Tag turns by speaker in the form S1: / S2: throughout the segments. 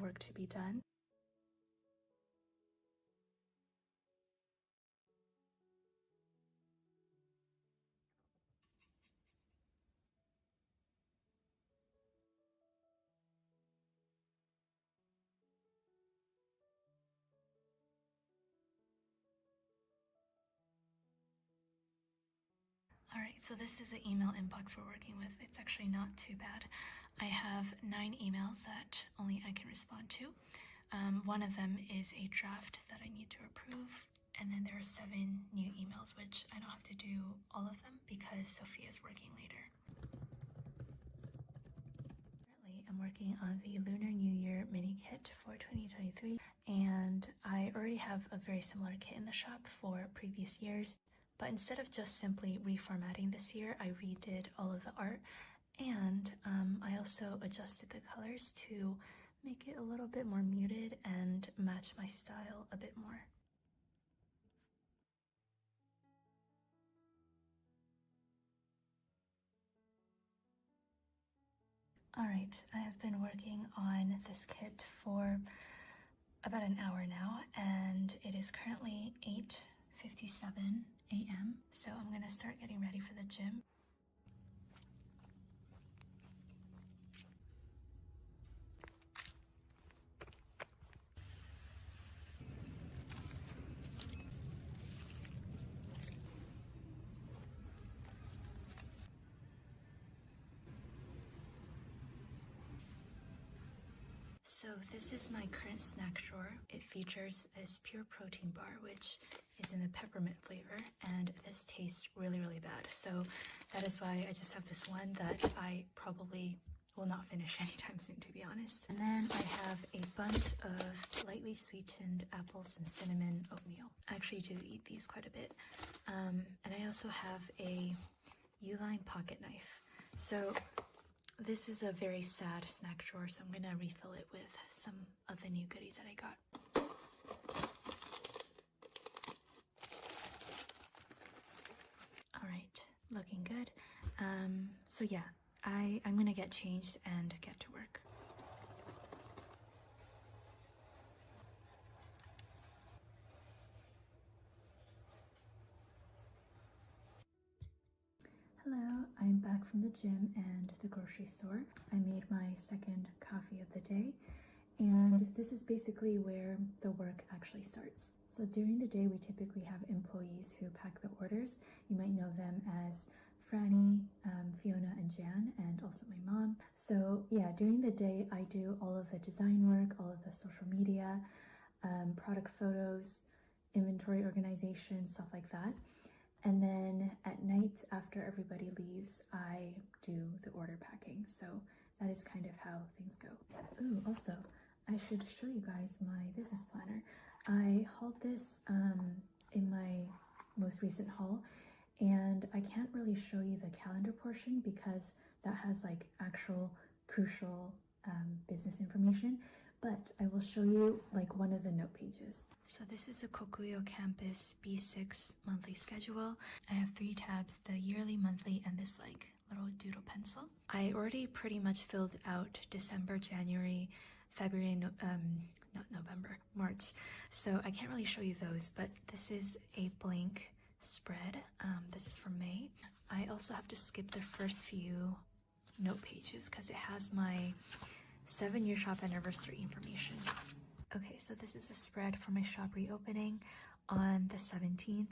S1: work to be done. Alright, so this is the email inbox we're working with. It's actually not too bad. I have 9 emails that only I can respond to. One of them is a draft that I need to approve, and then there are 7 new emails, which I don't have to do all of them because Sophia's working later. Currently, I'm working on the Lunar New Year mini kit for 2023, and I already have a very similar kit in the shop for previous years. But instead of just simply reformatting this year, I redid all of the art, and I also adjusted the colors to make it a little bit more muted and match my style a bit more. Alright, I have been working on this kit for about an hour now, and it is currently 8:57 a.m. So I'm gonna start getting ready for the gym. So this is my current snack drawer. It features this pure protein bar, which is in the peppermint flavor, and this tastes really, really bad. So that is why I just have this one that I probably will not finish anytime soon, to be honest. And then I have a bunch of lightly sweetened apples and cinnamon oatmeal. I actually do eat these quite a bit. And I also have a Uline pocket knife. So this is a very sad snack drawer, so I'm gonna refill it with some of the new goodies that I got. Alright, looking good. So yeah, I'm gonna get changed and get to work. Hello, I'm back from the gym and the grocery store. I made my second coffee of the day, and this is basically where the work actually starts. So during the day, we typically have employees who pack the orders. You might know them as Franny, Fiona, and Jan, and also my mom. So yeah, during the day, I do all of the design work, all of the social media, product photos, inventory organization, stuff like that. And then at night, after everybody leaves, I do the order packing. So that is kind of how things go. Ooh, also, I should show you guys my business planner. I hauled this in my most recent haul, and I can't really show you the calendar portion because that has like actual crucial business information. But I will show you like one of the note pages. So this is the Kokuyo Campus B6 monthly schedule. I have 3 tabs, the yearly, monthly, and this like little doodle pencil. I already pretty much filled out December, January, February, not November, March. So I can't really show you those, but this is a blank spread. This is for May. I also have to skip the first few note pages because it has my 7-year shop anniversary information. Okay, so this is a spread for my shop reopening on the 17th.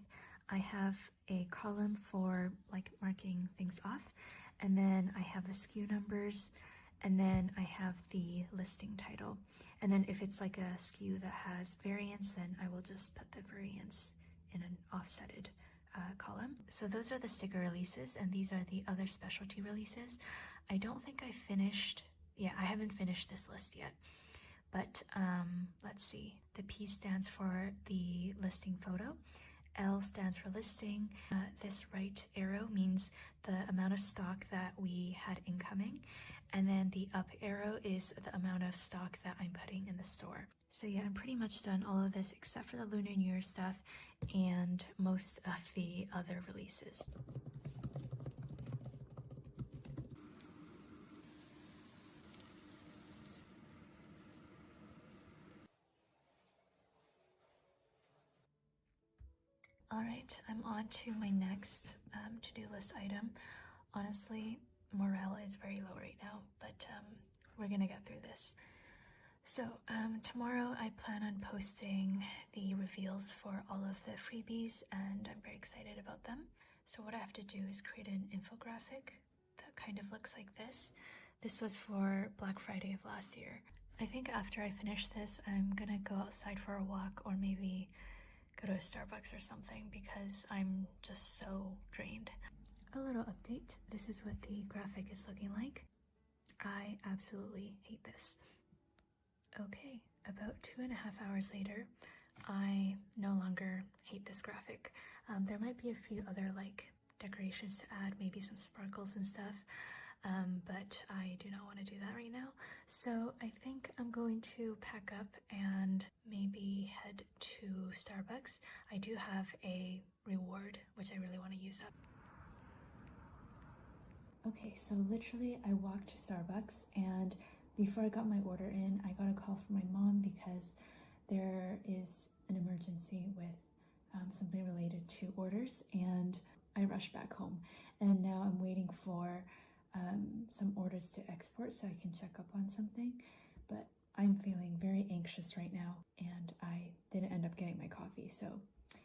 S1: I have a column for like marking things off, and then I have the SKU numbers, and then I have the listing title. And then if it's like a SKU that has variants, then I will just put the variants in an offsetted column. So those are the sticker releases, and these are the other specialty releases. I don't think I finished. Yeah, I haven't finished this list yet, but let's see. The P stands for the listing photo, L stands for listing. This right arrow means the amount of stock that we had incoming, and then the up arrow is the amount of stock that I'm putting in the store. So yeah, I'm pretty much done all of this except for the Lunar New Year stuff and most of the other releases. Alright, I'm on to my next to-do list item. Honestly, morale is very low right now, but we're gonna get through this. So tomorrow I plan on posting the reveals for all of the freebies, and I'm very excited about them. So what I have to do is create an infographic that kind of looks like this. This was for Black Friday of last year. I think after I finish this, I'm gonna go outside for a walk or maybe go to a Starbucks or something because I'm just so drained. A little update. This is what the graphic is looking like. I absolutely hate this. Okay, about 2.5 hours later, I no longer hate this graphic. There might be a few other like decorations to add, maybe some sparkles and stuff, but I do not want to do that right now. So I think I'm going to pack up and maybe head to Starbucks. I do have a reward, which I really want to use up. Okay, so literally I walked to Starbucks, and before I got my order in, I got a call from my mom because there is an emergency with something related to orders, and I rushed back home. And now I'm waiting for some orders to export so I can check up on something, but I'm feeling very anxious right now, and I didn't end up getting my coffee.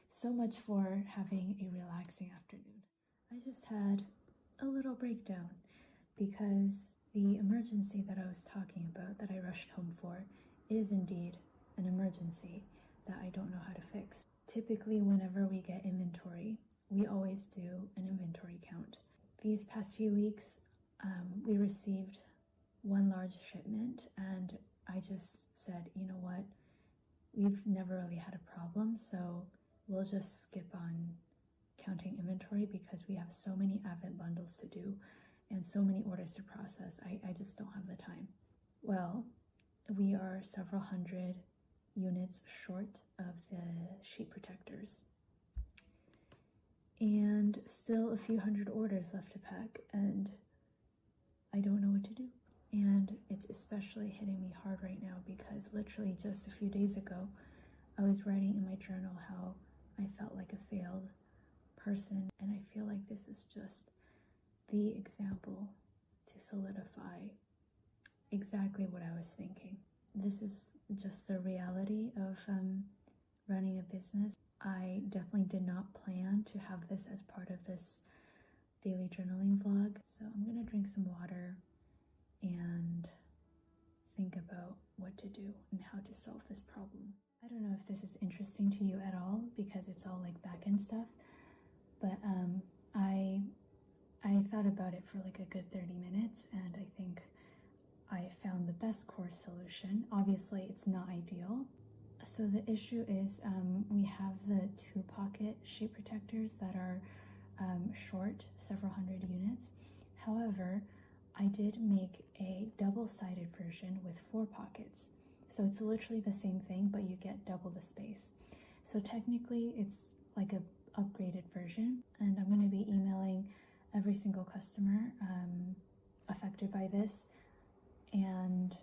S1: So much for having a relaxing afternoon. I just had a little breakdown because the emergency that I was talking about that I rushed home for is indeed an emergency that I don't know how to fix. Typically, whenever we get inventory, we always do an inventory count. These past few weeks, we received one large shipment, and I just said, you know what, we've never really had a problem, so we'll just skip on counting inventory because we have so many Advent bundles to do and so many orders to process. I just don't have the time. Well, we are several hundred units short of the sheet protectors, and still a few hundred orders left to pack, and I don't know what to do. And it's especially hitting me hard right now because literally just a few days ago, I was writing in my journal how I felt like a failed person, and I feel like this is just the example to solidify exactly what I was thinking. This is just the reality of running a business. I definitely did not plan to have this as part of this daily journaling vlog, so I'm gonna drink some water and think about what to do and how to solve this problem. I don't know if this is interesting to you at all because it's all like back-end stuff, but I thought about it for like a good 30 minutes, and I think I found the best course solution. Obviously, it's not ideal. So the issue is we have the 2-pocket sheet protectors that are short several hundred units. However, I did make a double-sided version with 4 pockets. So it's literally the same thing, but you get double the space. So technically, it's like a upgraded version, and I'm going to be emailing every single customer affected by this and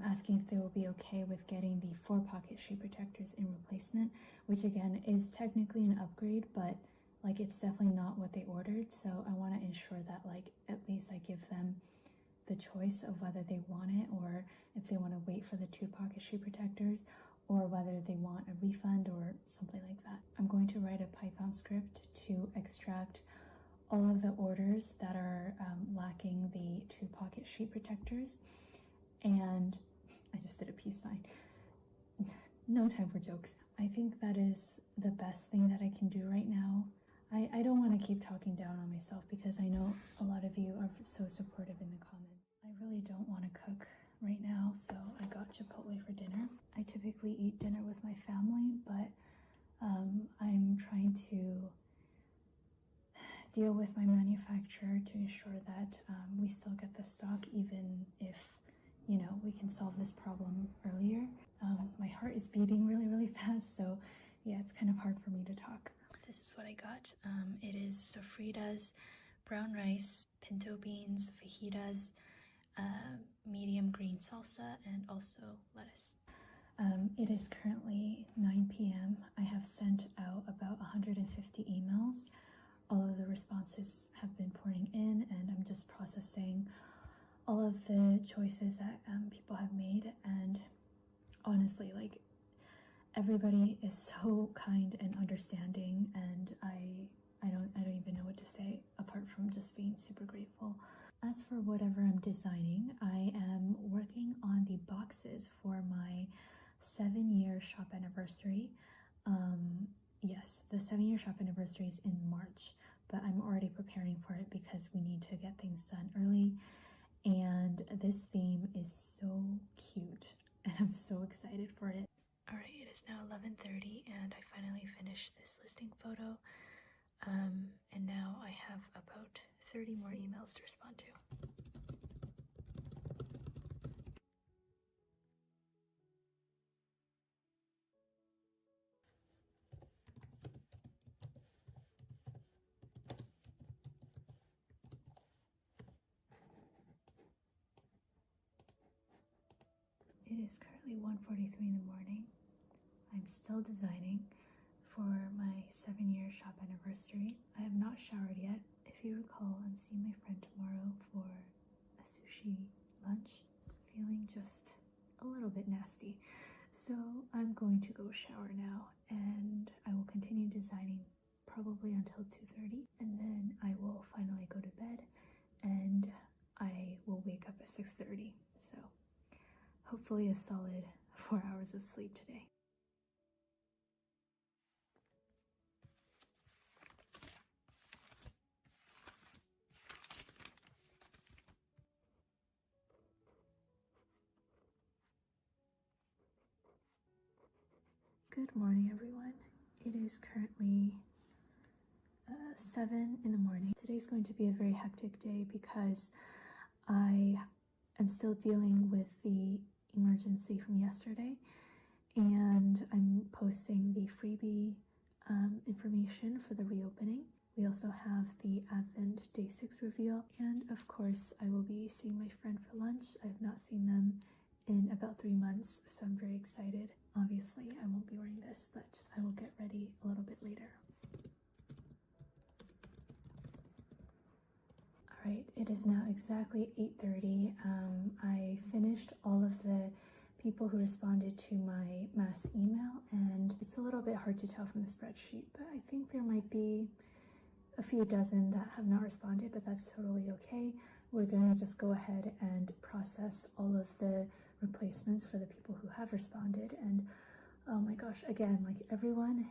S1: asking if they will be okay with getting the 4-pocket sheet protectors in replacement, which again is technically an upgrade, but like it's definitely not what they ordered. So I want to ensure that like at least I give them the choice of whether they want it or if they want to wait for the 2-pocket sheet protectors, or whether they want a refund or something like that. I'm going to write a Python script to extract all of the orders that are lacking the 2-pocket sheet protectors, and I just did a peace sign. No time for jokes. I think that is the best thing that I can do right now. I don't want to keep talking down on myself because I know a lot of you are so supportive in the comments. I really don't want to cook right now, so I got Chipotle for dinner. I typically eat dinner with my family, but I'm trying to deal with my manufacturer to ensure that we still get the stock, even if, you know, we can solve this problem earlier. My heart is beating really, really fast, so yeah, it's kind of hard for me to talk. This is what I got. It is sofritas, brown rice, pinto beans, fajitas, medium green salsa, and also lettuce. It is currently 9 p.m. I have sent out about 150 emails. All of the responses have been pouring in, and I'm just processing all of the choices that people have made. And honestly, like, everybody is so kind and understanding, and I don't even know what to say apart from just being super grateful. As for whatever I'm designing, I am working on the boxes for my 7-year shop anniversary. Yes, the 7-year shop anniversary is in March, but I'm already preparing for it because we need to get things done early. And this theme is so cute, and I'm so excited for it. Alright, it is now 11:30 and I finally finished this listing photo. And now I have about 30 more emails to respond to. It is currently 1:43 in the morning. I'm still designing for my 7-year shop anniversary. I have not showered yet. If you recall, I'm seeing my friend tomorrow for a sushi lunch. Feeling just a little bit nasty. So I'm going to go shower now, and I will continue designing probably until 2:30, and then I will finally go to bed, and I will wake up at 6:30. So hopefully a solid 4 hours of sleep today. Good morning, everyone. It is currently 7 in the morning. Today's going to be a very hectic day because I am still dealing with the emergency from yesterday, and I'm posting the freebie information for the reopening. We also have the Advent Day 6 reveal, and of course I will be seeing my friend for lunch. I have not seen them in about 3 months, so I'm very excited. Obviously I won't be wearing this, but I will get ready a little bit later. Alright, it is now exactly 8:30. I finished all of the people who responded to my mass email, and it's a little bit hard to tell from the spreadsheet, but I think there might be a few dozen that have not responded, but that's totally okay. We're going to just go ahead and process all of the replacements for the people who have responded. And oh my gosh, again, like, everyone,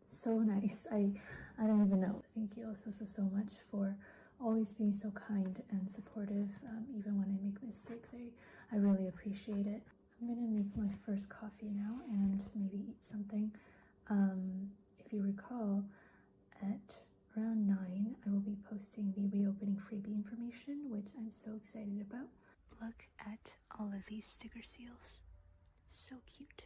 S1: so nice. I don't even know. Thank you so much for always being so kind and supportive, even when I make mistakes. I really appreciate it. I'm gonna make my first coffee now and maybe eat something. If you recall, at around 9, I will be posting the reopening freebie information, which I'm so excited about. Look at all of these sticker seals. So cute.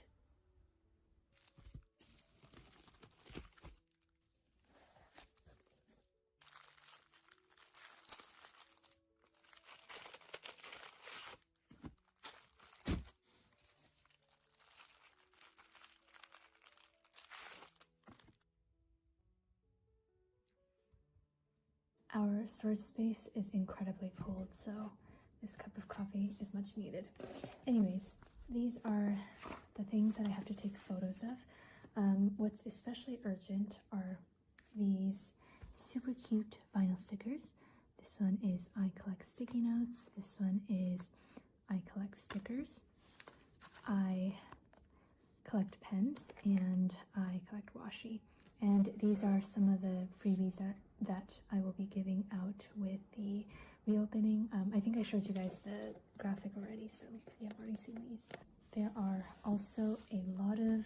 S1: Our storage space is incredibly cold, so this cup of coffee is much needed. Anyways, these are the things that I have to take photos of. What's especially urgent are these super cute vinyl stickers. This one is I collect sticky notes. This one is I collect stickers. I collect pens, and I collect washi. And these are some of the freebies that I will be giving out with the reopening. I think I showed you guys the graphic already, so you have already seen these. There are also a lot of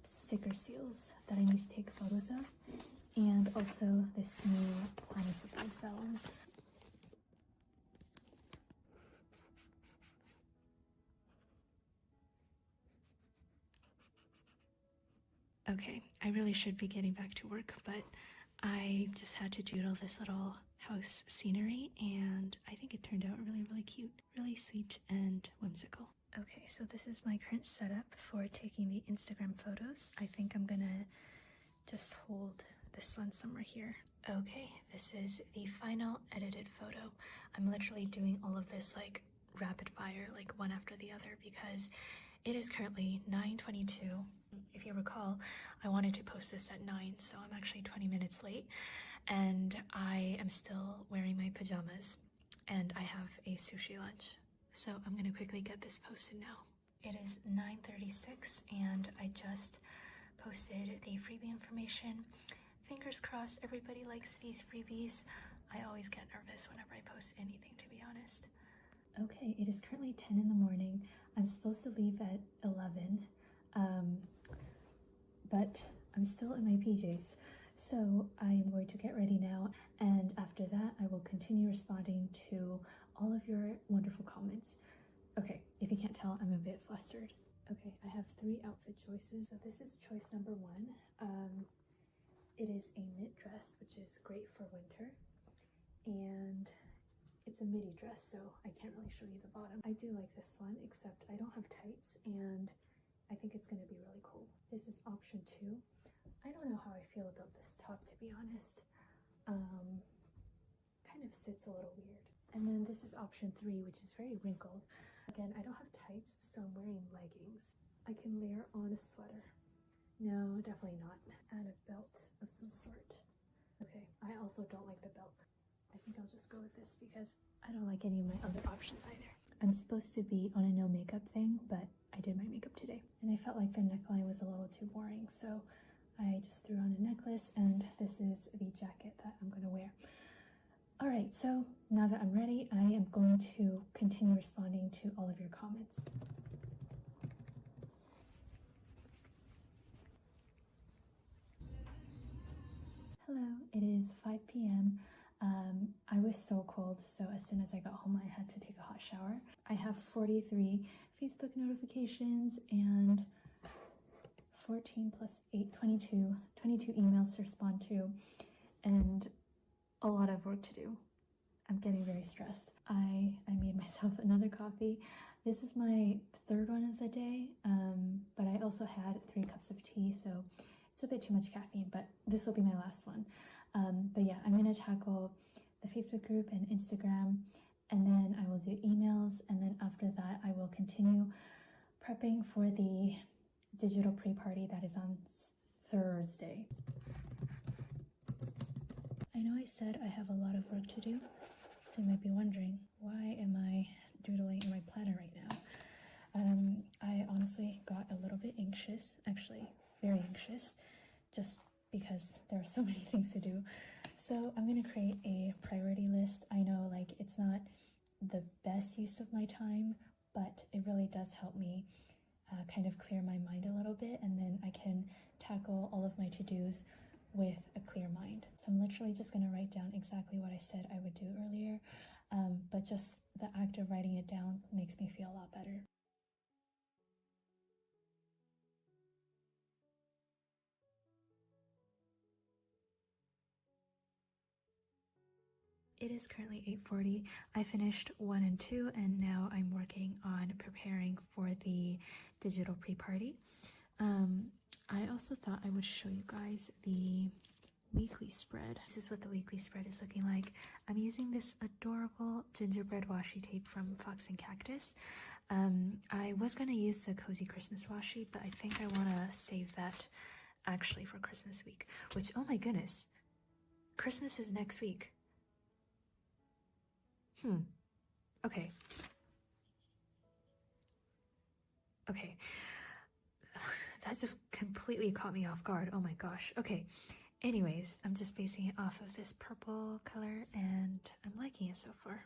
S1: sticker seals that I need to take photos of, and also this new planning supplies vellum. Okay, I really should be getting back to work, but I just had to doodle this little house scenery, and I think it turned out really cute, really sweet and whimsical. Okay, so this is my current setup for taking the Instagram photos. I think I'm gonna just hold this one somewhere here. Okay, this is the final edited photo. I'm literally doing all of this like rapid fire, like one after the other, because it is currently 9:22. If you recall, I wanted to post this at 9, so I'm actually 20 minutes late, and I am still wearing my pajamas, and I have a sushi lunch. So I'm gonna quickly get this posted now. It is 9:36, and I just posted the freebie information. Fingers crossed everybody likes these freebies. I always get nervous whenever I post anything, to be honest. Okay, it is currently 10 in the morning. I'm supposed to leave at 11, but I'm still in my PJs. So I am going to get ready now, and after that I will continue responding to all of your wonderful comments. Okay, if you can't tell, I'm a bit flustered. Okay, I have 3 outfit choices. So this is choice number 1. It is a knit dress, which is great for winter, and it's a midi dress, so I can't really show you the bottom. I do like this one, except I don't have tights, and I think it's going to be really cool. This is option 2. I don't know how I feel about this top, to be honest. Kind of sits a little weird. And then this is option 3, which is very wrinkled. Again, I don't have tights, so I'm wearing leggings. I can layer on a sweater. No, definitely not. Add a belt of some sort. Okay, I also don't like the belt. I think I'll just go with this because I don't like any of my other options either. I'm supposed to be on a no makeup thing, but I did my makeup today. And I felt like the neckline was a little too boring, so I just threw on a necklace, and this is the jacket that I'm gonna wear. All right, so now that I'm ready, I am going to continue responding to all of your comments. Hello, it is 5 p.m. I was so cold, so as soon as I got home, I had to take a hot shower. I have 43 Facebook notifications and 14 plus 8, 22 emails to respond to, and a lot of work to do. I'm getting very stressed. I made myself another coffee. This is my 3rd one of the day, but I also had 3 cups of tea, so it's a bit too much caffeine, but this will be my last one. But yeah, I'm gonna tackle the Facebook group and Instagram, and then I will do emails, and then after that I will continue prepping for the digital pre-party that is on Thursday. I know I said I have a lot of work to do, so you might be wondering, why am I doodling in my planner right now? I honestly got a little bit anxious, actually very anxious, just because there are so many things to do. So I'm going to create a priority list. I know like it's not the best use of my time, but it really does help me kind of clear my mind a little bit, and then I can tackle all of my to-dos with a clear mind. So I'm literally just going to write down exactly what I said I would do earlier, but just the act of writing it down makes me feel a lot better. It is currently 8:40. I finished 1 and 2, and now I'm working on preparing for the digital pre-party. I also thought I would show you guys the weekly spread. This is what the weekly spread is looking like. I'm using this adorable gingerbread washi tape from Fox and Cactus. I was going to use the Cozy Christmas washi, but I think I want to save that actually for Christmas week, which, oh my goodness, Christmas is next week. Okay. Okay. That just completely caught me off guard. Oh my gosh. Okay. Anyways, I'm just basing it off of this purple color, and I'm liking it so far.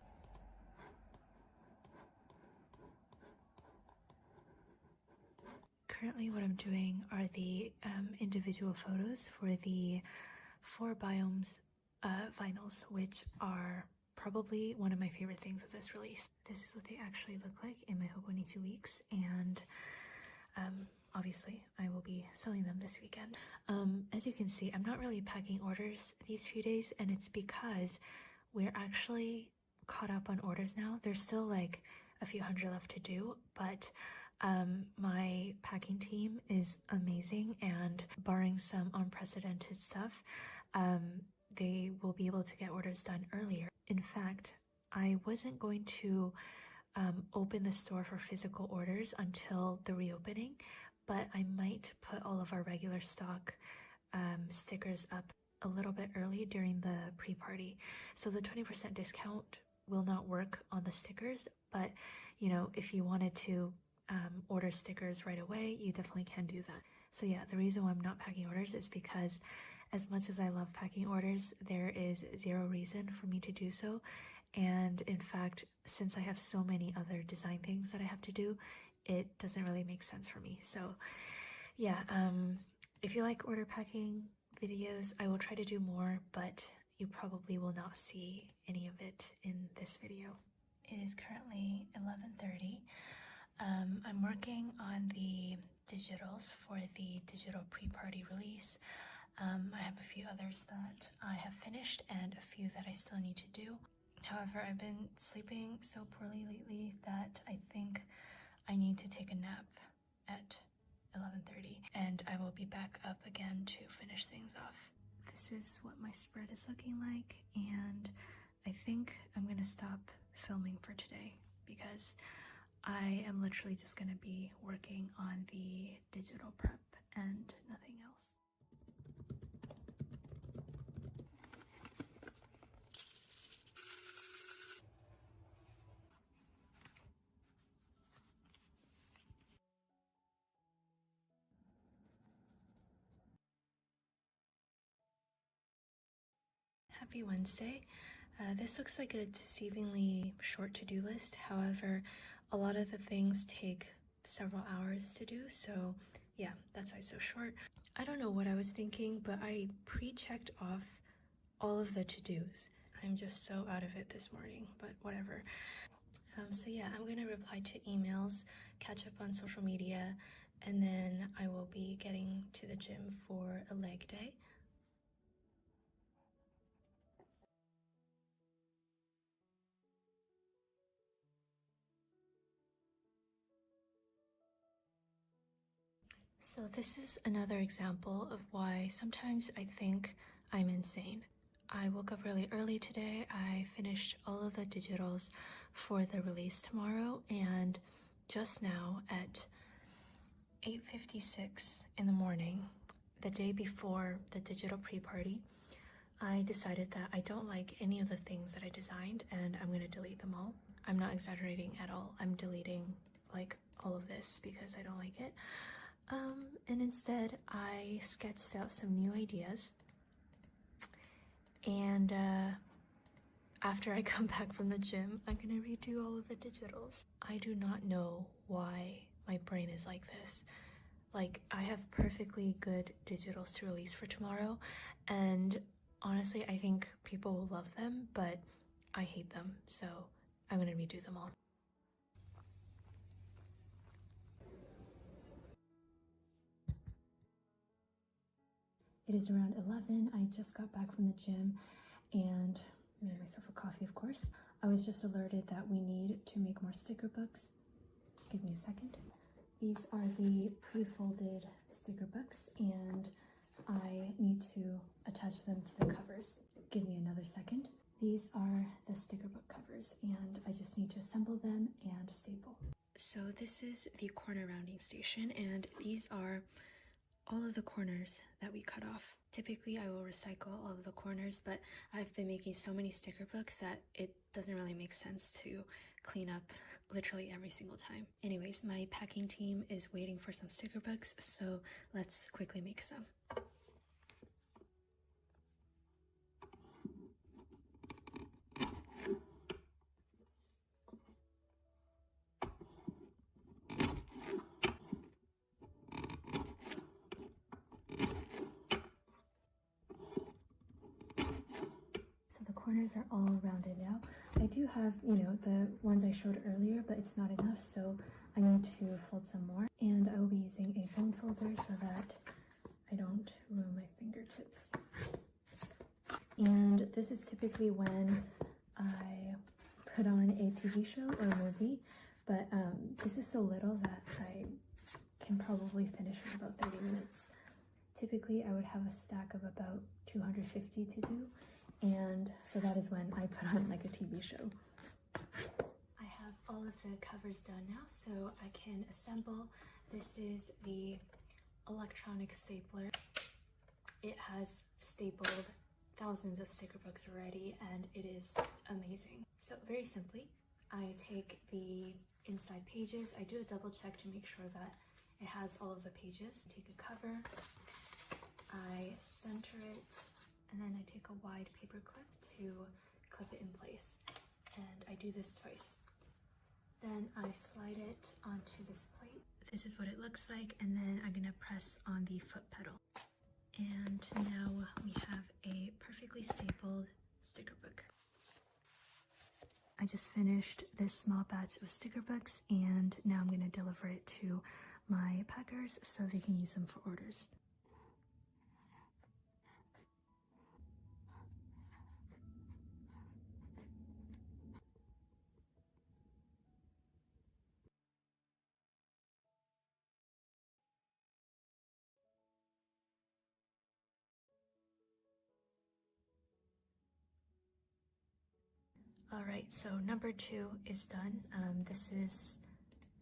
S1: Currently what I'm doing are the individual photos for the 4 biomes vinyls, which are probably one of my favorite things of this release. This is what they actually look like in my Hobonichi 2 weeks, and obviously I will be selling them this weekend. As you can see, I'm not really packing orders these few days, and it's because we're actually caught up on orders now. There's still like a few hundred left to do, but my packing team is amazing, and barring some unprecedented stuff, they will be able to get orders done earlier. In fact, I wasn't going to open the store for physical orders until the reopening, but I might put all of our regular stock stickers up a little bit early during the pre-party. So the 20% discount will not work on the stickers, but you know, if you wanted to order stickers right away, you definitely can do that. So yeah, the reason why I'm not packing orders is because as much as I love packing orders, there is zero reason for me to do so. And in fact, since I have so many other design things that I have to do, it doesn't really make sense for me. So yeah, if you like order packing videos, I will try to do more, but you probably will not see any of it in this video. It is currently 11:30. I'm working on the digitals for the digital pre-party release. I have a few others that I have finished and a few that I still need to do. However, I've been sleeping so poorly lately that I think I need to take a nap at 11:30, and I will be back up again to finish things off. This is what my spread is looking like, and I think I'm gonna stop filming for today because I am literally just gonna be working on the digital prep and nothing else. Happy Wednesday. This looks like a deceivingly short to-do list. However, a lot of the things take several hours to do, so yeah, that's why it's so short. I don't know what I was thinking, but I pre-checked off all of the to-dos. I'm just so out of it this morning, but whatever. So yeah, I'm gonna reply to emails, catch up on social media, and then I will be getting to the gym for a leg day. So this is another example of why sometimes I think I'm insane. I woke up really early today. I finished all of the digitals for the release tomorrow, and just now at 8:56 in the morning, the day before the digital pre-party, I decided that I don't like any of the things that I designed and I'm gonna delete them all. I'm not exaggerating at all. I'm deleting like all of this because I don't like it. And instead I sketched out some new ideas, and after I come back from the gym, I'm gonna redo all of the digitals. I do not know why my brain is like this. Like, I have perfectly good digitals to release for tomorrow, and honestly, I think people will love them, but I hate them, so I'm gonna redo them all. It is around 11. I just got back from the gym and made myself a coffee, of course. I was just alerted that we need to make more sticker books. Give me a second. These are the pre-folded sticker books, and I need to attach them to the covers. Give me another second. These are the sticker book covers, and I just need to assemble them and staple. So this is the corner rounding station, and these are all of the corners that we cut off. Typically I will recycle all of the corners, but I've been making so many sticker books that it doesn't really make sense to clean up literally every single time. Anyways, my packing team is waiting for some sticker books, so let's quickly make some. Corners are all rounded now. I do have, the ones I showed earlier, but it's not enough, so I need to fold some more. And I will be using a bone folder so that I don't ruin my fingertips. And this is typically when I put on a TV show or movie, but this is so little that I can probably finish in about 30 minutes. Typically, I would have a stack of about 250 to do, and so that is when I put on like a TV show. I have all of the covers done now, so I can assemble. This is the electronic stapler. It has stapled thousands of sticker books already, and it is amazing. So very simply, I take the inside pages. I do a double check to make sure that it has all of the pages. Take a cover, I center it, and then I take a wide paper clip to clip it in place. And I do this twice. Then I slide it onto this plate. This is what it looks like, and then I'm gonna press on the foot pedal. And now we have a perfectly stapled sticker book. I just finished this small batch of sticker books, and now I'm gonna deliver it to my packers so they can use them for orders. All right, so number 2 is done. This is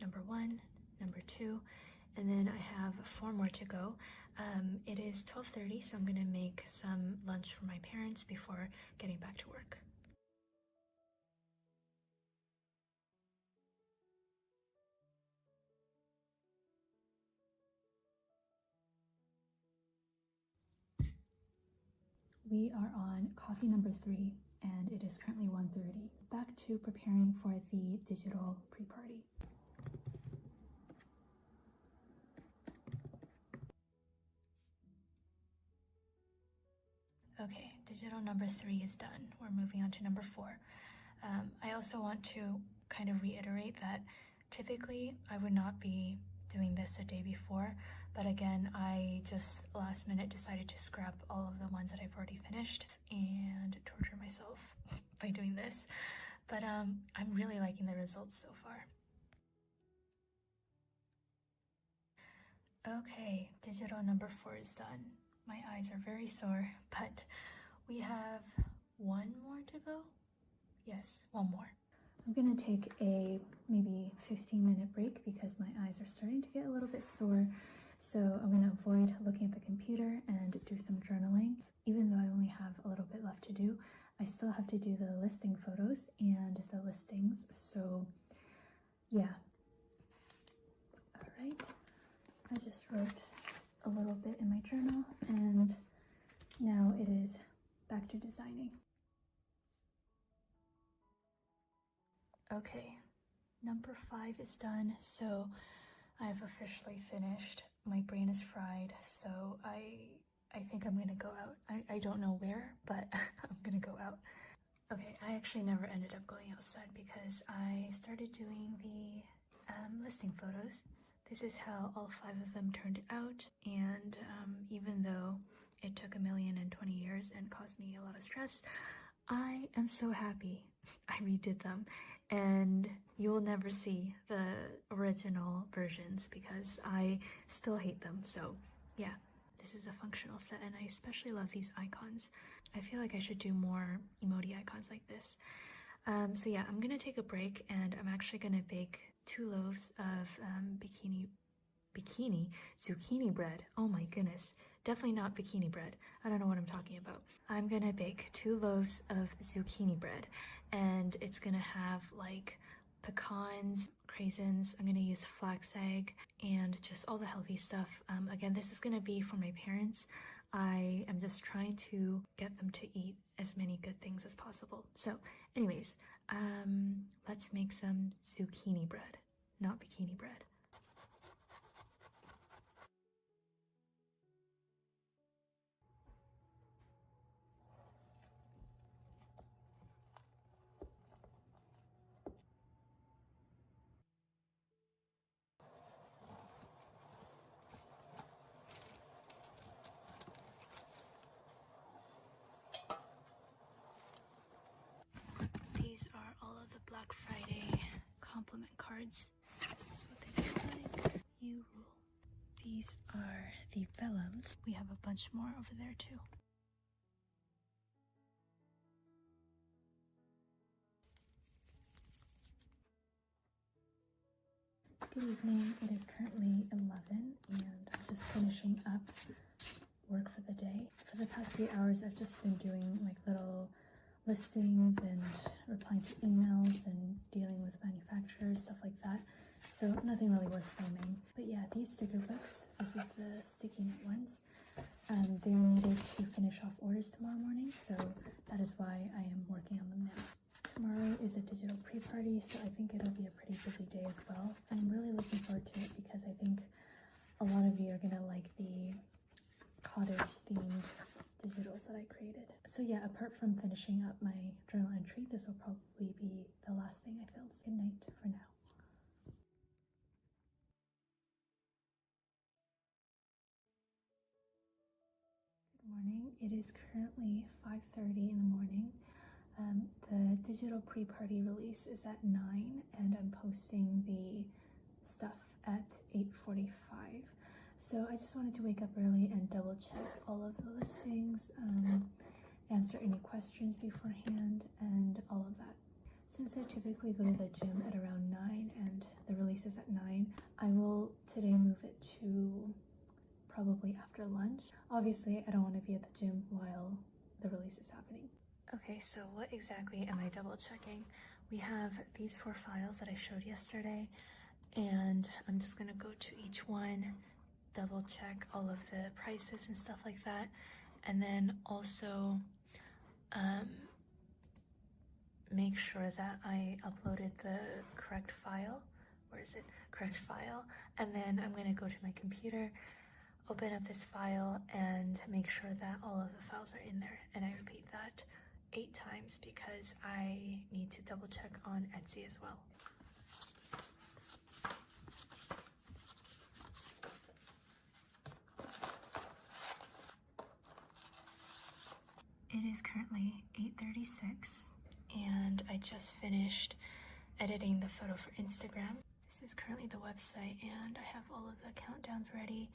S1: number 1, number 2, and then I have 4 more to go. It is 12:30, so I'm gonna make some lunch for my parents before getting back to work. We are on coffee number 3, and it is currently 1:30. Back to preparing for the digital pre-party. Okay, digital number 3 is done. We're moving on to number 4. I also want to kind of reiterate that typically I would not be doing this a day before, but again, I just last minute decided to scrap all of the ones that I've already finished and torture myself by doing this. But I'm really liking the results so far. Okay, digital number 4 is done. My eyes are very sore, but we have 1 more to go. Yes, 1 more. I'm gonna take a maybe 15-minute break because my eyes are starting to get a little bit sore. So I'm gonna avoid looking at the computer and do some journaling. Even though I only have a little bit left to do, I still have to do the listing photos and the listings. So yeah. All right. I just wrote a little bit in my journal, and now it is back to designing. Okay, number 5 is done, so I've officially finished. My brain is fried, so I think I'm gonna go out. I don't know where, but I'm gonna go out. Okay, I actually never ended up going outside because I started doing the listing photos. This is how all 5 of them turned out, and even though it took 1,020 years and caused me a lot of stress, I am so happy I redid them, and you will never see the original versions because I still hate them. So yeah, this is a functional set, and I especially love these icons. I feel like I should do more emoji icons like this. So yeah, I'm gonna take a break, and I'm actually gonna bake 2 loaves of zucchini bread. Oh my goodness, definitely not bikini bread. I don't know what I'm talking about. I'm gonna bake 2 loaves of zucchini bread, and it's gonna have like pecans, craisins. I'm gonna use flax egg and just all the healthy stuff. Again, this is gonna be for my parents. I am just trying to get them to eat as many good things as possible. So anyways, let's make some zucchini bread, not bikini bread. compliment cards. This is what they look like. You rule. These are the vellums. We have a bunch more over there too. Good evening. It is currently 11 and I'm just finishing up work for the day. For the past few hours, I've just been doing like little listings and replying to emails and dealing with manufacturers, stuff like that. So nothing really worth filming. But yeah, these sticker books, this is the sticky note ones. They're needed to finish off orders tomorrow morning, so that is why I am working on them now. Tomorrow is a digital pre-party, so I think it'll be a pretty busy day as well. I'm really looking forward to it because I think a lot of you are gonna like the cottage-themed digitals that I created. So yeah, apart from finishing up my journal entry, this will probably be the last thing I film. Good night for now. Good morning. It is currently 5:30 in the morning. The digital pre-party release is at 9 and I'm posting the stuff at 8:45. So I just wanted to wake up early and double check all of the listings, answer any questions beforehand and all of that. Since I typically go to the gym at around 9 and the release is at 9, I will today move it to probably after lunch. Obviously, I don't want to be at the gym while the release is happening. Okay, so what exactly am I double checking? We have these 4 files that I showed yesterday, and I'm just gonna go to each one, double check all of the prices and stuff like that, and then also make sure that I uploaded the correct file. Where is it? Correct file. And then I'm gonna go to my computer, open up this file, and make sure that all of the files are in there. And I repeat that 8 times because I need to double check on Etsy as well. It is currently 8:36 and I just finished editing the photo for Instagram. This is currently the website and I have all of the countdowns ready.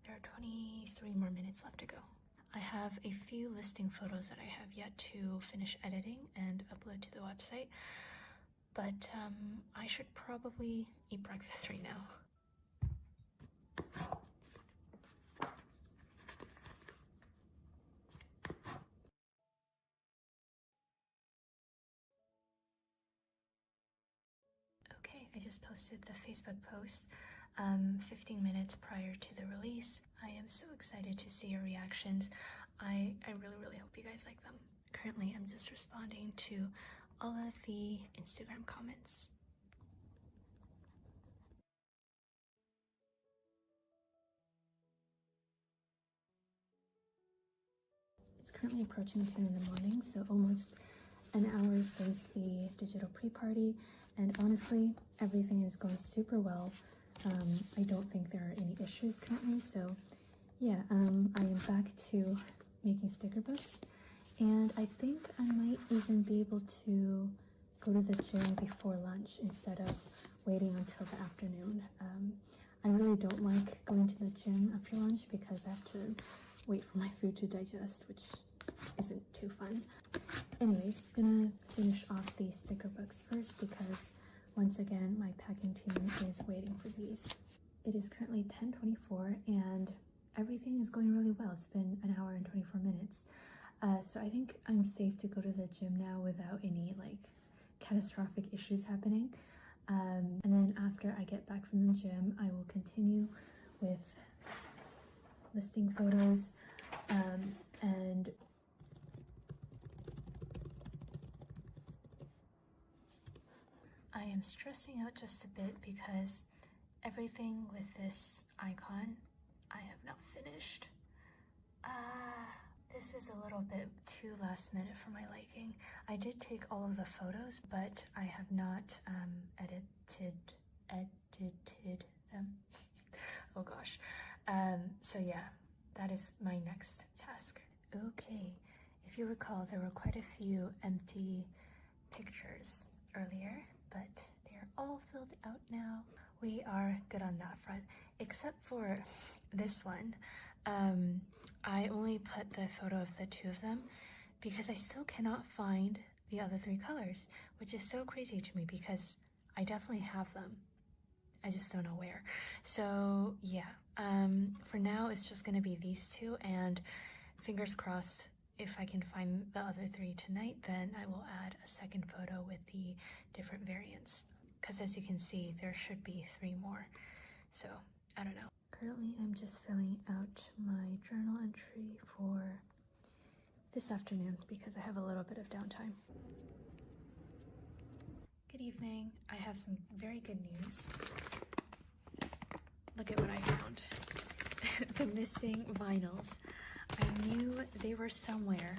S1: There are 23 more minutes left to go. I have a few listing photos that I have yet to finish editing and upload to the website, but I should probably eat breakfast right now. Okay, I just posted the Facebook post 15 minutes prior to the release. I am so excited to see your reactions. I really hope you guys like them. Currently, I'm just responding to all of the Instagram comments. It's currently approaching 10 in the morning, so almost an hour since the digital pre-party, and honestly, everything is going super well. I don't think there are any issues currently, so yeah, I am back to making sticker books, and I think I might even be able to go to the gym before lunch instead of waiting until the afternoon. I really don't like going to the gym after lunch because I have to wait for my food to digest, which isn't too fun. Anyways, gonna finish off these sticker books first because once again my packing team is waiting for these. It is currently 10:24 and everything is going really well. It's been an hour and 24 minutes. So I think I'm safe to go to the gym now without any like catastrophic issues happening. And then after I get back from the gym, I will continue with listing photos and I am stressing out just a bit because everything with this icon I have not finished. This is a little bit too last minute for my liking. I did take all of the photos, but I have not edited them. Oh gosh. So yeah, that is my next task. Okay, if you recall, there were quite a few empty pictures earlier, but they're all filled out now. We are good on that front, except for this one. I only put the photo of the two of them because I still cannot find the other three colors, which is so crazy to me because I definitely have them. I just don't know where. So yeah, for now it's just gonna be these two, and fingers crossed, if I can find the other three tonight, then I will add a second photo with the different variants. Because as you can see, there should be 3 more. So, I don't know. Currently, I'm just filling out my journal entry for this afternoon because I have a little bit of downtime. Good evening. I have some very good news. Look at what I found. The missing vinyls. I knew they were somewhere,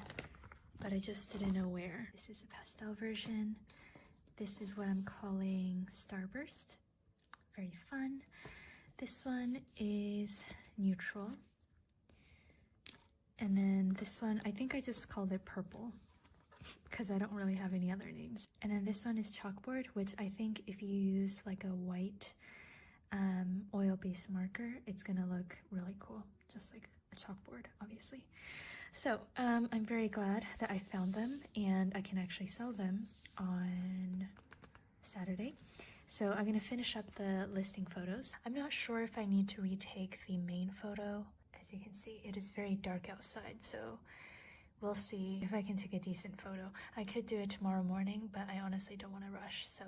S1: but I just didn't know where. This is a pastel version. This is what I'm calling Starburst. Very fun. This one is neutral. And then this one, I think I just called it purple because I don't really have any other names. And then this one is chalkboard, which I think if you use like a white oil-based marker, it's gonna look really cool, just like a chalkboard, obviously. So I'm very glad that I found them and I can actually sell them on Saturday. So I'm gonna finish up the listing photos. I'm not sure if I need to retake the main photo. As you can see, it is very dark outside, so we'll see if I can take a decent photo. I could do it tomorrow morning, but I honestly don't want to rush, so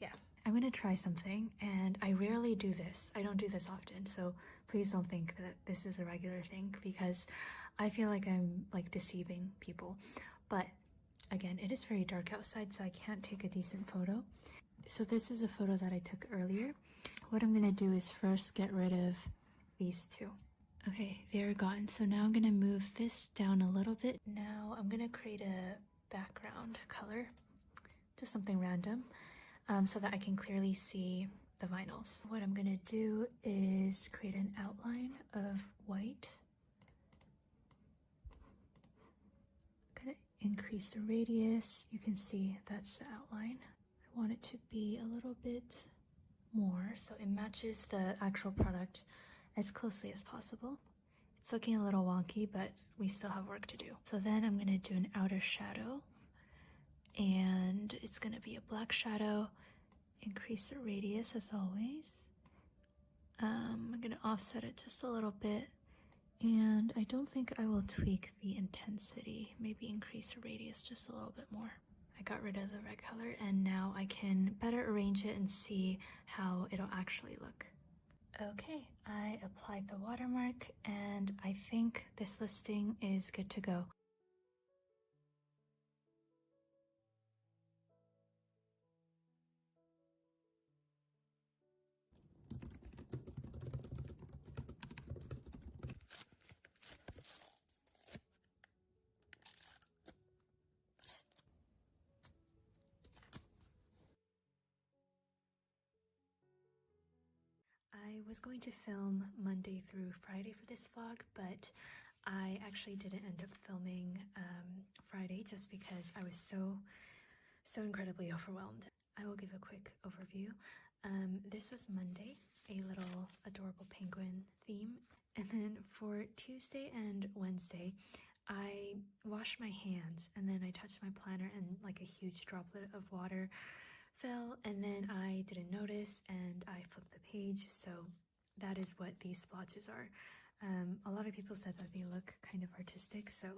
S1: yeah. I'm gonna try something, and I rarely do this. I don't do this often, so please don't think that this is a regular thing because I feel like I'm like deceiving people. But again, it is very dark outside, so I can't take a decent photo. So this is a photo that I took earlier. What I'm gonna do is first get rid of these two. Okay, they're gone. So now I'm gonna move this down a little bit. Now I'm gonna create a background color, just something random, so that I can clearly see the vinyls. What I'm gonna do is create an outline of white. I'm gonna increase the radius. You can see that's the outline. I want it to be a little bit more so it matches the actual product as closely as possible. It's looking a little wonky, but we still have work to do. So then I'm gonna do an outer shadow, and it's gonna be a black shadow. Increase the radius as always. I'm gonna offset it just a little bit, and I don't think I will tweak the intensity. Maybe increase the radius just a little bit more. I got rid of the red color, and now I can better arrange it and see how it'll actually look. Okay, I applied the watermark, and I think this listing is good to go. I was going to film Monday through Friday for this vlog, but I actually didn't end up filming Friday just because I was so incredibly overwhelmed. I will give a quick overview. This was Monday, a little adorable penguin theme. And then for Tuesday and Wednesday, I washed my hands and then I touched my planner and like a huge droplet of water fell, and then I didn't notice and I flipped the page. So that is what these splotches are. A lot of people said that they look kind of artistic, so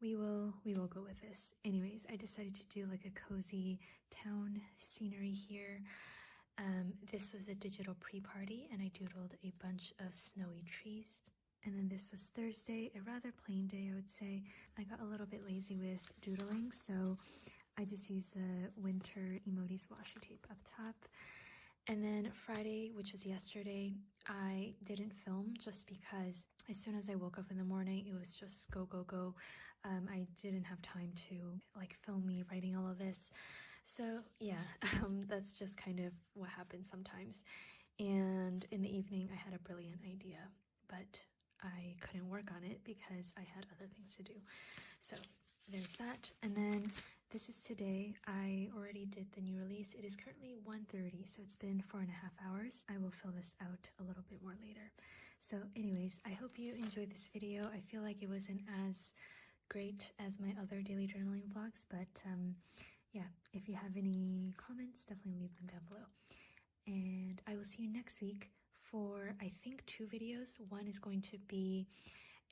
S1: we will go with this. Anyways, I decided to do like a cozy town scenery here. This was a digital pre-party and I doodled a bunch of snowy trees. And then this was Thursday, a rather plain day, I would say. I got a little bit lazy with doodling, so I just used the winter emojis washi tape up top. And then Friday, which was yesterday, I didn't film just because as soon as I woke up in the morning, it was just go, go, go. I didn't have time to like film me writing all of this. So yeah, that's just kind of what happens sometimes. And in the evening, I had a brilliant idea, but I couldn't work on it because I had other things to do. So there's that. And then This is today. I already did the new release. It is currently 1:30, so it's been 4.5 hours. I will fill this out a little bit more later. So anyways, I hope you enjoyed this video. I feel like it wasn't as great as my other daily journaling vlogs, but yeah, if you have any comments, definitely leave them down below. And I will see you next week for, I think, 2 videos. One is going to be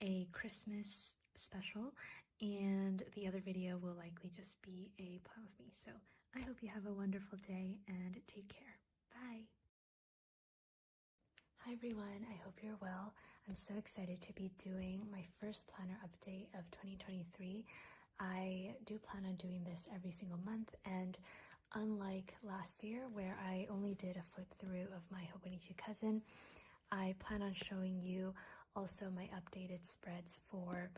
S1: a Christmas special, and the other video will likely just be a plan with me. So I hope you have a wonderful day and take care. Bye. Hi everyone, I hope you're well. I'm so excited to be doing my first planner update of 2023. I do plan on doing this every single month, and unlike last year where I only did a flip through of my Hobonichi cousin, I plan on showing you also my updated spreads for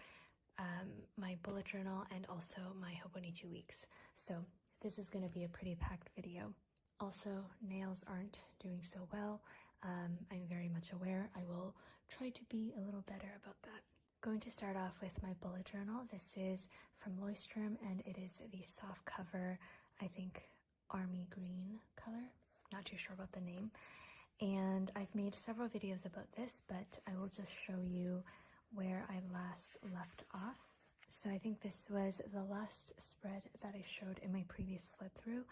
S1: my bullet journal and also my Hobonichi weeks. So this is going to be a pretty packed video. Also, nails aren't doing so well. I'm very much aware. I will try to be a little better about that. Going to start off with my bullet journal. This is from Leuchtturm, and it is the soft cover, I think army green color. Not too sure about the name. And I've made several videos about this, but I will just show you where I last left off. So I think this was the last spread that I showed in my previous flip through.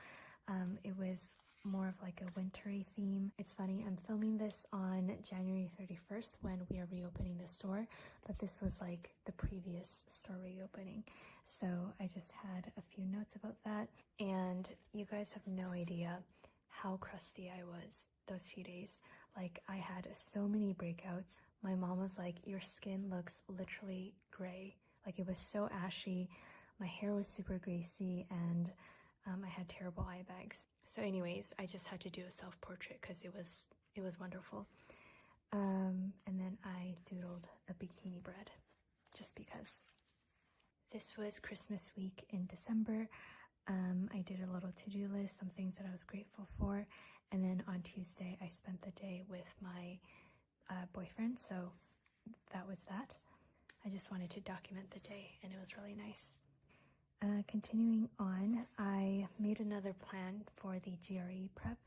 S1: It was more of like a wintry theme. It's funny, I'm filming this on January 31st when we are reopening the store, but this was like the previous store reopening. So I just had a few notes about that, and you guys have no idea how crusty I was those few days. Like, I had so many breakouts. My mom was like, your skin looks literally gray. Like, it was so ashy. My hair was super greasy, and I had terrible eye bags. So anyways, I just had to do a self-portrait because it was wonderful. And then I doodled a bikini bread just because. This was Christmas week in December. I did a little to-do list, some things that I was grateful for, and then on Tuesday I spent the day with my boyfriend, so that was that. I just wanted to document the day, and it was really nice. Continuing on, I made another plan for the GRE prep.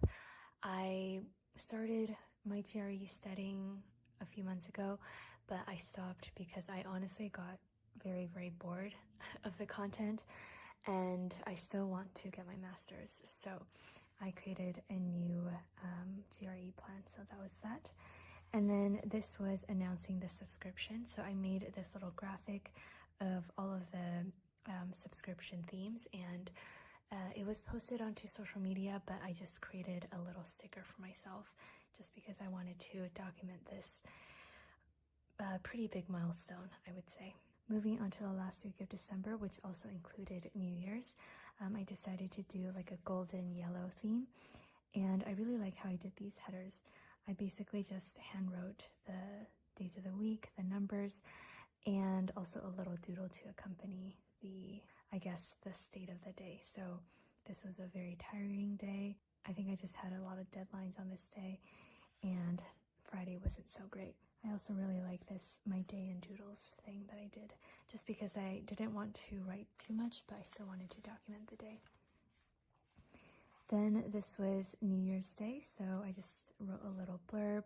S1: I started my GRE studying a few months ago, but I stopped because I honestly got very, very bored of the content, and I still want to get my master's. So I created a new GRE plan, so that was that. And then this was announcing the subscription. So I made this little graphic of all of the subscription themes, and it was posted onto social media, but I just created a little sticker for myself just because I wanted to document this pretty big milestone, I would say. Moving on to the last week of December, which also included New Year's, I decided to do like a golden yellow theme, and I really like how I did these headers. I basically just hand wrote the days of the week, the numbers, and also a little doodle to accompany the, I guess, the state of the day. So this was a very tiring day. I think I just had a lot of deadlines on this day, and Friday wasn't so great. I also really like this my day in doodles thing that I did, just because I didn't want to write too much, but I still wanted to document the day. Then this was New Year's Day, so I just wrote a little blurb.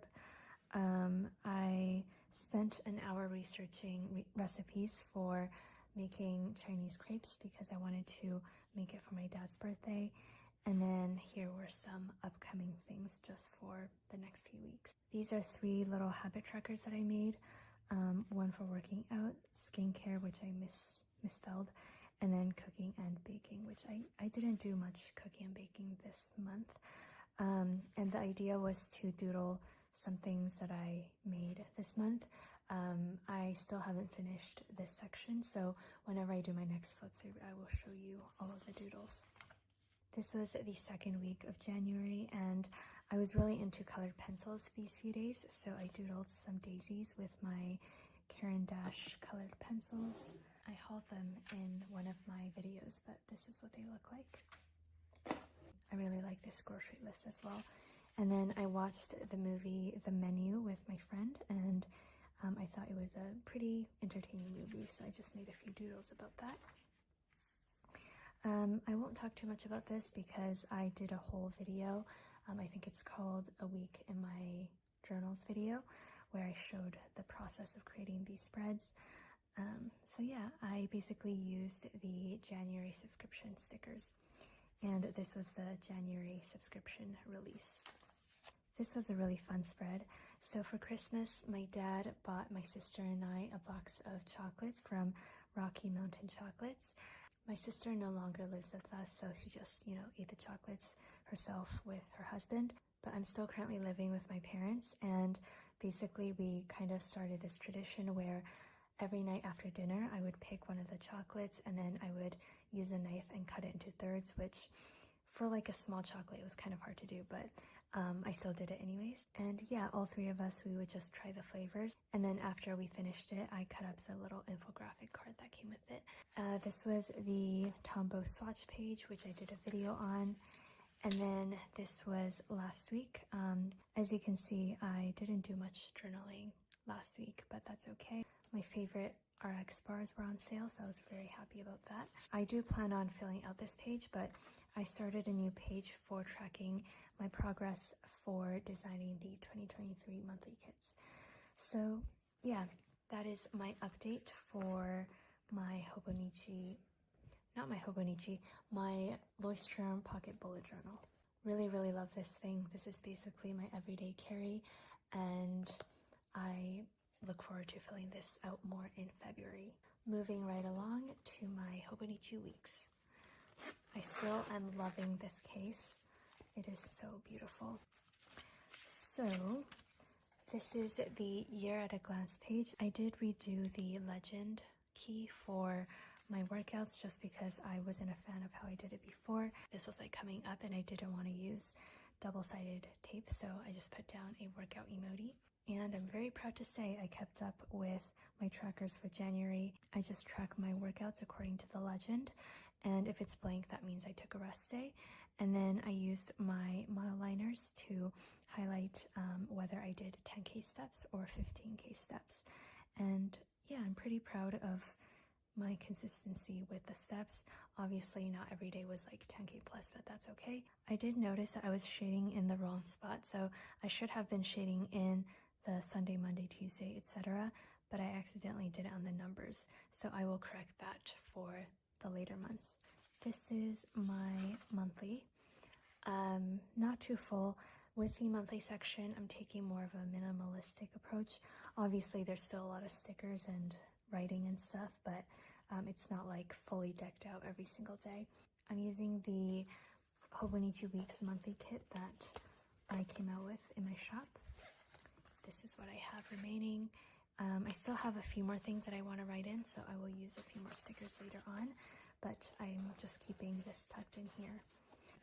S1: I spent an hour researching recipes for making Chinese crepes because I wanted to make it for my dad's birthday. And then here were some upcoming things just for the next few weeks. These are 3 little habit trackers that I made. One for working out, skincare, which I misspelled, and then cooking and baking, which I didn't do much cooking and baking this month. And the idea was to doodle some things that I made this month. I still haven't finished this section, so whenever I do my next flip through, I will show you all of the doodles. This was the second week of January, and I was really into colored pencils these few days, so I doodled some daisies with my Caran d'Ache colored pencils. I hauled them in one of my videos, but this is what they look like. I really like this grocery list as well. And then I watched the movie The Menu with my friend, and I thought it was a pretty entertaining movie, so I just made a few doodles about that. I won't talk too much about this because I did a whole video. I think it's called A Week in My Journals video, where I showed the process of creating these spreads. So yeah, I basically used the January subscription stickers, and this was the January subscription release. This was a really fun spread. So for Christmas, my dad bought my sister and I a box of chocolates from Rocky Mountain Chocolates. My sister no longer lives with us, so she just, ate the chocolates herself with her husband. But I'm still currently living with my parents, and basically we kind of started this tradition where every night after dinner I would pick one of the chocolates and then I would use a knife and cut it into thirds, which for like a small chocolate was kind of hard to do, but I still did it anyways. And yeah, all three of us, we would just try the flavors. And then after we finished it, I cut up the little infographic card that came with it. This was the Tombow swatch page, which I did a video on. And then this was last week. As you can see, I didn't do much journaling last week, but that's okay. My favorite RX bars were on sale, so I was very happy about that. I do plan on filling out this page, but I started a new page for tracking my progress for designing the 2023 monthly kits. So yeah, that is my update for my my Leuchtturm Pocket Bullet Journal. Really love this thing. This is basically my everyday carry, and I look forward to filling this out more in February. Moving right along to my Hobonichi weeks. I still am loving this case. It is so beautiful. So this is the year at a glance page. I did redo the legend key for my workouts just because I wasn't a fan of how I did it before. This was like coming up and I didn't want to use double-sided tape, so I just put down a workout emoji. And I'm very proud to say I kept up with my trackers for January. I just track my workouts according to the legend, and if it's blank, that means I took a rest day. And then I used my mile liners to highlight whether I did 10K steps or 15K steps. And yeah, I'm pretty proud of my consistency with the steps. Obviously not every day was like 10K plus, but that's okay. I did notice that I was shading in the wrong spot, so I should have been shading in the Sunday, Monday, Tuesday, etc., but I accidentally did it on the numbers, so I will correct that for the later months. This is my monthly. Not too full. With the monthly section, I'm taking more of a minimalistic approach. Obviously there's still a lot of stickers and writing and stuff, but it's not like fully decked out every single day. I'm using the Hobonichi Weeks monthly kit that I came out with in my shop. This is what I have remaining. I still have a few more things that I want to write in, so I will use a few more stickers later on, but I'm just keeping this tucked in here.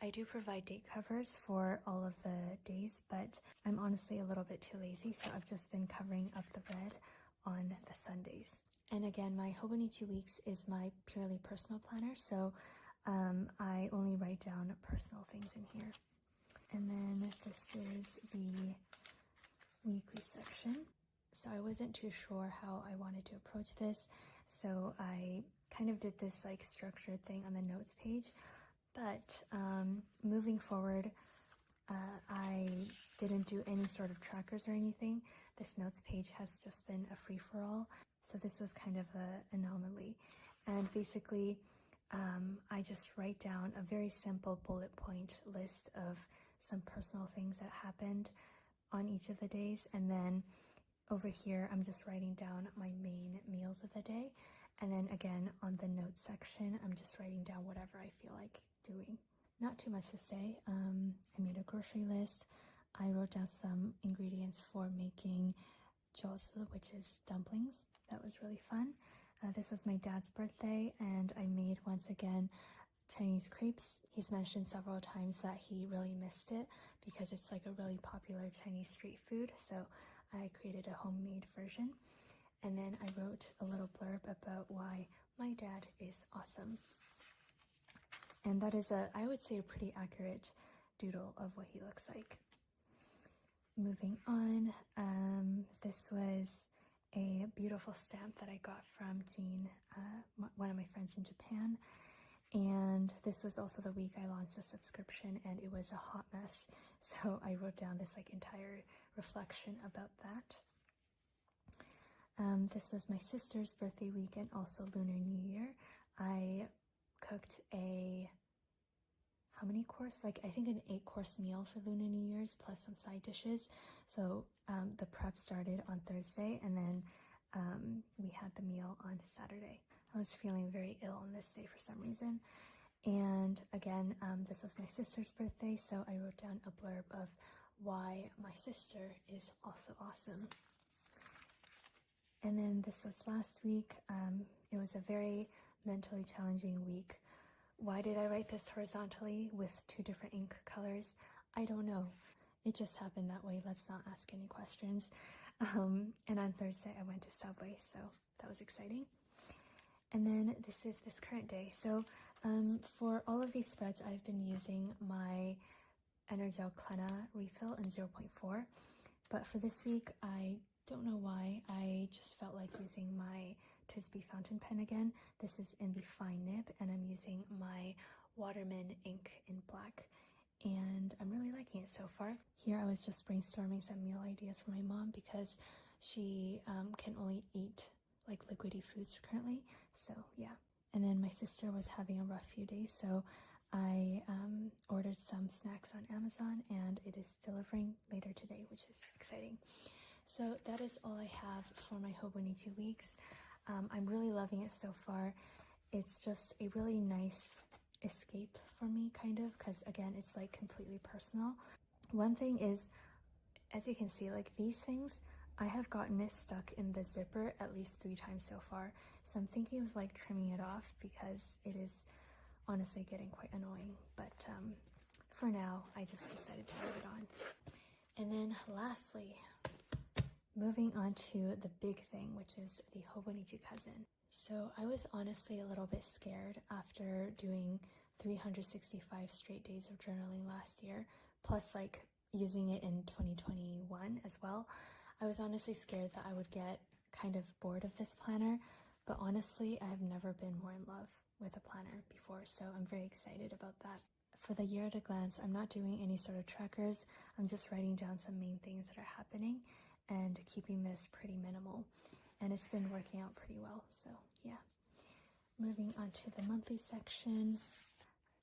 S1: I do provide date covers for all of the days, but I'm honestly a little bit too lazy, so I've just been covering up the red on the Sundays. And again, my Hobonichi Weeks is my purely personal planner, so I only write down personal things in here. And then this is the weekly section. So I wasn't too sure how I wanted to approach this, so I kind of did this like structured thing on the notes page. But moving forward, I didn't do any sort of trackers or anything. This notes page has just been a free-for-all, so this was kind of an anomaly. And basically, I just write down a very simple bullet point list of some personal things that happened on each of the days, and then over here I'm just writing down my main meals of the day, and then again on the notes section I'm just writing down whatever I feel like doing. Not too much to say. I made a grocery list. I wrote down some ingredients for making jiaozi, which is dumplings. That was really fun. This was my dad's birthday, and I made once again Chinese crepes. He's mentioned several times that he really missed it because it's like a really popular Chinese street food, so I created a homemade version. And then I wrote a little blurb about why my dad is awesome. And that is I would say, a pretty accurate doodle of what he looks like. Moving on, this was a beautiful stamp that I got from Jean, one of my friends in Japan. And this was also the week I launched the subscription, and it was a hot mess. So I wrote down this like entire reflection about that. This was my sister's birthday week and also Lunar New Year. I cooked how many course? Like I think an 8-course meal for Lunar New Year's plus some side dishes. So the prep started on Thursday, and then we had the meal on Saturday. I was feeling very ill on this day for some reason. And again, this was my sister's birthday, so I wrote down a blurb of why my sister is also awesome. And then this was last week. It was a very mentally challenging week. Why did I write this horizontally with 2 different ink colors? I don't know. It just happened that way. Let's not ask any questions. And on Thursday, I went to Subway, so that was exciting. And then this is this current day. So for all of these spreads, I've been using my Energel Klena refill in 0.4. But for this week, I don't know why. I just felt like using my TWSBI fountain pen again. This is in the fine nib, and I'm using my Waterman ink in black. And I'm really liking it so far. Here I was just brainstorming some meal ideas for my mom because she can only eat like liquidy foods currently. So yeah. And then my sister was having a rough few days, so I ordered some snacks on Amazon, and it is delivering later today, which is exciting. So that is all I have for my Hobonichi weeks. I'm really loving it so far. It's just a really nice escape for me, kind of, because again, it's like completely personal. One thing is, as you can see, like these things, I have gotten it stuck in the zipper at least 3 times so far. So I'm thinking of like trimming it off because it is honestly getting quite annoying. But for now, I just decided to leave it on. And then lastly, moving on to the big thing, which is the Hobonichi Cousin. So I was honestly a little bit scared after doing 365 straight days of journaling last year, plus like using it in 2021 as well. I was honestly scared that I would get kind of bored of this planner, but honestly, I have never been more in love with a planner before, so I'm very excited about that. For the year at a glance, I'm not doing any sort of trackers. I'm just writing down some main things that are happening and keeping this pretty minimal. And it's been working out pretty well, so yeah. Moving on to the monthly section.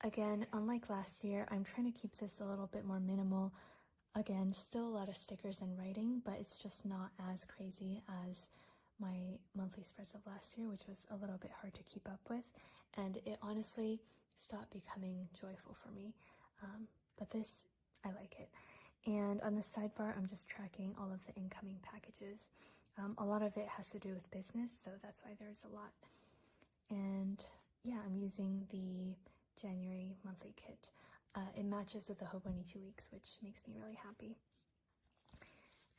S1: Again, unlike last year, I'm trying to keep this a little bit more minimal. Again, still a lot of stickers and writing, but it's just not as crazy as my monthly spreads of last year, which was a little bit hard to keep up with. And it honestly stopped becoming joyful for me. But this, I like it. And on the sidebar, I'm just tracking all of the incoming packages. A lot of it has to do with business, so that's why there's a lot. And yeah, I'm using the January monthly kit. It matches with the Hobonichi weeks, which makes me really happy.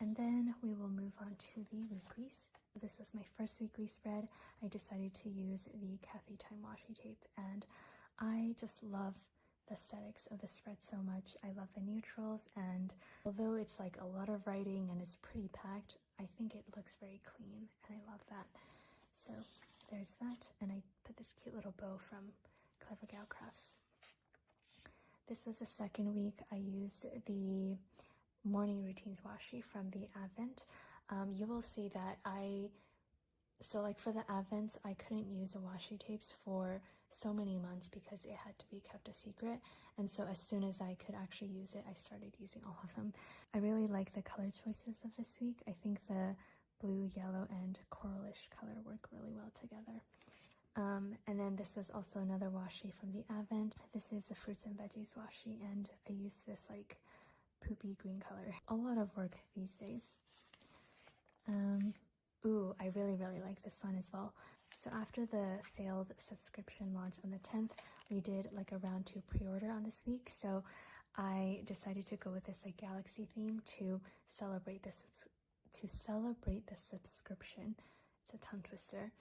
S1: And then we will move on to the weeklies. This was my first weekly spread. I decided to use the Cafe Time washi tape, and I just love the aesthetics of the spread so much. I love the neutrals, and although it's like a lot of writing and it's pretty packed, I think it looks very clean, and I love that. So there's that, and I put this cute little bow from Clever Gal Crafts. This was the second week. I used the Morning Routines washi from the Advent. You will see that so like for the Advents, I couldn't use the washi tapes for so many months because it had to be kept a secret. And so as soon as I could actually use it, I started using all of them. I really like the color choices of this week. I think the blue, yellow, and coralish color work really well together. And then this was also another washi from the Advent. This is the Fruits and Veggies washi, and I used this like poopy green color. A lot of work these days. Ooh, I really like this one as well. So after the failed subscription launch on the 10th, we did like a round 2 pre-order on this week. So I decided to go with this like galaxy theme to celebrate the subscription. It's a tongue twister.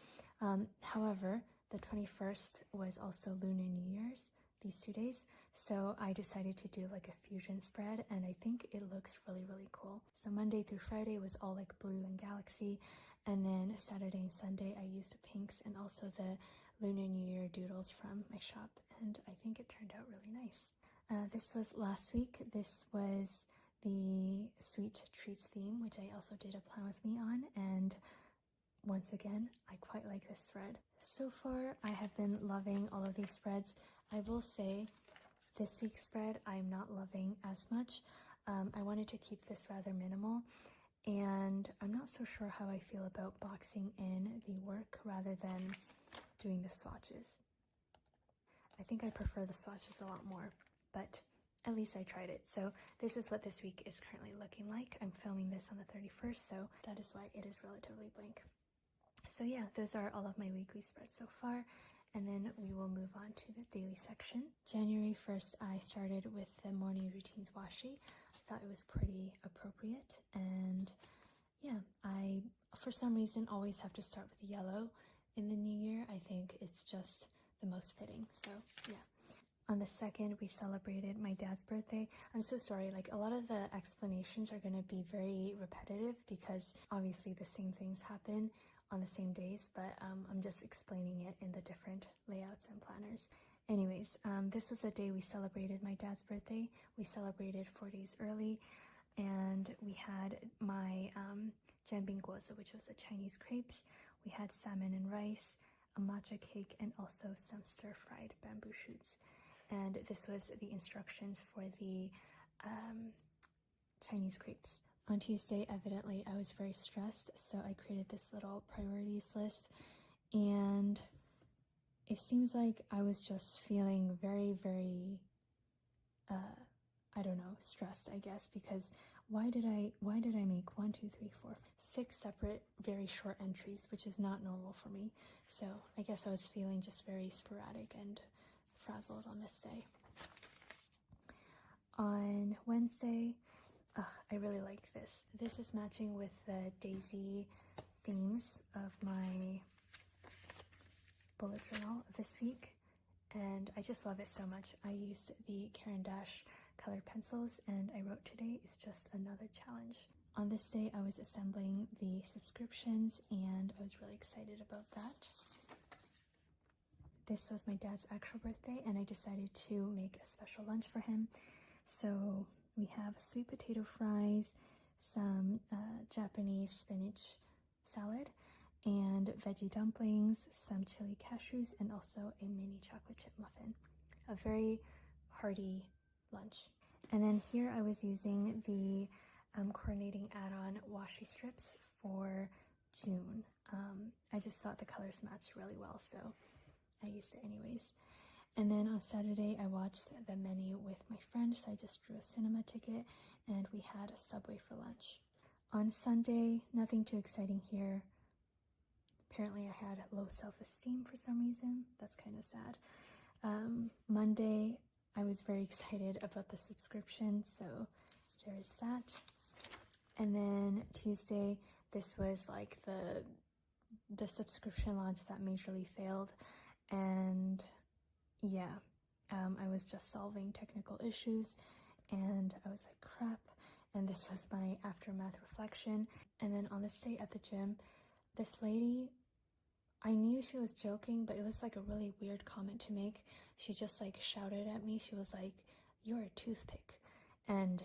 S1: However, the 21st was also Lunar New Year's, these 2 days. So I decided to do like a fusion spread, and I think it looks really cool. So Monday through Friday was all like blue and galaxy, and then Saturday and Sunday I used the pinks and also the Lunar New Year doodles from my shop, and I think it turned out really nice. This was last week. This was the Sweet Treats theme, which I also did a plan with me on, and once again, I quite like this spread. So far, I have been loving all of these spreads. I will say this week's spread I'm not loving as much. I wanted to keep this rather minimal, and I'm not so sure how I feel about boxing in the work rather than doing the swatches. I think I prefer the swatches a lot more, but at least I tried it. So this is what this week is currently looking like. I'm filming this on the 31st, so that is why it is relatively blank. So yeah, those are all of my weekly spreads so far, and then we will move on to the daily section. January 1st, I started with the morning routines washi. I thought it was pretty appropriate, and yeah, I, for some reason, always have to start with yellow in the new year. I think it's just the most fitting, so yeah. On the 2nd, we celebrated my dad's birthday. I'm so sorry, like a lot of the explanations are going to be very repetitive because obviously the same things happen on the same days, but I'm just explaining it in the different layouts and planners. Anyways, this was a day we celebrated my dad's birthday. We celebrated 4 days early, and we had my jianbing guozi, which was the Chinese crepes. We had salmon and rice, a matcha cake, and also some stir-fried bamboo shoots. And this was the instructions for the Chinese crepes. On Tuesday, evidently, I was very stressed, so I created this little priorities list, and it seems like I was just feeling very, very, I don't know, stressed, I guess, because why did I make 6 separate, very short entries, which is not normal for me. So I guess I was feeling just very sporadic and frazzled on this day. On Wednesday, I really like this. This is matching with the daisy themes of my bullet journal this week, and I just love it so much. I used the Caran d'Ache colored pencils, and I wrote today is just another challenge. On this day, I was assembling the subscriptions, and I was really excited about that. This was my dad's actual birthday, and I decided to make a special lunch for him. So we have sweet potato fries, some Japanese spinach salad, and veggie dumplings, some chili cashews, and also a mini chocolate chip muffin. A very hearty lunch. And then here I was using the coordinating add-on washi strips for June. I just thought the colors matched really well, so I used it anyways. And then on Saturday, I watched the menu with my friend, so I just drew a cinema ticket, and we had a Subway for lunch. On Sunday, nothing too exciting here. Apparently, I had low self-esteem for some reason. That's kind of sad. Monday, I was very excited about the subscription, so there's that. And then Tuesday, this was like the subscription launch that majorly failed, and yeah, I was just solving technical issues, and I was like, crap. And this was my aftermath reflection. And then on this day at the gym, this lady, I knew she was joking, but it was like a really weird comment to make. She just like shouted at me. She was like, "You're a toothpick." And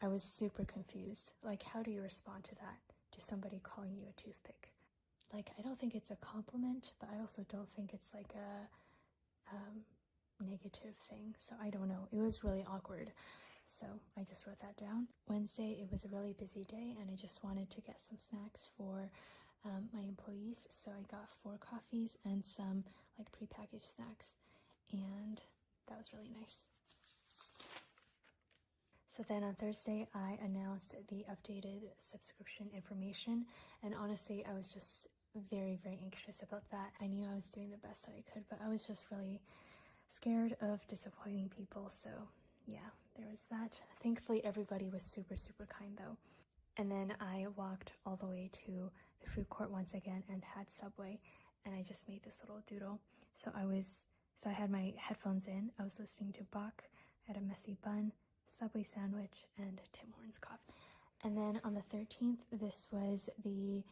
S1: I was super confused. Like, how do you respond to that? To somebody calling you a toothpick? Like, I don't think it's a compliment, but I also don't think it's like a negative thing. So I don't know. It was really awkward. So I just wrote that down. Wednesday, it was a really busy day, and I just wanted to get some snacks for my employees. So I got 4 coffees and some like prepackaged snacks, and that was really nice. So then on Thursday, I announced the updated subscription information, and honestly, I was just very, very anxious about that. I knew I was doing the best that I could, but I was just really scared of disappointing people. So yeah, there was that. Thankfully, everybody was super, super kind though. And then I walked all the way to the food court once again and had Subway, and I just made this little doodle. So I had my headphones in, I was listening to Bach, I had a messy bun, Subway sandwich, and Tim Hortons coffee. And then on the 13th, this was the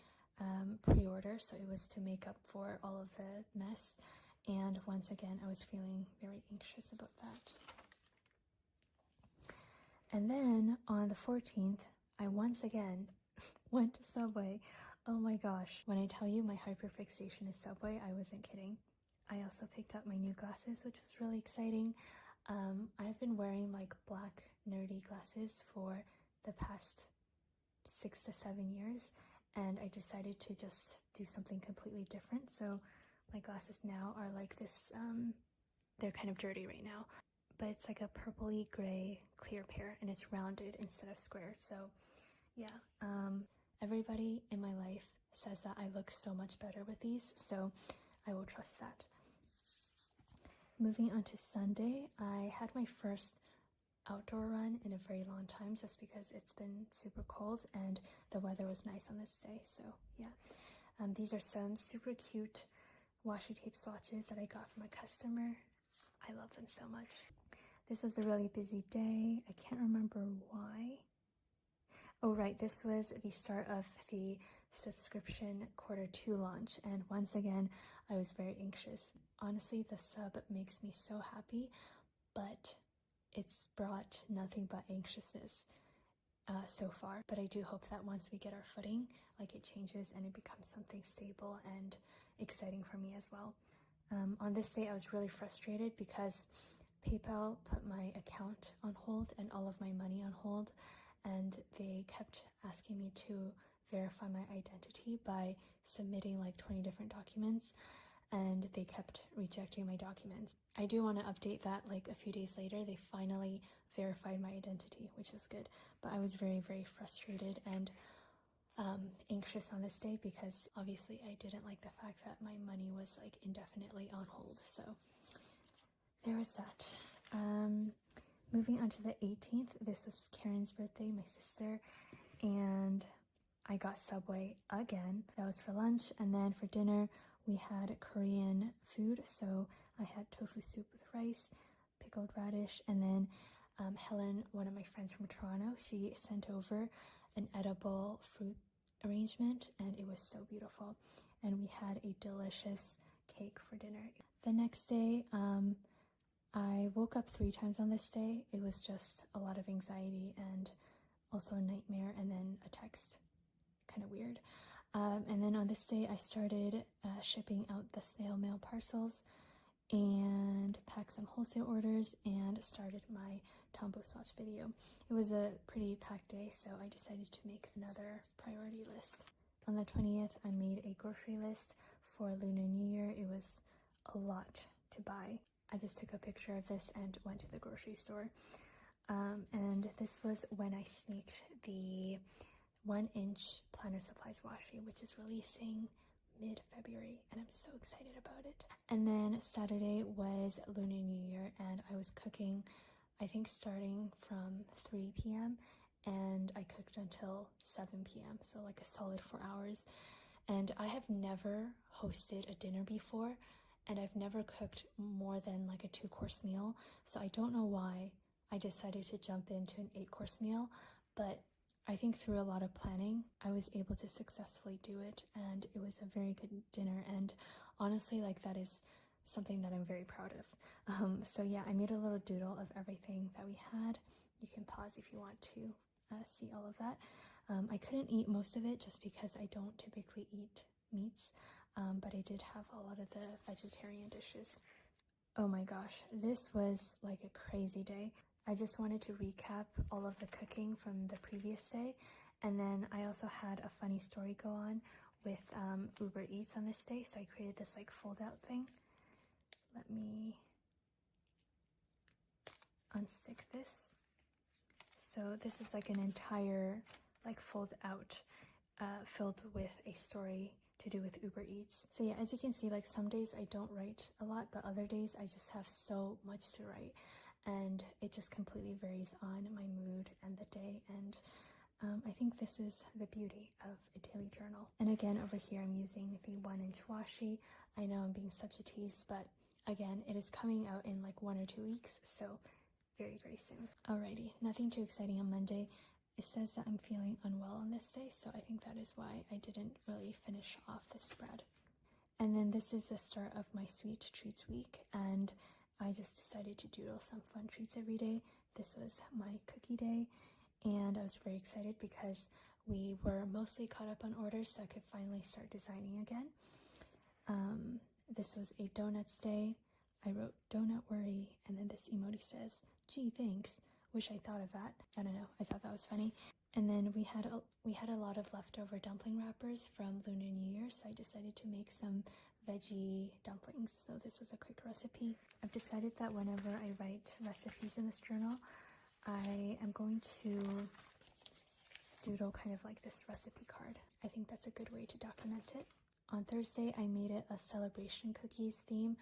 S1: pre-order, so it was to make up for all of the mess. And once again, I was feeling very anxious about that. And then on the 14th, I once again went to Subway. Oh my gosh. When I tell you my hyperfixation is Subway, I wasn't kidding. I also picked up my new glasses, which was really exciting. I've been wearing like black nerdy glasses for the past 6 to 7 years, and I decided to just do something completely different. So my glasses now are like this, they're kind of dirty right now, but it's like a purpley gray clear pair, and it's rounded instead of square. So yeah, everybody in my life says that I look so much better with these, so I will trust that. Moving on to Sunday, I had my first outdoor run in a very long time, just because it's been super cold and the weather was nice on this day. So yeah, these are some super cute washi tape swatches that I got from a customer. I love them so much. This was a really busy day. I can't remember why. Oh right, this was the start of the subscription Q2 launch, and once again I was very anxious. Honestly, the sub makes me so happy, but it's brought nothing but anxiousness so far. But I do hope that once we get our footing, like, it changes and it becomes something stable and exciting for me as well. On this day I was really frustrated because PayPal put my account on hold and all of my money on hold, and they kept asking me to verify my identity by submitting like 20 different documents, and they kept rejecting my documents. I do want to update that, like, a few days later they finally verified my identity, which was good, but I was very, very frustrated and anxious on this day because obviously I didn't like the fact that my money was like indefinitely on hold. So there was that. Moving on to the 18th, this was Karen's birthday, my sister, and I got Subway again. That was for lunch, and then for dinner we had Korean food. So I had tofu soup with rice, pickled radish, and then Helen, one of my friends from Toronto, she sent over an edible fruit arrangement, and it was so beautiful. And we had a delicious cake for dinner. The next day, I woke up 3 times on this day. It was just a lot of anxiety and also a nightmare, and then a text. Kind of weird. And then on this day I started shipping out the snail mail parcels and packed some wholesale orders and started my Tombow swatch video. It was a pretty packed day, so I decided to make another priority list. On the 20th, I made a grocery list for Lunar New Year. It was a lot to buy. I just took a picture of this and went to the grocery store. And this was when I sneaked the 1-inch Planner Supplies washi, which is releasing mid-February, and I'm so excited about it. And then Saturday was Lunar New Year, and I was cooking, I think starting from 3 p.m. and I cooked until 7 p.m. so like a solid 4 hours. And I have never hosted a dinner before, and I've never cooked more than like a 2-course meal, so I don't know why I decided to jump into an 8-course meal, but I think through a lot of planning, I was able to successfully do it, and it was a very good dinner, and honestly, like, that is something that I'm very proud of. So yeah, I made a little doodle of everything that we had. You can pause if you want to see all of that. I couldn't eat most of it just because I don't typically eat meats, but I did have a lot of the vegetarian dishes. Oh my gosh, this was like a crazy day. I just wanted to recap all of the cooking from the previous day, and then I also had a funny story go on with Uber Eats on this day, so I created this like fold out thing. Let me unstick this. So this is like an entire like fold out filled with a story to do with Uber Eats. So yeah, as you can see, like, some days I don't write a lot, but other days I just have so much to write, and it just completely varies on my mood and the day. And I think this is the beauty of a daily journal. And again, over here I'm using the 1-inch washi. I know I'm being such a tease, but again, it is coming out in like 1 or 2 weeks, so very, very soon. Alrighty, nothing too exciting on Monday. It says that I'm feeling unwell on this day, so I think that is why I didn't really finish off this spread. And then this is the start of my sweet treats week, and I just decided to doodle some fun treats every day. This was my cookie day, and I was very excited because we were mostly caught up on orders, so I could finally start designing again. This was a donuts day. I wrote donut worry, and then this emoji says, "Gee, thanks. Wish I thought of that." I don't know. I thought that was funny. And then we had a lot of leftover dumpling wrappers from Lunar New Year, so I decided to make some veggie dumplings. So this was a quick recipe. I've decided that whenever I write recipes in this journal, I am going to doodle kind of like this recipe card. I think that's a good way to document it. On Thursday, I made it a celebration cookies theme.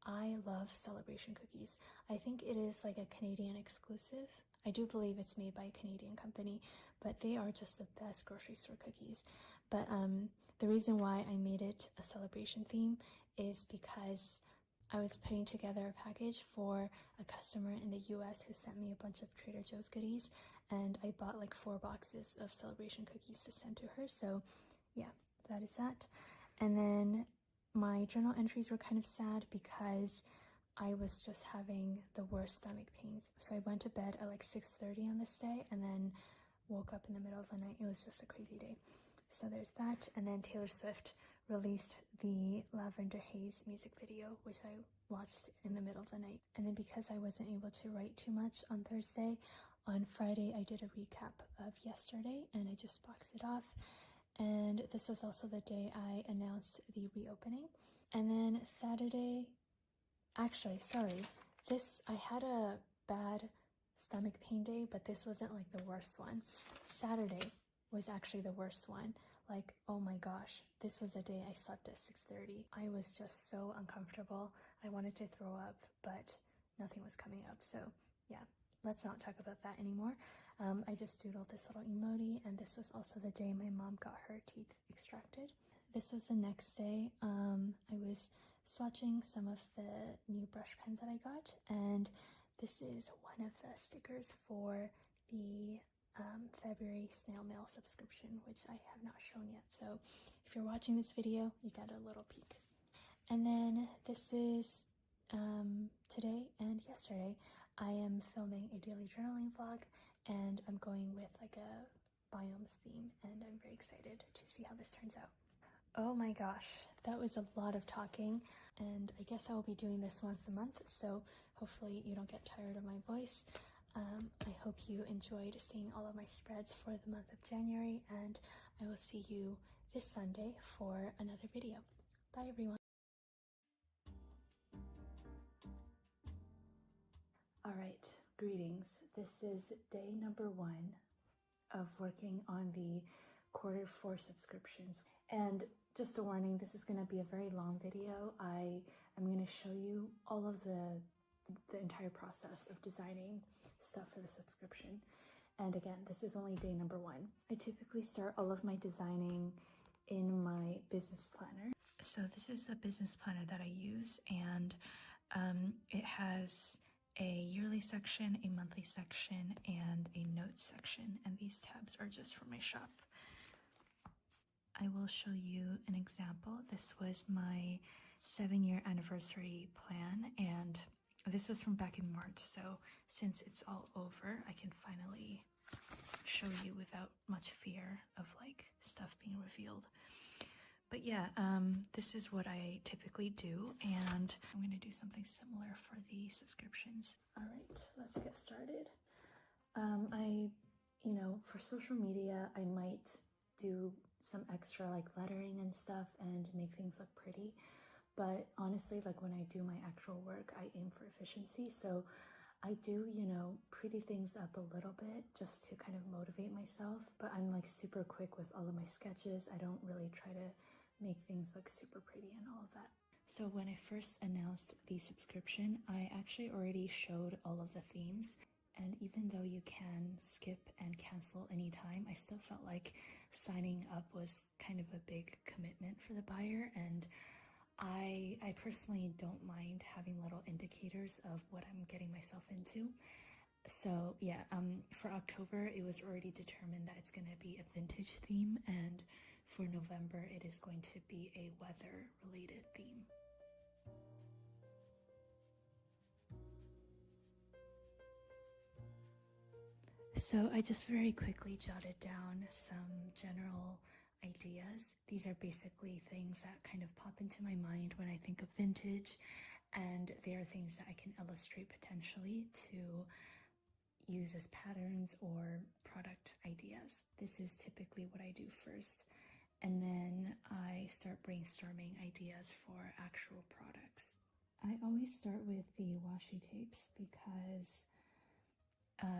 S1: I love celebration cookies. I think it is like a Canadian exclusive. I do believe it's made by a Canadian company, but they are just the best grocery store cookies. But the reason why I made it a celebration theme is because I was putting together a package for a customer in the US who sent me a bunch of Trader Joe's goodies, and I bought like 4 boxes of celebration cookies to send to her. So yeah, that is that. And then my journal entries were kind of sad because I was just having the worst stomach pains. So I went to bed at like 6:30 on this day and then woke up in the middle of the night. It was just a crazy day. So there's that. And then Taylor Swift released the Lavender Haze music video, which I watched in the middle of the night. And then because I wasn't able to write too much on Thursday, on Friday I did a recap of yesterday and I just boxed it off. And this was also the day I announced the reopening. And then Saturday, actually, sorry, I had a bad stomach pain day, but this wasn't like the worst one. Saturday was actually the worst one. Like, oh my gosh, this was a day I slept at 6:30. I was just so uncomfortable. I wanted to throw up, but nothing was coming up. So yeah, let's not talk about that anymore. I just doodled this little emoji, and this was also the day my mom got her teeth extracted. This was the next day. I was swatching some of the new brush pens that I got, and this is one of the stickers for the February snail mail subscription, which I have not shown yet. So if you're watching this video, you got a little peek. And then this is today and yesterday. I am filming a daily journaling vlog, and I'm going with like a biomes theme, and I'm very excited to see how this turns out. Oh my gosh, that was a lot of talking, and I guess I will be doing this once a month, so hopefully you don't get tired of my voice. I hope you enjoyed seeing all of my spreads for the month of January, and I will see you this Sunday for another video. Bye everyone. All right, greetings. This is day number 1 of working on the Q4 subscriptions. And just a warning, this is going to be a very long video. I am going to show you all of the entire process of designing stuff for the subscription. And again, this is only day number 1. I typically start all of my designing in my business planner. So this is the business planner that I use, and it has a yearly section, a monthly section, and a notes section, and these tabs are just for my shop. I will show you an example. This was my 7-year anniversary plan, and this was from back in March, so since it's all over, I can finally show you without much fear of like stuff being revealed. But yeah, this is what I typically do, and I'm going to do something similar for the subscriptions. All right, let's get started. For social media, I might do some extra like lettering and stuff and make things look pretty. But honestly, like when I do my actual work, I aim for efficiency. So I do, pretty things up a little bit just to kind of motivate myself. But I'm like super quick with all of my sketches. I don't really try to make things look super pretty and all of that. So when I first announced the subscription, I actually already showed all of the themes. And even though you can skip and cancel anytime, I still felt like signing up was kind of a big commitment for the buyer. And I personally don't mind having little indicators of what I'm getting myself into. So yeah, for October, it was already determined that it's going to be a vintage theme, and for November, it is going to be a weather-related theme. So I just very quickly jotted down some general ideas. These are basically things that kind of pop into my mind when I think of vintage, and they are things that I can illustrate potentially to use as patterns or product ideas. This is typically what I do first, and then I start brainstorming ideas for actual products. I always start with the washi tapes because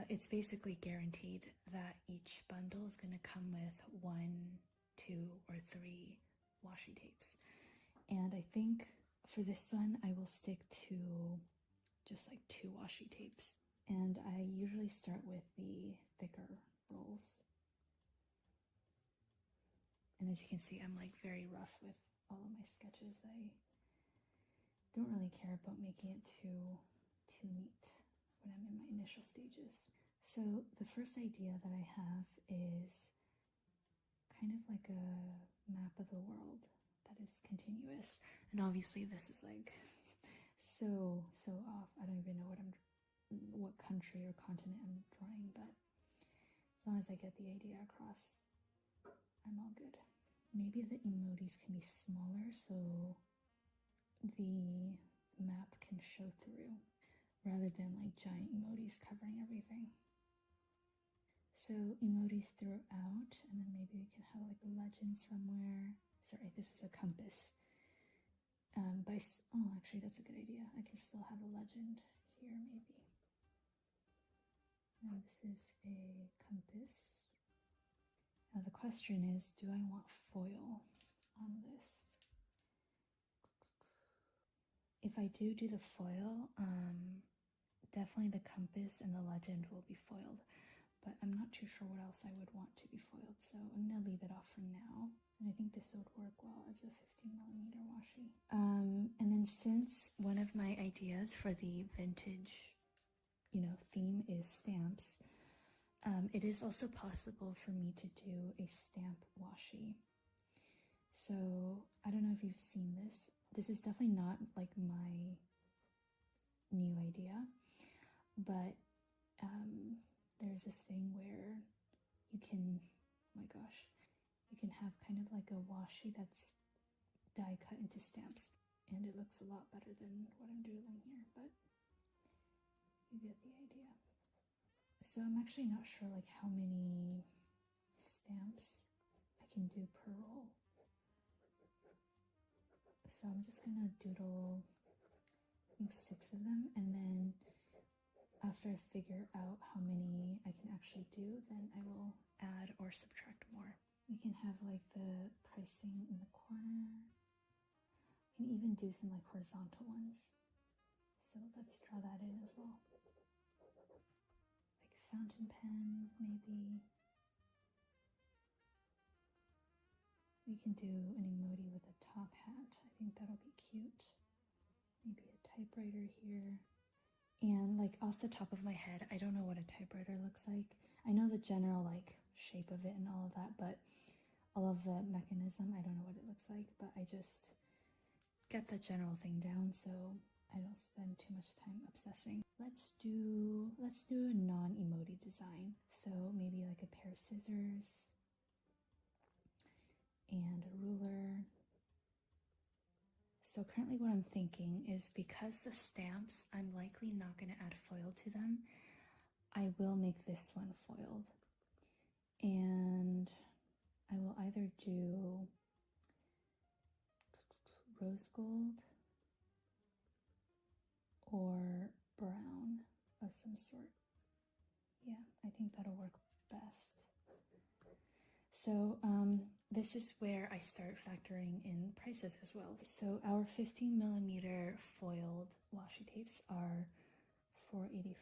S1: it's basically guaranteed that each bundle is going to come with 1, 2, or 3 washi tapes. And I think for this one, I will stick to just like 2 washi tapes. And I usually start with the thicker rolls. And as you can see, I'm like very rough with all of my sketches. I don't really care about making it too neat when I'm in my initial stages. So the first idea that I have is kind of like a map of the world that is continuous. And obviously this is like so off. I don't even know what country or continent I'm drawing, but as long as I get the idea across, I'm all good. Maybe the emojis can be smaller so the map can show through rather than like giant emojis covering everything. So emojis throughout, and then maybe we can have like a legend somewhere. Sorry, this is a compass. Oh, actually, that's a good idea. I can still have a legend here, maybe. Now this is a compass. Now the question is, do I want foil on this? If I do the foil, definitely the compass and the legend will be foiled, but I'm not too sure what else I would want to be foiled, so I'm gonna leave it off for now. And I think this would work well as a 15mm washi. And then since one of my ideas for the vintage, theme is stamps, it is also possible for me to do a stamp washi. So I don't know if you've seen this. This is definitely not like my new idea, but there's this thing where you can, oh my gosh, you can have kind of like a washi that's die cut into stamps, and it looks a lot better than what I'm doodling here, but you get the idea. So I'm actually not sure like how many stamps I can do per roll. So I'm just gonna doodle, I think 6 of them, and then after I figure out how many I can actually do, then I will add or subtract more. We can have like the pricing in the corner. You can even do some like horizontal ones. So let's draw that in as well. Like a fountain pen, maybe. We can do an emoji with a top hat. I think that'll be cute. Maybe a typewriter here. And like off the top of my head, I don't know what a typewriter looks like. I know the general like shape of it and all of that, but all of the mechanism, I don't know what it looks like, but I just get the general thing down so I don't spend too much time obsessing. Let's do a non-emoji design. So maybe like a pair of scissors and a ruler. So currently what I'm thinking is, because the stamps, I'm likely not going to add foil to them, I will make this one foiled. And I will either do rose gold or brown of some sort. Yeah, I think that'll work best. So this is where I start factoring in prices as well. So our 15mm foiled washi tapes are $4.85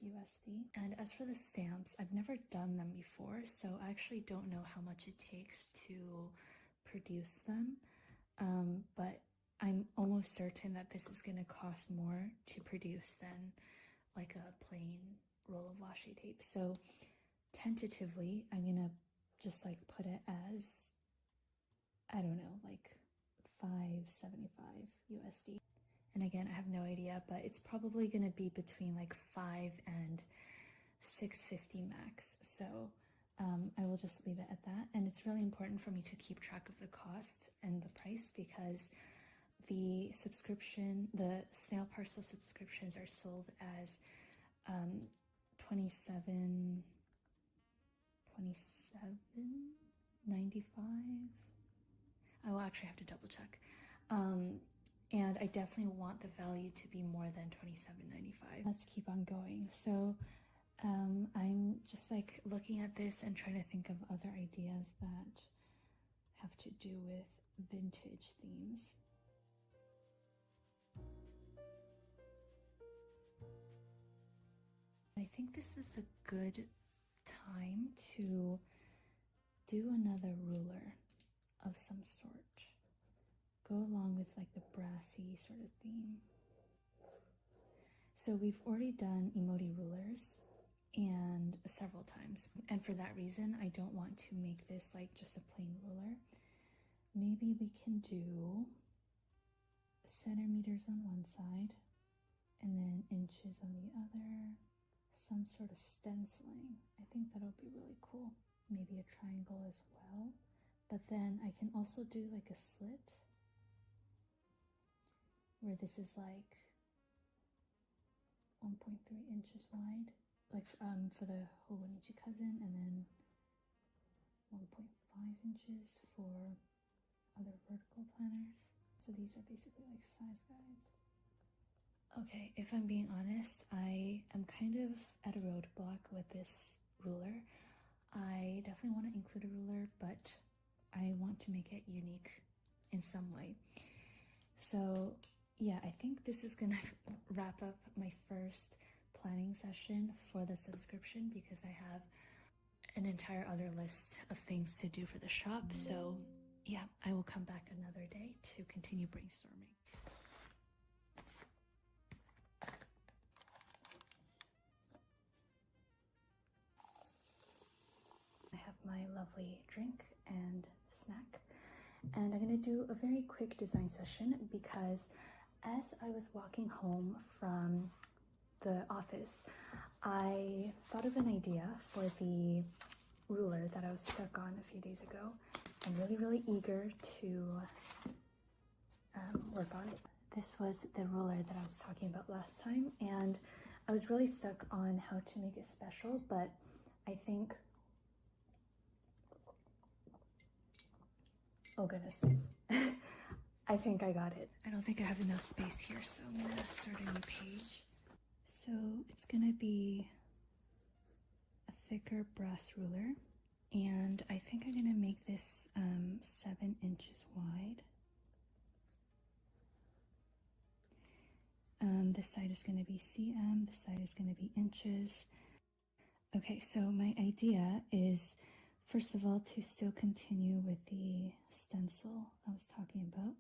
S1: USD. And as for the stamps, I've never done them before, so I actually don't know how much it takes to produce them. But I'm almost certain that this is going to cost more to produce than like a plain roll of washi tape. So tentatively, I'm gonna just like put it as, I don't know, like $5.75 USD. And again, I have no idea, but it's probably gonna be between like $5 and $6.50 max. So I will just leave it at that. And it's really important for me to keep track of the cost and the price, because the subscription, the snail parcel subscriptions are sold as $27.95. I will actually have to double check. And I definitely want the value to be more than $27.95. Let's keep on going. So I'm just like looking at this and trying to think of other ideas that have to do with vintage themes. I think this is a good time to do another ruler of some sort. Go along with like the brassy sort of theme. So we've already done emoji rulers and several times. And for that reason, I don't want to make this like just a plain ruler. Maybe we can do centimeters on one side and then inches on the other. Some sort of stenciling. I think that'll be really cool. Maybe a triangle as well. But then I can also do like a slit where this is like 1.3 inches wide, like for the Hobonichi cousin, and then 1.5 inches for other vertical planners. So these are basically like size guides. Okay, if I'm being honest, I am kind of at a roadblock with this ruler. I definitely want to include a ruler, but I want to make it unique in some way. So yeah, I think this is gonna wrap up my first planning session for the subscription, because I have an entire other list of things to do for the shop. So yeah, I will come back another day to continue brainstorming. I have my lovely drink and snack, and I'm gonna do a very quick design session because as I was walking home from the office, I thought of an idea for the ruler that I was stuck on a few days ago. I'm really eager to work on it. This was the ruler that I was talking about last time, and I was really stuck on how to make it special, but I think, oh goodness, I think I got it. I don't think I have enough space here, so I'm gonna start a new page. So it's gonna be a thicker brass ruler, and I think I'm gonna make this 7 inches wide. This side is gonna be cm, this side is gonna be inches. Okay, so my idea is, first of all, to still continue with the stencil I was talking about.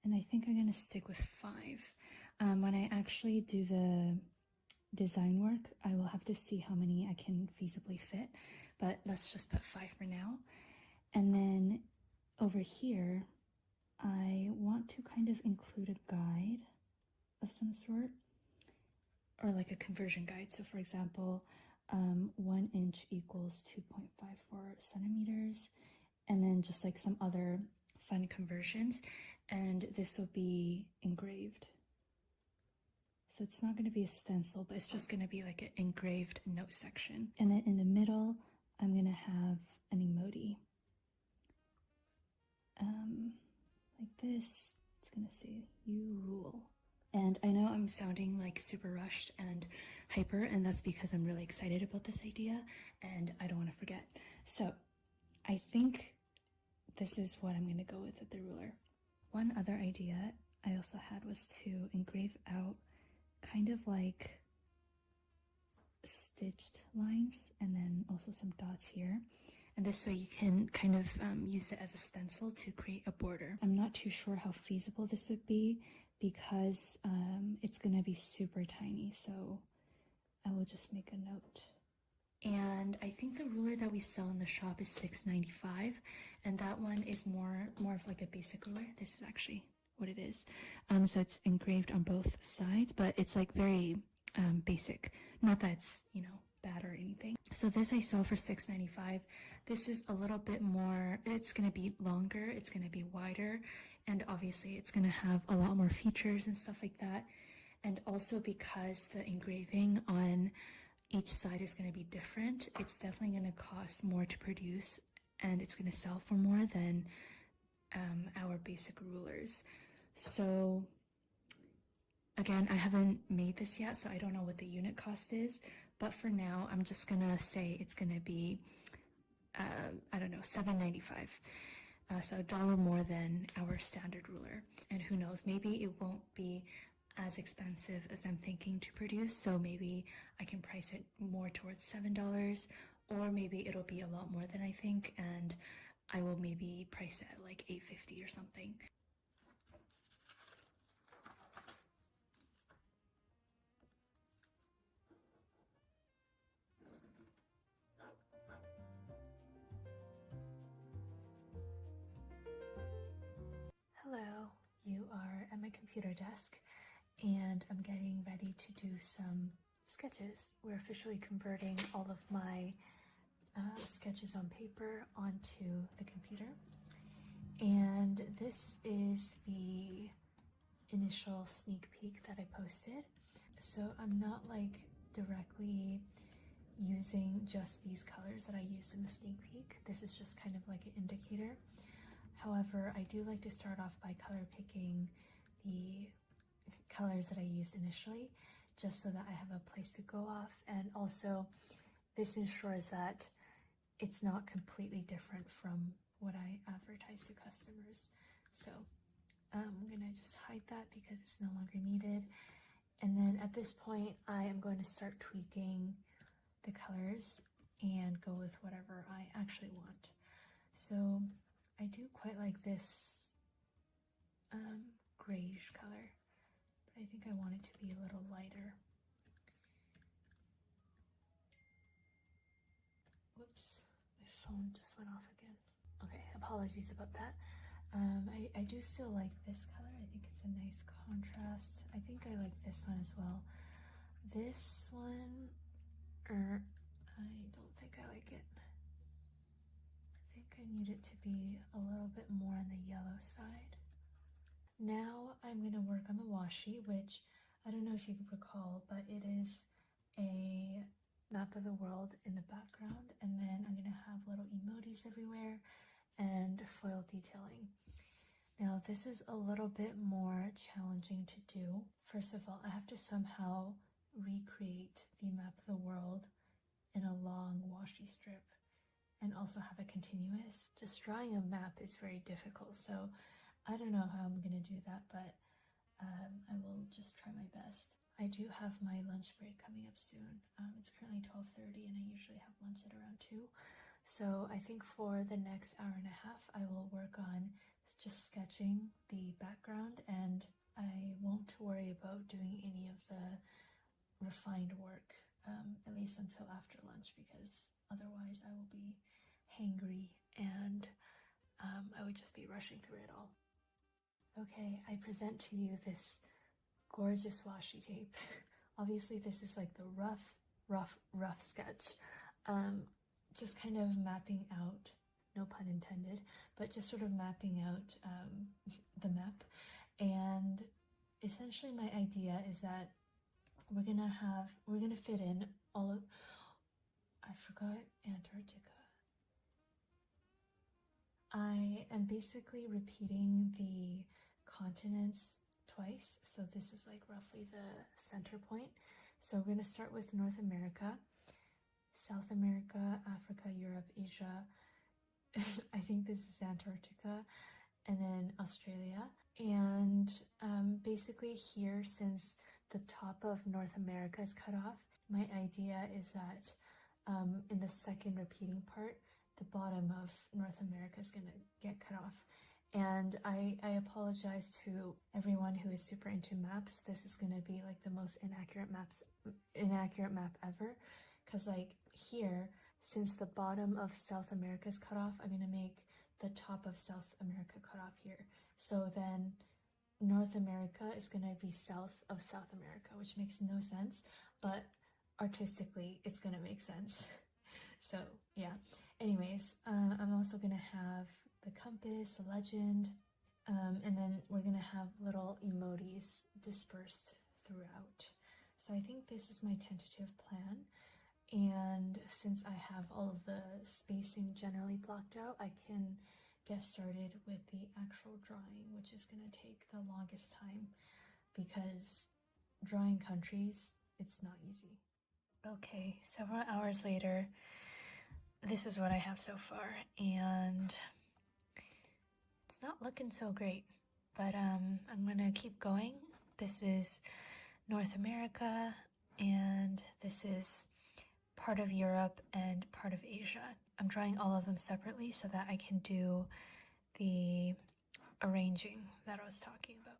S1: And I think I'm gonna stick with 5. When I actually do the design work, I will have to see how many I can feasibly fit, but let's just put 5 for now. And then over here, I want to kind of include a guide of some sort, or like a conversion guide. So for example, 1 inch equals 2.54 centimeters, and then just like some other fun conversions, and this will be engraved. So it's not going to be a stencil, but it's just going to be like an engraved note section. And then in the middle, I'm going to have an emoji. Like this. It's going to say, "You rule." And I know I'm sounding like super rushed and hyper, and that's because I'm really excited about this idea and I don't want to forget. So I think this is what I'm going to go with the ruler. One other idea I also had was to engrave out kind of like stitched lines and then also some dots here. And this way you can kind of use it as a stencil to create a border. I'm not too sure how feasible this would be because it's gonna be super tiny. So I will just make a note. And I think the ruler that we sell in the shop is $6.95, and that one is more of like a basic ruler. This is actually what it is. So it's engraved on both sides, but it's like very basic. Not that it's, you know, bad or anything. So this I sell for $6.95. This is a little bit more, it's gonna be longer, it's gonna be wider, and obviously it's gonna have a lot more features and stuff like that. And also because the engraving on each side is going to be different, it's definitely going to cost more to produce, and it's going to sell for more than our basic rulers. So again, I haven't made this yet, so I don't know what the unit cost is, but for now I'm just gonna say it's gonna be I don't know, $7.95. So $1 more than our standard ruler. And who knows, maybe it won't be as expensive as I'm thinking to produce, so maybe I can price it more towards $7, or maybe it'll be a lot more than I think, and I will maybe price it at like $8.50 or something. Hello, you are at my computer desk, and I'm getting ready to do some sketches. We're officially converting all of my sketches on paper onto the computer, and this is the initial sneak peek that I posted. So I'm not like directly using just these colors that I used in the sneak peek. This is just kind of like an indicator. However, I do like to start off by color picking the colors that I used initially, just so that I have a place to go off, and also this ensures that it's not completely different from what I advertise to customers. So I'm gonna just hide that because it's no longer needed. And then at this point, I am going to start tweaking the colors and go with whatever I actually want. So I do quite like this grayish color, but I think I want it to be a little lighter. Whoops, my phone just went off again. Okay, apologies about that. I do still like this color. I think it's a nice contrast. I think I like this one as well. This one, I don't think I like it. I think I need it to be a little bit more on the yellow side. Now I'm going to work on the washi, which I don't know if you can recall, but it is a map of the world in the background, and then I'm going to have little emojis everywhere and foil detailing. Now this is a little bit more challenging to do. First of all, I have to somehow recreate the map of the world in a long washi strip and also have a continuous. Just drawing a map is very difficult, so I don't know how I'm gonna do that, but I will just try my best. I do have my lunch break coming up soon. It's currently 12:30 and I usually have lunch at around 2. So I think for the next hour and a half, I will work on just sketching the background, and I won't worry about doing any of the refined work, at least until after lunch, because otherwise I will be hangry and I would just be rushing through it all. Okay, I present to you this gorgeous washi tape. Obviously this is like the rough sketch. Just kind of mapping out, no pun intended, but just sort of mapping out the map. And essentially my idea is that we're gonna fit in all of, I forgot Antarctica. I am basically repeating the continents twice, so this is like roughly the center point. So we're gonna start with North America, South America, Africa, Europe, Asia. I think this is Antarctica, and then Australia. And basically here, since the top of North America is cut off, my idea is that in the second repeating part, the bottom of North America is gonna get cut off. And I apologize to everyone who is super into maps. This is gonna be like the most inaccurate map ever. Cause like here, since the bottom of South America is cut off, I'm gonna make the top of South America cut off here. So then North America is gonna be south of South America, which makes no sense, but artistically it's gonna make sense. So yeah, anyways, I'm also gonna have the compass, a legend, and then we're gonna have little emojis dispersed throughout. So I think this is my tentative plan. And since I have all of the spacing generally blocked out, I can get started with the actual drawing, which is gonna take the longest time because drawing countries, it's not easy. Okay, several hours later, this is what I have so far, and it's not looking so great, but I'm gonna keep going. This is North America, and this is part of Europe and part of Asia. I'm drawing all of them separately so that I can do the arranging that I was talking about.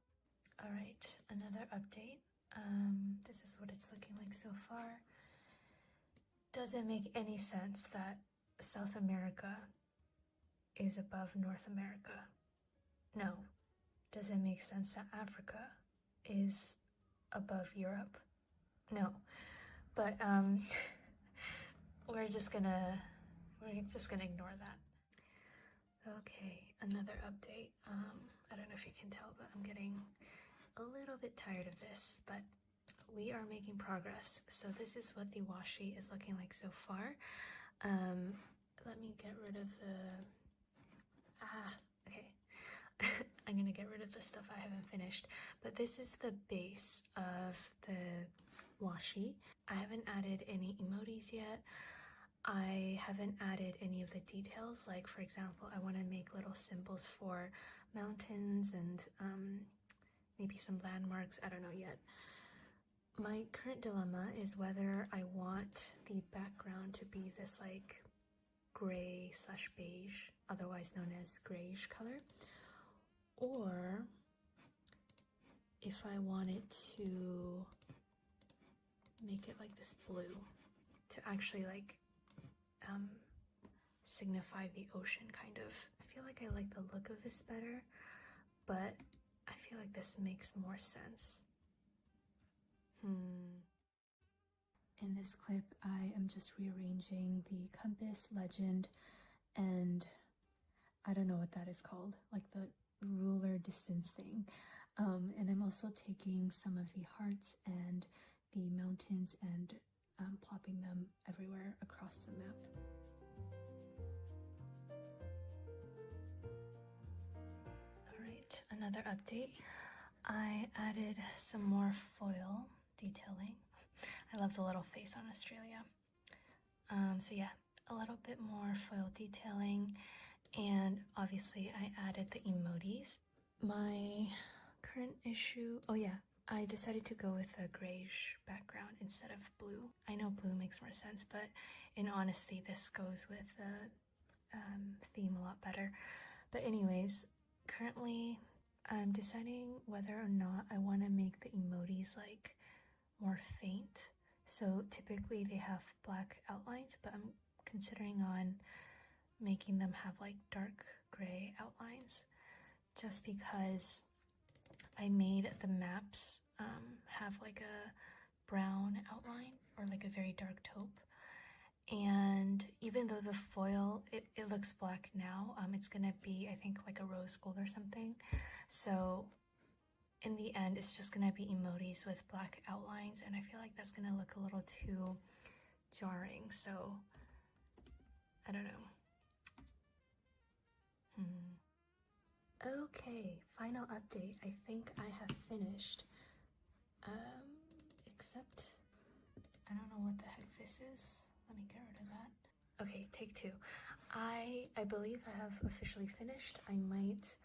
S1: All right, another update. This is what it's looking like so far. Doesn't make any sense that South America is above North America. No. Doesn't make sense that Africa is above Europe. No. But we're just gonna ignore that. Okay, another update. I don't know if you can tell, but I'm getting a little bit tired of this, but we are making progress. So this is what the washi is looking like so far. Let me get rid of the okay. I'm gonna get rid of the stuff I haven't finished, but this is the base of the washi. I haven't added any emojis yet. I haven't added any of the details, like for example, I want to make little symbols for mountains and maybe some landmarks. I don't know yet. My current dilemma is whether I want the background to be this like gray/beige, otherwise known as grayish color, or if I want it to make it like this blue to actually like signify the ocean, kind of. I feel like I like the look of this better, but I feel like this makes more sense. In this clip, I am just rearranging the compass, legend, and I don't know what that is called, like the ruler distance thing. And I'm also taking some of the hearts and the mountains and plopping them everywhere across the map. Alright, another update. I added some more foil detailing. I love the little face on Australia. So yeah, a little bit more foil detailing, and obviously I added the emojis. My current issue, oh yeah, I decided to go with a grayish background instead of blue. I know blue makes more sense, but in honesty, this goes with the theme a lot better. But anyways, currently I'm deciding whether or not I want to make the emojis like more faint. So typically they have black outlines, but I'm considering on making them have like dark gray outlines, just because I made the maps have like a brown outline or like a very dark taupe. And even though the foil, it looks black now, it's gonna be, I think, like a rose gold or something. So in the end, it's just gonna be emojis with black outlines, and I feel like that's gonna look a little too jarring, so I don't know. Okay, final update. I think I have finished. Except I don't know what the heck this is. Let me get rid of that. Okay, take two. I believe I have officially finished. I might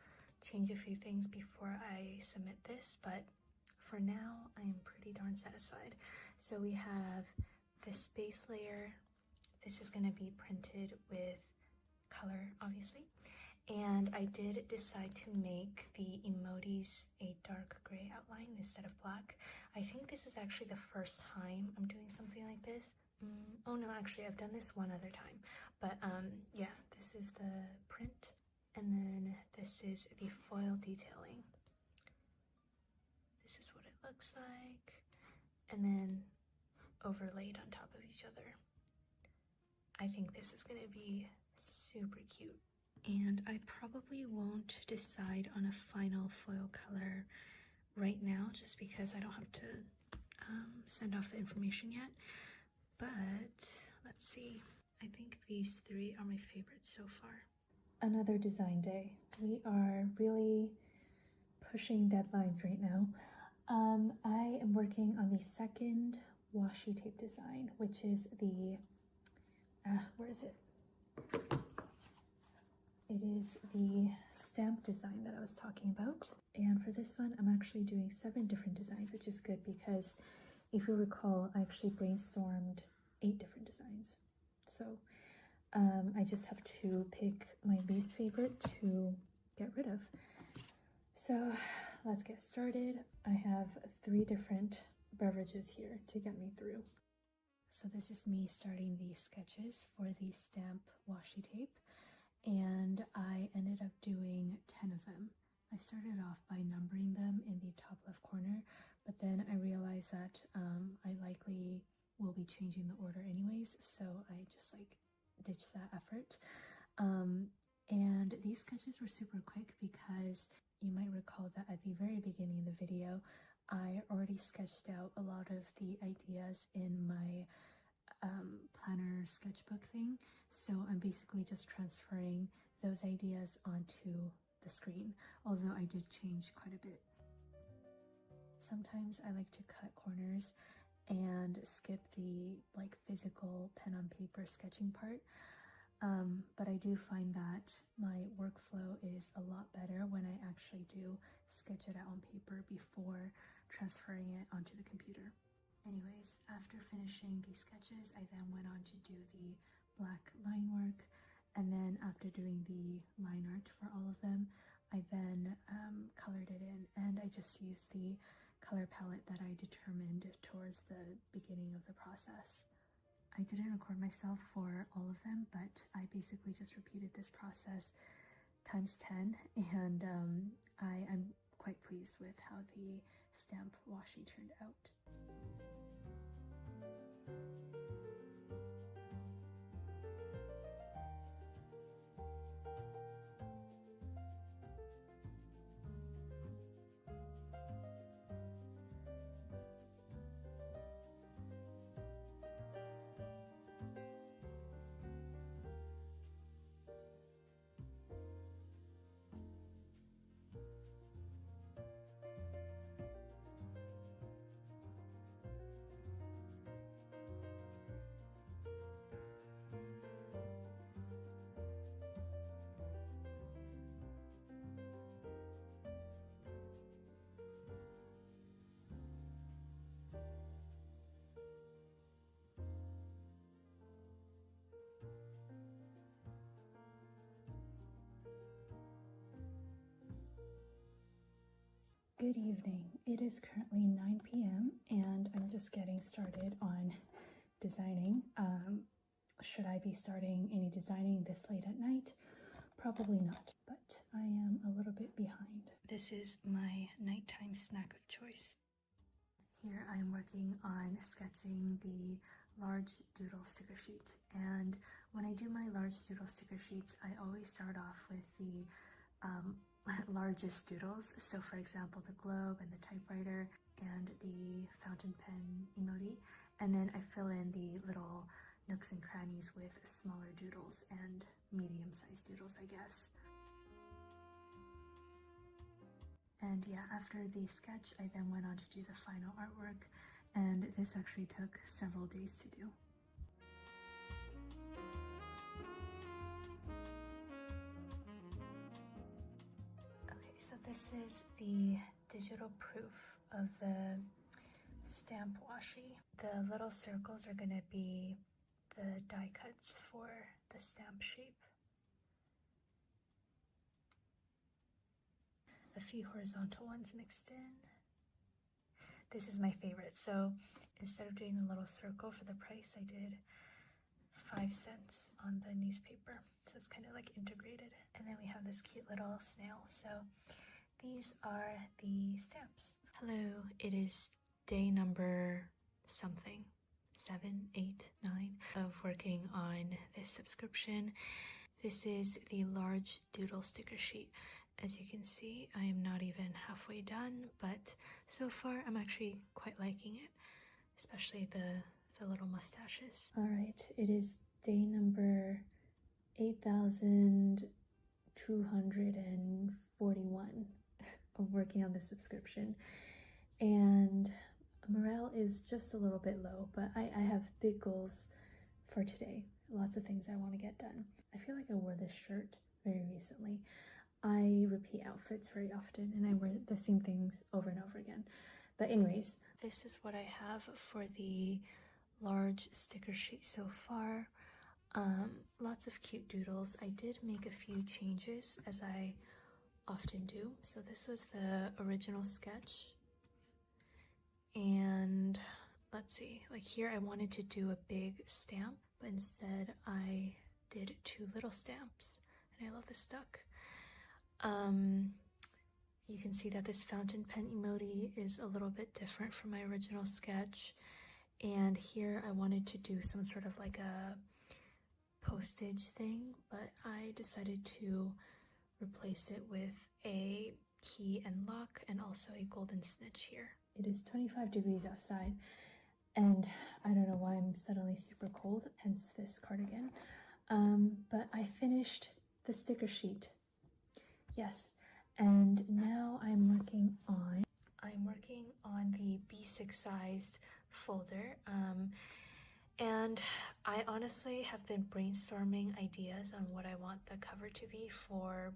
S1: change a few things before I submit this, but for now I am pretty darn satisfied. So we have this base layer. This is going to be printed with color, obviously, And I did decide to make the emojis a dark gray outline instead of black. I think this is actually the first time I'm doing something like this. Oh no, actually I've done this one other time. But yeah, this is the print. And then this is the foil detailing. This is what it looks like. And then overlaid on top of each other. I think this is gonna be super cute. And I probably won't decide on a final foil color right now just because I don't have to send off the information yet. But let's see. I think these three are my favorites so far. Another design day. We are really pushing deadlines right now. I am working on the second washi tape design, which is the, where is it? It is the stamp design that I was talking about. And for this one, I'm actually doing 7 different designs, which is good because if you recall, I actually brainstormed 8 different designs. So I just have to pick my least favorite to get rid of. So let's get started. I have 3 different beverages here to get me through. So this is me starting the sketches for the stamp washi tape. And I ended up doing 10 of them. I started off by numbering them in the top left corner, but then I realized that I likely will be changing the order anyways, so I just like ditched that effort. And these sketches were super quick because you might recall that at the very beginning of the video, I already sketched out a lot of the ideas in my planner sketchbook thing, so I'm basically just transferring those ideas onto the screen, although I did change quite a bit. Sometimes I like to cut corners and skip the like physical pen on paper sketching part, but I do find that my workflow is a lot better when I actually do sketch it out on paper before transferring it onto the computer. Anyways, after finishing the sketches, I then went on to do the black line work, and then after doing the line art for all of them, I then colored it in, and I just used the color palette that I determined towards the beginning of the process. I didn't record myself for all of them, but I basically just repeated this process times 10, and I am quite pleased with how the stamp washi turned out. Good evening. It is currently 9 p.m. and I'm just getting started on designing. Should I be starting any designing this late at night? Probably not, but I am a little bit behind. This is my nighttime snack of choice. Here I am working on sketching the large doodle sticker sheet, and when I do my large doodle sticker sheets, I always start off with the largest doodles. So for example, the globe and the typewriter and the fountain pen emoji, and then I fill in the little nooks and crannies with smaller doodles and medium-sized doodles, I guess. And yeah, after the sketch, I then went on to do the final artwork, and this actually took several days to do. Okay, so this is the digital proof of the stamp washi. The little circles are going to be the die cuts for the stamp shape. a few horizontal ones mixed in. This is my favorite. So instead of doing the little circle for the price, I did 5 cents on the newspaper. So it's kind of like integrated. And then we have this cute little snail. So these are the stamps. Hello, it is day number something, 7, 8, 9 of working on this subscription. This is the large doodle sticker sheet. As you can see, I am not even halfway done, but so far I'm actually quite liking it, especially the little mustaches. All right, it is day number 8,241 of working on the subscription, and morale is just a little bit low, but I have big goals for today. Lots of things I want to get done. I feel like I wore this shirt very recently. I repeat outfits very often and I wear the same things over and over again. But anyways, this is what I have for the large sticker sheet so far. Lots of cute doodles. I did make a few changes, as I often do. So this was the original sketch. And let's see, like here I wanted to do a big stamp, but instead I did 2 little stamps, and I love this duck. You can see that this fountain pen emoji is a little bit different from my original sketch, and here I wanted to do some sort of like a postage thing, but I decided to replace it with a key and lock and also a golden snitch here. It is 25 degrees outside, and I don't know why I'm suddenly super cold, hence this cardigan. But I finished the sticker sheet. Yes, and now I'm working on the B6 sized folder. And I honestly have been brainstorming ideas on what I want the cover to be for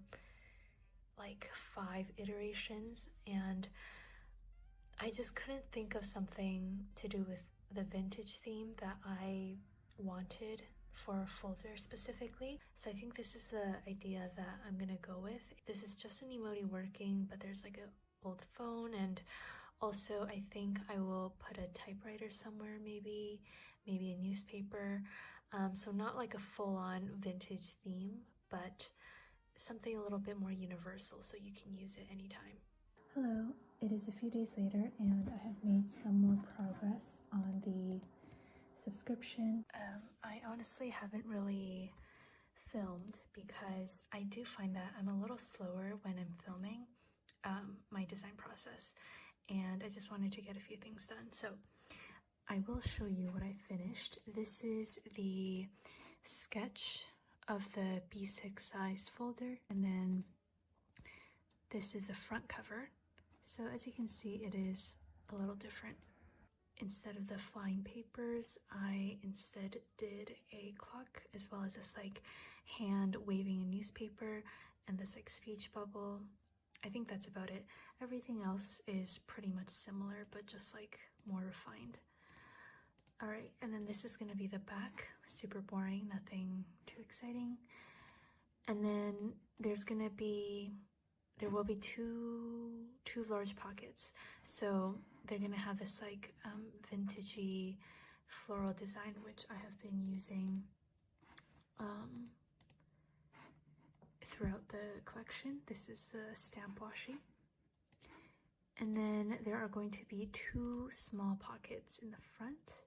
S1: like 5 iterations, and I just couldn't think of something to do with the vintage theme that I wanted for a folder specifically. So I think this is the idea that I'm gonna go with. This is just an emoji working, but there's like an old phone, and also I think I will put a typewriter somewhere, maybe a newspaper. So not like a full-on vintage theme, but something a little bit more universal so you can use it anytime. Hello, it is a few days later and I have made some more progress on the subscription. I honestly haven't really filmed because I do find that I'm a little slower when I'm filming my design process, and I just wanted to get a few things done. So I will show you what I finished. This is the sketch of the B6 sized folder, and then this is the front cover. So as you can see, it is a little different. Instead of the flying papers, I instead did a clock, as well as this like hand waving a newspaper and this like speech bubble. I think that's about it. Everything else is pretty much similar, but just like more refined. All right, and then this is gonna be the back. Super boring, nothing too exciting. And then there will be two large pockets. So they're gonna have this like vintagey floral design, which I have been using throughout the collection. This is the stamp washi. And then there are going to be 2 small pockets in the front.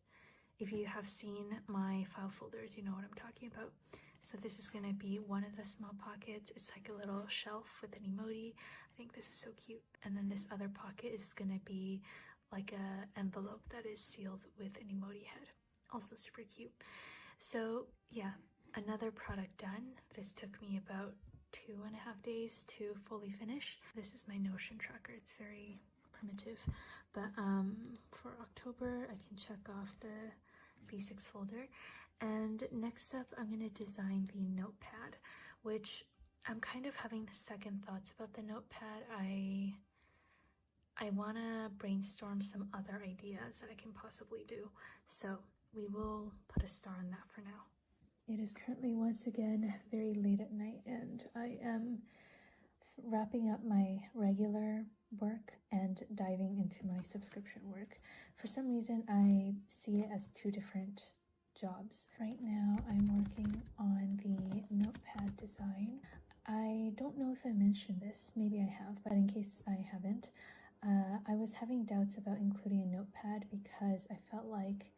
S1: If you have seen my file folders, you know what I'm talking about. So this is gonna be one of the small pockets. It's like a little shelf with an emoji. I think this is so cute. And then this other pocket is gonna be like a envelope that is sealed with an emoji head. Also super cute. So yeah, another product done. This took me about 2.5 days to fully finish. This is my Notion tracker. It's very primitive, but for October I can check off the B6 folder. And next up, I'm going to design the notepad, which I'm kind of having second thoughts about the notepad. I want to brainstorm some other ideas that I can possibly do. So we will put a star on that for now. It is currently once again very late at night, and I am wrapping up my regular work and diving into my subscription work. For some reason, I see it as two different jobs. Right now, I'm working on the notepad design. I don't know if I mentioned this, maybe I have, but in case I haven't, I was having doubts about including a notepad because I felt like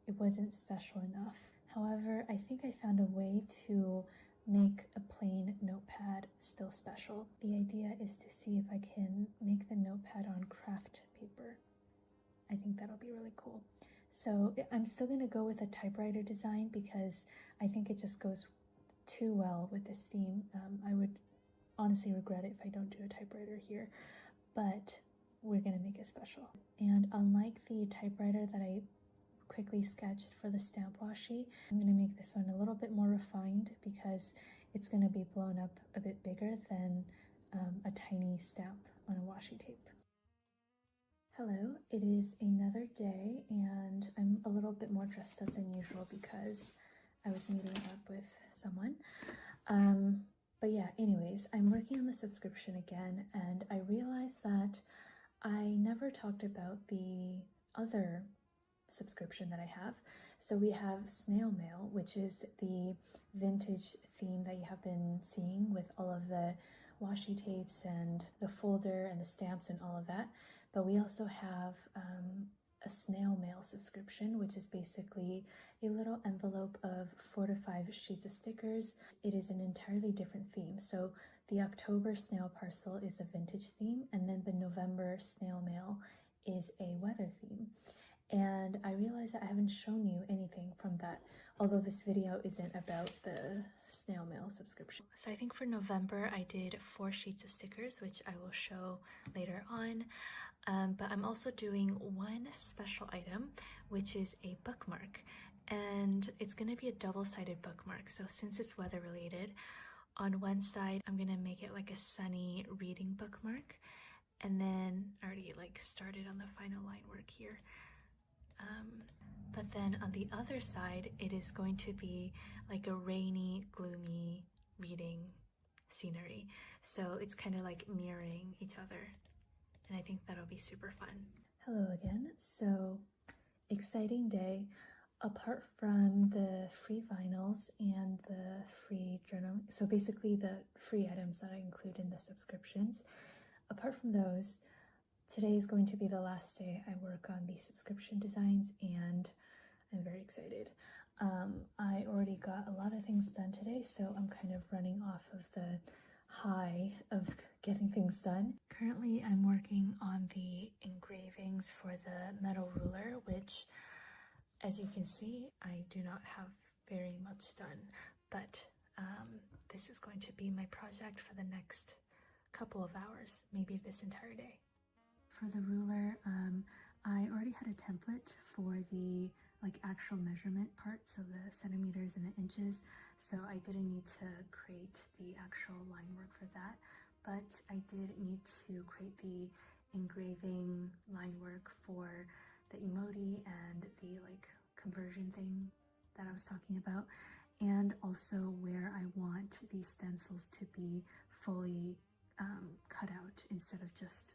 S1: it wasn't special enough. However, I think I found a way to make a plain notepad still special. The idea is to see if I can make the notepad on craft paper. I think that'll be really cool. So I'm still going to go with a typewriter design because I think it just goes too well with this theme. I would honestly regret it if I don't do a typewriter here, but we're going to make it special. And unlike the typewriter that I quickly sketched for the stamp washi, I'm going to make this one a little bit more refined because it's going to be blown up a bit bigger than a tiny stamp on a washi tape. Hello, it is another day and I'm a little bit more dressed up than usual because I was meeting up with someone. But yeah, anyways, I'm working on the subscription again and I realized that I never talked about the other subscription that I have. So we have Snail Mail, which is the vintage theme that you have been seeing with all of the washi tapes and the folder and the stamps and all of that. But we also have a Snail Mail subscription, which is basically a little envelope of 4 to 5 sheets of stickers. It is an entirely different theme. So the October snail parcel is a vintage theme, and then the November snail mail is a weather theme. And I realized that I haven't shown you anything from that, although this video isn't about the snail mail subscription. So I think for November I did 4 sheets of stickers, which I will show later on. But I'm also doing one special item, which is a bookmark. And it's going to be a double-sided bookmark. So since it's weather related, on one side I'm going to make it like a sunny reading bookmark. And then I already started on the final line work here. But then on the other side, it is going to be like a rainy, gloomy reading scenery. So it's kind of like mirroring each other. And I think that'll be super fun. Hello again. So exciting day. Apart from the free vinyls and the free journal, so basically the free items that I include in the subscriptions, apart from those, today is going to be the last day I work on the subscription designs and I'm very excited. I already got a lot of things done today, so I'm kind of running off of the high of getting things done. Currently, I'm working on the engravings for the metal ruler, which, as you can see, I do not have very much done, but this is going to be my project for the next couple of hours, maybe this entire day. For the ruler, I already had a template for the actual measurement part, so the centimeters and the inches, so I didn't need to create the actual line work for that, but I did need to create the engraving line work for the emoji and the conversion thing that I was talking about, and also where I want these stencils to be fully cut out instead of just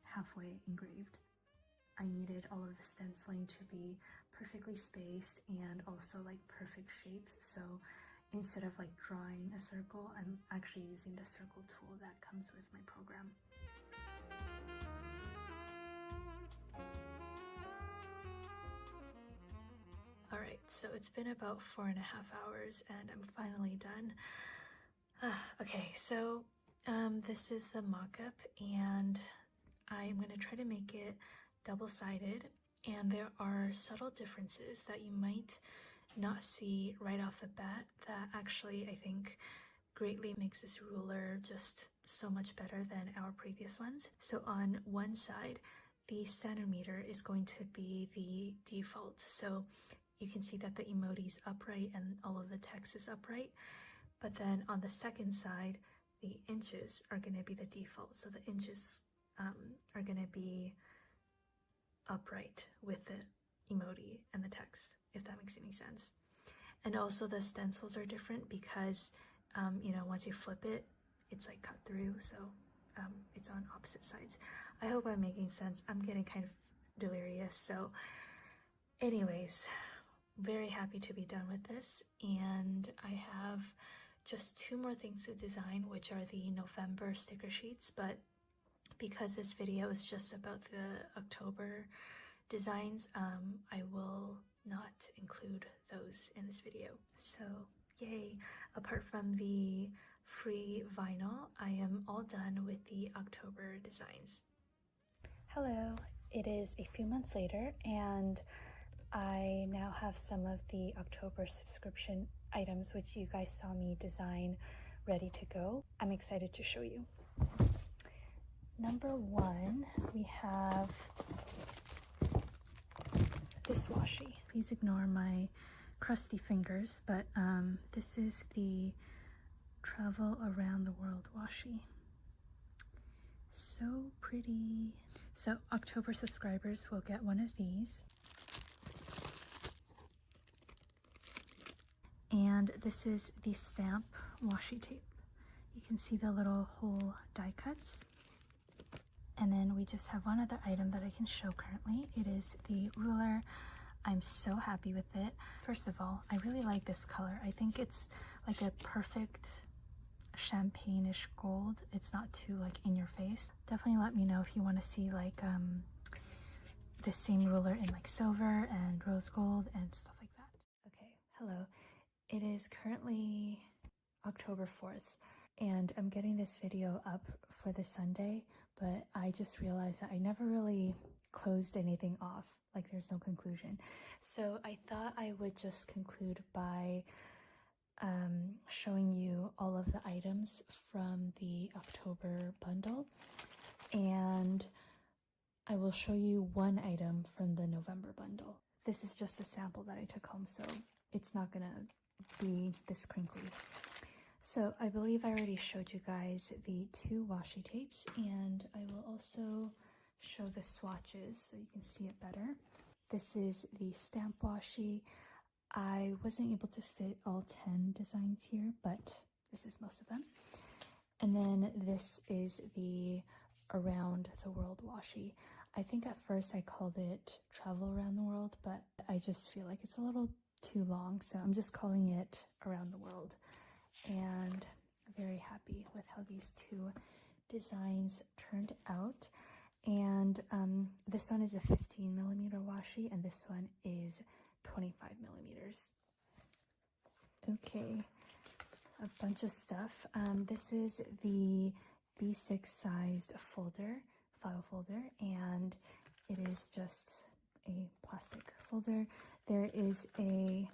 S1: halfway engraved. I needed all of the stenciling to be perfectly spaced and also perfect shapes, so instead of drawing a circle, I'm actually using the circle tool that comes with my program. Alright, so it's been about 4.5 hours and I'm finally done. Okay, so this is the mock-up and I'm going to try to make it double-sided, and there are subtle differences that you might not see right off the bat that actually I think greatly makes this ruler just so much better than our previous ones. So on one side, the centimeter is going to be the default, so you can see that the emoji is upright and all of the text is upright, but then on the second side, the inches are going to be the default, so the inches are going to be upright with the emoji and the text, if that makes any sense. And also the stencils are different because once you flip it, it's like cut through, so it's on opposite sides. I hope I'm making sense. I'm getting kind of delirious. So anyways, very happy to be done with this, and I have just 2 more things to design, which are the November sticker sheets, but because this video is just about the October designs, I will not include those in this video. So yay! Apart from the free vinyl, I am all done with the October designs. Hello, it is a few months later, and I now have some of the October subscription items which you guys saw me design ready to go. I'm excited to show you. Number 1, we have this washi. Please ignore my crusty fingers, but this is the Travel Around the World washi. So pretty. So October subscribers will get one of these. And this is the stamp washi tape. You can see the little hole die cuts. And then we just have one other item that I can show currently. It is the ruler. I'm so happy with it. First of all, I really like this color. I think it's like a perfect champagne-ish gold. It's not too like in your face. Definitely let me know if you want to see like the same ruler in like silver and rose gold and stuff like that. Okay, hello. It is currently October 4th, and I'm getting this video up for the Sunday, but I just realized that I never really closed anything off, like there's no conclusion. So I thought I would just conclude by showing you all of the items from the October bundle, and I will show you one item from the November bundle. This is just a sample that I took home, so it's not gonna be this crinkly. So I believe I already showed you guys the 2 washi tapes, and I will also show the swatches so you can see it better. This is the stamp washi. I wasn't able to fit all 10 designs here, but this is most of them. And then this is the Around the World washi. I think at first I called it Travel Around the World, but I just feel like it's a little too long, so I'm just calling it Around the World. And I'm very happy with how these 2 designs turned out. And this one is a 15mm washi, and this one is 25mm. Okay, a bunch of stuff. This is the B6 sized file folder, and it is just a plastic folder. There is a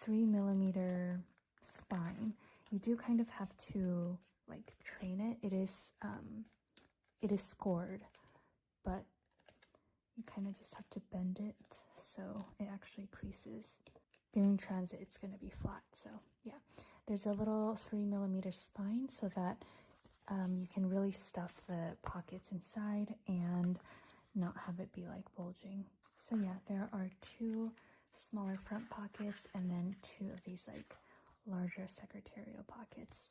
S1: 3mm spine. You do kind of have to like train it. It is scored, but you kind of just have to bend it so it actually creases. During transit, it's going to be flat. So yeah, there's a little 3mm spine so that you can really stuff the pockets inside and not have it be like bulging. So yeah, there are 2 smaller front pockets and then 2 of these like larger secretarial pockets.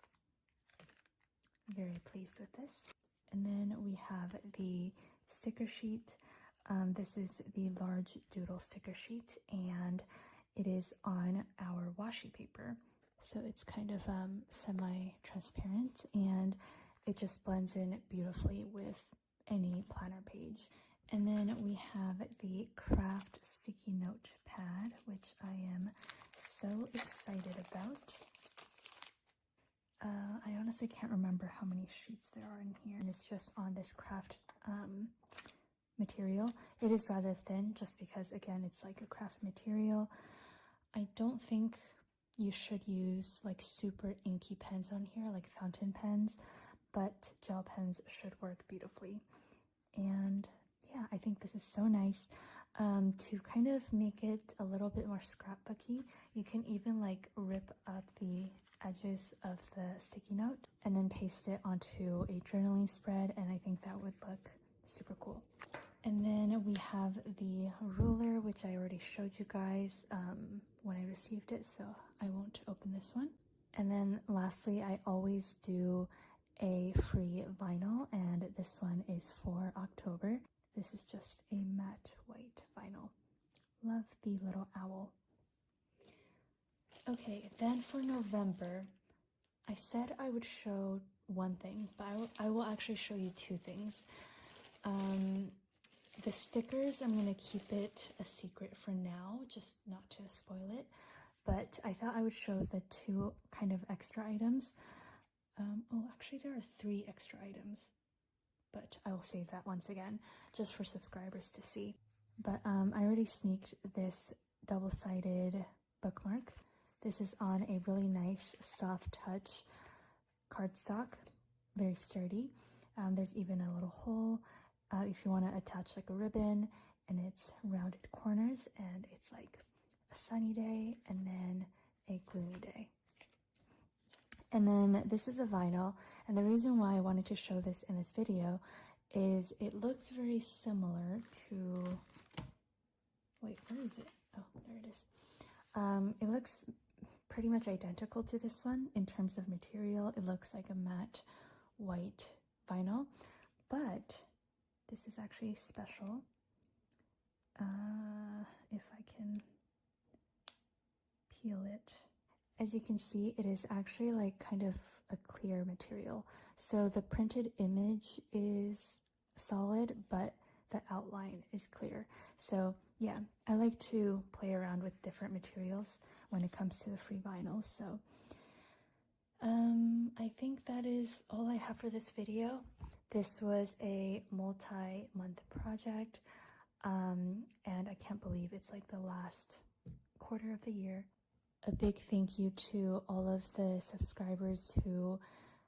S1: I'm very pleased with this. And then we have the sticker sheet. This is the large doodle sticker sheet, and it is on our washi paper. So it's kind of semi-transparent, and it just blends in beautifully with any planner page. And then we have the craft sticky note pad, which I am so excited about. I honestly can't remember how many sheets there are in here, and it's just on this craft material. It is rather thin just because, again, it's like a craft material. I don't think you should use like super inky pens on here, like fountain pens, but gel pens should work beautifully. And yeah, I think this is so nice. To kind of make it a little bit more scrapbooky, you can even like rip up the edges of the sticky note and then paste it onto a journaling spread, and I think that would look super cool. And then we have the ruler, which I already showed you guys when I received it, so I won't open this one. And then lastly, I always do a free vinyl, and this one is for October. This is just a matte white vinyl. Love the little owl. Okay, then for November, I said I would show one thing, but I will actually show you two things. The stickers, I'm going to keep it a secret for now, just not to spoil it. But I thought I would show the two kind of extra items. Oh, actually there are 3 extra items, but I will save that once again, just for subscribers to see. But I already sneaked this double-sided bookmark. This is on a really nice soft touch cardstock, very sturdy. There's even a little hole if you want to attach like a ribbon, and it's rounded corners, and it's like a sunny day and then a gloomy day. And then this is a vinyl, and the reason why I wanted to show this in this video is it looks very similar to, wait, where is it? Oh, there it is. It looks pretty much identical to this one in terms of material. It looks like a matte white vinyl, but this is actually special. If I can peel it. As you can see, it is actually like kind of a clear material. So the printed image is solid, but the outline is clear. So yeah, I like to play around with different materials when it comes to the free vinyls. So I think that is all I have for this video. This was a multi-month project, and I can't believe it's like the last quarter of the year. A big thank you to all of the subscribers who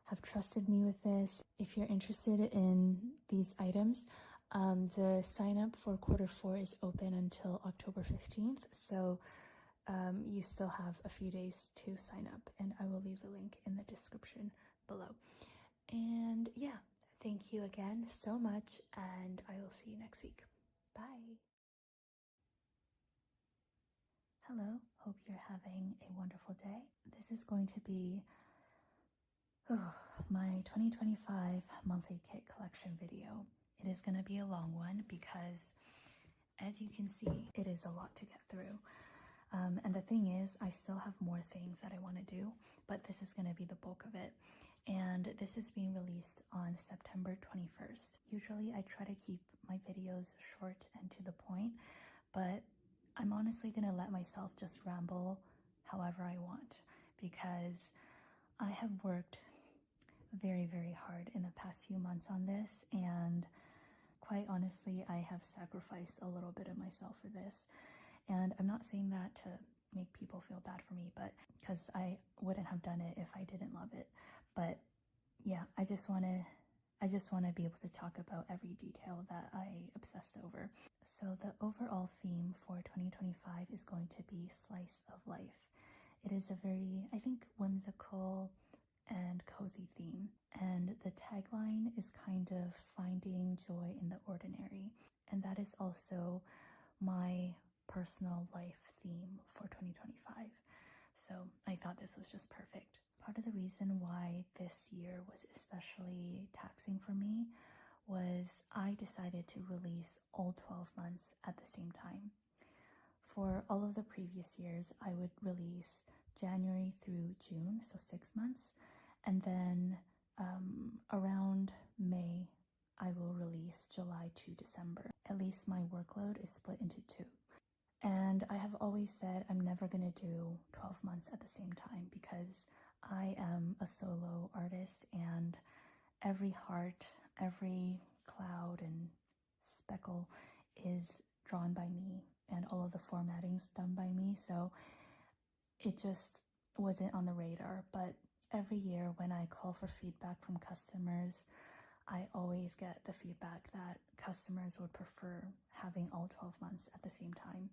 S1: have trusted me with this. If you're interested in these items, the sign up for quarter 4 is open until October 15th. So you still have a few days to sign up, and I will leave the link in the description below. And yeah, thank you again so much, and I will see you next week. Bye. Hello, hope you're having a wonderful day. This is going to be my 2025 monthly kit collection video. It is going to be a long one because, as you can see, it is a lot to get through. And the thing is, I still have more things that I want to do, but this is going to be the bulk of it. And this is being released on September 21st. Usually I try to keep my videos short and to the point, but I'm honestly going to let myself just ramble however I want, because I have worked very, very hard in the past few months on this, and quite honestly, I have sacrificed a little bit of myself for this. And I'm not saying that to make people feel bad for me, but because I wouldn't have done it if I didn't love it. But yeah, I just want to be able to talk about every detail that I obsessed over. So the overall theme for 2025 is going to be slice of life. It is a very, I think, whimsical and cozy theme. And the tagline is kind of finding joy in the ordinary. And that is also my personal life theme for 2025. So I thought this was just perfect. Part of the reason why this year was especially taxing for me was I decided to release all 12 months at the same time. For all of the previous years, I would release January through June, so 6 months, and then around May, I will release July to December. At least my workload is split into 2. And I have always said I'm never going to do 12 months at the same time, because I am a solo artist, and every heart, every cloud and speckle is drawn by me, and all of the formatting's done by me. So it just wasn't on the radar. But every year when I call for feedback from customers, I always get the feedback that customers would prefer having all 12 months at the same time.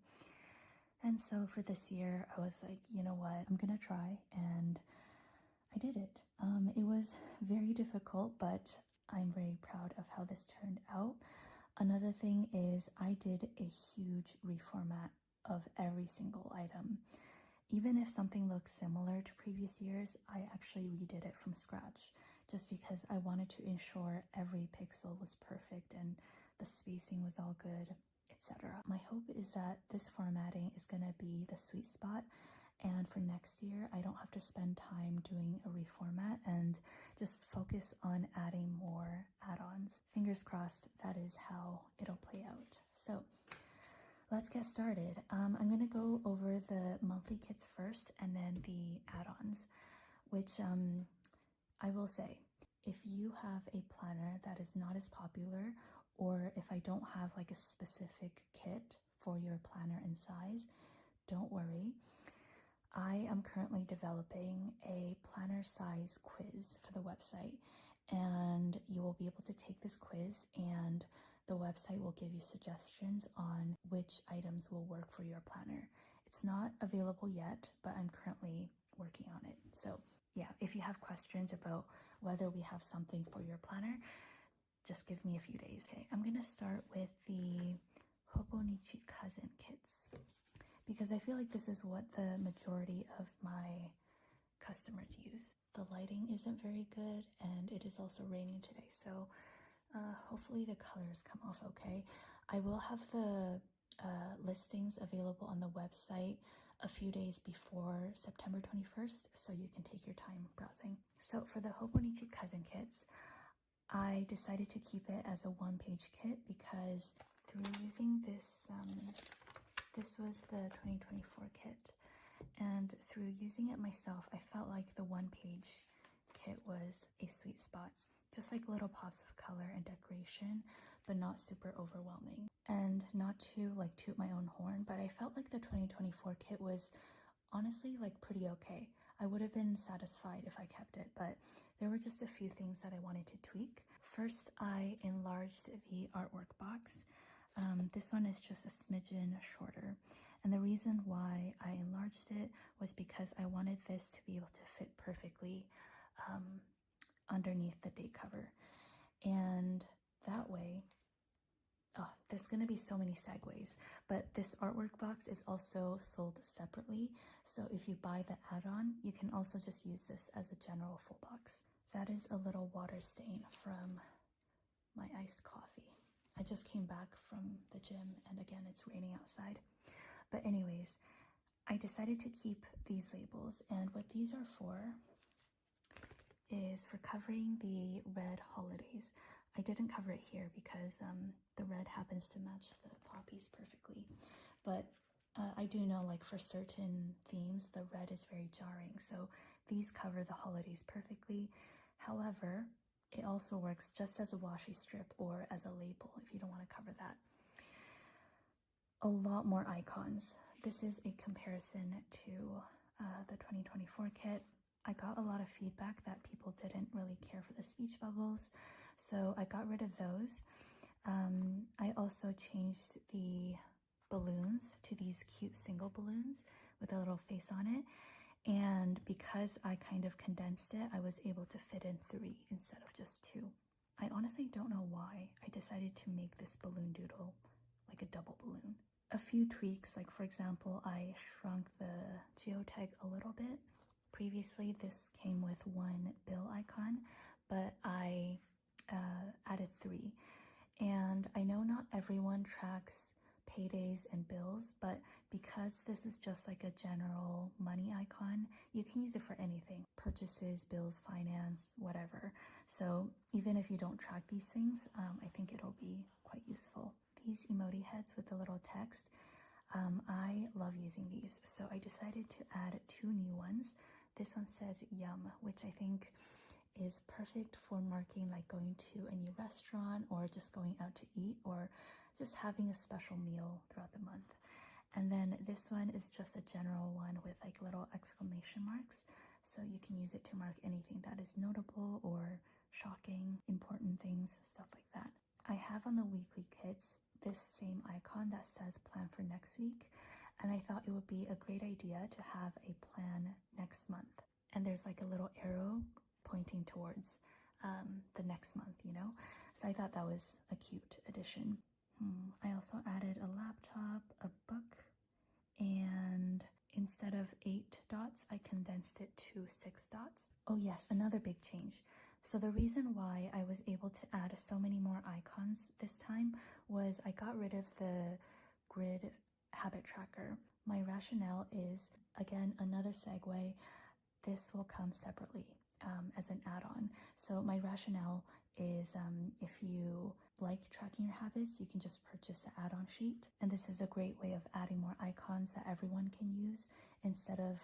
S1: And so for this year, I was like, you know what, I'm gonna try, and I did it. It was very difficult, but I'm very proud of how this turned out. Another thing is I did a huge reformat of every single item. Even if something looks similar to previous years, I actually redid it from scratch, just because I wanted to ensure every pixel was perfect and the spacing was all good, etc. My hope is that this formatting is going to be the sweet spot, and for next year I don't have to spend time doing a reformat and just focus on adding more add-ons. Fingers crossed that is how it'll play out. So let's get started. I'm going to go over the monthly kits first and then the add-ons, which I will say, if you have a planner that is not as popular, or if I don't have like a specific kit for your planner and size, don't worry. I am currently developing a planner size quiz for the website, and you will be able to take this quiz and the website will give you suggestions on which items will work for your planner. It's not available yet, but I'm currently working on it. So yeah, if you have questions about whether we have something for your planner, just give me a few days. Okay, I'm gonna start with the Hobonichi Cousin kits, because I feel like this is what the majority of my customers use. The lighting isn't very good and it is also raining today, so hopefully the colors come off okay. I will have the listings available on the website a few days before September 21st, so you can take your time browsing. So for the Hobonichi Cousin kits, I decided to keep it as a one-page kit because through using this, this was the 2024 kit, and through using it myself, I felt like the one-page kit was a sweet spot. Just like little pops of color and decoration, but not super overwhelming. And not to like toot my own horn, but I felt like the 2024 kit was honestly like pretty okay. I would have been satisfied if I kept it, but there were just a few things that I wanted to tweak. First, I enlarged the artwork box. This one is just a smidgen shorter. And the reason why I enlarged it was because I wanted this to be able to fit perfectly underneath the date cover. And that way, there's going to be so many segues, but this artwork box is also sold separately. So if you buy the add-on, you can also just use this as a general full box. That is a little water stain from my iced coffee. I just came back from the gym and again, it's raining outside. But anyways, I decided to keep these labels, and what these are for is for covering the red holidays. I didn't cover it here because the red happens to match the poppies perfectly, but I do know like for certain themes the red is very jarring, so these cover the holidays perfectly. However, it also works just as a washi strip or as a label if you don't want to cover that. A lot more icons. This is a comparison to the 2024 kit. I got a lot of feedback that people didn't really care for the speech bubbles, so I got rid of those. I also changed the balloons to these cute single balloons with a little face on it, and because I kind of condensed it, I was able to fit in 3 instead of just 2. I honestly don't know why I decided to make this balloon doodle like a double balloon. A few tweaks, like for example, I shrunk the geotag a little bit. Previously, this came with 1 bill icon, but I added 3. And I know not everyone tracks paydays and bills, but because this is just like a general money icon, you can use it for anything. Purchases, bills, finance, whatever. So even if you don't track these things, I think it'll be quite useful. These emoji heads with the little text, I love using these, so I decided to add 2 new ones. This one says yum, which I think is perfect for marking like going to a new restaurant or just going out to eat or just having a special meal throughout the month. And then this one is just a general one with like little exclamation marks, so you can use it to mark anything that is notable or shocking, important things, stuff like that. I have on the weekly kits this same icon that says plan for next week, and I thought it would be a great idea to have a plan next month. And there's like a little arrow pointing towards the next month, you know? So I thought that was a cute addition. I also added a laptop, a book, and instead of 8 dots, I condensed it to 6 dots. Oh yes, another big change. So the reason why I was able to add so many more icons this time was I got rid of the grid habit tracker. My rationale is, again, another segue, this will come separately as an add-on. So my rationale is if you like tracking your habits, you can just purchase the add-on sheet. And this is a great way of adding more icons that everyone can use instead of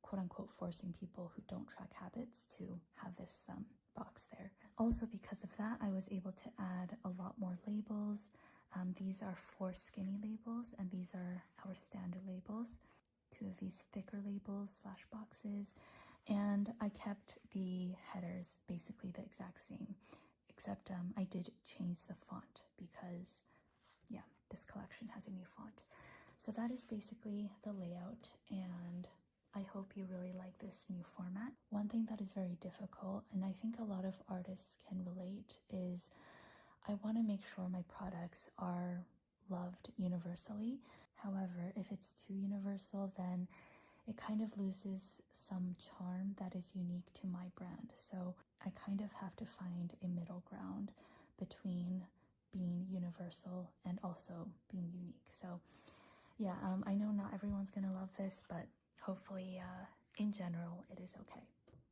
S1: quote unquote forcing people who don't track habits to have this box there. Also, because of that, I was able to add a lot more labels. These are 4 skinny labels, and these are our standard labels. 2 of these thicker labels / boxes. And I kept the headers basically the exact same, except I did change the font because, yeah, this collection has a new font. So that is basically the layout, and I hope you really like this new format. One thing that is very difficult, and I think a lot of artists can relate, is I want to make sure my products are loved universally. However, if it's too universal, then it kind of loses some charm that is unique to my brand. So I kind of have to find a middle ground between being universal and also being unique. So yeah, I know not everyone's gonna love this, but hopefully in general it is okay.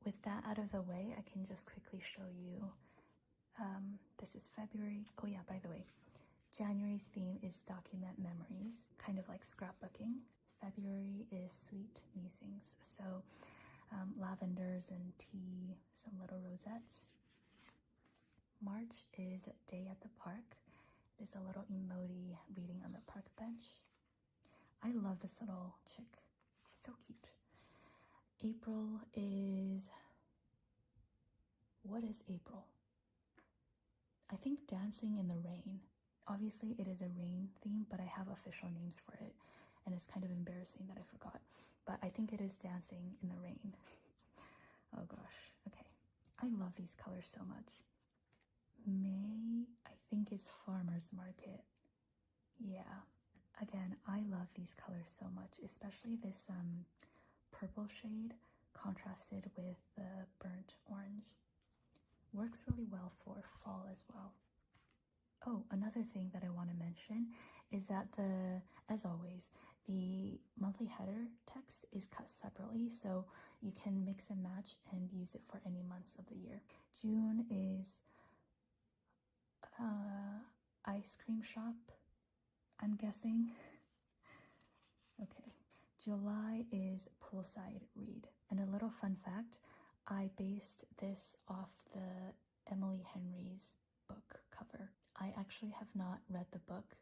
S1: With that out of the way, I can just quickly show you, this is February. Oh yeah, by the way, January's theme is document memories, kind of like scrapbooking. February is sweet musings, so lavenders and tea, some little rosettes. March is day at the park. There's a little emoji reading on the park bench. I love this little chick, so cute. April is, what is April? I think dancing in the rain. Obviously it is a rain theme, but I have official names for it, and it's kind of embarrassing that I forgot, but I think it is dancing in the rain. Oh gosh, okay. I love these colors so much. May, I think, is farmer's market. Yeah, again, I love these colors so much, especially this purple shade contrasted with the burnt orange. Works really well for fall as well. Oh, another thing that I want to mention is that as always, the monthly header text is cut separately, so you can mix and match and use it for any months of the year. June is ice cream shop, I'm guessing. Okay. July is poolside read. And a little fun fact, I based this off the Emily Henry's book cover. I actually have not read the book,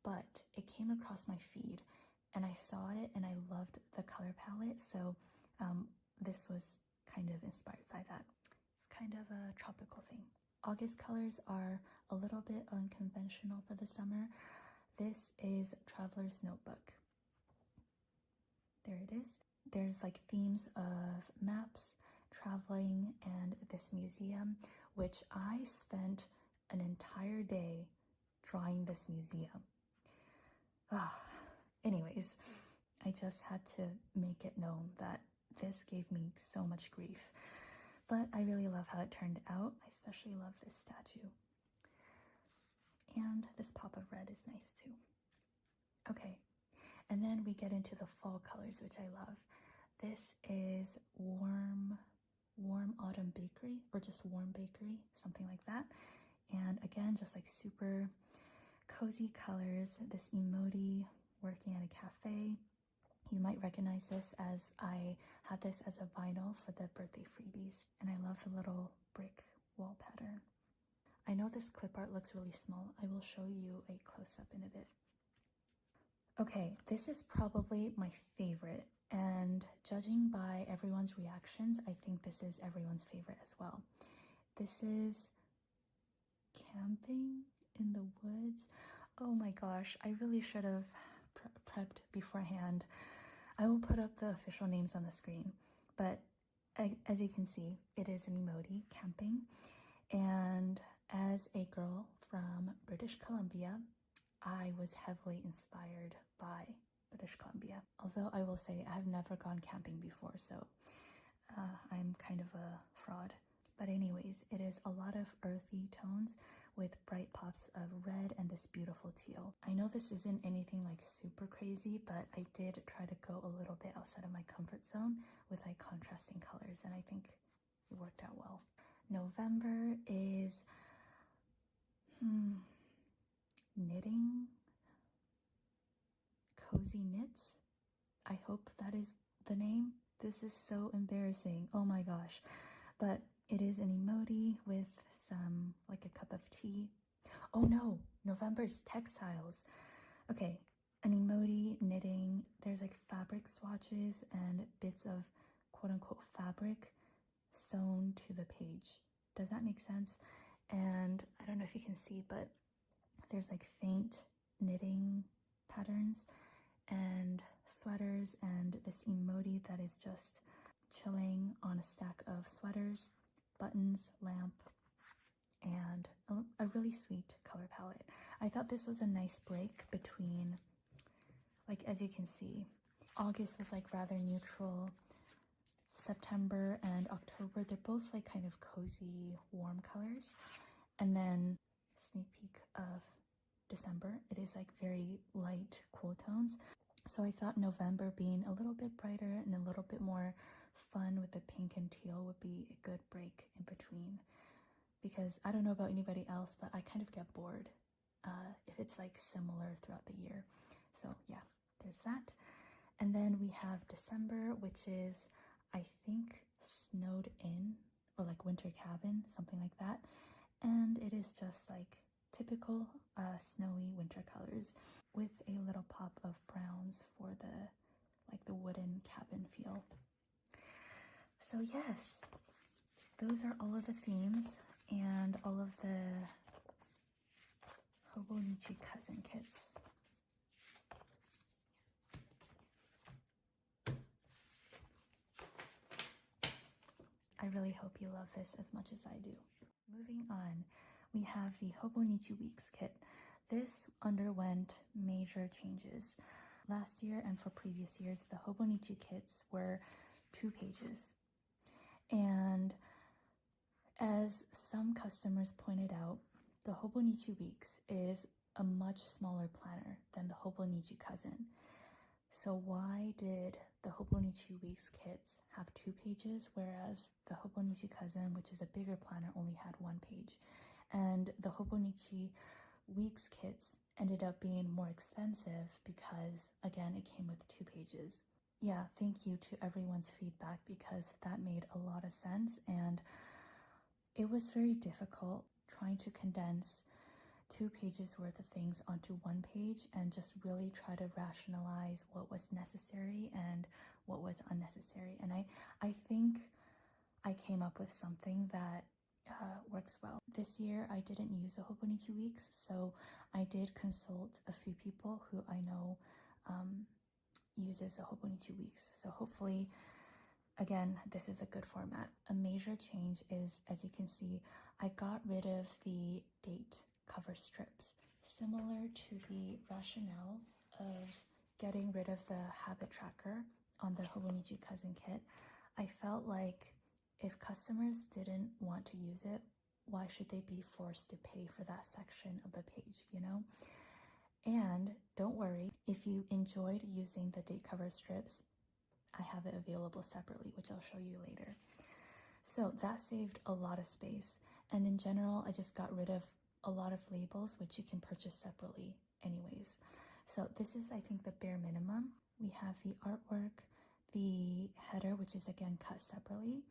S1: but it came across my feed and I saw it and I loved the color palette, so this was kind of inspired by that. It's kind of a tropical thing. August colors are a little bit unconventional for the summer. This is Traveler's Notebook. There it is. There's like themes of maps, traveling, and this museum, which I spent an entire day drawing this museum. Anyways, I just had to make it known that this gave me so much grief. But I really love how it turned out. I especially love this statue. And this pop of red is nice too. Okay, and then we get into the fall colors, which I love. This is warm autumn bakery, or just warm bakery, something like that. And again, just like super cozy colors. This emoji working at a cafe. You might recognize this as I had this as a vinyl for the birthday freebies, and I love the little brick wall pattern. I know this clip art looks really small. I will show you a close-up in a bit. Okay, this is probably my favorite, and judging by everyone's reactions, I think this is everyone's favorite as well. This is Camping in the Woods. Oh my gosh, I really should have prepped beforehand. I will put up the official names on the screen, but as you can see, it is an emoji, camping, and as a girl from British Columbia, I was heavily inspired by British Columbia. Although I will say I have never gone camping before, so I'm kind of a fraud. But anyways, it is a lot of earthy tones with bright pops of red and this beautiful teal. I know this isn't anything like super crazy, but I did try to go a little bit outside of my comfort zone with like contrasting colors, and I think it worked out well. November is knitting, cozy knits. I hope that is the name. This is so embarrassing. Oh my gosh. But it is an emoji with some, like a cup of tea. Oh no, November is textiles. Okay, an emoji, knitting. There's like fabric swatches and bits of quote unquote fabric sewn to the page. Does that make sense? And I don't know if you can see, but there's like faint knitting patterns and sweaters and this emoji that is just chilling on a stack of sweaters, buttons, lamp, and a really sweet color palette. I thought this was a nice break between, like, as you can see, August was like rather neutral. September and October, they're both like kind of cozy, warm colors. And then sneak peek of December, it is like very light, cool tones. So I thought November being a little bit brighter and a little bit more fun with the pink and teal would be a good break in between. Because I don't know about anybody else, but I kind of get bored if it's like similar throughout the year. So yeah, there's that. And then we have December, which is, I think, snowed in, or like winter cabin, something like that. And it is just like typical snowy winter colors with a little pop of browns for the like the wooden cabin feel. So yes, those are all of the themes and all of the Hobonichi cousin kits. I really hope you love this as much as I do. Moving on, we have the Hobonichi Weeks kit. This underwent major changes. Last year and for previous years, the Hobonichi kits were 2 pages. And as some customers pointed out, the Hobonichi Weeks is a much smaller planner than the Hobonichi Cousin. So why did the Hobonichi Weeks kits have 2 pages, whereas the Hobonichi Cousin, which is a bigger planner, only had 1 page? And the Hobonichi Weeks kits ended up being more expensive because, again, it came with 2 pages. Yeah, thank you to everyone's feedback because that made a lot of sense, and it was very difficult trying to condense 2 pages worth of things onto 1 page and just really try to rationalize what was necessary and what was unnecessary. And I think I came up with something that works well. This year I didn't use the Hobonichi Weeks, so I did consult a few people who I know uses the Hobonichi Weeks. So hopefully, again, this is a good format. A major change is, as you can see, I got rid of the date cover strips. Similar to the rationale of getting rid of the habit tracker on the Hobonichi Cousin kit, I felt like if customers didn't want to use it, why should they be forced to pay for that section of the page, you know? And don't worry, if you enjoyed using the date cover strips, I have it available separately, which I'll show you later. So that saved a lot of space. And in general, I just got rid of a lot of labels, which you can purchase separately anyways. So this is, I think, the bare minimum. We have the artwork, the header, which is again cut separately,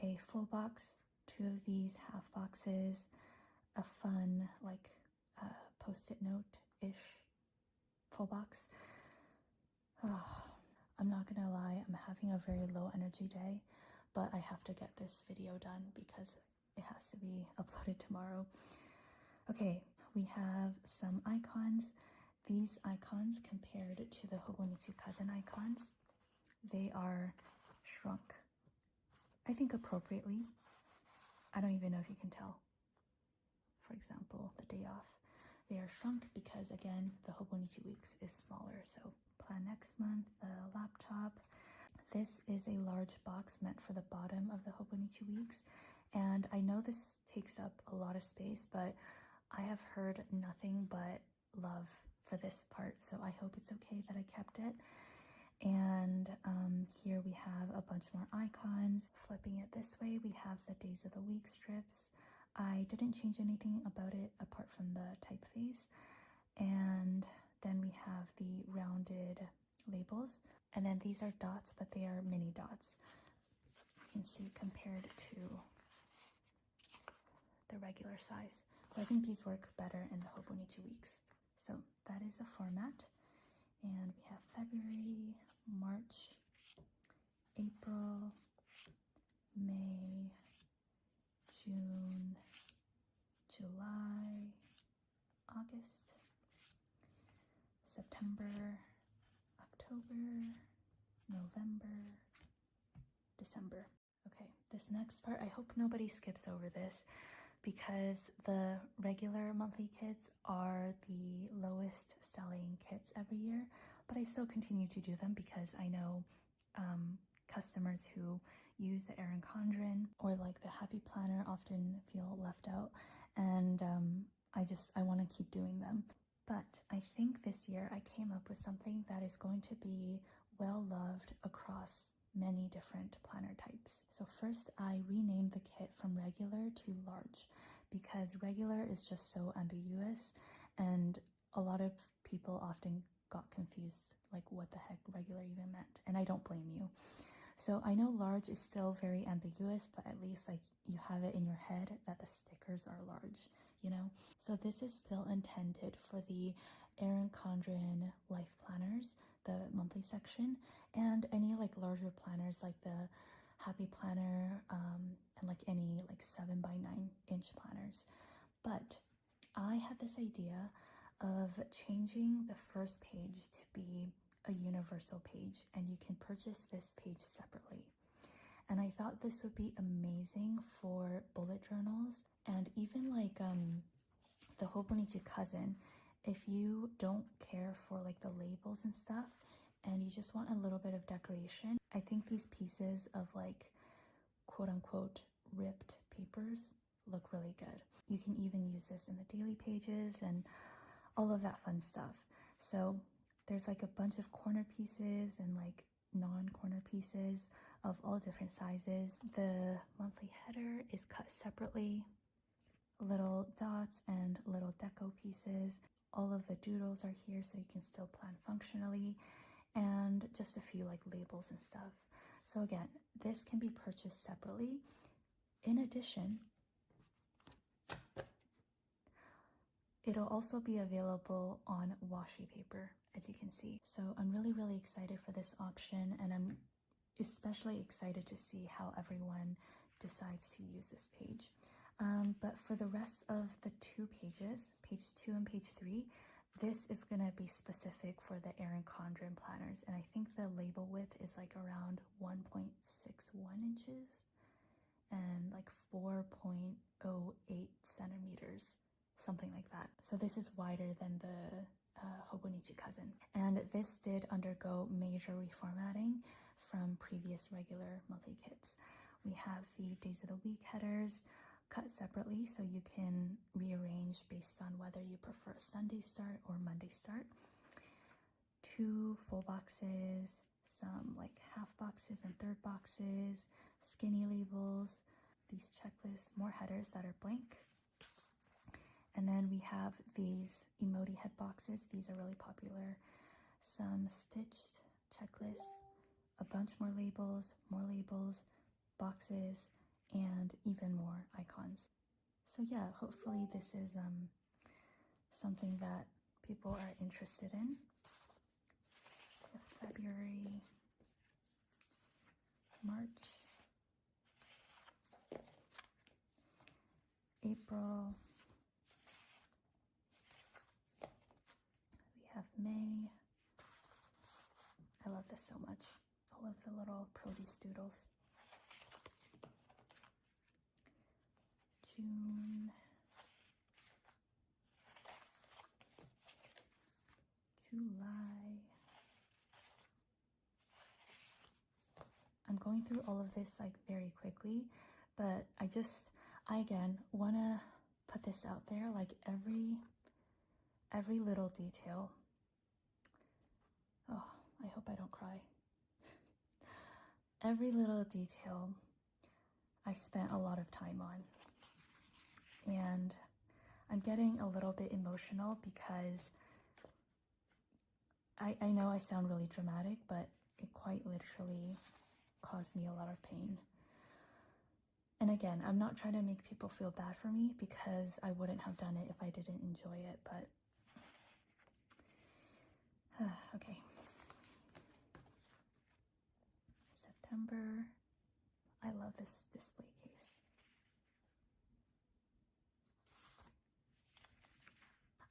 S1: a full box, 2 of these half boxes, a fun like post-it note-ish full box. I'm not gonna lie, I'm having a very low energy day, but I have to get this video done because it has to be uploaded tomorrow. Okay, we have some icons. These icons, compared to the Hobonichi Cousin icons, they are shrunk. I think appropriately. I don't even know if you can tell. For example, the day off. They are shrunk because, again, the Hobonichi Weeks is smaller. So plan next month, the laptop. This is a large box meant for the bottom of the Hobonichi Weeks. And I know this takes up a lot of space, but I have heard nothing but love for this part, so I hope it's okay that I kept it. And here we have a bunch more icons. Flipping it this way, we have the days of the week strips. I didn't change anything about it apart from the typeface. And then we have the rounded labels. And then these are dots, but they are mini dots. You can see compared to the regular size. So I think these work better in the Hobonichi weeks. So that is the format. And we have February, March, April, May, June, July, August, September, October, November, December. Okay, this next part, I hope nobody skips over this because the regular monthly kits are the lowest selling kits every year, but I still continue to do them because I know customers who use the Erin Condren or like the Happy Planner often feel left out, and I want to keep doing them. But I think this year I came up with something that is going to be well loved across many different planner types. So first, I renamed the kit from regular to large because regular is just so ambiguous, and a lot of people often got confused like what the heck regular even meant, and I don't blame you. So I know large is still very ambiguous, but at least like you have it in your head that the stickers are large, you know? So this is still intended for the Erin Condren Life Planners, the monthly section, and any like larger planners like the Happy Planner and like any like 7x9-inch planners. But I had this idea of changing the first page to be a universal page, and you can purchase this page separately. And I thought this would be amazing for bullet journals and even like the Hobonichi Cousin. If you don't care for like the labels and stuff and you just want a little bit of decoration, I think these pieces of like quote unquote ripped papers look really good. You can even use this in the daily pages and all of that fun stuff. So there's like a bunch of corner pieces and like non-corner pieces of all different sizes. The monthly header is cut separately, little dots and little deco pieces. All of the doodles are here so you can still plan functionally, and just a few like labels and stuff. So again, this can be purchased separately. In addition, it'll also be available on washi paper, as you can see. So I'm really excited for this option, and I'm especially excited to see how everyone decides to use this page. But for the rest of the two pages, page 2 and page 3, this is going to be specific for the Erin Condren planners, and I think the label width is like around 1.61 inches and like 4.08 centimeters, something like that. So this is wider than the Hobonichi Cousin, and this did undergo major reformatting from previous regular monthly kits. We have the days of the week headers cut separately so you can rearrange based on whether you prefer Sunday start or Monday start. 2 full boxes, some like half boxes and third boxes, skinny labels, these checklists, more headers that are blank. And then we have these emoji head boxes. These are really popular. Some stitched checklists, a bunch more labels, boxes, and even more icons. So yeah, hopefully this is something that people are interested in. February, March, April, we have May. I love this so much. All of the little produce doodles. June, July. I'm going through all of this like very quickly But I again want to put this out there, like every little detail. Oh, I hope I don't cry. Every little detail I spent a lot of time on. And I'm getting a little bit emotional because I know I sound really dramatic, but it quite literally caused me a lot of pain. And again, I'm not trying to make people feel bad for me because I wouldn't have done it if I didn't enjoy it, but okay. September. I love this display case.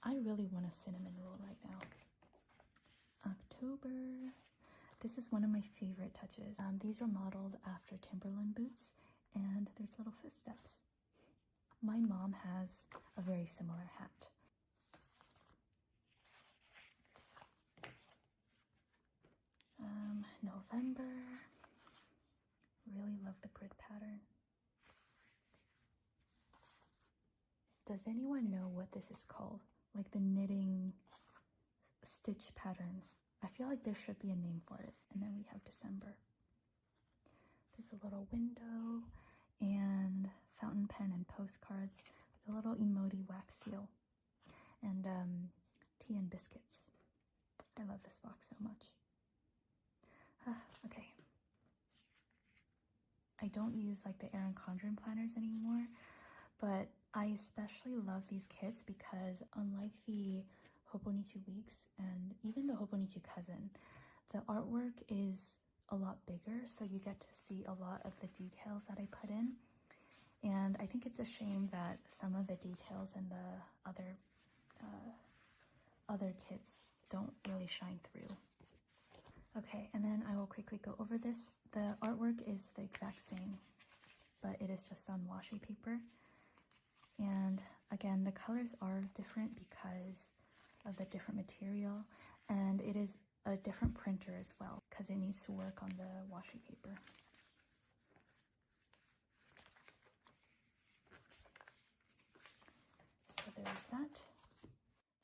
S1: I really want a cinnamon roll right now. October. This is one of my favorite touches. These are modeled after Timberland boots, and there's little footsteps. My mom has a very similar hat. November. Really love the grid pattern. Does anyone know what this is called? Like the knitting stitch pattern. I feel like there should be a name for it. And then we have December. There's a little window and fountain pen and postcards with a little emoji wax seal and tea and biscuits. I love this box so much. Okay. I don't use like the Erin Condren planners anymore, but I especially love these kits because unlike the Hobonichi Weeks and even the Hobonichi Cousin, the artwork is a lot bigger, so you get to see a lot of the details that I put in. And I think it's a shame that some of the details in the other kits don't really shine through. Okay, and then I will quickly go over this. The artwork is the exact same, but it is just on washi paper. And again, the colors are different because of the different material, and it is a different printer as well because it needs to work on the washi paper. So there's that.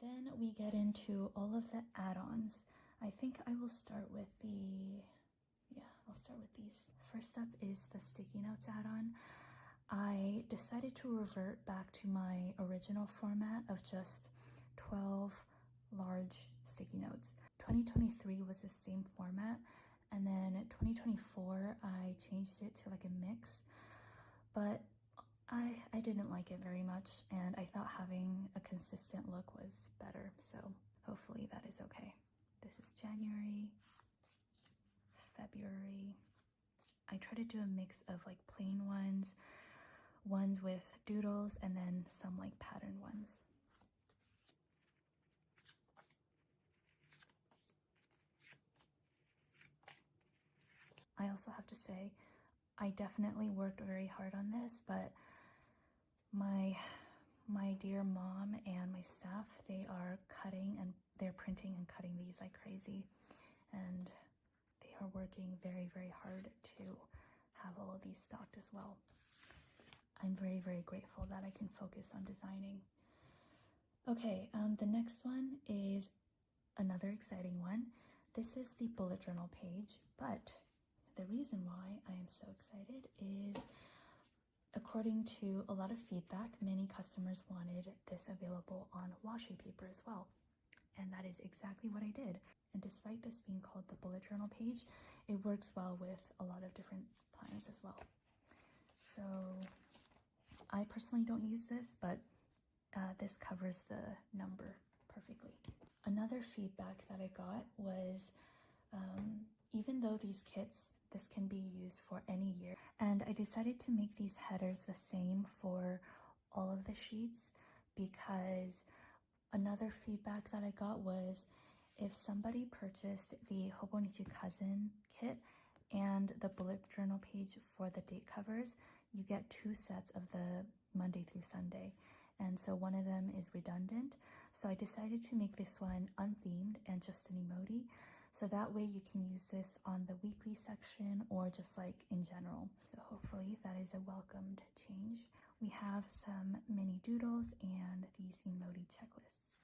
S1: Then we get into all of the add-ons. I think I will start with I'll start with these. First up is the sticky notes add-on. I decided to revert back to my original format of just 12 large sticky notes. 2023 was the same format, and then 2024 I changed it to like a mix, but I didn't like it very much, and I thought having a consistent look was better, so hopefully that is okay. This is January, February. I try to do a mix of like plain ones with doodles, and then some like pattern ones. I also have to say, I definitely worked very hard on this, but my dear mom and my staff, they are cutting and they're printing and cutting these like crazy, and they are working very, very hard to have all of these stocked as well. I'm very, very grateful that I can focus on designing. Okay, the next one is another exciting one. This is the bullet journal page, but the reason why I am so excited is, according to a lot of feedback, many customers wanted this available on washi paper as well. And that is exactly what I did. And despite this being called the bullet journal page, it works well with a lot of different planners as well. So I personally don't use this, but this covers the number perfectly. Another feedback that I got was, even though these kits, this can be used for any year, and I decided to make these headers the same for all of the sheets, because another feedback that I got was, if somebody purchased the Hobonichi Cousin kit and the bullet journal page for the date covers, you get 2 sets of the Monday through Sunday, and so one of them is redundant. So I decided to make this one unthemed and just an emoji. So that way you can use this on the weekly section or just like in general. So hopefully that is a welcomed change. We have some mini doodles and these emoji checklists.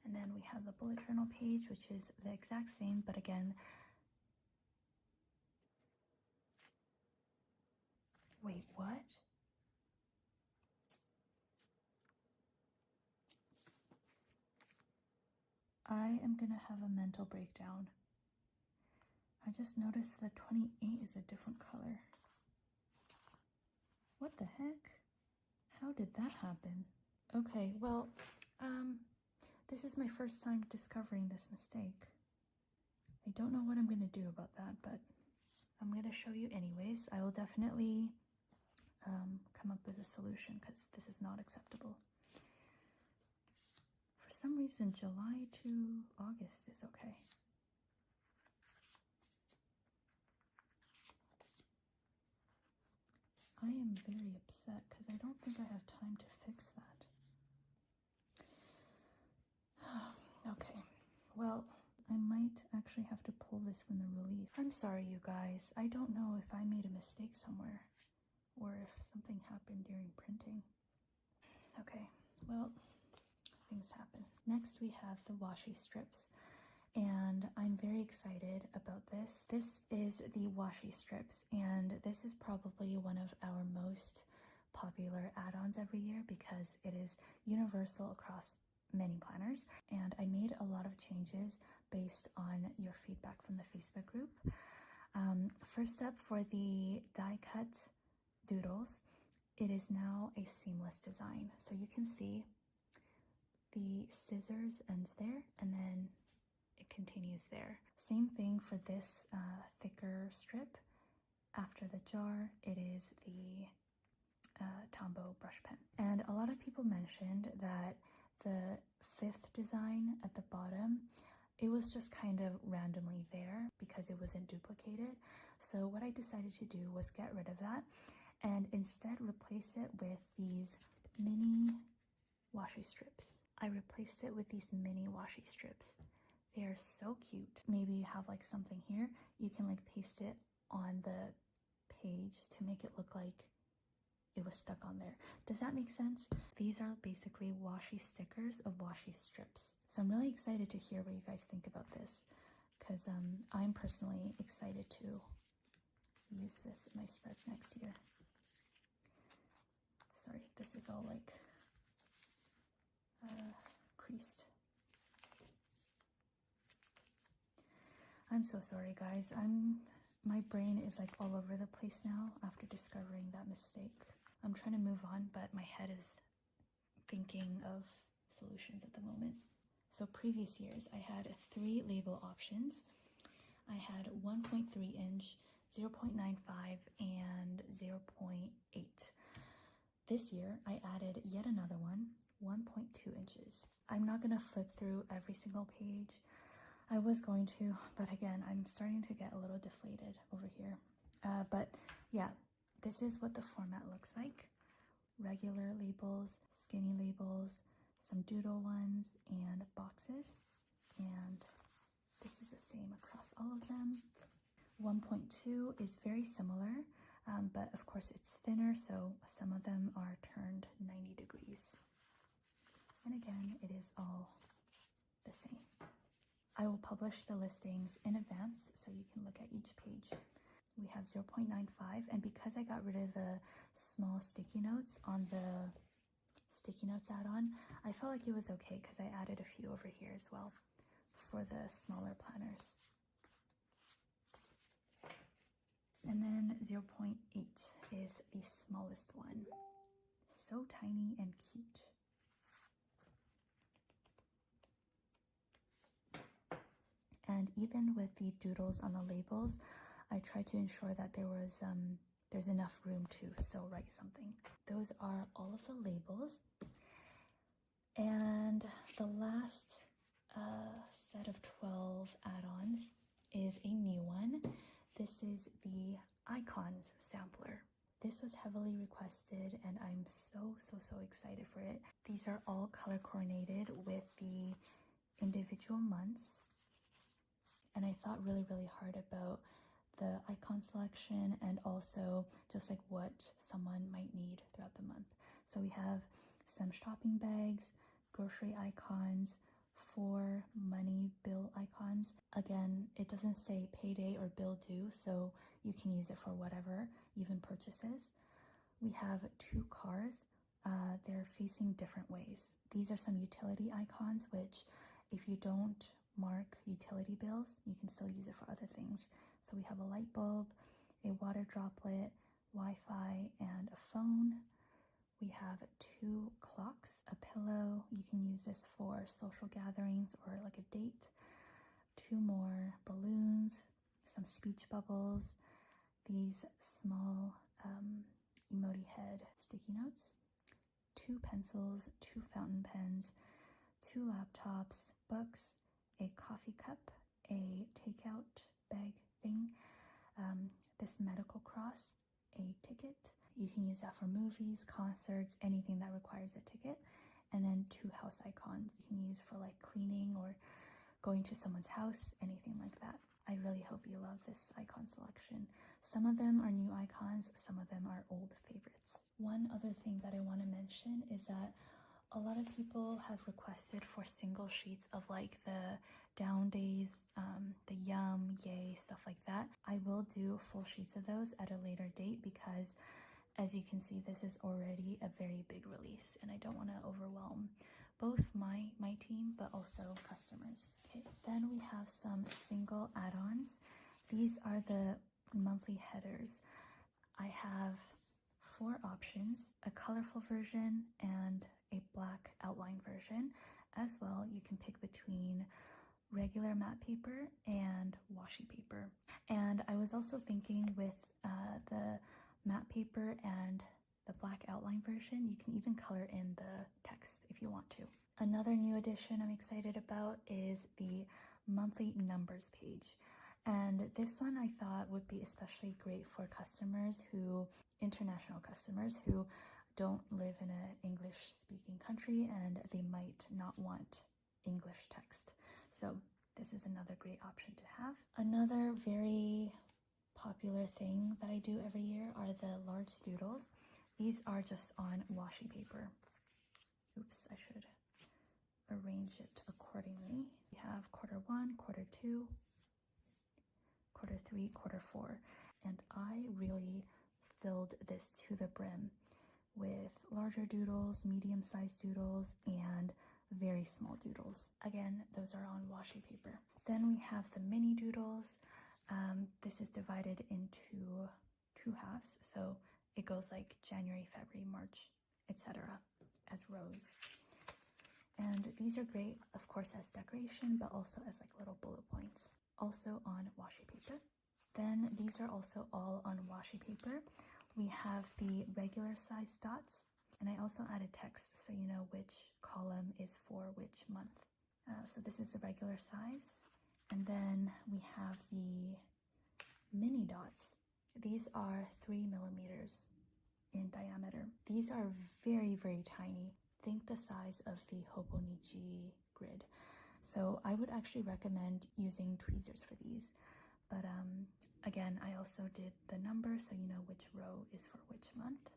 S1: And then we have the bullet journal page, which is the exact same, but again, wait, what? I am gonna have a mental breakdown. I just noticed that 28 is a different color. What the heck? How did that happen? Okay, well, this is my first time discovering this mistake. I don't know what I'm gonna do about that, but I'm gonna show you anyways. I will definitely come up with a solution because this is not acceptable. For some reason, July to August is okay. I am very upset because I don't think I have time to fix that. Okay, well, I might actually have to pull this from the release. I'm sorry, you guys. I don't know if I made a mistake somewhere or if something happened during printing. Okay, well, things happen. Next, we have the washi strips, and I'm very excited about this. This is the washi strips, and this is probably one of our most popular add-ons every year because it is universal across many planners, and I made a lot of changes based on your feedback from the Facebook group. First up, for the die cut doodles, it is now a seamless design. So you can see the scissors ends there and then it continues there. Same thing for this thicker strip. After the jar, it is the Tombow brush pen. And a lot of people mentioned that the fifth design at the bottom, it was just kind of randomly there because it wasn't duplicated. So what I decided to do was get rid of that and instead replace it with these mini washi strips. I replaced it with these mini washi strips. They are so cute. Maybe you have like something here, you can like paste it on the page to make it look like it was stuck on there. Does that make sense? These are basically washi stickers of washi strips. So I'm really excited to hear what you guys think about this because I'm personally excited to use this in my spreads next year. Sorry, this is all like creased. I'm so sorry, guys. My brain is like all over the place now after discovering that mistake. I'm trying to move on, but my head is thinking of solutions at the moment. So previous years, I had 3 label options. I had 1.3 inch, 0.95, and 0.8. This year, I added yet another one, 1.2 inches. I'm not gonna flip through every single page. I was going to, but again, I'm starting to get a little deflated over here. But yeah, this is what the format looks like. Regular labels, skinny labels, some doodle ones, and boxes. And this is the same across all of them. 1.2 is very similar, but of course it's thinner, so some of them are turned 90 degrees. And again, it is all the same. I will publish the listings in advance so you can look at each page. We have 0.95, and because I got rid of the small sticky notes on the sticky notes add-on, I felt like it was okay because I added a few over here as well for the smaller planners. And then 0.8 is the smallest one. So tiny and cute. And even with the doodles on the labels, I tried to ensure that there's enough room to still write something. Those are all of the labels. And the last set of 12 add-ons is a new one. This is the icons sampler. This was heavily requested and I'm so excited for it. These are all color coordinated with the individual months. And I thought really hard about the icon selection and also just like what someone might need throughout the month. So we have some shopping bags, grocery icons, 4 money bill icons. Again, it doesn't say payday or bill due, so you can use it for whatever, even purchases. We have 2 cars. They're facing different ways. These are some utility icons, which if you don't mark utility bills, you can still use it for other things. So we have a light bulb, a water droplet, Wi-Fi, and a phone. We have 2 clocks, a pillow. You can use this for social gatherings or like a date. 2 more balloons, some speech bubbles, these small emoji head sticky notes, 2 pencils, 2 fountain pens, 2 laptops, books, a coffee cup, a takeout bag thing, this medical cross, a ticket. You can use that for movies, concerts, anything that requires a ticket. And then 2 house icons you can use for like cleaning or going to someone's house, anything like that. I really hope you love this icon selection. Some of them are new icons, some of them are old favorites. One other thing that I want to mention is that a lot of people have requested for single sheets of like the down days, the yum, yay, stuff like that. I will do full sheets of those at a later date because as you can see, this is already a very big release and I don't want to overwhelm both my team but also customers. Okay, then we have some single add-ons. These are the monthly headers. I have 4 options, a colorful version and a black outline version. As well, you can pick between regular matte paper and washi paper. And I was also thinking with the matte paper and the black outline version, you can even color in the text if you want to. Another new addition I'm excited about is the monthly numbers page. And this one I thought would be especially great for international customers who don't live in an English speaking country and they might not want English text. So this is another great option to have. Another very popular thing that I do every year are the large doodles. These are just on washi paper. Oops, I should arrange it accordingly. We have Q1, Q2, Q3, Q4, and I really filled this to the brim with larger doodles, medium-sized doodles, and very small doodles. Again, those are on washi paper. Then we have the mini doodles. This is divided into 2 halves, so it goes like January, February, March, etc. as rows. And these are great, of course, as decoration, but also as like little bullet points. Also on washi paper. Then these are also all on washi paper. We have the regular size dots, and I also added text so you know which column is for which month. So this is the regular size. And then we have the mini dots. These are 3 millimeters in diameter. These are very tiny. Think the size of the Hobonichi grid. So I would actually recommend using tweezers for these. But again, I also did the number so you know which row is for which month.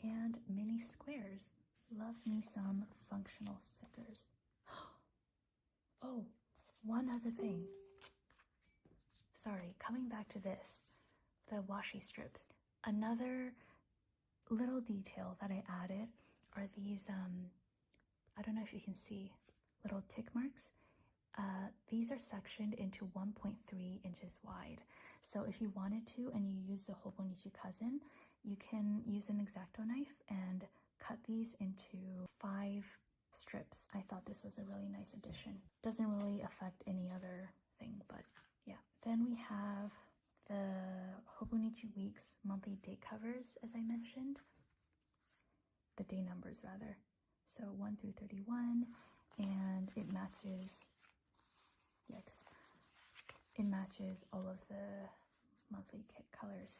S1: And mini squares. Love me some functional stickers. Oh, one other thing. Sorry, coming back to this, the washi strips. Another little detail that I added are these, I don't know if you can see, little tick marks. These are sectioned into 1.3 inches wide. So if you wanted to and you use the Hobonichi Cousin, you can use an X-Acto knife and cut these into 5 strips. I thought this was a really nice addition. Doesn't really affect any other thing, but yeah. Then we have the Hobonichi Weeks monthly date covers, as I mentioned. The day numbers, rather. So 1 through 31, and it matches, yikes, it matches all of the monthly kit colors.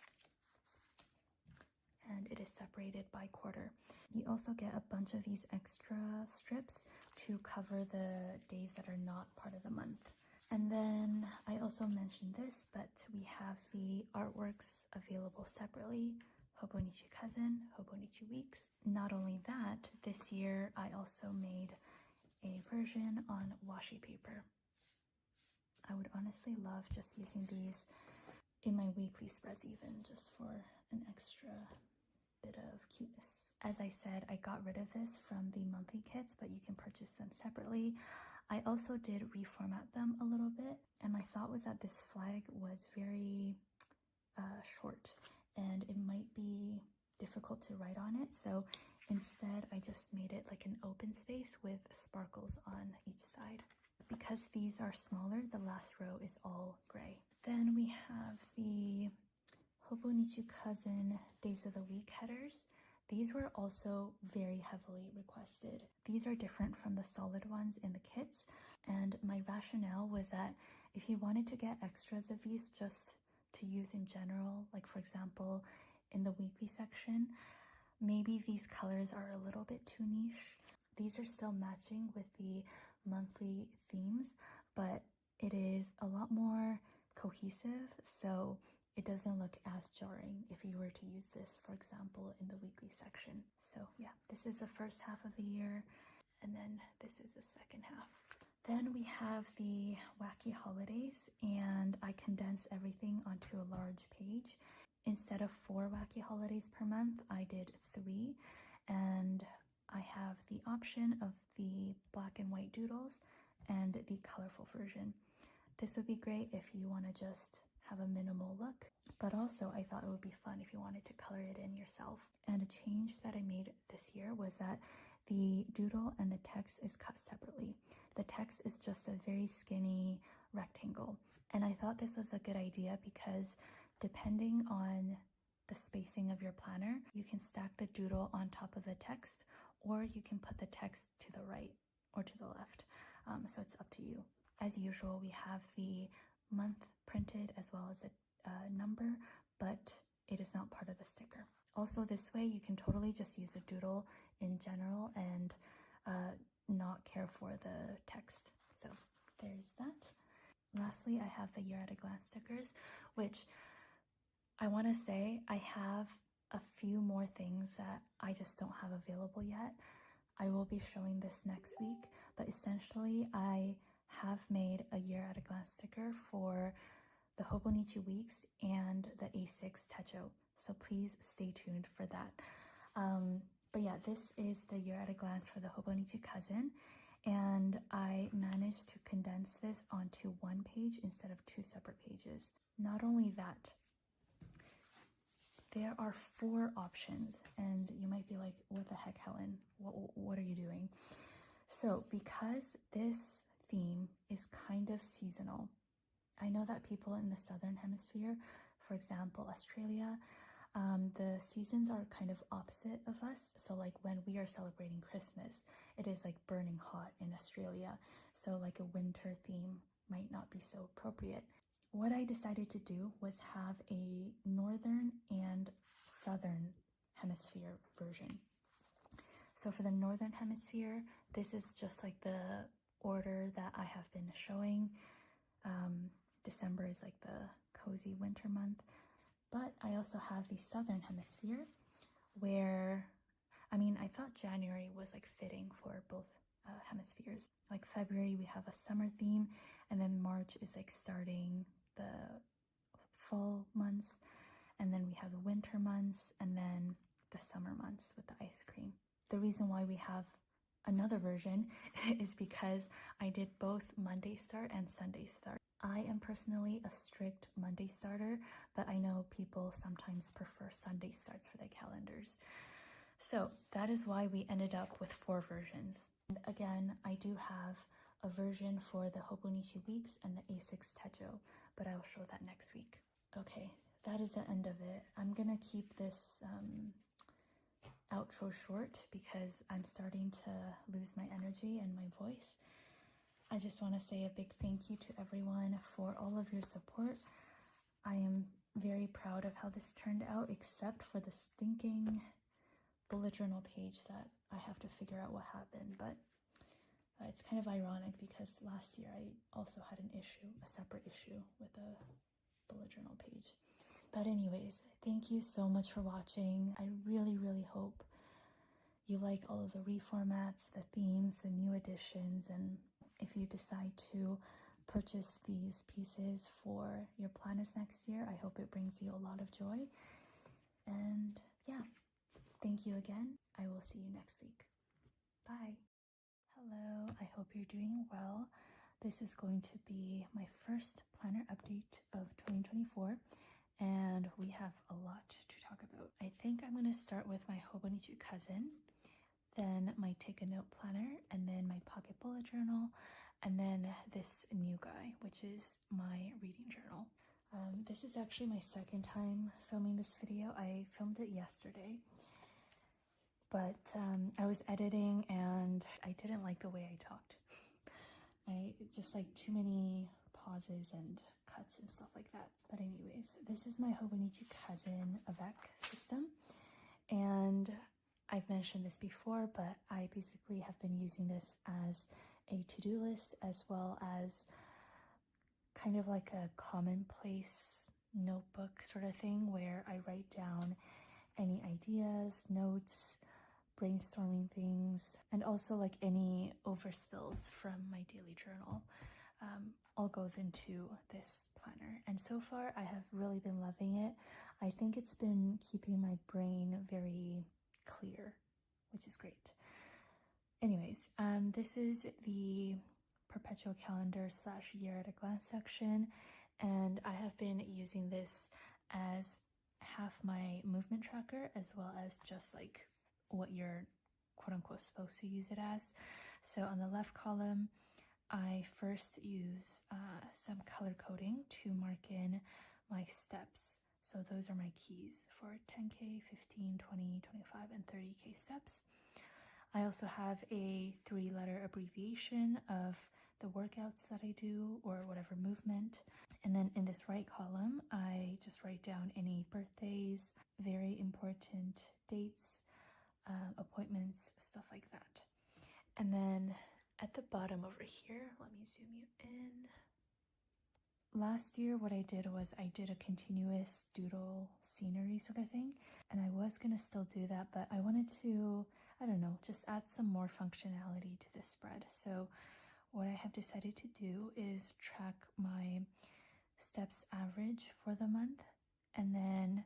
S1: And it is separated by quarter. You also get a bunch of these extra strips to cover the days that are not part of the month. And then I also mentioned this, but we have the artworks available separately. Hobonichi Cousin, Hobonichi Weeks. Not only that, this year I also made a version on washi paper. I would honestly love just using these in my weekly spreads even, just for an extra bit of cuteness. As I said, I got rid of this from the monthly kits, but you can purchase them separately. I also did reformat them a little bit, and my thought was that this flag was very short and it might be difficult to write on it, so instead I just made it like an open space with sparkles on each side. Because these are smaller, the last row is all gray. Then we have the Hobonichi Cousin Days of the Week headers. These were also very heavily requested. These are different from the solid ones in the kits, and my rationale was that if you wanted to get extras of these just to use in general, like for example in the weekly section, maybe these colors are a little bit too niche. These are still matching with the monthly themes, but it is a lot more cohesive, so it doesn't look as jarring if you were to use this, for example, in the weekly section. So yeah, this is the first half of the year, and then this is the second half. Then we have the wacky holidays, and I condensed everything onto a large page. Instead of 4 wacky holidays per month, I did 3, and I have the option of the black and white doodles and the colorful version. This would be great if you want to just have a minimal look, but also I thought it would be fun if you wanted to color it in yourself. And a change that I made this year was that the doodle and the text is cut separately. The text is just a very skinny rectangle, and I thought this was a good idea because depending on the spacing of your planner, you can stack the doodle on top of the text, or you can put the text to the right or to the left, so it's up to you. As usual, we have the month printed as well as a number, but it is not part of the sticker. Also, this way you can totally just use a doodle in general and not care for the text. So there's that. Lastly, I have the Year at a Glance stickers, which I want to say I have a few more things that I just don't have available yet. I will be showing this next week, but essentially I have made a Year at a Glance sticker for the Hobonichi Weeks and the A6 Techo, so please stay tuned for that. But yeah, this is the Year at a Glance for the Hobonichi Cousin, and I managed to condense this onto one page instead of 2 separate pages. Not only that, there are 4 options, and you might be like, what the heck, Helen? What are you doing? So because this theme is kind of seasonal, I know that people in the Southern Hemisphere, for example, Australia, the seasons are kind of opposite of us. So like when we are celebrating Christmas, it is like burning hot in Australia. So like a winter theme might not be so appropriate. What I decided to do was have a Northern and Southern Hemisphere version. So for the Northern Hemisphere, this is just like the order that I have been showing. December is like the cozy winter month. But I also have the Southern Hemisphere where, I mean, I thought January was like fitting for both hemispheres. Like February, we have a summer theme, and then March is like starting the fall months, and then we have the winter months, and then the summer months with the ice cream. The reason why we have another version is because I did both Monday start and Sunday start. I am personally a strict Monday starter, but I know people sometimes prefer Sunday starts for their calendars. So that is why we ended up with 4 versions. And again, I do have a version for the Hobonichi Weeks and the A6 Techo, but I'll show that next week. Okay, that is the end of it. I'm gonna keep this outro short because I'm starting to lose my energy and my voice. I just want to say a big thank you to everyone for all of your support. I am very proud of how this turned out, except for the stinking bullet journal page that I have to figure out what happened. But it's kind of ironic because last year I also had an issue, a separate issue with the bullet journal page. But anyways, thank you so much for watching. I really, really hope you like all of the reformats, the themes, the new additions, and if you decide to purchase these pieces for your planners next year, I hope it brings you a lot of joy. And yeah, thank you again. I will see you next week. Bye. Hello, I hope you're doing well. This is going to be my first planner update of 2024, and we have a lot to talk about. I think I'm going to start with my Hobonichi Cousin, then my Take a Note planner, and then my pocket bullet journal, and then this new guy, which is my reading journal. This is actually my second time filming this video. I filmed it yesterday, but I was editing and I didn't like the way I talked. I just like too many pauses and cuts and stuff like that. But anyways, this is my Hobonichi Cousin Avec system, and I've mentioned this before, but I basically have been using this as a to-do list as well as kind of like a commonplace notebook sort of thing where I write down any ideas, notes, brainstorming things, and also like any overspills from my daily journal. All goes into this planner, and so far I have really been loving it. I think it's been keeping my brain very clear, which is great. Anyways, this is the perpetual calendar / year at a glance section, and I have been using this as half my movement tracker as well as just like what you're quote unquote supposed to use it as. So on the left column, I first use some color coding to mark in my steps. So those are my keys for 10K, 15, 20, 25, and 30K steps. I also have a 3-letter abbreviation of the workouts that I do or whatever movement. And then in this right column, I just write down any birthdays, very important dates, appointments, stuff like that. And then at the bottom over here, let me zoom you in. Last year, what I did was I did a continuous doodle scenery sort of thing, and I was gonna still do that, but I wanted to, I don't know, just add some more functionality to the spread. So what I have decided to do is track my steps average for the month and then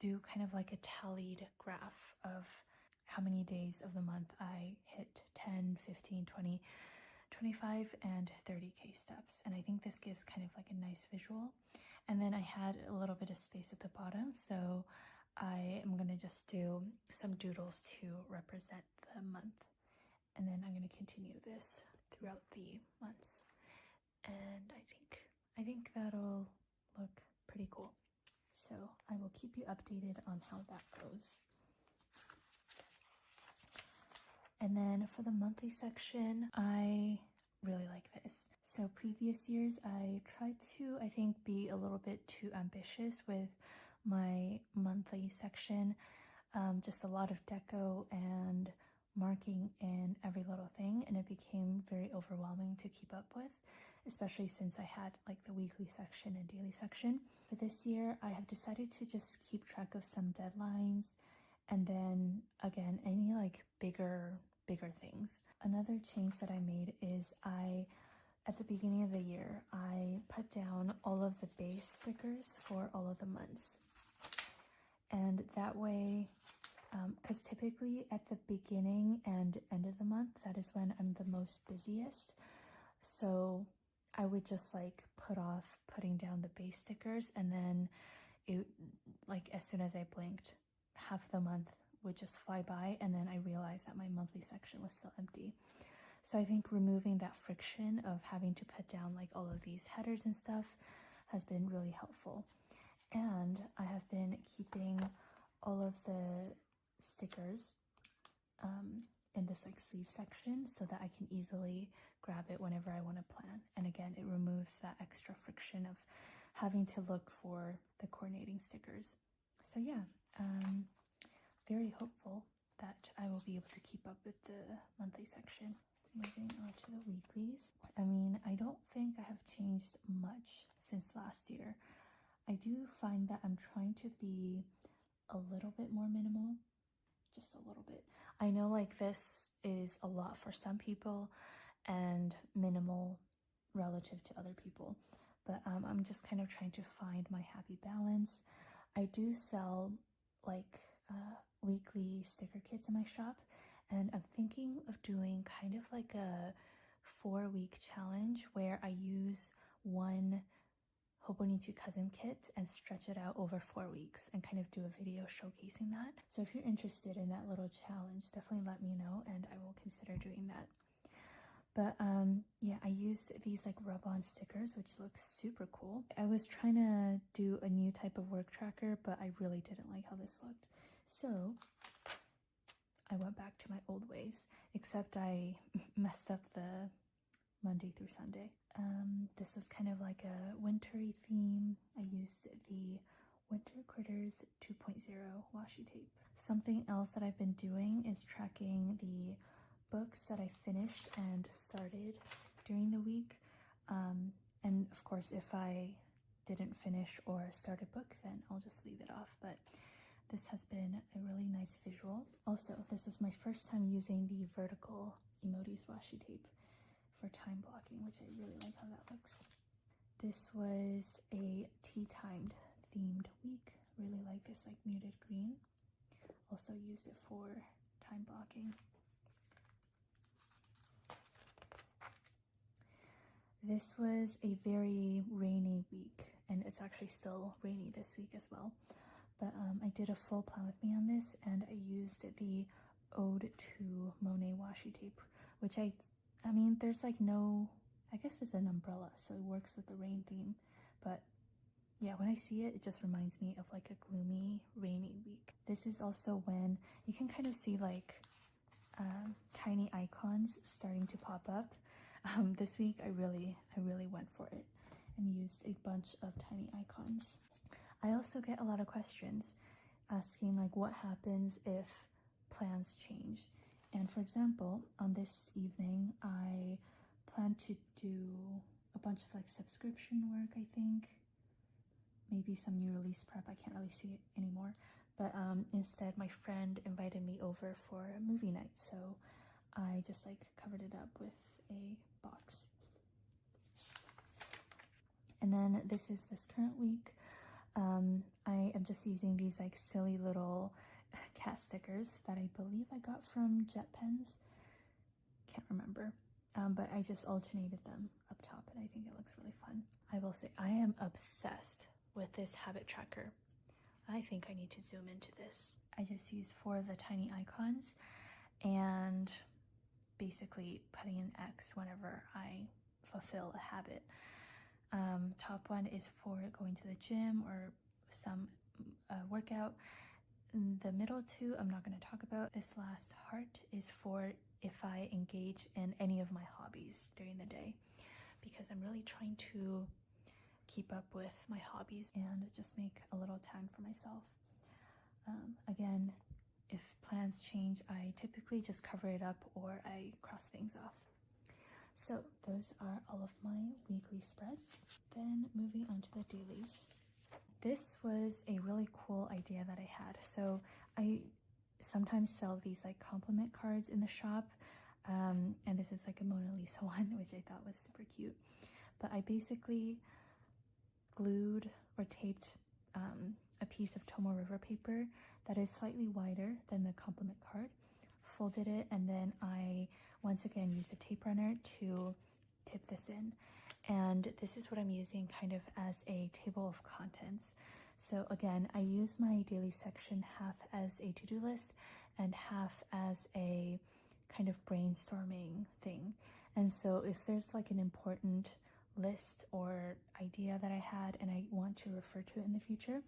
S1: do kind of like a tallied graph of how many days of the month I hit 10, 15, 20, 25, and 30K steps. And I think this gives kind of like a nice visual. And then I had a little bit of space at the bottom, so I am gonna just do some doodles to represent the month. And then I'm gonna continue this throughout the months. And I think that'll look pretty cool. So I will keep you updated on how that goes. And then for the monthly section, I really like this. So previous years, I tried to, I think, be a little bit too ambitious with my monthly section. Just a lot of deco and marking in every little thing, and it became very overwhelming to keep up with, especially since I had like the weekly section and daily section. For this year, I have decided to just keep track of some deadlines, and then again, any like bigger things. Another change that I made is at the beginning of the year, I put down all of the base stickers for all of the months. And that way, because typically at the beginning and end of the month, that is when I'm the most busiest. So I would just like put off putting down the base stickers, and then it, like as soon as I blinked, half the month would just fly by, and then I realized that my monthly section was still empty. So I think removing that friction of having to put down like all of these headers and stuff has been really helpful. And I have been keeping all of the stickers in this like sleeve section so that I can easily grab it whenever I want to plan. And again, it removes that extra friction of having to look for the coordinating stickers. So yeah, very hopeful that I will be able to keep up with the monthly section. Moving on to the weeklies. I mean, I don't think I have changed much since last year. I do find that I'm trying to be a little bit more minimal, just a little bit. I know like this is a lot for some people and minimal relative to other people, but I'm just kind of trying to find my happy balance. I do sell like weekly sticker kits in my shop, and I'm thinking of doing kind of like a 4-week challenge where I use one Hobonichi Cousin kit and stretch it out over 4 weeks and kind of do a video showcasing that. So if you're interested in that little challenge, definitely let me know and I will consider doing that. But yeah, I used these like rub-on stickers, which look super cool. I was trying to do a new type of work tracker, but I really didn't like how this looked. So I went back to my old ways, except I messed up the Monday through Sunday. This was kind of like a wintry theme. I used the Winter Critters 2.0 washi tape. Something else that I've been doing is tracking the books that I finished and started during the week. And of course, if I didn't finish or start a book, then I'll just leave it off. But this has been a really nice visual. Also, this is my first time using the vertical Emotease washi tape for time blocking, which I really like how that looks. This was a tea-timed themed week. Really like this like muted green. Also used it for time blocking. This was a very rainy week, and it's actually still rainy this week as well. But I did a full plan with me on this, and I used the Ode to Monet washi tape, which I mean, there's like no, I guess it's an umbrella, so it works with the rain theme. But yeah, when I see it, it just reminds me of like a gloomy, rainy week. This is also when you can kind of see like tiny icons starting to pop up. This week, I really went for it and used a bunch of tiny icons. I also get a lot of questions asking like what happens if plans change. And for example, on this evening, I plan to do a bunch of like subscription work, I think. Maybe some new release prep, I can't really see it anymore. But instead, my friend invited me over for a movie night. So I just like covered it up with a box. And then this is this current week. I am just using these like silly little cat stickers that I believe I got from JetPens. Can't remember. But I just alternated them up top and I think it looks really fun. I will say I am obsessed with this habit tracker. I think I need to zoom into this. I just used 4 of the tiny icons and basically putting an X whenever I fulfill a habit. Top one is for going to the gym or some workout. The middle 2 I'm not going to talk about. This last heart is for if I engage in any of my hobbies during the day, because I'm really trying to keep up with my hobbies and just make a little time for myself. Again, if plans change, I typically just cover it up or I cross things off. So those are all of my weekly spreads. Then moving on to the dailies. This was a really cool idea that I had. So I sometimes sell these like compliment cards in the shop. And this is like a Mona Lisa one, which I thought was super cute. But I basically glued or taped a piece of Tomoe River paper that is slightly wider than the compliment card, folded it, and then I once again used a tape runner to tip this in. And this is what I'm using kind of as a table of contents. So again, I use my daily section half as a to-do list and half as a kind of brainstorming thing. And so if there's like an important list or idea that I had and I want to refer to it in the future,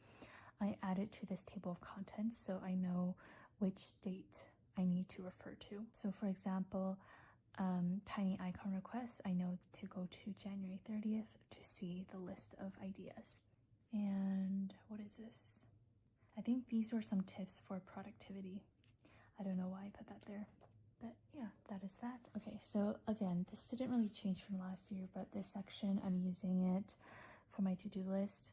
S1: I add it to this table of contents so I know which date I need to refer to. So for example, tiny icon requests, I know to go to January 30th to see the list of ideas. And what is this? I think these were some tips for productivity. I don't know why I put that there, but yeah, that is that. Okay, so again, this didn't really change from last year, but this section, I'm using it for my to-do list.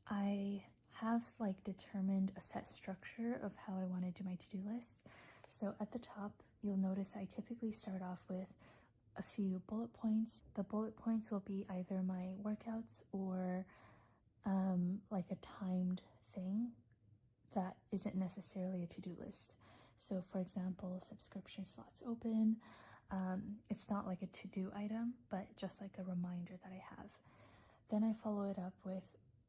S1: I have like determined a set structure of how I want to do my to-do list. So at the top, you'll notice I typically start off with a few bullet points. The bullet points will be either my workouts or like a timed thing that isn't necessarily a to-do list. So for example, subscription slots open. It's not like a to-do item, but just like a reminder that I have. Then I follow it up with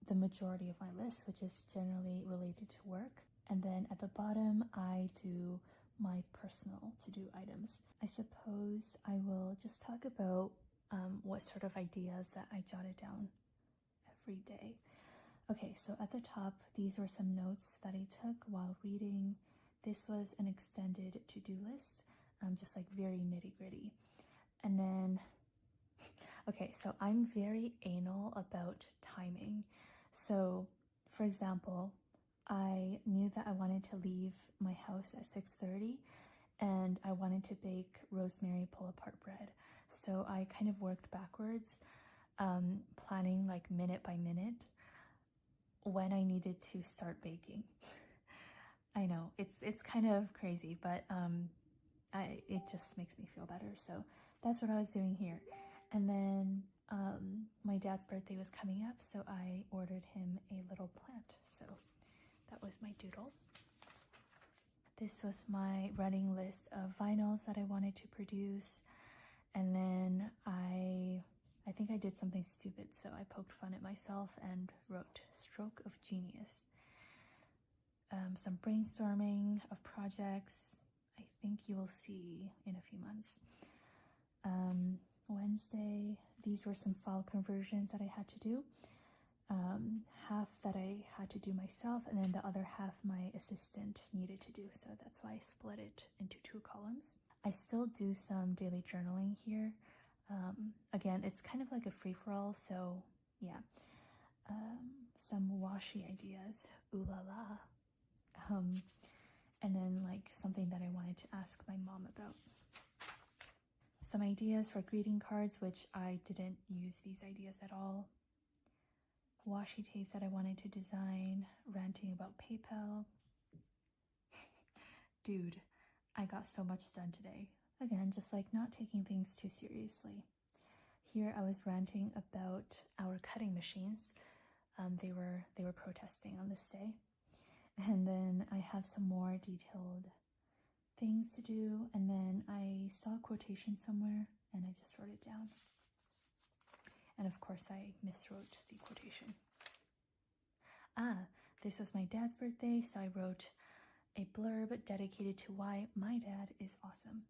S1: the majority of my list, which is generally related to work. And then at the bottom, I do my personal to-do items. I suppose I will just talk about what sort of ideas that I jotted down every day. Okay, so at the top, these were some notes that I took while reading. This was an extended to-do list, just like very nitty-gritty. And then, okay, so I'm very anal about timing. So, for example, I knew that I wanted to leave my house at 6:30 and I wanted to bake rosemary pull-apart bread. So I kind of worked backwards, planning like minute by minute when I needed to start baking. I know it's kind of crazy, but it just makes me feel better. So that's what I was doing here. And then my dad's birthday was coming up, so I ordered him a little plant. So that was my doodle. This was my running list of vinyls that I wanted to produce. And then I think I did something stupid, so I poked fun at myself and wrote Stroke of Genius. Some brainstorming of projects I think you will see in a few months. Wednesday, these were some file conversions that I had to do. Half that I had to do myself, and then the other half my assistant needed to do, so that's why I split it into 2 columns. I still do some daily journaling here. Again, it's kind of like a free-for-all, so yeah. Some washi ideas, ooh la la. And then like something that I wanted to ask my mom about. Some ideas for greeting cards, which I didn't use these ideas at all. Washi tapes that I wanted to design, ranting about PayPal. Dude, I got so much done today. Again, just like not taking things too seriously. Here I was ranting about our cutting machines. They were protesting on this day. And then I have some more detailed things to do, and then I saw a quotation somewhere and I just wrote it down. And of course I miswrote the quotation. This was my dad's birthday, so I wrote a blurb dedicated to why my dad is awesome.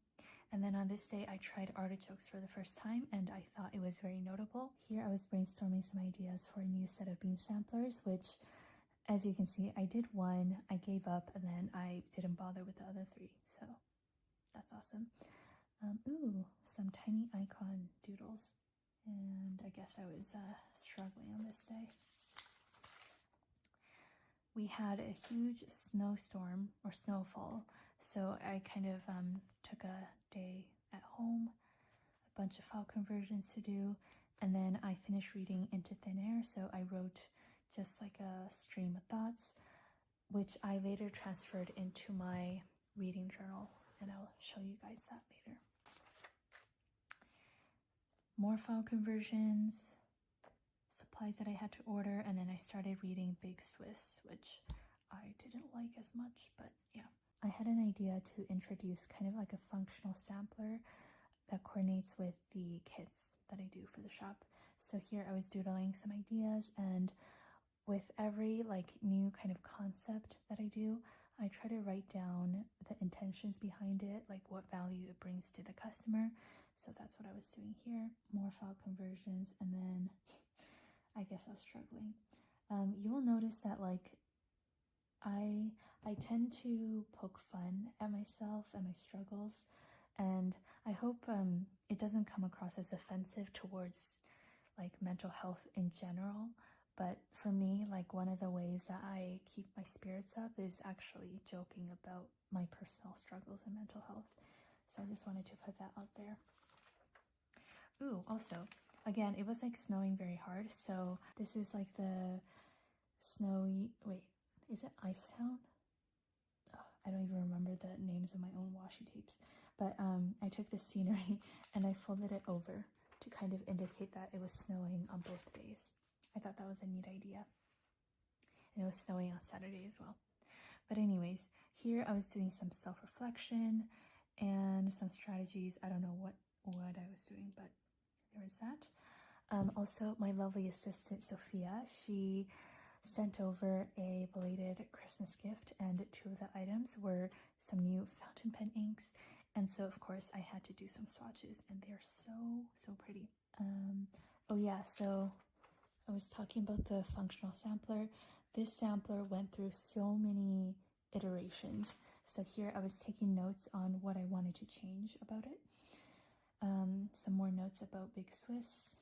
S1: And then on this day I tried artichokes for the first time and I thought it was very notable. Here I was brainstorming some ideas for a new set of bean samplers, which as you can see, I did one, I gave up, and then I didn't bother with the other 3, so that's awesome. Ooh, some tiny icon doodles. And I guess I was struggling on this day. We had a huge snowstorm or snowfall, so I kind of took a day at home, a bunch of file conversions to do, and then I finished reading Into Thin Air, so I wrote just like a stream of thoughts, which I later transferred into my reading journal, and I'll show you guys that later. More file conversions, supplies that I had to order, and then I started reading Big Swiss, which I didn't like as much, but yeah. I had an idea to introduce kind of like a functional sampler that coordinates with the kits that I do for the shop. So here I was doodling some ideas, and with every like new kind of concept that I do, I try to write down the intentions behind it, like what value it brings to the customer. So that's what I was doing here. More file conversions, and then I guess I was struggling. You will notice that like I tend to poke fun at myself and my struggles, And I hope it doesn't come across as offensive towards like mental health in general. But for me, like one of the ways that I keep my spirits up is actually joking about my personal struggles in mental health. So I just wanted to put that out there. Ooh, also, again, it was like snowing very hard. So this is like the snowy, wait, is it Icetown? Oh, I don't even remember the names of my own washi tapes. But I took this scenery and I folded it over to kind of indicate that it was snowing on both days. I thought that was a neat idea. And it was snowing on Saturday as well. But anyways, here I was doing some self-reflection and some strategies. I don't know what I was doing, but there was that. Also, my lovely assistant, Sophia, she sent over a belated Christmas gift, and two of the items were some new fountain pen inks. And so, of course, I had to do some swatches, and they're so pretty. Oh yeah, so I was talking about the functional sampler. This sampler went through so many iterations. So here I was taking notes on what I wanted to change about it. Some more notes about Big Swiss.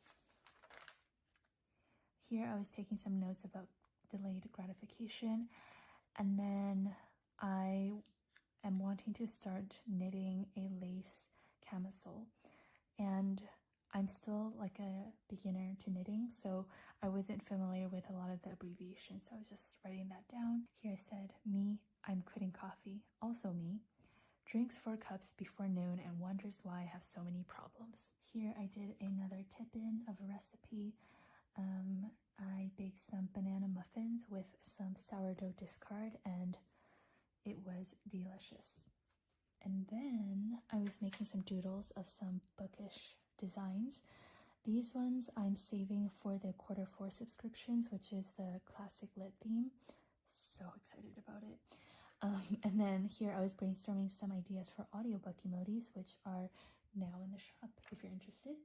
S1: Here I was taking some notes about delayed gratification. And then I am wanting to start knitting a lace camisole. And I'm still like a beginner to knitting, so I wasn't familiar with a lot of the abbreviations, so I was just writing that down. Here I said, me, I'm quitting coffee. Also me, drinks 4 cups before noon and wonders why I have so many problems. Here I did another tip-in of a recipe. I baked some banana muffins with some sourdough discard, and it was delicious. And then I was making some doodles of some bookish designs. These ones I'm saving for the Q4 subscriptions, which is the classic lit theme. So excited about it. And then here I was brainstorming some ideas for audiobook emojis, which are now in the shop if you're interested.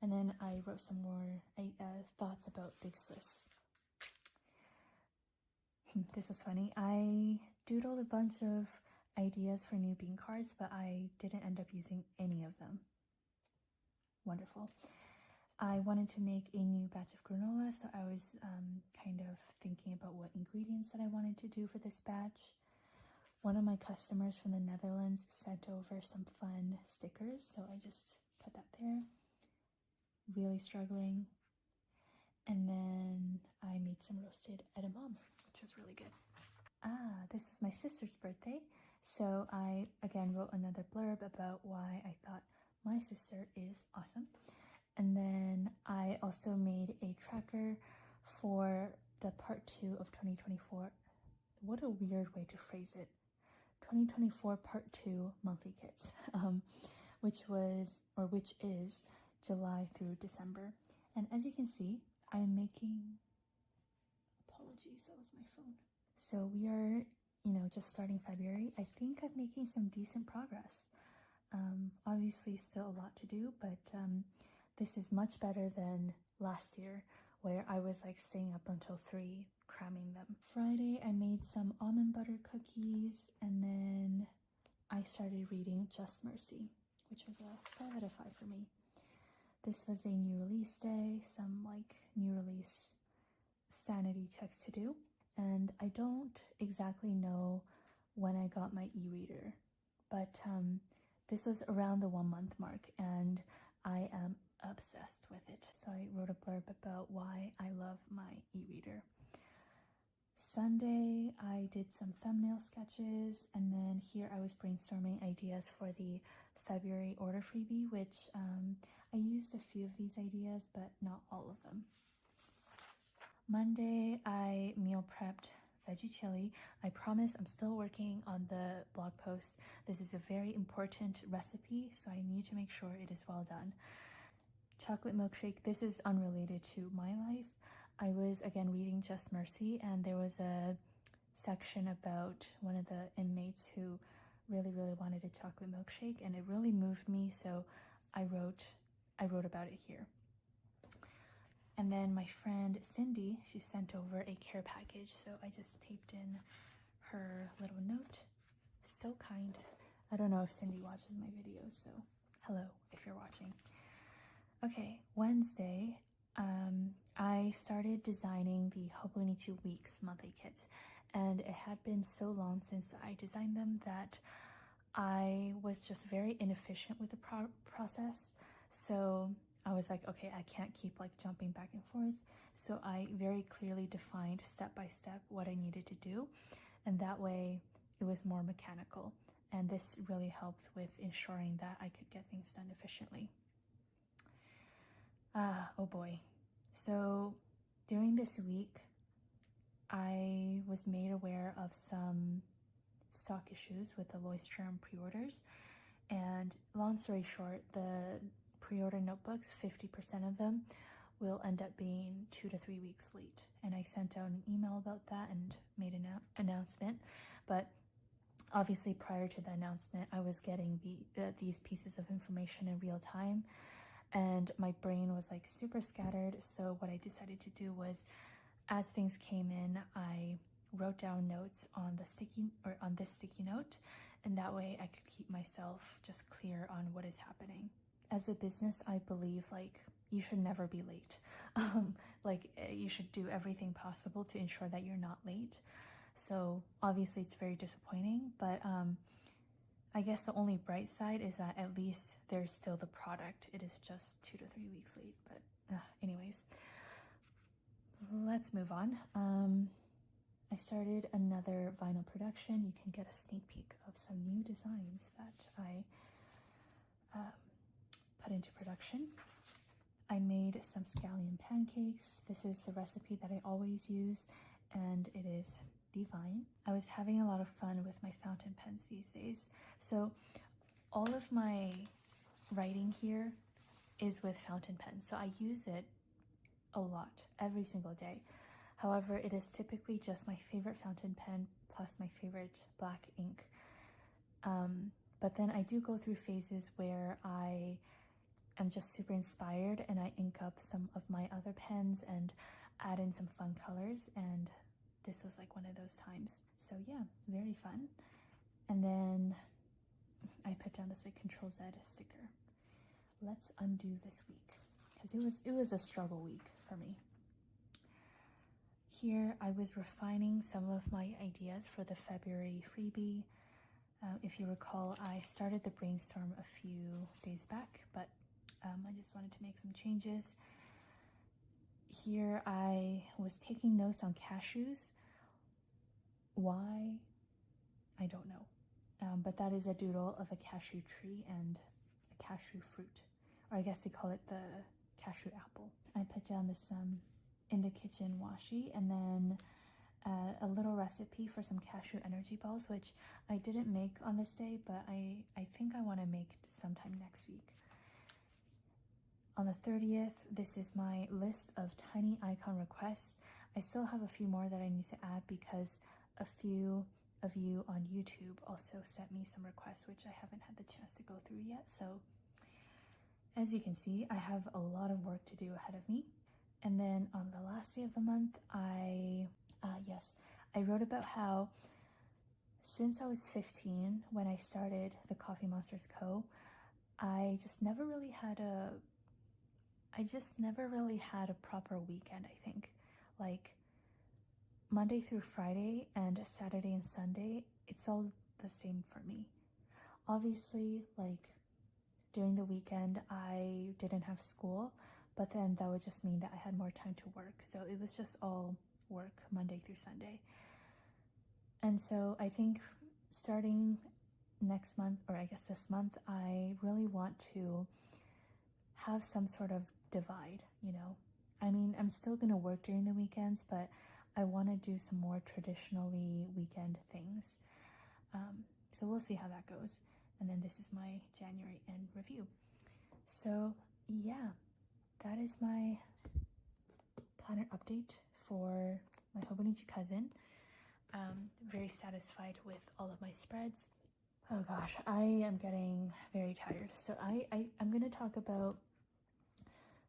S1: And then I wrote some more thoughts about Big Swiss. This was funny. I doodled a bunch of ideas for new bean cards, but I didn't end up using any of them. Wonderful. I wanted to make a new batch of granola, so I was kind of thinking about what ingredients that I wanted to do for this batch. One of my customers from the Netherlands sent over some fun stickers, so I just put that there. Really struggling. And then I made some roasted edamame, which was really good. This was my sister's birthday, so I again wrote another blurb about why I thought my sister is awesome. And then I also made a tracker for the part 2 of 2024. What a weird way to phrase it. 2024 part 2 monthly kits, which is July through December. And as you can see, I am making, apologies, that was my phone. So we are, just starting February. I think I'm making some decent progress. Obviously still a lot to do, but this is much better than last year where I was like staying up until 3 cramming them. Friday I made some almond butter cookies, and then I started reading Just Mercy, which was a 5 out of 5 for me. This was a new release day, some like new release sanity checks to do, and I don't exactly know when I got my e-reader, but this was around the 1 month mark, and I am obsessed with it. So I wrote a blurb about why I love my e-reader. Sunday, I did some thumbnail sketches, and then here I was brainstorming ideas for the February order freebie, which I used a few of these ideas, but not all of them. Monday, I meal prepped veggie chili. I promise I'm still working on the blog post. This is a very important recipe, so I need to make sure it is well done. Chocolate milkshake. This is unrelated to my life. I was again reading Just Mercy, and there was a section about one of the inmates who really wanted a chocolate milkshake, and it really moved me, so I wrote about it here. And then my friend Cindy, she sent over a care package, so I just taped in her little note. So kind. I don't know if Cindy watches my videos, so hello if you're watching. Okay, Wednesday, I started designing the Hobonichi Weeks monthly kits, and it had been so long since I designed them that I was just very inefficient with the process. So I was like, okay, I can't keep like jumping back and forth. So I very clearly defined step by step what I needed to do, and that way it was more mechanical. And this really helped with ensuring that I could get things done efficiently. Oh boy. So during this week, I was made aware of some stock issues with the Leuchtturm pre-orders. And long story short, the pre-order notebooks, 50% of them will end up being 2 to 3 weeks late. And I sent out an email about that and made an announcement. But obviously prior to the announcement, I was getting these pieces of information in real time, and my brain was like super scattered. So what I decided to do was, as things came in, I wrote down notes on this sticky note, and that way I could keep myself just clear on what is happening. As a business, I believe like you should never be late. You should do everything possible to ensure that you're not late. So obviously it's very disappointing, but I guess the only bright side is that at least there's still the product. It is just 2 to 3 weeks late, but anyways, let's move on. I started another vinyl production. You can get a sneak peek of some new designs that I put into production. I made some scallion pancakes. This is the recipe that I always use, and it is divine. I was having a lot of fun with my fountain pens these days. So all of my writing here is with fountain pens. So I use it a lot, every single day. However, it is typically just my favorite fountain pen plus my favorite black ink. But then I do go through phases where I am just super inspired and I ink up some of my other pens and add in some fun colors, and this was like one of those times. So yeah, very fun. And then I put down this like Control Z sticker. Let's undo this week, because it was a struggle week for me. Here I was refining some of my ideas for the February freebie. If you recall, I started the brainstorm a few days back, but I just wanted to make some changes. Here I was taking notes on cashews. Why? I don't know. But that is a doodle of a cashew tree and a cashew fruit, or I guess they call it the cashew apple. I put down this in the kitchen washi, and then a little recipe for some cashew energy balls, which I didn't make on this day, but I think I want to make sometime next week. On the 30th, this is my list of tiny icon requests. I still have a few more that I need to add because a few of you on YouTube also sent me some requests, which I haven't had the chance to go through yet. So as you can see, I have a lot of work to do ahead of me. And then on the last day of the month, I wrote about how since I was 15, when I started the Coffee Monsters Co., I just never really had a proper weekend, I think. Like Monday through Friday and Saturday and Sunday, it's all the same for me. Obviously, like during the weekend, I didn't have school, but then that would just mean that I had more time to work. So it was just all work Monday through Sunday. And so I think starting next month, or I guess this month, I really want to have some sort of divide, you know? I mean, I'm still gonna work during the weekends, but I want to do some more traditionally weekend things. So we'll see how that goes. And then this is my January end review. So yeah, that is my planner update for my Hobonichi cousin. Very satisfied with all of my spreads. Oh gosh, I am getting very tired. So I'm going to talk about,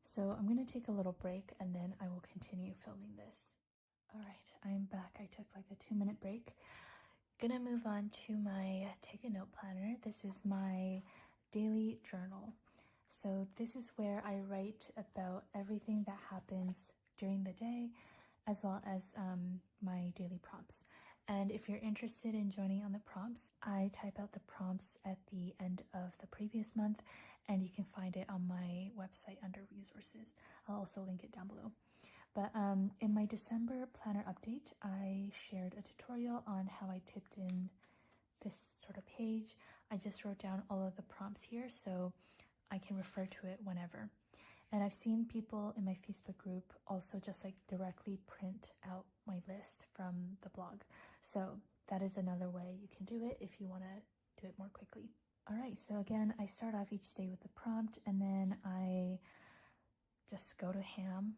S1: so I'm going to take a little break and then I will continue filming this. All right, I am back. I took like a 2-minute break. Gonna move on to my take a note planner. This is my daily journal. So this is where I write about everything that happens during the day, as well as my daily prompts. And if you're interested in joining on the prompts, I type out the prompts at the end of the previous month, and you can find it on my website under resources. I'll also link it down below. But in my December planner update, I shared a tutorial on how I typed in this sort of page. I just wrote down all of the prompts here so I can refer to it whenever. And I've seen people in my Facebook group also just like directly print out my list from the blog. So that is another way you can do it if you want to do it more quickly. All right, so again, I start off each day with the prompt, and then I just go to ham.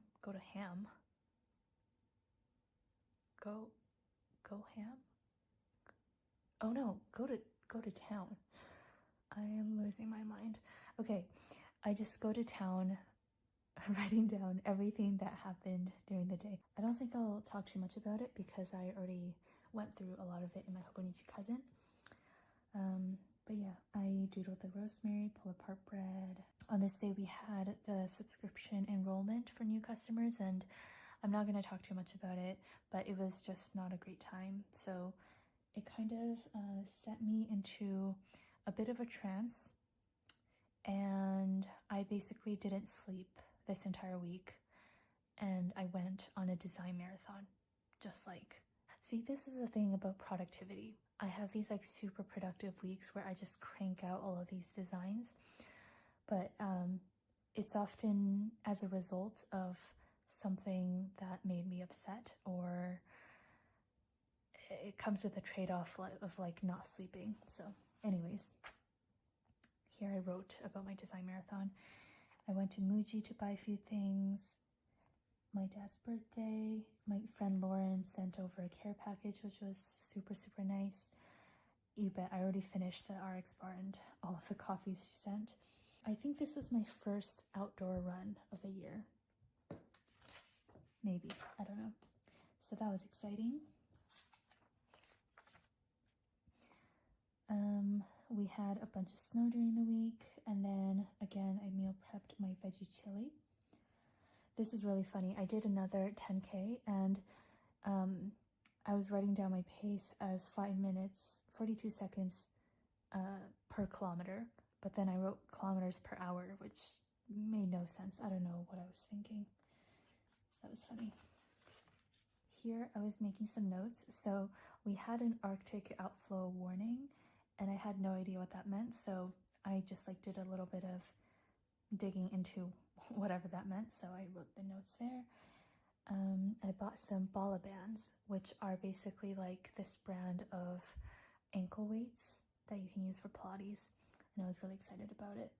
S1: Oh no, go to town. I am losing my mind. Okay, I just go to town, writing down everything that happened during the day. I don't think I'll talk too much about it because I already went through a lot of it in my Hobonichi Cousin. But yeah, I doodled the rosemary, pull apart bread. On this day, we had the subscription enrollment for new customers, and I'm not going to talk too much about it, but it was just not a great time. So it kind of sent me into a bit of a trance, and I basically didn't sleep this entire week, and I went on a design marathon. See, this is the thing about productivity. I have these like super productive weeks where I just crank out all of these designs, but it's often as a result of something that made me upset, or it comes with a trade-off of like not sleeping. So anyways, here I wrote about my design marathon. I went to Muji to buy a few things. My dad's birthday, my friend Lauren sent over a care package, which was super, super nice. You bet I already finished the RX bar and all of the coffees she sent. I think this was my first outdoor run of the year. Maybe, I don't know. So that was exciting. We had a bunch of snow during the week, and then again I meal prepped my veggie chili. This is really funny. I did another 10K, and I was writing down my pace as 5 minutes 42 seconds per kilometer, but then I wrote kilometers per hour, which made no sense. I don't know what I was thinking. That was funny. Here I was making some notes. So we had an Arctic outflow warning, and I had no idea what that meant, so I just like did a little bit of digging into whatever that meant, so I wrote the notes there. I bought some Bala bands, which are basically like this brand of ankle weights that you can use for Pilates, and I was really excited about it.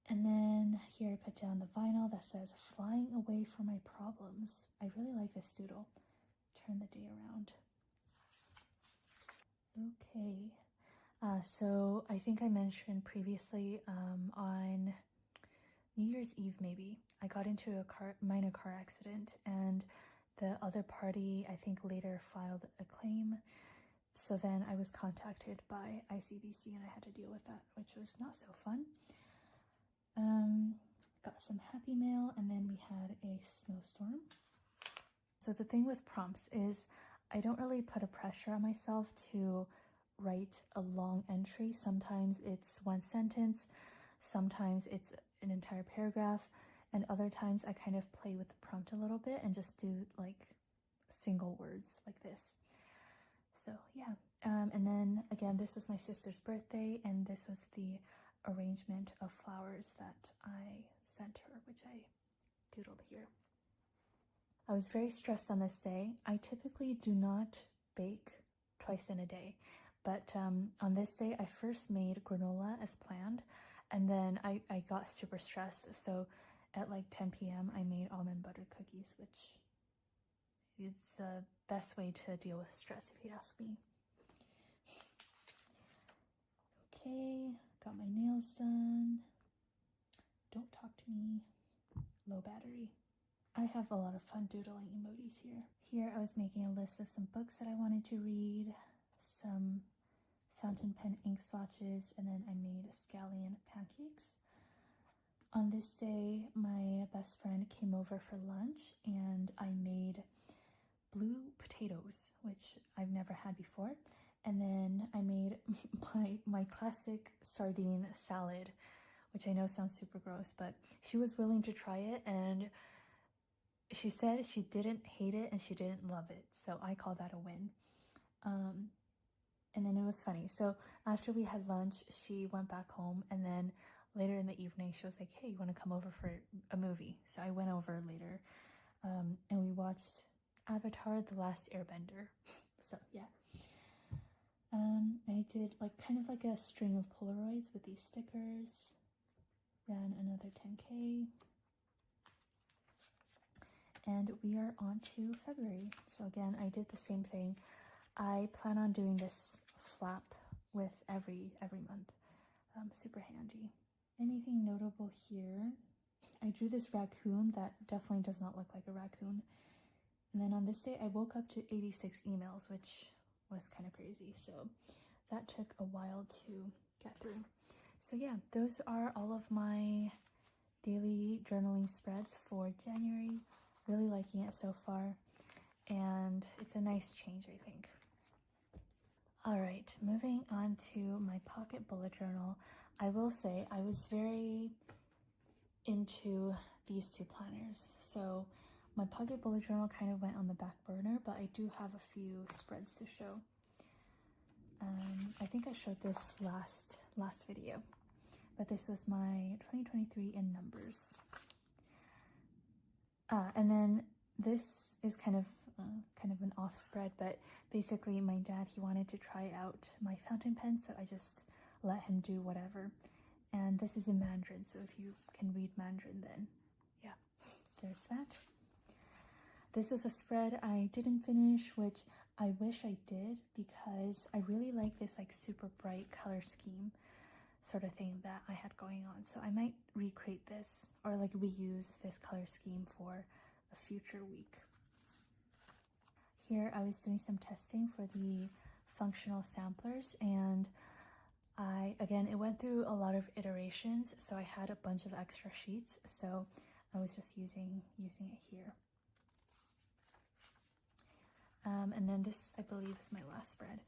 S1: And then here I put down the vinyl that says "Flying Away from My Problems." I really like this doodle. Turn the day around. Okay, so I think I mentioned previously on New Year's Eve, maybe, I got into a minor car accident, and the other party, I think, later filed a claim. So then I was contacted by ICBC, and I had to deal with that, which was not so fun. Got some happy mail, and then we had a snowstorm. So the thing with prompts is I don't really put a pressure on myself to write a long entry. Sometimes it's one sentence, sometimes it's an entire paragraph, and other times I kind of play with the prompt a little bit and just do like single words like this. So yeah, and then again, this was my sister's birthday, and this was the arrangement of flowers that I sent her, which I doodled here. I was very stressed on this day. I typically do not bake twice in a day, but on this day I first made granola as planned, and then I got super stressed, so at like 10 p.m. I made almond butter cookies, which is the best way to deal with stress if you ask me. Okay, got my nails done. Don't talk to me. Low battery. I have a lot of fun doodling emojis here. Here I was making a list of some books that I wanted to read, some fountain pen ink swatches, and then I made scallion pancakes. On this day, my best friend came over for lunch and I made blue potatoes, which I've never had before. And then I made my classic sardine salad, which I know sounds super gross, but she was willing to try it and she said she didn't hate it and she didn't love it. So I call that a win. And then it was funny. So after we had lunch, she went back home and then later in the evening, she was like, hey, you want to come over for a movie? So I went over later and we watched Avatar: The Last Airbender. So yeah. I did like kind of like a string of Polaroids with these stickers. Ran another 10K. And we are on to February. So again, I did the same thing. I plan on doing this flap with every month. Super handy. Anything notable here? I drew this raccoon that definitely does not look like a raccoon. And then on this day, I woke up to 86 emails, which was kind of crazy. So that took a while to get through. So yeah, those are all of my daily journaling spreads for January. Really liking it so far. And it's a nice change, I think. All right, moving on to my pocket bullet journal. I will say I was very into these two planners. So my pocket bullet journal kind of went on the back burner, but I do have a few spreads to show. I think I showed this last video, but this was my 2023 in numbers. And then this is kind of an off spread, but basically my dad, he wanted to try out my fountain pen, so I just let him do whatever. And this is in Mandarin, so if you can read Mandarin, then yeah, there's that. This was a spread I didn't finish, which I wish I did because I really like this like super bright color scheme sort of thing that I had going on. So I might recreate this or like reuse this color scheme for a future week. Here I was doing some testing for the functional samplers, and again, it went through a lot of iterations, so I had a bunch of extra sheets, so I was just using it here. And then this, I believe, is my last spread.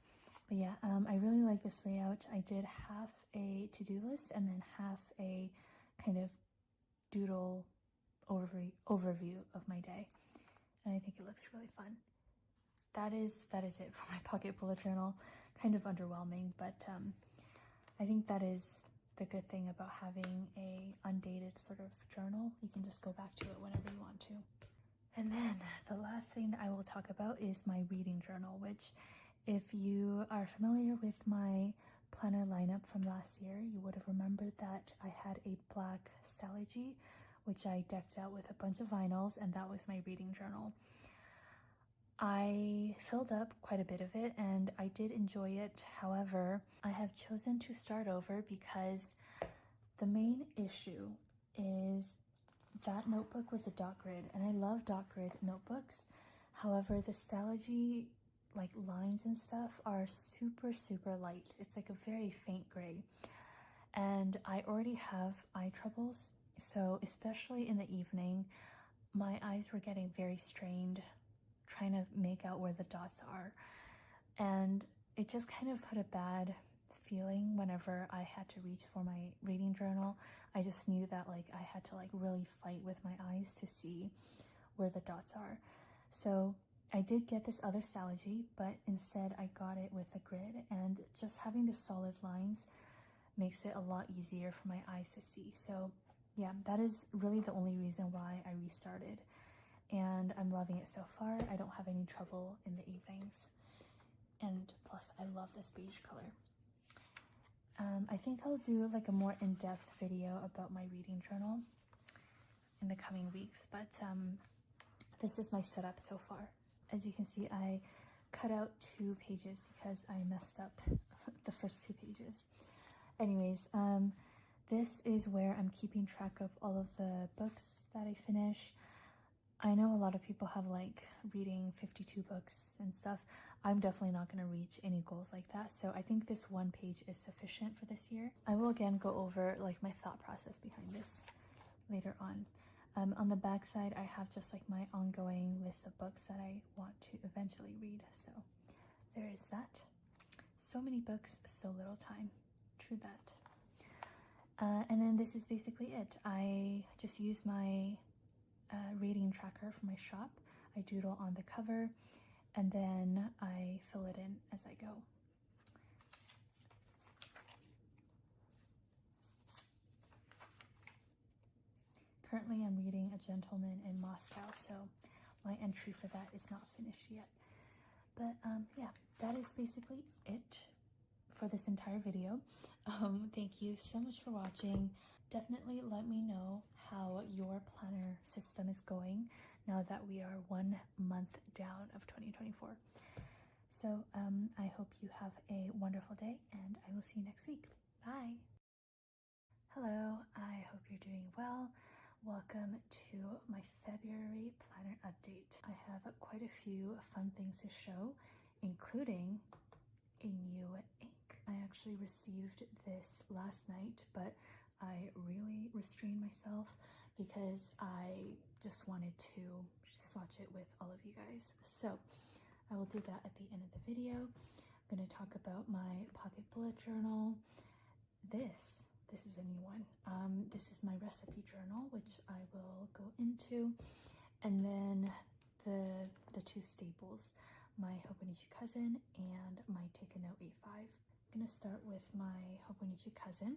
S1: But yeah, I really like this layout. I did half a to-do list and then half a kind of doodle overview of my day. And I think it looks really fun. That is it for my pocket bullet journal. Kind of underwhelming, but I think that is the good thing about having a undated sort of journal. You can just go back to it whenever you want to. And then the last thing that I will talk about is my reading journal, which if you are familiar with my planner lineup from last year, you would have remembered that I had a black Saligy, which I decked out with a bunch of vinyls, and that was my reading journal. I filled up quite a bit of it and I did enjoy it. However, I have chosen to start over because the main issue is that notebook was a dot grid, and I love dot grid notebooks. However, the Stalogy like lines and stuff are super light. It's like a very faint gray, and I already have eye troubles, so especially in the evening my eyes were getting very strained trying to make out where the dots are, and it just kind of put a bad feeling whenever I had to reach for my reading journal. I just knew that like I had to like really fight with my eyes to see where the dots are. So I did get this other Stalogy, but instead I got it with a grid, and just having the solid lines makes it a lot easier for my eyes to see. So yeah, that is really the only reason why I restarted, and I'm loving it so far. I don't have any trouble in the evenings, and plus I love this beige color. I think I'll do like a more in-depth video about my reading journal in the coming weeks, but this is my setup so far. As you can see, I cut out 2 pages because I messed up the first 2 pages. Anyways, this is where I'm keeping track of all of the books that I finish. I know a lot of people have like reading 52 books and stuff. I'm definitely not going to reach any goals like that. So I think this one page is sufficient for this year. I will again go over like my thought process behind this later on. On the back side, I have just like my ongoing list of books that I want to eventually read. So there is that. So many books, so little time. True that. And then this is basically it. I just use my reading tracker for my shop. I doodle on the cover and then I fill it in as I go. Currently I'm reading A Gentleman in Moscow, so my entry for that is not finished yet. But yeah, that is basically it for this entire video. Thank you so much for watching. Definitely let me know how your planner system is going now that we are 1 month down of 2024. So I hope you have a wonderful day and I will see you next week. Bye. Hello, I hope you're doing well. Welcome to my February planner update. I have quite a few fun things to show, including a new ink. I actually received this last night, but I really restrained myself because I just wanted to swatch it with all of you guys. So I will do that at the end of the video. I'm going to talk about my pocket bullet journal. This is a new one. This is my recipe journal, which I will go into. And then the two staples, my Hobonichi Cousin and my Take a Note 85. I'm gonna start with my Hobonichi Cousin.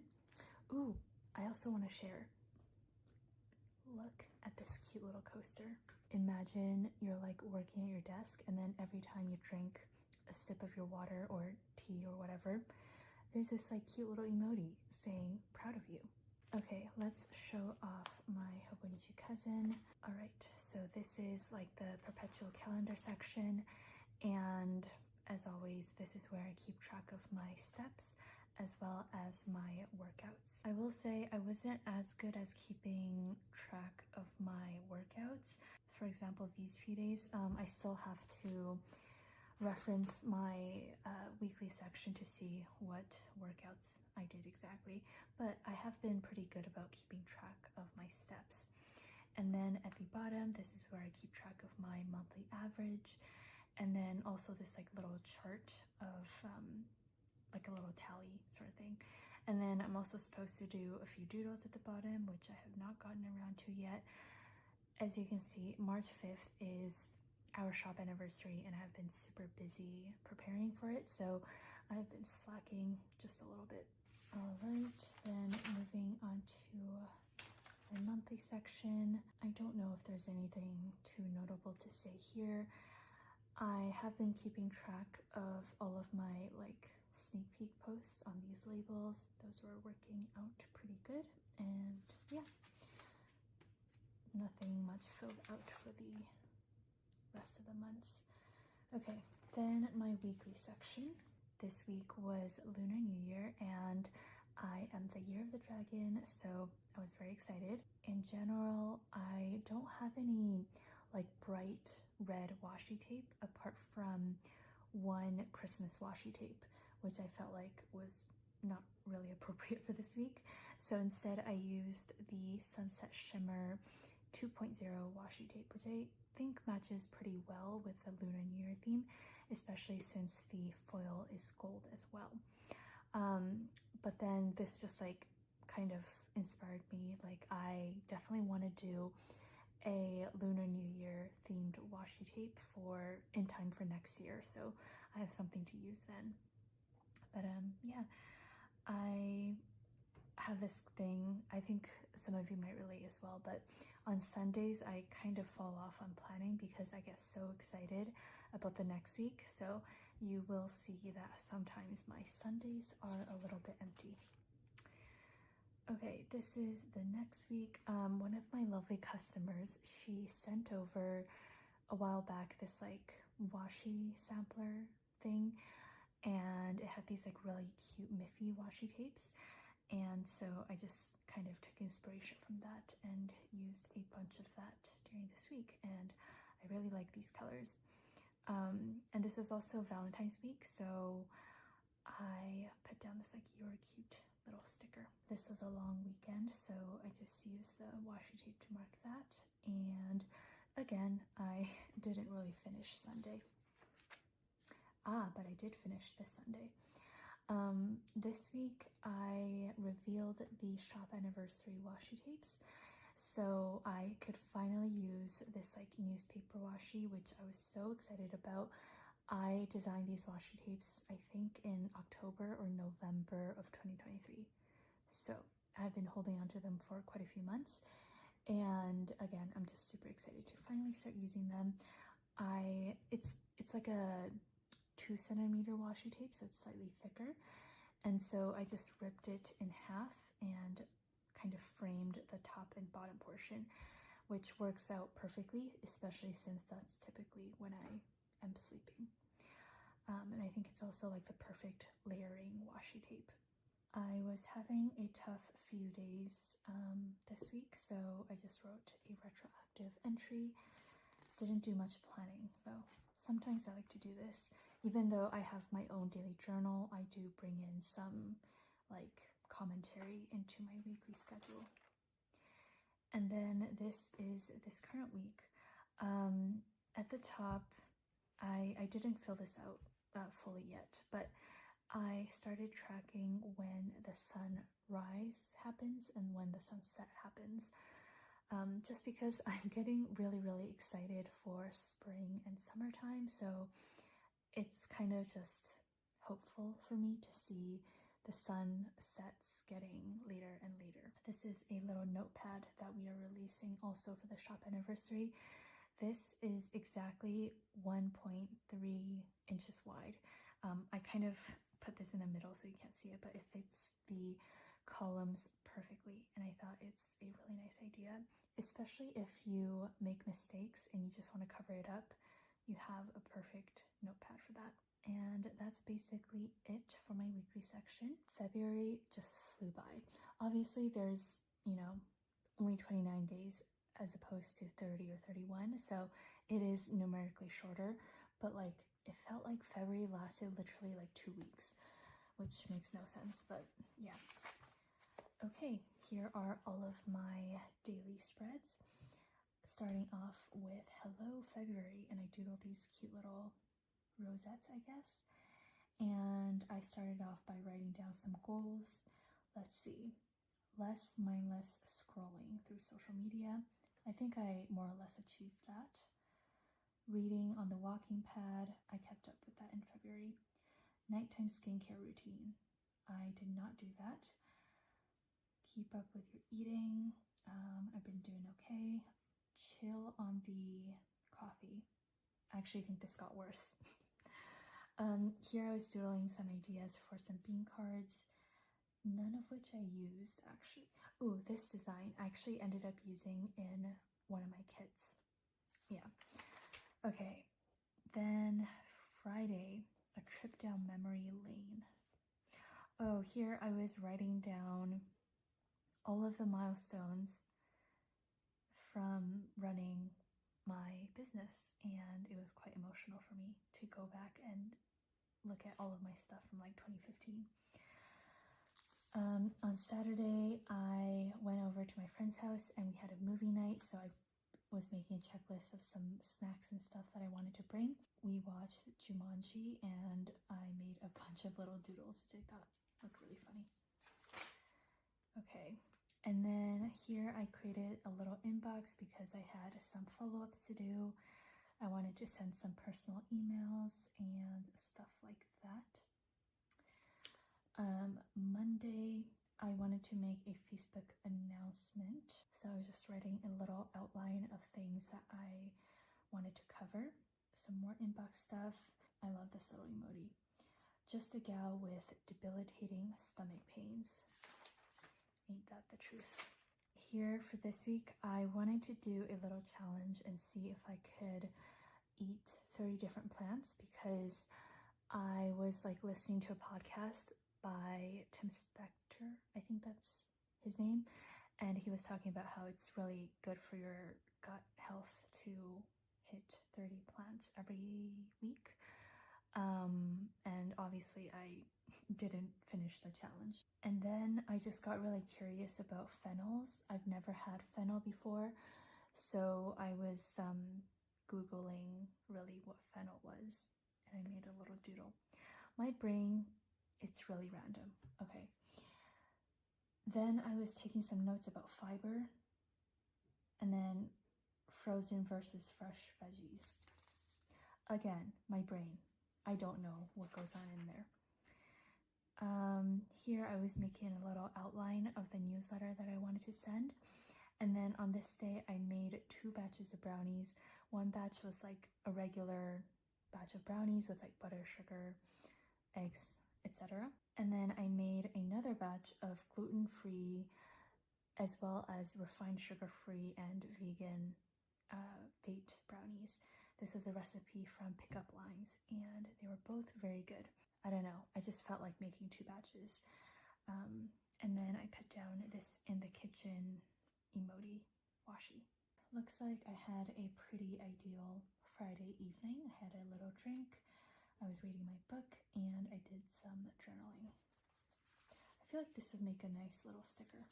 S1: Ooh, I also want to share. Look at this cute little coaster. Imagine you're like working at your desk and then every time you drink a sip of your water or tea or whatever, there's this like cute little emoji saying proud of you. Okay, let's show off my Hobonichi Cousin. All right, so this is like the perpetual calendar section. And as always, this is where I keep track of my steps as well as my workouts. I will say I wasn't as good as keeping track of my workouts. For example, these few days, I still have to reference my weekly section to see what workouts I did exactly, but I have been pretty good about keeping track of my steps. And then at the bottom, this is where I keep track of my monthly average, and then also this like little chart of like a little tally sort of thing. And then I'm also supposed to do a few doodles at the bottom, which I have not gotten around to yet. As you can see, March 5th is our shop anniversary and I've been super busy preparing for it, so I've been slacking just a little bit. All right, then moving on to my monthly section. I don't know if there's anything too notable to say here. I have been keeping track of all of my like sneak peek posts on these labels. Those were working out pretty good, and yeah, nothing much filled out for the rest of the months. Okay, then my weekly section. This week was Lunar New Year and I am the year of the dragon, so I was very excited. In general, I don't have any like bright red washi tape apart from one Christmas washi tape, which I felt like was not really appropriate for this week. So instead I used the Sunset Shimmer 2.0 washi tape, which I think matches pretty well with the Lunar New Year theme, especially since the foil is gold as well. But then this just like kind of inspired me. Like I definitely want to do a Lunar New Year themed washi tape for in time for next year, so I have something to use then. But yeah, I have this thing, I think some of you might relate as well, but on Sundays I kind of fall off on planning because I get so excited about the next week. So you will see that sometimes my Sundays are a little bit empty. Okay, this is the next week. One of my lovely customers, she sent over a while back this like washi sampler thing, and it had these like really cute Miffy washi tapes. And so I just kind of took inspiration from that and used a bunch of that during this week, and I really like these colors. And this was also Valentine's week, so I put down this like "you're cute" little sticker. This was a long weekend, so I just used the washi tape to mark that. And again, I didn't really finish Sunday. But I did finish this Sunday. This week I revealed the shop anniversary washi tapes, so I could finally use this like newspaper washi, which I was so excited about. I designed these washi tapes, I think in October or November of 2023. So I've been holding on to them for quite a few months. And again, I'm just super excited to finally start using them. It's like a 2 centimeter washi tape, so it's slightly thicker. And so I just ripped it in half and kind of framed the top and bottom portion, which works out perfectly, especially since that's typically when I am sleeping. And I think it's also like the perfect layering washi tape. I was having a tough few days this week, so I just wrote a retroactive entry. Didn't do much planning though. Sometimes I like to do this. Even though I have my own daily journal, I do bring in some like commentary into my weekly schedule. And then this is this current week. At the top, I didn't fill this out fully yet, but I started tracking when the sunrise happens and when the sunset happens. Just because I'm getting really excited for spring and summertime, so it's kind of just hopeful for me to see the sunsets getting later and later. This is a little notepad that we are releasing also for the shop anniversary. This is exactly 1.3 inches wide. I kind of put this in the middle so you can't see it, but it fits the columns perfectly, and I thought it's a really nice idea, especially if you make mistakes and you just want to cover it up. You have a perfect notepad for that. And that's basically it for my weekly section. February just flew by. Obviously there's, only 29 days as opposed to 30 or 31, so it is numerically shorter, but like it felt like February lasted literally like 2 weeks, which makes no sense, but yeah. Okay, here are all of my daily spreads. Starting off with Hello February, and I doodled these cute little rosettes, I guess. And I started off by writing down some goals. Let's see. Less mindless scrolling through social media. I think I more or less achieved that. Reading on the walking pad. I kept up with that in February. Nighttime skincare routine. I did not do that. Keep up with your eating. I've been doing okay. Chill on the coffee. I actually think this got worse. Here I was doodling some ideas for some bean cards, none of which I used actually. Ooh, this design I actually ended up using in one of my kits. Yeah. Okay, then Friday, a trip down memory lane. Oh, here I was writing down all of the milestones from running my business, and it was quite emotional for me to go back and look at all of my stuff from like 2015. On Saturday, I went over to my friend's house and we had a movie night, so I was making a checklist of some snacks and stuff that I wanted to bring. We watched Jumanji and I made a bunch of little doodles, which I thought looked really funny. Okay, and then here I created a little inbox because I had some follow-ups to do. I wanted to send some personal emails and stuff like that. Monday, I wanted to make a Facebook announcement. So I was just writing a little outline of things that I wanted to cover. Some more inbox stuff. I love this little emoji. Just a gal with debilitating stomach pains. Ain't that the truth? Here for this week, I wanted to do a little challenge and see if I could eat 30 different plants, because I was like listening to a podcast by Tim Spector, I think that's his name, and he was talking about how it's really good for your gut health to hit 30 plants every week. And obviously I didn't finish the challenge. And then I just got really curious about phenols. I've never had fennel before, so I was Googling really what fennel was, and I made a little doodle. My brain, it's really random. Okay. Then I was taking some notes about fiber, and then frozen versus fresh veggies. Again, my brain. I don't know what goes on in there. Here I was making a little outline of the newsletter that I wanted to send. And then on this day, I made 2 batches of brownies. One batch was like a regular batch of brownies with like butter, sugar, eggs, etc. And then I made another batch of gluten-free as well as refined sugar-free and vegan date brownies. This was a recipe from Pickup Lines, and they were both very good. I don't know, I just felt like making 2 batches. And then I put down this in the kitchen emoji washi. Looks like I had a pretty ideal Friday evening. I had a little drink, I was reading my book, and I did some journaling. I feel like this would make a nice little sticker.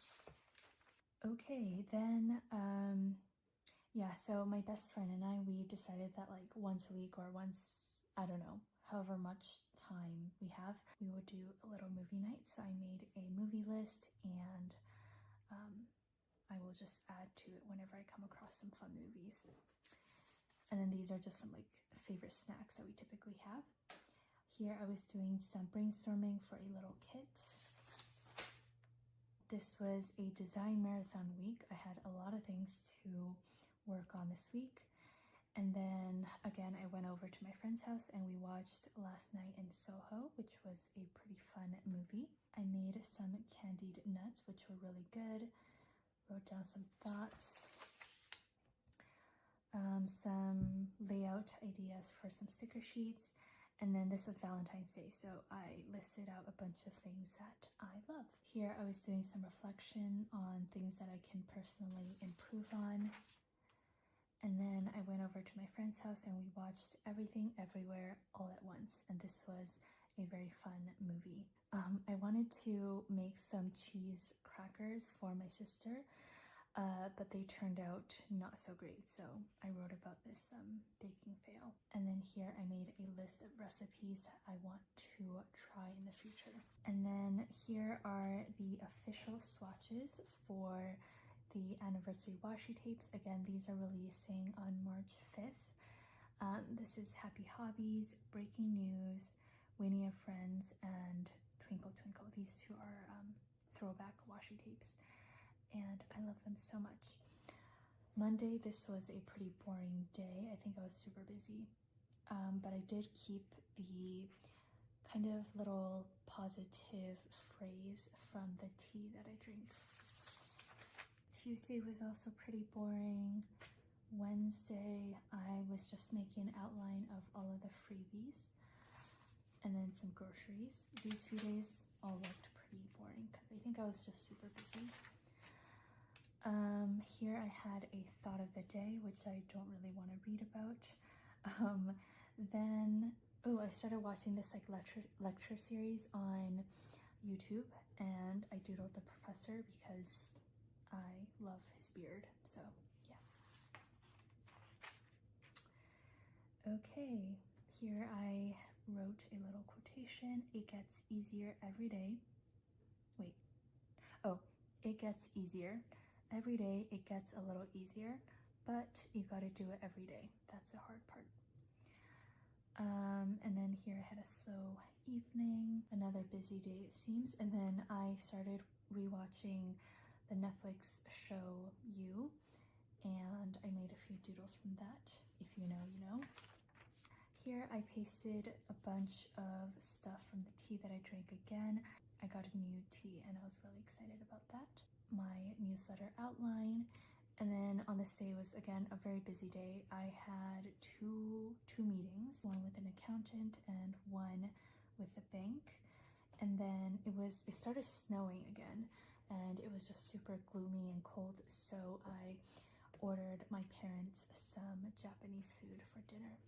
S1: Okay, then yeah, so my best friend and I, we decided that like once a week or once, I don't know, however much time we have, we would do a little movie night. So I made a movie list, and I will just add to it whenever I come across some fun movies. And then these are just some like favorite snacks that we typically have. Here I was doing some brainstorming for a little kit. This was a design marathon week. I had a lot of things to work on this week. And then again, I went over to my friend's house and we watched Last Night in Soho, which was a pretty fun movie. I made some candied nuts, which were really good. Wrote down some thoughts. Some layout ideas for some sticker sheets. And then this was Valentine's Day, so I listed out a bunch of things that I love. Here I was doing some reflection on things that I can personally improve on. And then I went over to my friend's house and we watched Everything Everywhere All at Once. And this was a very fun movie. I wanted to make some cheese crackers for my sister, but they turned out not so great. So I wrote about this baking fail. And then here I made a list of recipes that I want to try in the future. And then here are the official swatches for the anniversary washi tapes. Again, these are releasing on March 5th. This is Happy Hobbies, Breaking News, Winnie and Friends, and Twinkle Twinkle. These 2 are throwback washi tapes, and I love them so much. Monday, this was a pretty boring day. I think I was super busy, but I did keep the kind of little positive phrase from the tea that I drink. Tuesday was also pretty boring. Wednesday, I was just making an outline of all of the freebies and then some groceries. These few days all looked pretty boring because I think I was just super busy. Here I had a thought of the day, which I don't really want to read about. Then, I started watching this like lecture series on YouTube, and I doodled the professor because I love his beard, so yeah. Okay, here I wrote a little quotation. It gets easier every day. It gets easier. Every day it gets a little easier, but you gotta do it every day. That's the hard part. And then here I had a slow evening, another busy day it seems, and then I started rewatching the Netflix show You, and I made a few doodles from that. If you know, you know. Here I pasted a bunch of stuff from the tea that I drank again. I got a new tea and I was really excited about that. My newsletter outline, and then on this day was again a very busy day. I had two meetings, one with an accountant and one with the bank. And then it started snowing again, and it was just super gloomy and cold, so I ordered my parents some Japanese food for dinner.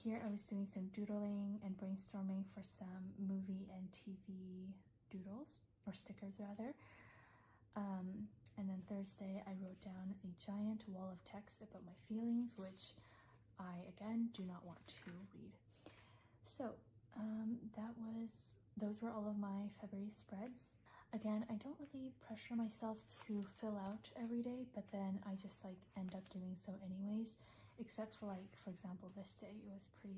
S1: Here I was doing some doodling and brainstorming for some movie and TV doodles, or stickers rather. And then Thursday I wrote down a giant wall of text about my feelings, which I again do not want to read. So those were all of my February spreads. Again, I don't really pressure myself to fill out every day, but then I just like end up doing so anyways, except for like, for example, this day it was pretty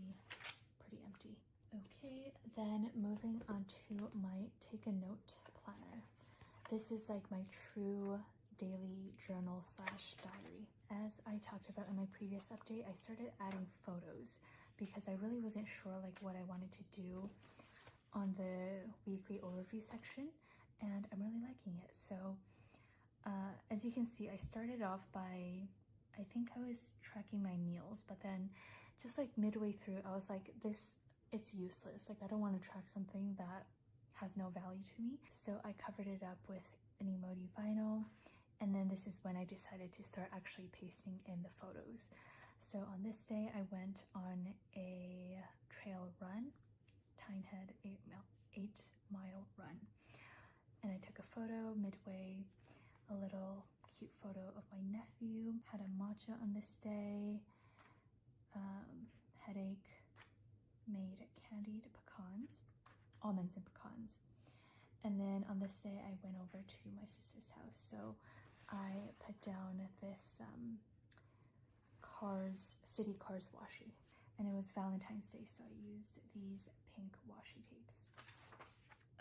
S1: empty. Okay, then moving on to my take a note planner. This is like my true daily journal / diary. As I talked about in my previous update, I started adding photos because I really wasn't sure like what I wanted to do on the weekly overview section, and I'm really liking it. So as you can see, I started off by, I think I was tracking my meals, but then just like midway through I was like, it's useless. Like I don't want to track something that has no value to me. So I covered it up with an emoji vinyl, and then this is when I decided to start actually pasting in the photos. So on this day I went on a trail run, Tynehead 8-mile run, and I took a photo midway, a little cute photo of my nephew, had a matcha on this day, headache, made candied pecans, almonds and pecans. And then on this day I went over to my sister's house, so I put down this City Cars washi, and it was Valentine's Day, so I used these pink washi tapes.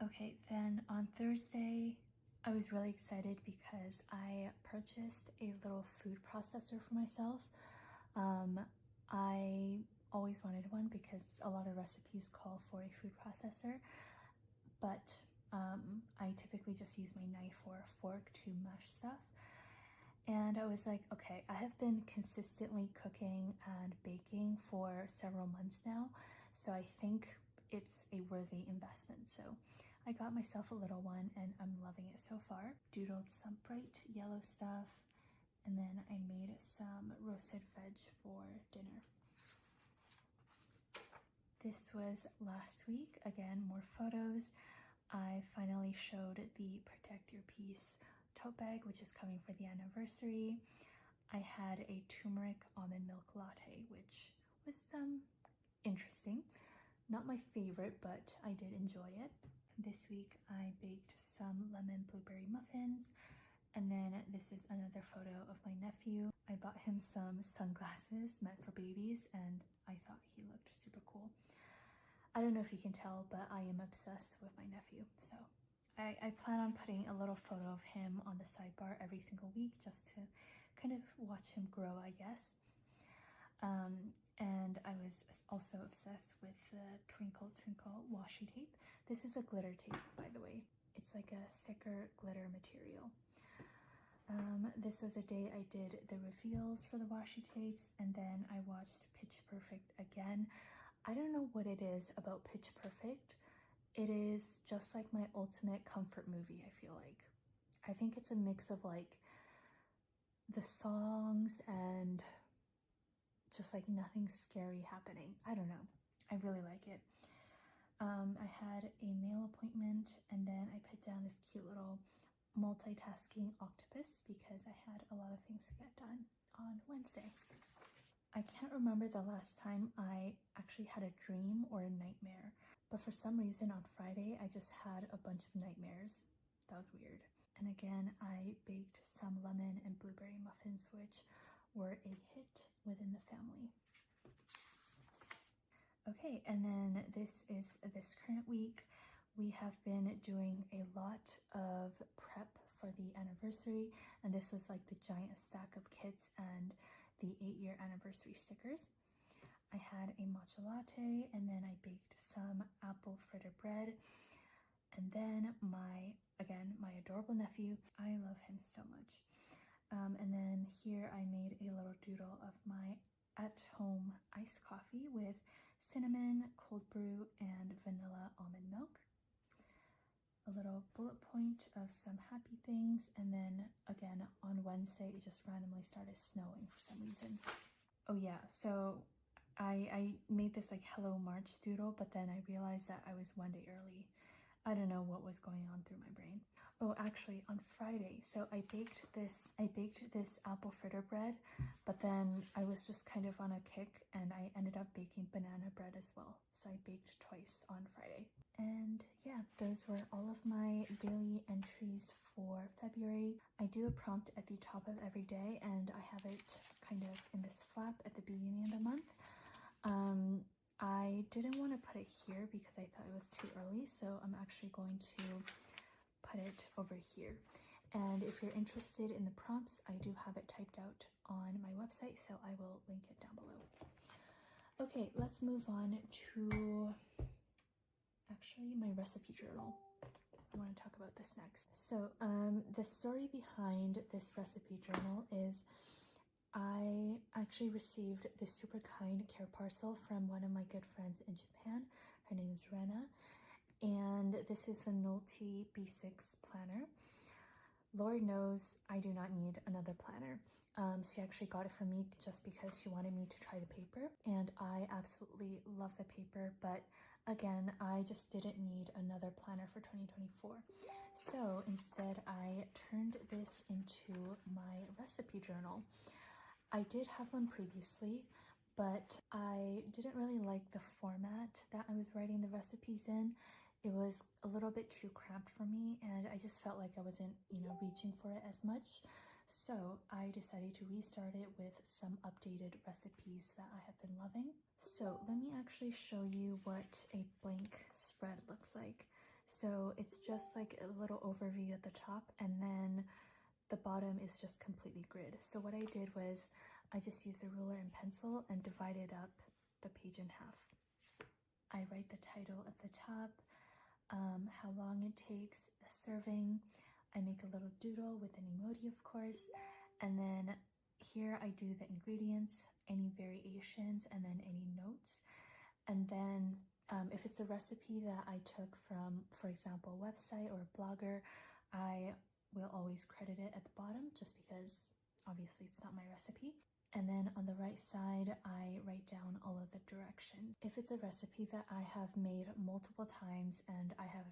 S1: Okay, then on Thursday I was really excited because I purchased a little food processor for myself. I always wanted one because a lot of recipes call for a food processor, but I typically just use my knife or a fork to mash stuff. And I was like, okay, I have been consistently cooking and baking for several months now, so I think it's a worthy investment. So I got myself a little one and I'm loving it so far. Doodled some bright yellow stuff, and then I made some roasted veg for dinner. This was last week. Again, more photos. I finally showed the Protect Your Peace tote bag, which is coming for the anniversary. I had a turmeric almond milk latte, which was interesting. Not my favorite, but I did enjoy it. This week I baked some lemon blueberry muffins, and then this is another photo of my nephew. I bought him some sunglasses meant for babies, and I thought he looked super cool. I don't know if you can tell, but I am obsessed with my nephew, so I plan on putting a little photo of him on the sidebar every single week just to kind of watch him grow, I guess. And I was also obsessed with the Twinkle Twinkle washi tape. This is a glitter tape, by the way. It's like a thicker glitter material. This was a day I did the reveals for the washi tapes, and then I watched Pitch Perfect again. I don't know what it is about Pitch Perfect. It is just like my ultimate comfort movie, I feel like. I think it's a mix of like the songs and just like nothing scary happening. I don't know. I really like it. I had a nail appointment, and then I put down this cute little multitasking octopus because I had a lot of things to get done on Wednesday. I can't remember the last time I actually had a dream or a nightmare, but for some reason on Friday I just had a bunch of nightmares. That was weird. And again, I baked some lemon and blueberry muffins, which were a hit within the family. Okay, and then this is this current week. We have been doing a lot of prep for the anniversary, and this was like the giant stack of kits and the 8-year anniversary stickers. I had a matcha latte, and then I baked some apple fritter bread, and then my adorable nephew, I love him so much. And then here I made a little doodle of my at-home iced coffee with cinnamon, cold brew, and vanilla almond milk. A little bullet point night of some happy things, and then again on Wednesday it just randomly started snowing for some reason. Oh yeah, so I made this like Hello March doodle, but then I realized that I was one day early. I don't know what was going on through my brain. Oh, actually on Friday, so I baked this apple fritter bread, but then I was just kind of on a kick and I ended up baking banana bread as well. So I baked twice on Friday. And yeah, those were all of my daily entries for February. I do a prompt at the top of every day, and I have it kind of in this flap at the beginning of the month. I didn't want to put it here because I thought it was too early, so I'm actually going to put it over here. And if you're interested in the prompts, I do have it typed out on my website, so I will link it down below. Okay, let's move on to actually my recipe journal. I want to talk about this next. So the story behind this recipe journal is I actually received this super kind care parcel from one of my good friends in Japan. Her name is Rena, and this is the Nolte B6 planner. Lord knows I do not need another planner. She actually got it for me just because she wanted me to try the paper, and I absolutely love the paper, but again, I just didn't need another planner for 2024. So instead, I turned this into my recipe journal. I did have one previously, but I didn't really like the format that I was writing the recipes in. It was a little bit too cramped for me, and I just felt like I wasn't, reaching for it as much. So I decided to restart it with some updated recipes that I have been loving. So let me actually show you what a blank spread looks like. So it's just like a little overview at the top, and then the bottom is just completely grid. So what I did was I just used a ruler and pencil and divided up the page in half. I write the title at the top, how long it takes, a serving. I make a little doodle with an emoji, of course, and then here I do the ingredients, any variations, and then any notes. And then if it's a recipe that I took from, for example, a website or a blogger, I will always credit it at the bottom just because obviously it's not my recipe. And then on the right side, I write down all of the directions. If it's a recipe that I have made multiple times and I have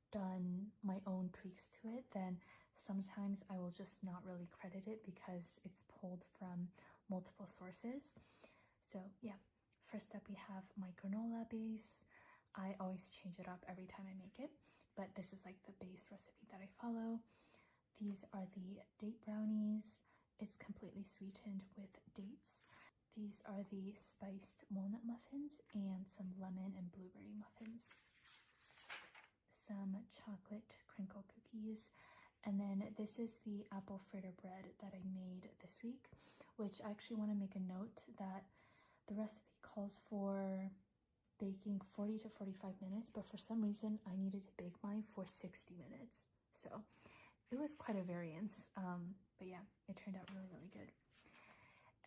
S1: done my own tweaks to it, then sometimes I will just not really credit it because it's pulled from multiple sources. So yeah, first up we have my granola base. I always change it up every time I make it, but this is like the base recipe that I follow. These are the date brownies. It's completely sweetened with dates. These are the spiced walnut muffins and some lemon and blueberry muffins. Some chocolate crinkle cookies. And then this is the apple fritter bread that I made this week, which I actually want to make a note that the recipe calls for baking 40 to 45 minutes, but for some reason I needed to bake mine for 60 minutes. So it was quite a variance, but yeah, it turned out really, really good.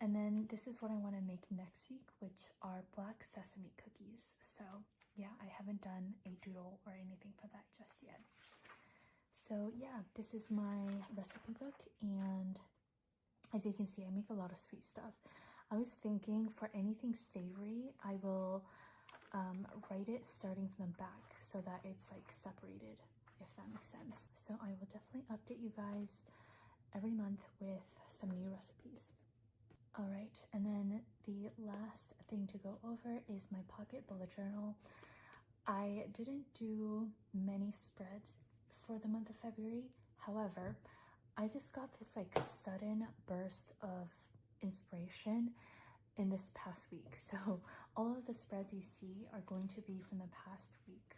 S1: And then this is what I want to make next week, which are black sesame cookies. So yeah, I haven't done a doodle or anything for that just yet. So yeah, this is my recipe book, and as you can see, I make a lot of sweet stuff. I was thinking for anything savory, I will write it starting from the back so that it's like separated, if that makes sense. So I will definitely update you guys every month with some new recipes. All right, and then the last thing to go over is my pocket bullet journal. I didn't do many spreads for the month of February. However, I just got this like sudden burst of inspiration in this past week. So all of the spreads you see are going to be from the past week.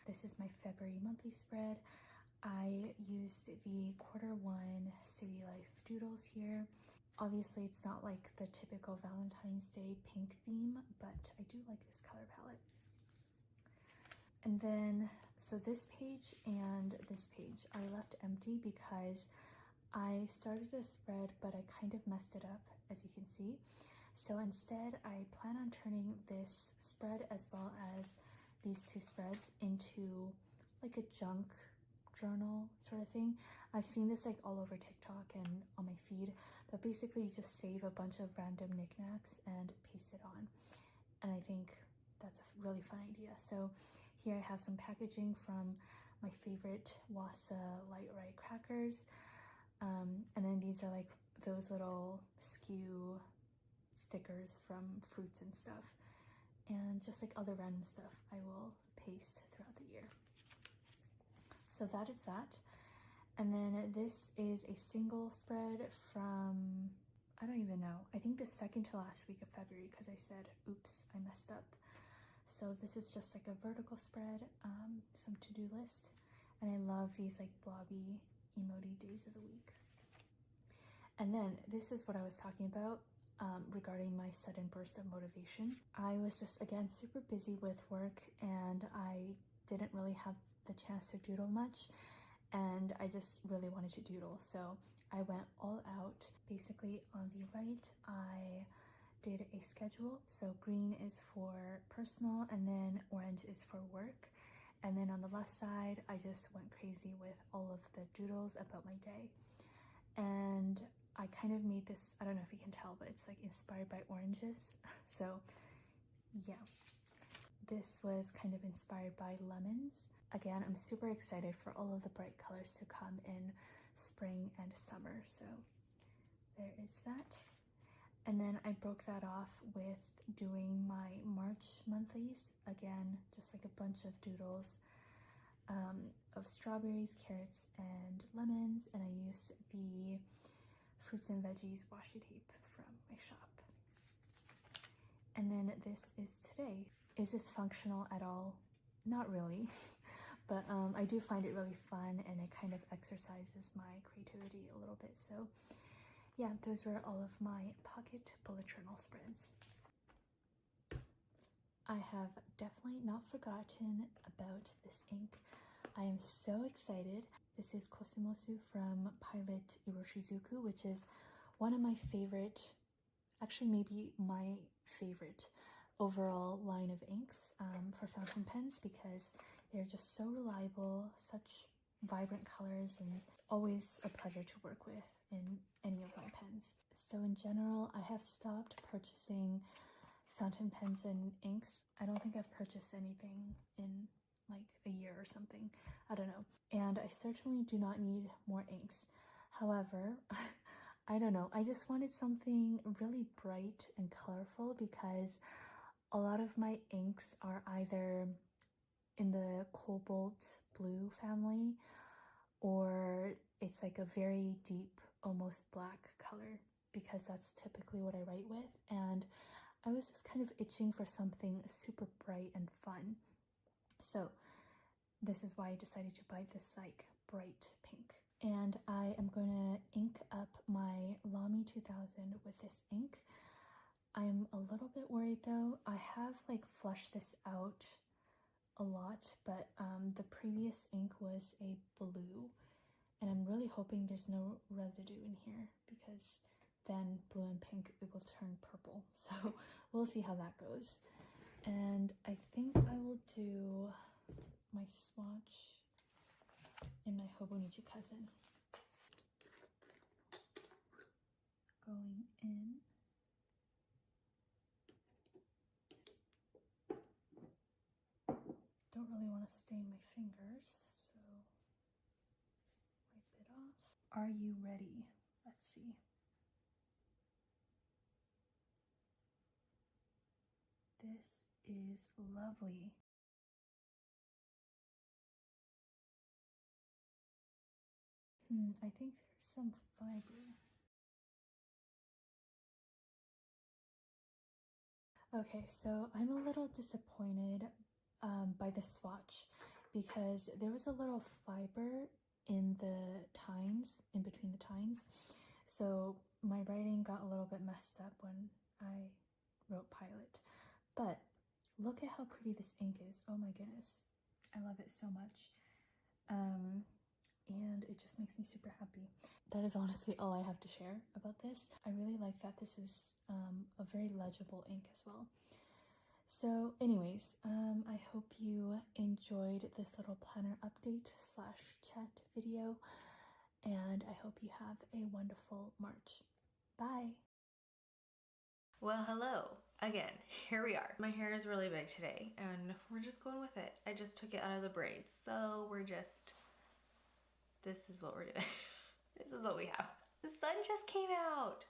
S1: This is my February monthly spread. I used the Q1 City Life doodles here. Obviously, it's not like the typical Valentine's Day pink theme, but I do like this color palette. And then, so this page and this page I left empty because I started a spread, but I kind of messed it up, as you can see. So instead, I plan on turning this spread as well as these two spreads into like a junk journal sort of thing. I've seen this like all over TikTok and on my feed, but basically you just save a bunch of random knickknacks and paste it on. And I think that's a really fun idea. So here I have some packaging from my favorite Wassa Light Rye crackers. And then these are like those little skew stickers from fruits and stuff. And just like other random stuff I will paste throughout the year. So that is that. And then this is a single spread from, I don't even know, I think the second to last week of February, because I said, oops, I messed up. So this is just like a vertical spread, some to-do list. And I love these like blobby emoji days of the week. And then this is what I was talking about regarding my sudden burst of motivation. I was just, again, super busy with work and I didn't really have the chance to doodle much. And I just really wanted to doodle. So I went all out. Basically on the right, I did a schedule. So green is for personal and then orange is for work. And then on the left side, I just went crazy with all of the doodles about my day. And I kind of made this, I don't know if you can tell, but it's like inspired by oranges. So yeah, this was kind of inspired by lemons. Again, I'm super excited for all of the bright colors to come in spring and summer. So there is that. And then I broke that off with doing my March monthlies. Again, just like a bunch of doodles of strawberries, carrots, and lemons. And I used the fruits and veggies washi tape from my shop. And then this is today. Is this functional at all? Not really, but I do find it really fun and it kind of exercises my creativity a little bit. So yeah, those were all of my pocket bullet journal spreads. I have definitely not forgotten about this ink. I am so excited. This is Cosmosu from Pilot Iroshizuku, which is one of my favorite, actually maybe my favorite overall line of inks for fountain pens, because they're just so reliable, such vibrant colors, and always a pleasure to work with in any of my pens. So in general, I have stopped purchasing fountain pens and inks. I don't think I've purchased anything in like a year or something. I don't know. And I certainly do not need more inks. However, I don't know. I just wanted something really bright and colorful because a lot of my inks are either in the cobalt blue family or it's like a very deep, almost black color, because that's typically what I write with. And I was just kind of itching for something super bright and fun. So this is why I decided to buy this like bright pink. And I am going to ink up my Lamy 2000 with this ink. I'm a little bit worried though. I have like flushed this out a lot, but the previous ink was a blue, and I'm really hoping there's no residue in here, because then blue and pink, it will turn purple. So we'll see how that goes. And I think I will do my swatch in my Hobonichi Cousin. Going in. Don't really want to stain my fingers, so wipe it off. Are you ready? Let's see. This is lovely. I think there's some fiber. Okay, so I'm a little disappointed by the swatch, because there was a little fiber in the tines, in between the tines. So my writing got a little bit messed up when I wrote Pilot. But look at how pretty this ink is. Oh my goodness. I love it so much. And it just makes me super happy. That is honestly all I have to share about this. I really like that this is a very legible ink as well. So anyways, I hope you enjoyed this little planner update slash chat video, and I hope you have a wonderful March. Bye.
S2: Well, hello again. Here we are. My hair is really big today and we're just going with it. I just took it out of the braids. So this is what we're doing. This is what we have. The sun just came out.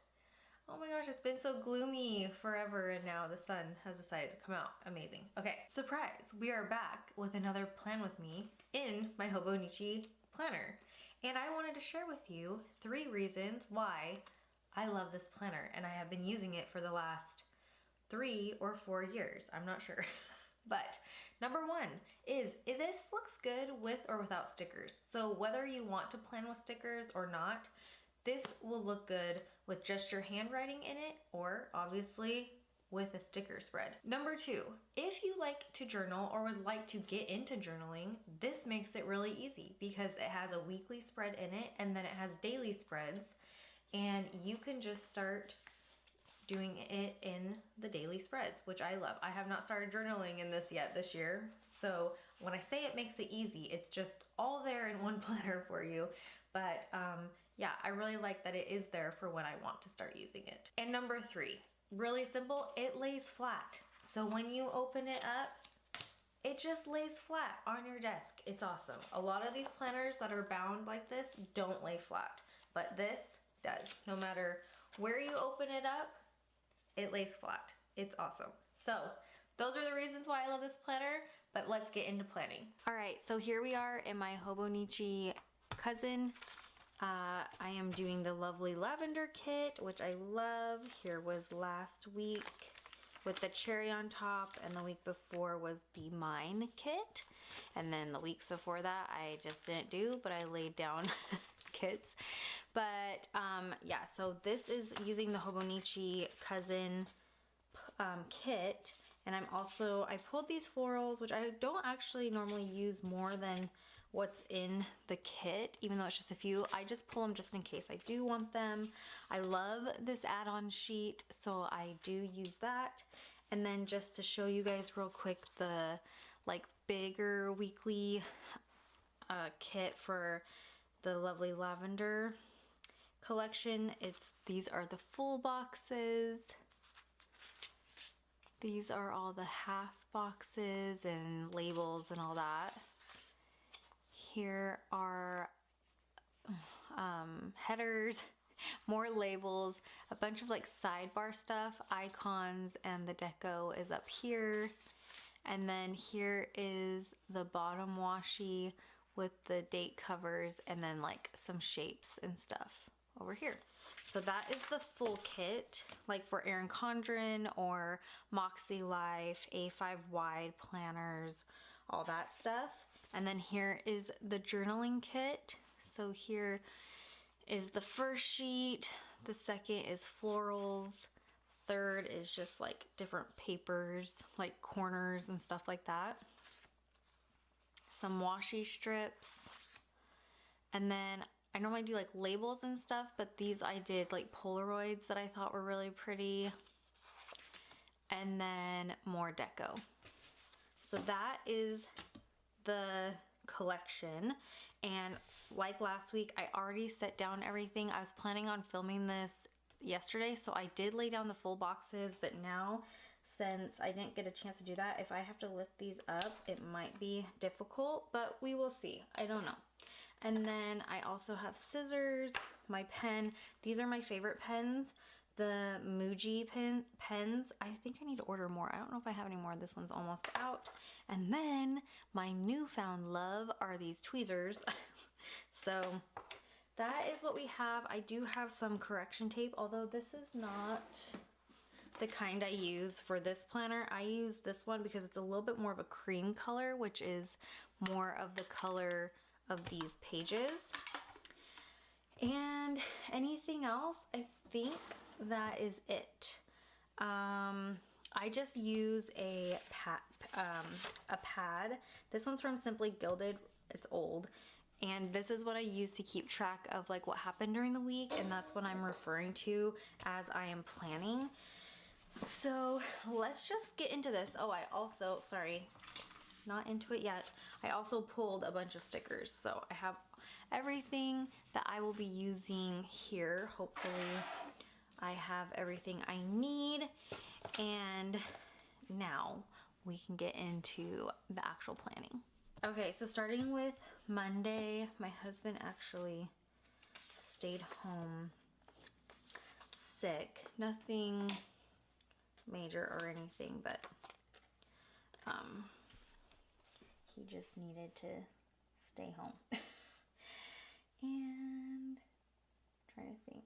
S2: Oh my gosh, it's been so gloomy forever and now the sun has decided to come out. Amazing. Okay, surprise. We are back with another plan with me in my Hobonichi planner. And I wanted to share with you 3 reasons why I love this planner, and I have been using it for the last 3 or 4 years. I'm not sure. But number 1 is this looks good with or without stickers. So whether you want to plan with stickers or not, this will look good with just your handwriting in it, or obviously with a sticker spread. Number 2, if you like to journal or would like to get into journaling, this makes it really easy because it has a weekly spread in it and then it has daily spreads, and you can just start doing it in the daily spreads, which I love. I have not started journaling in this yet this year, so when I say it makes it easy, it's just all there in one planner for you. But yeah, I really like that it is there for when I want to start using it. And number 3, really simple, it lays flat. So when you open it up, it just lays flat on your desk. It's awesome. A lot of these planners that are bound like this don't lay flat, but this does. No matter where you open it up, it lays flat. It's awesome. So those are the reasons why I love this planner, but let's get into planning. All right, so here we are in my Hobonichi Cousin. I am doing the Lovely Lavender kit, which I love. Here was last week with the cherry on top, and the week before was Be Mine kit. And then the weeks before that, I just didn't do, but I laid down kits. But yeah, so this is using the Hobonichi Cousin kit. And I pulled these florals, which I don't actually normally use more than what's in the kit, even though it's just a few. I just pull them just in case I do want them. I love this add-on sheet, so I do use that. And then just to show you guys real quick, the like bigger weekly kit for the Lovely Lavender collection. These are the full boxes. These are all the half boxes and labels and all that. Here are headers, more labels, a bunch of like sidebar stuff, icons, and the deco is up here. And then here is the bottom washi with the date covers and then like some shapes and stuff over here. So that is the full kit, like for Erin Condren or Moxie Life, A5 wide planners, all that stuff. And then here is the journaling kit. So here is the first sheet, the second is florals, third is just like different papers, like corners and stuff like that. Some washi strips, and then I normally do like labels and stuff, but these I did like Polaroids that I thought were really pretty, and then more deco. So that is the collection, and like last week I already set down everything. I was planning on filming this yesterday, so I did lay down the full boxes, but now since I didn't get a chance to do that, if I have to lift these up, it might be difficult, but we will see. I don't know. And then I also have scissors, my pen. These are my favorite pens, the Muji pens. I think I need to order more. I don't know if I have any more. This one's almost out. And then my newfound love are these tweezers. So that is what we have. I do have some correction tape, although this is not the kind I use for this planner. I use this one because it's a little bit more of a cream color, which is more of the color of these pages. And anything else, I think that is it. I just use a pad. This one's from Simply Gilded. It's old. And this is what I use to keep track of like what happened during the week, and that's what I'm referring to as I am planning. So let's just get into this. Oh, I also, sorry, not into it yet. I also pulled a bunch of stickers. So I have everything that I will be using here. Hopefully I have everything I need. And now we can get into the actual planning. Okay, so starting with Monday, my husband actually stayed home sick. Nothing major or anything, but he just needed to stay home. And trying to think.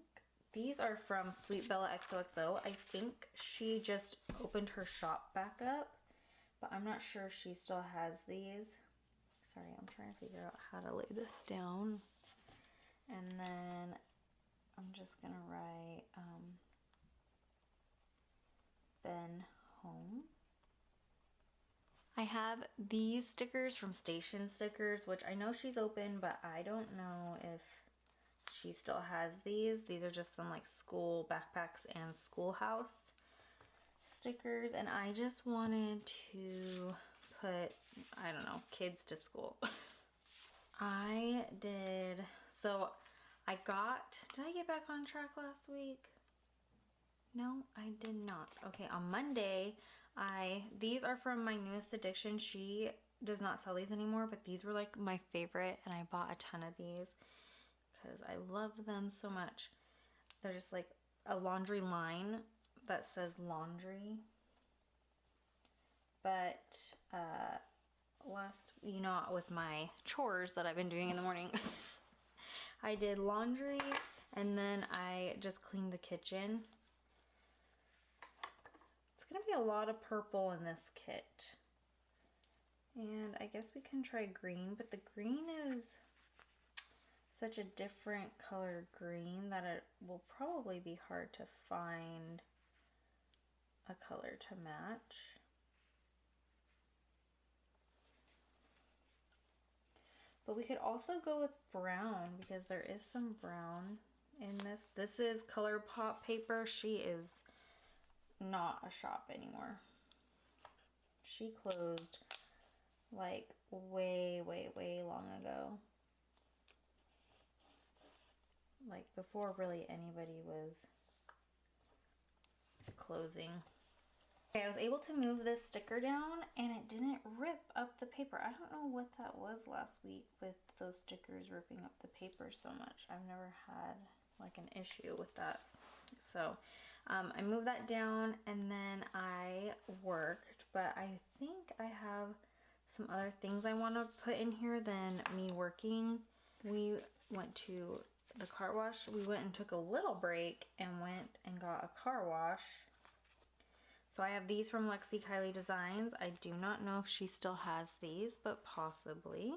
S2: These are from Sweet Bella XOXO. I think she just opened her shop back up, but I'm not sure if she still has these. Sorry, I'm trying to figure out how to lay this down. And then I'm just gonna write Ben home. I have these stickers from Station Stickers, which I know she's open, but I don't know if she still has these. These are just some like school backpacks and schoolhouse stickers, and I just wanted to put, I don't know, kids to school. So I did I get back on track last week? No, I did not. Okay, on Monday, these are from my newest addiction. She does not sell these anymore, but these were like my favorite, and I bought a ton of these because I loved them so much. They're just like a laundry line that says laundry. But with my chores that I've been doing in the morning, I did laundry and then I just cleaned the kitchen. It's gonna be a lot of purple in this kit. And I guess we can try green, but the green is such a different color green that it will probably be hard to find a color to match. But we could also go with brown because there is some brown in this. This is ColourPop paper. She is not a shop anymore. She closed like way, way, way long ago. Like before really anybody was closing. Okay, I was able to move this sticker down and it didn't rip up the paper. I don't know what that was last week with those stickers ripping up the paper so much. I've never had like an issue with that. So I moved that down and then I worked, but I think I have some other things I want to put in here than me working. We went to the car wash. We went and took a little break and went and got a car wash. So I have these from Lexi Kylie Designs. I do not know if she still has these, but possibly.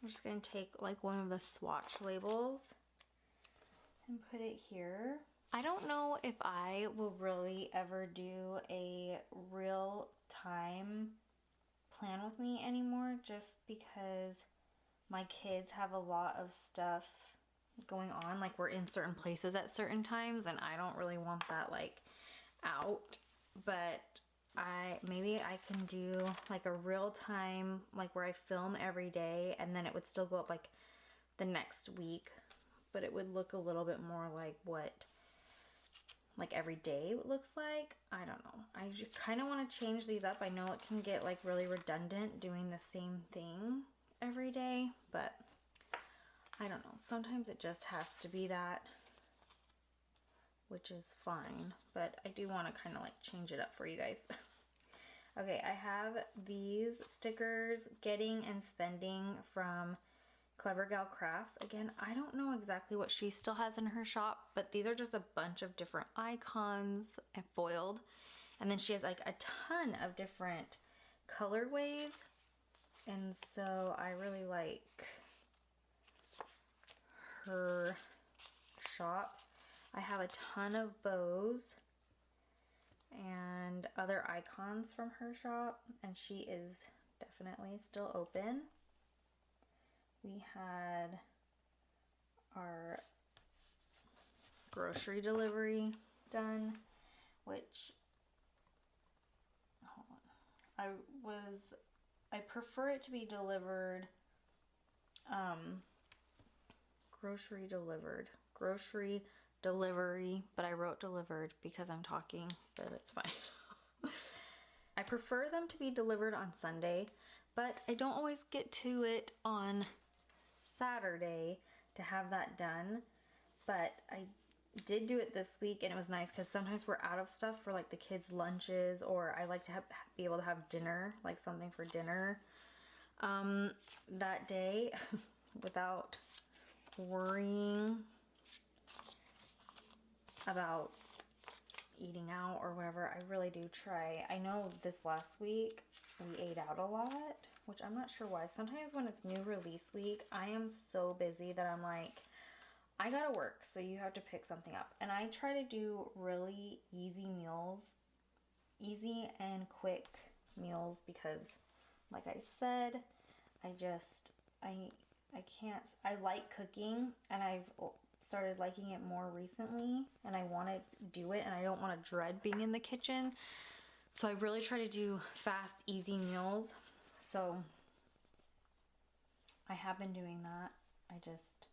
S2: I'm just going to take like one of the swatch labels and put it here. I don't know if I will really ever do a real time plan with me anymore, just because my kids have a lot of stuff going on. Like we're in certain places at certain times and I don't really want that like out. But maybe I can do like a real time, like where I film every day and then it would still go up like the next week, but it would look a little bit more like what like every day looks like. I don't know. I kind of want to change these up. I know it can get like really redundant doing the same thing every day, but I don't know. Sometimes it just has to be that, which is fine, but I do want to kind of like change it up for you guys. Okay, I have these stickers, Getting and Spending from Clever Gal Crafts. Again, I don't know exactly what she still has in her shop, but these are just a bunch of different icons and foiled. And then she has like a ton of different colorways. And so I really like her shop. I have a ton of bows and other icons from her shop, and she is definitely still open. We had our grocery delivery done, which, hold on, I prefer it to be delivered, grocery delivery, but I wrote delivered because I'm talking, but it's fine. I prefer them to be delivered on Sunday, but I don't always get to it on Saturday to have that done. But I did do it this week, and it was nice because sometimes we're out of stuff for like the kids' lunches, or I like to be able to have dinner, like something for dinner that day without worrying about eating out or whatever. I really do try. I know this last week we ate out a lot, which I'm not sure why. Sometimes when it's new release week, I am so busy that I'm like, I gotta work, so you have to pick something up. And I try to do really easy meals, easy and quick meals, because like I said, I like cooking, and I've started liking it more recently, and I want to do it, and I don't want to dread being in the kitchen. So I really try to do fast, easy meals. So I have been doing that. I just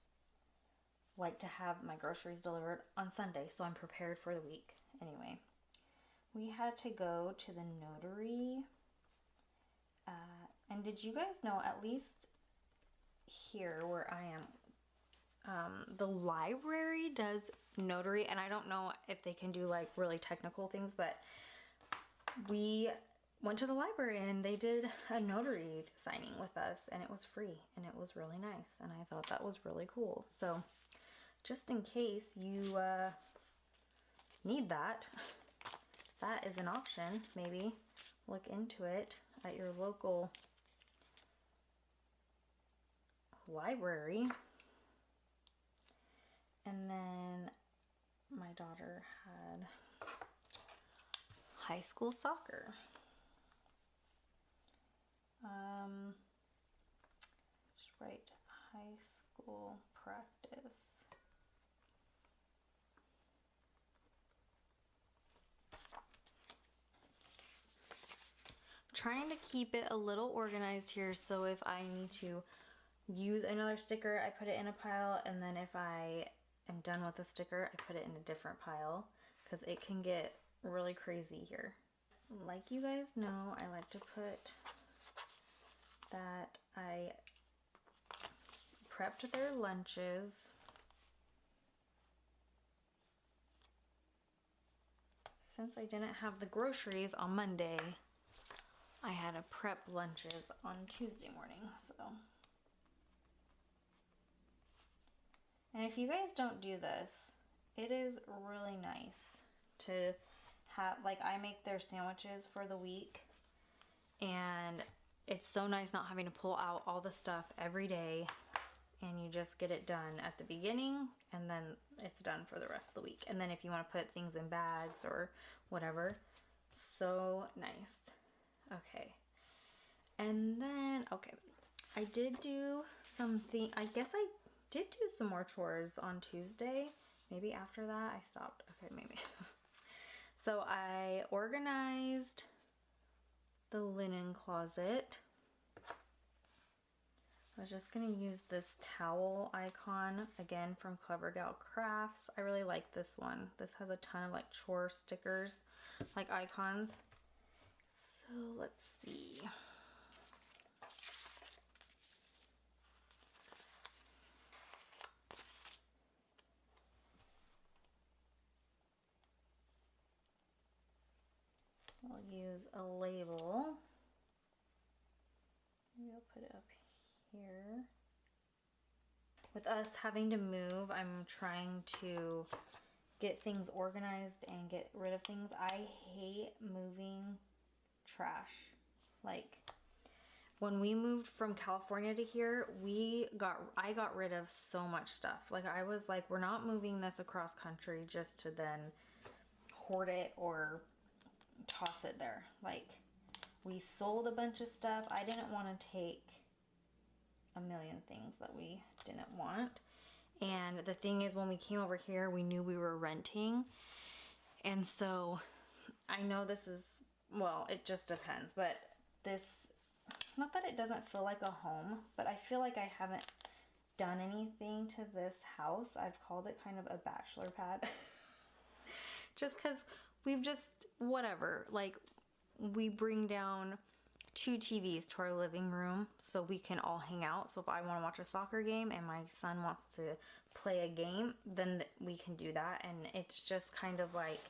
S2: like to have my groceries delivered on Sunday, so I'm prepared for the week. Anyway, we had to go to the notary. And did you guys know, at least here where I am, the library does notary, and I don't know if they can do like really technical things, but we went to the library and they did a notary signing with us, and it was free, and it was really nice, and I thought that was really cool. So just in case you need that, that is an option. Maybe look into it at your local library. And then my daughter had high school soccer. Just write high school practice. Trying to keep it a little organized here, so if I need to use another sticker, I put it in a pile, and then if I am done with the sticker, I put it in a different pile, because it can get really crazy here. Like you guys know, I like to put that I prepped their lunches. Since I didn't have the groceries on Monday, I had to prep lunches on Tuesday morning, so. And if you guys don't do this, it is really nice to have, like, I make their sandwiches for the week, and it's so nice not having to pull out all the stuff every day, and you just get it done at the beginning, and then it's done for the rest of the week. And then if you want to put things in bags or whatever, so nice. Okay, and then, okay, I did do something, I guess I did do some more chores on Tuesday. Maybe after that I stopped. Okay, maybe. So I organized the linen closet. I was just gonna use this towel icon again from Clever Gal Crafts. I really like this one. This has a ton of like chore stickers, like icons. So let's see. I'll use a label. Maybe I'll put it up here. With us having to move, I'm trying to get things organized and get rid of things. I hate moving trash. Like, when we moved from California to here, I got rid of so much stuff. Like, I was like, we're not moving this across country just to then hoard it or toss it there. Like, We sold a bunch of stuff. I didn't want to take a million things that we didn't want. And the thing is, when we came over here, we knew we were renting. And so I know this is, well, it just depends, but this, not that it doesn't feel like a home, but I feel like I haven't done anything to this house. I've called it kind of a bachelor pad. Just because we've just, whatever, like we bring down 2 TVs to our living room so we can all hang out. So if I want to watch a soccer game and my son wants to play a game, then we can do that. And it's just kind of like,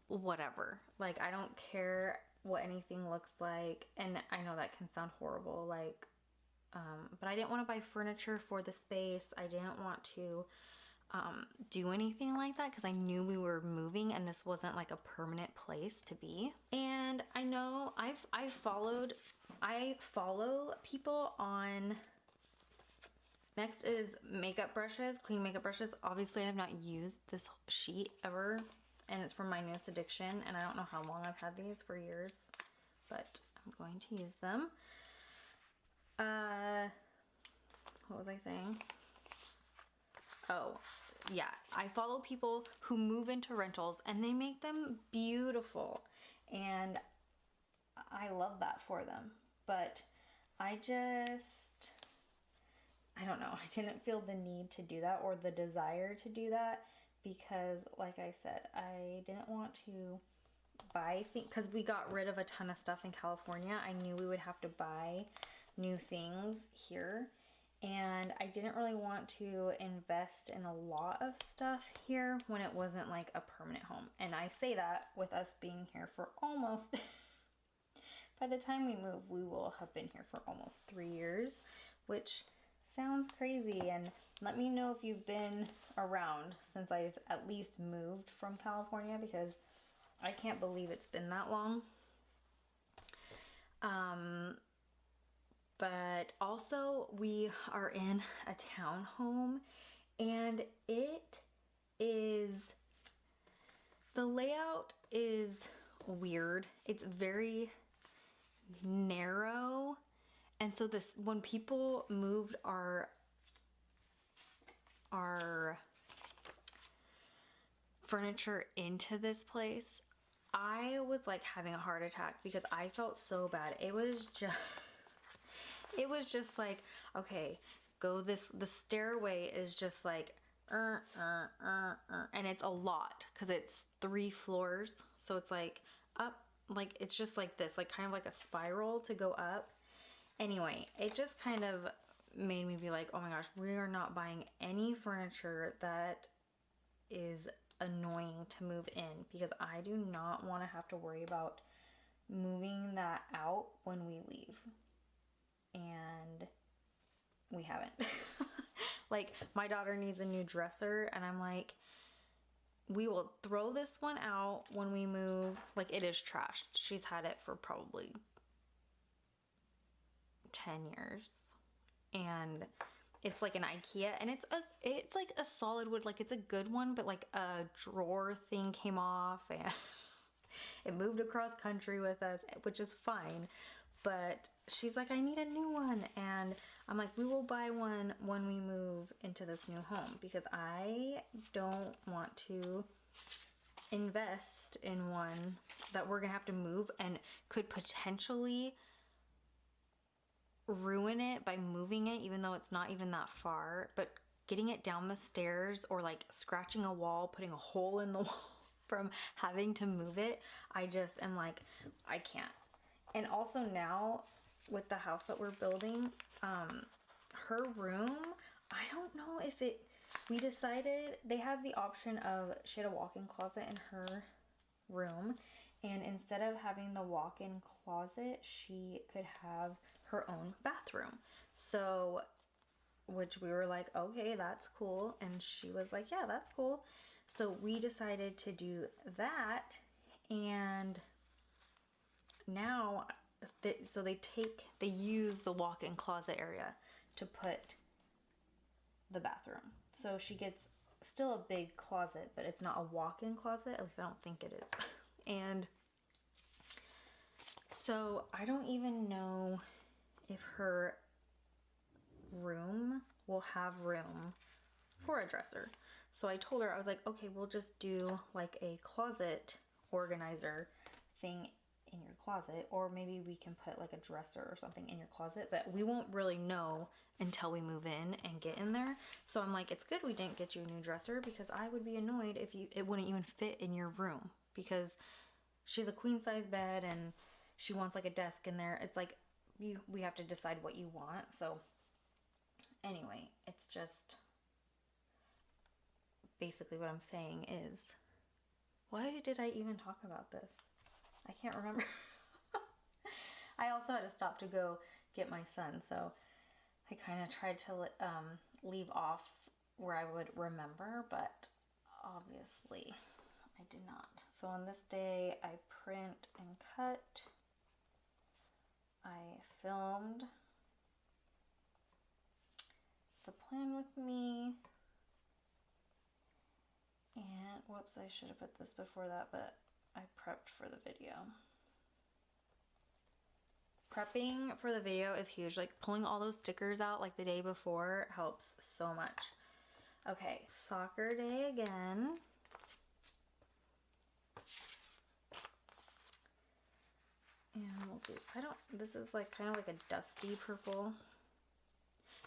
S2: whatever. Like, I don't care what anything looks like. And I know that can sound horrible, like, but I didn't want to buy furniture for the space. I didn't want to do anything like that because I knew we were moving and this wasn't like a permanent place to be. And I know I follow people on, next is makeup brushes, clean makeup brushes. Obviously I have not used this sheet ever, and it's from my newest addiction, and I don't know how long I've had these, for years, but I'm going to use them. What was I saying? Oh, yeah, I follow people who move into rentals and they make them beautiful, and I love that for them. But I don't know, I didn't feel the need to do that or the desire to do that because, like I said, I didn't want to buy things because we got rid of a ton of stuff in California. I knew we would have to buy new things here. And I didn't really want to invest in a lot of stuff here when it wasn't like a permanent home. And I say that with us being here for almost, by the time we move, we will have been here for almost 3 years, which sounds crazy. And let me know if you've been around since I've at least moved from California, because I can't believe it's been that long. But also we are in a townhome, and the layout is weird. It's very narrow. And so when people moved our furniture into this place, I was like having a heart attack because I felt so bad. It was just like, okay, the stairway is just like, and it's a lot because it's 3 floors. So it's like up, like, it's just like this, like kind of like a spiral to go up. Anyway, it just kind of made me be like, oh my gosh, we are not buying any furniture that is annoying to move in, because I do not want to have to worry about moving that out when we leave. And we haven't. Like, my daughter needs a new dresser, and I'm like, we will throw this one out when we move. Like, it is trashed. She's had it for probably 10 years. And it's like an IKEA, and it's like a solid wood, like it's a good one, but like a drawer thing came off and it moved across country with us, which is fine. But she's like, I need a new one. And I'm like, we will buy one when we move into this new home, because I don't want to invest in one that we're gonna have to move and could potentially ruin it by moving it, even though it's not even that far. But getting it down the stairs, or like scratching a wall, putting a hole in the wall from having to move it, I just am like, I can't. And also now with the house that we're building, her room, I don't know if we decided they had the option of, she had a walk-in closet in her room, and instead of having the walk-in closet, she could have her own bathroom. So, which we were like, okay, that's cool. And she was like, yeah, that's cool. So we decided to do that. And now, so they use the walk-in closet area to put the bathroom. So she gets still a big closet, but it's not a walk-in closet. At least I don't think it is. And So I don't even know if her room will have room for a dresser. So I told her, I was like, okay, we'll just do like a closet organizer thing in your closet, or maybe we can put like a dresser or something in your closet, but we won't really know until we move in and get in there. So I'm like, it's good we didn't get you a new dresser, because I would be annoyed if it wouldn't even fit in your room, because she's a queen size bed and she wants like a desk in there. It's like we have to decide what you want. So anyway, it's just basically what I'm saying is, why did I even talk about this? I can't remember. I also had to stop to go get my son, so I kind of tried to leave off where I would remember, but obviously I did not. So on this day, I print and cut. I filmed the plan with me. And whoops, I should have put this before that, but I prepped for the video. Prepping for the video is huge. Like pulling all those stickers out like the day before helps so much. Okay, soccer day again. And we'll do, this is like kind of like a dusty purple.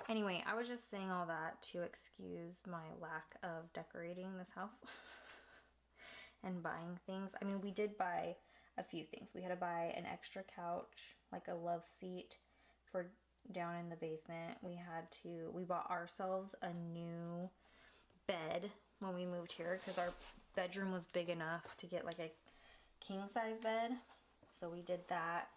S2: Anyway, I was just saying all that to excuse my lack of decorating this house and buying things. I mean, we did buy a few things. We had to buy an extra couch, like a love seat for down in the basement. We bought ourselves a new bed when we moved here, because our bedroom was big enough to get like a king size bed. So we did that,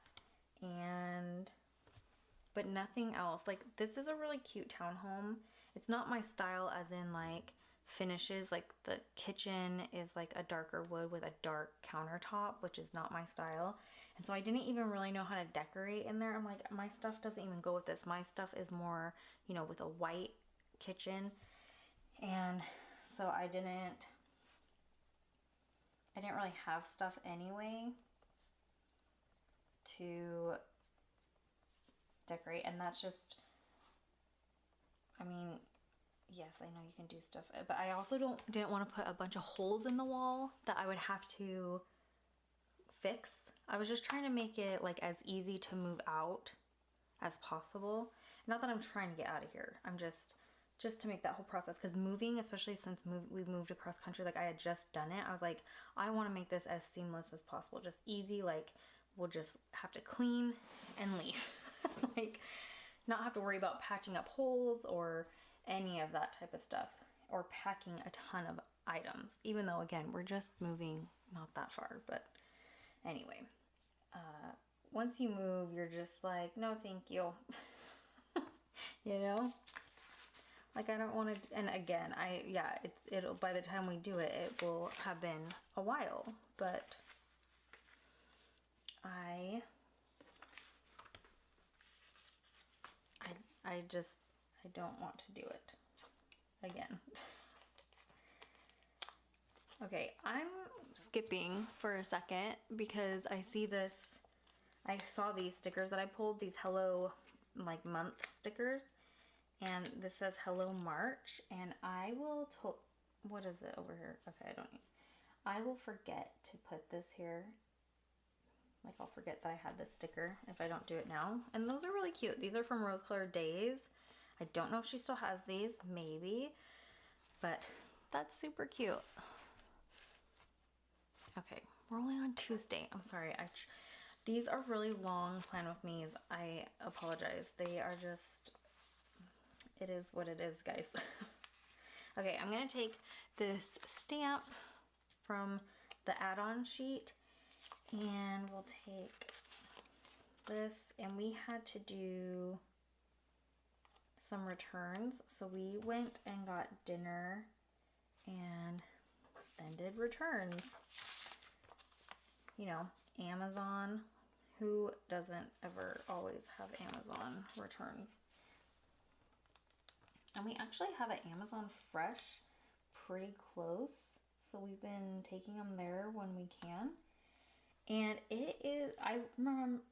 S2: but nothing else. Like, this is a really cute townhome. It's not my style as in like finishes. Like the kitchen is like a darker wood with a dark countertop, which is not my style. And so I didn't even really know how to decorate in there. I'm like, my stuff doesn't even go with this. My stuff is more, you know, with a white kitchen. And so I didn't really have stuff anyway to decorate. And that's just, I mean, yes, I know you can do stuff, but I also didn't want to put a bunch of holes in the wall that I would have to fix. I was just trying to make it like as easy to move out as possible. Not that I'm trying to get out of here. I'm just to make that whole process, because moving, especially since we've moved across country, like I had just done it, I was like, I want to make this as seamless as possible, just easy. Like, we'll just have to clean and leave. Like, not have to worry about patching up holes or any of that type of stuff, or packing a ton of items, even though again we're just moving not that far. But anyway, once you move, you're just like, no thank you. You know, like I don't want to. And again, it'll by the time we do it, it will have been a while, but I don't want to do it again. Okay, I'm skipping for a second because I saw these stickers that I pulled, these hello like month stickers, and this says hello March, and I will what is it over here? Okay, I will forget to put this here. Like, I'll forget that I had this sticker if I don't do it now. And those are really cute. These are from Rose Colored Days. I don't know if she still has these, maybe, but that's super cute. Okay, we're only on Tuesday. I'm sorry. These are really long plan with me's. I apologize. They are just, it is what it is, guys. Okay, I'm gonna take this stamp from the add-on sheet, and we'll take this, and we had to do some returns. So we went and got dinner and then did returns. You know, Amazon. Who doesn't ever always have Amazon returns? And we actually have an Amazon Fresh pretty close, so we've been taking them there when we can. And it is, I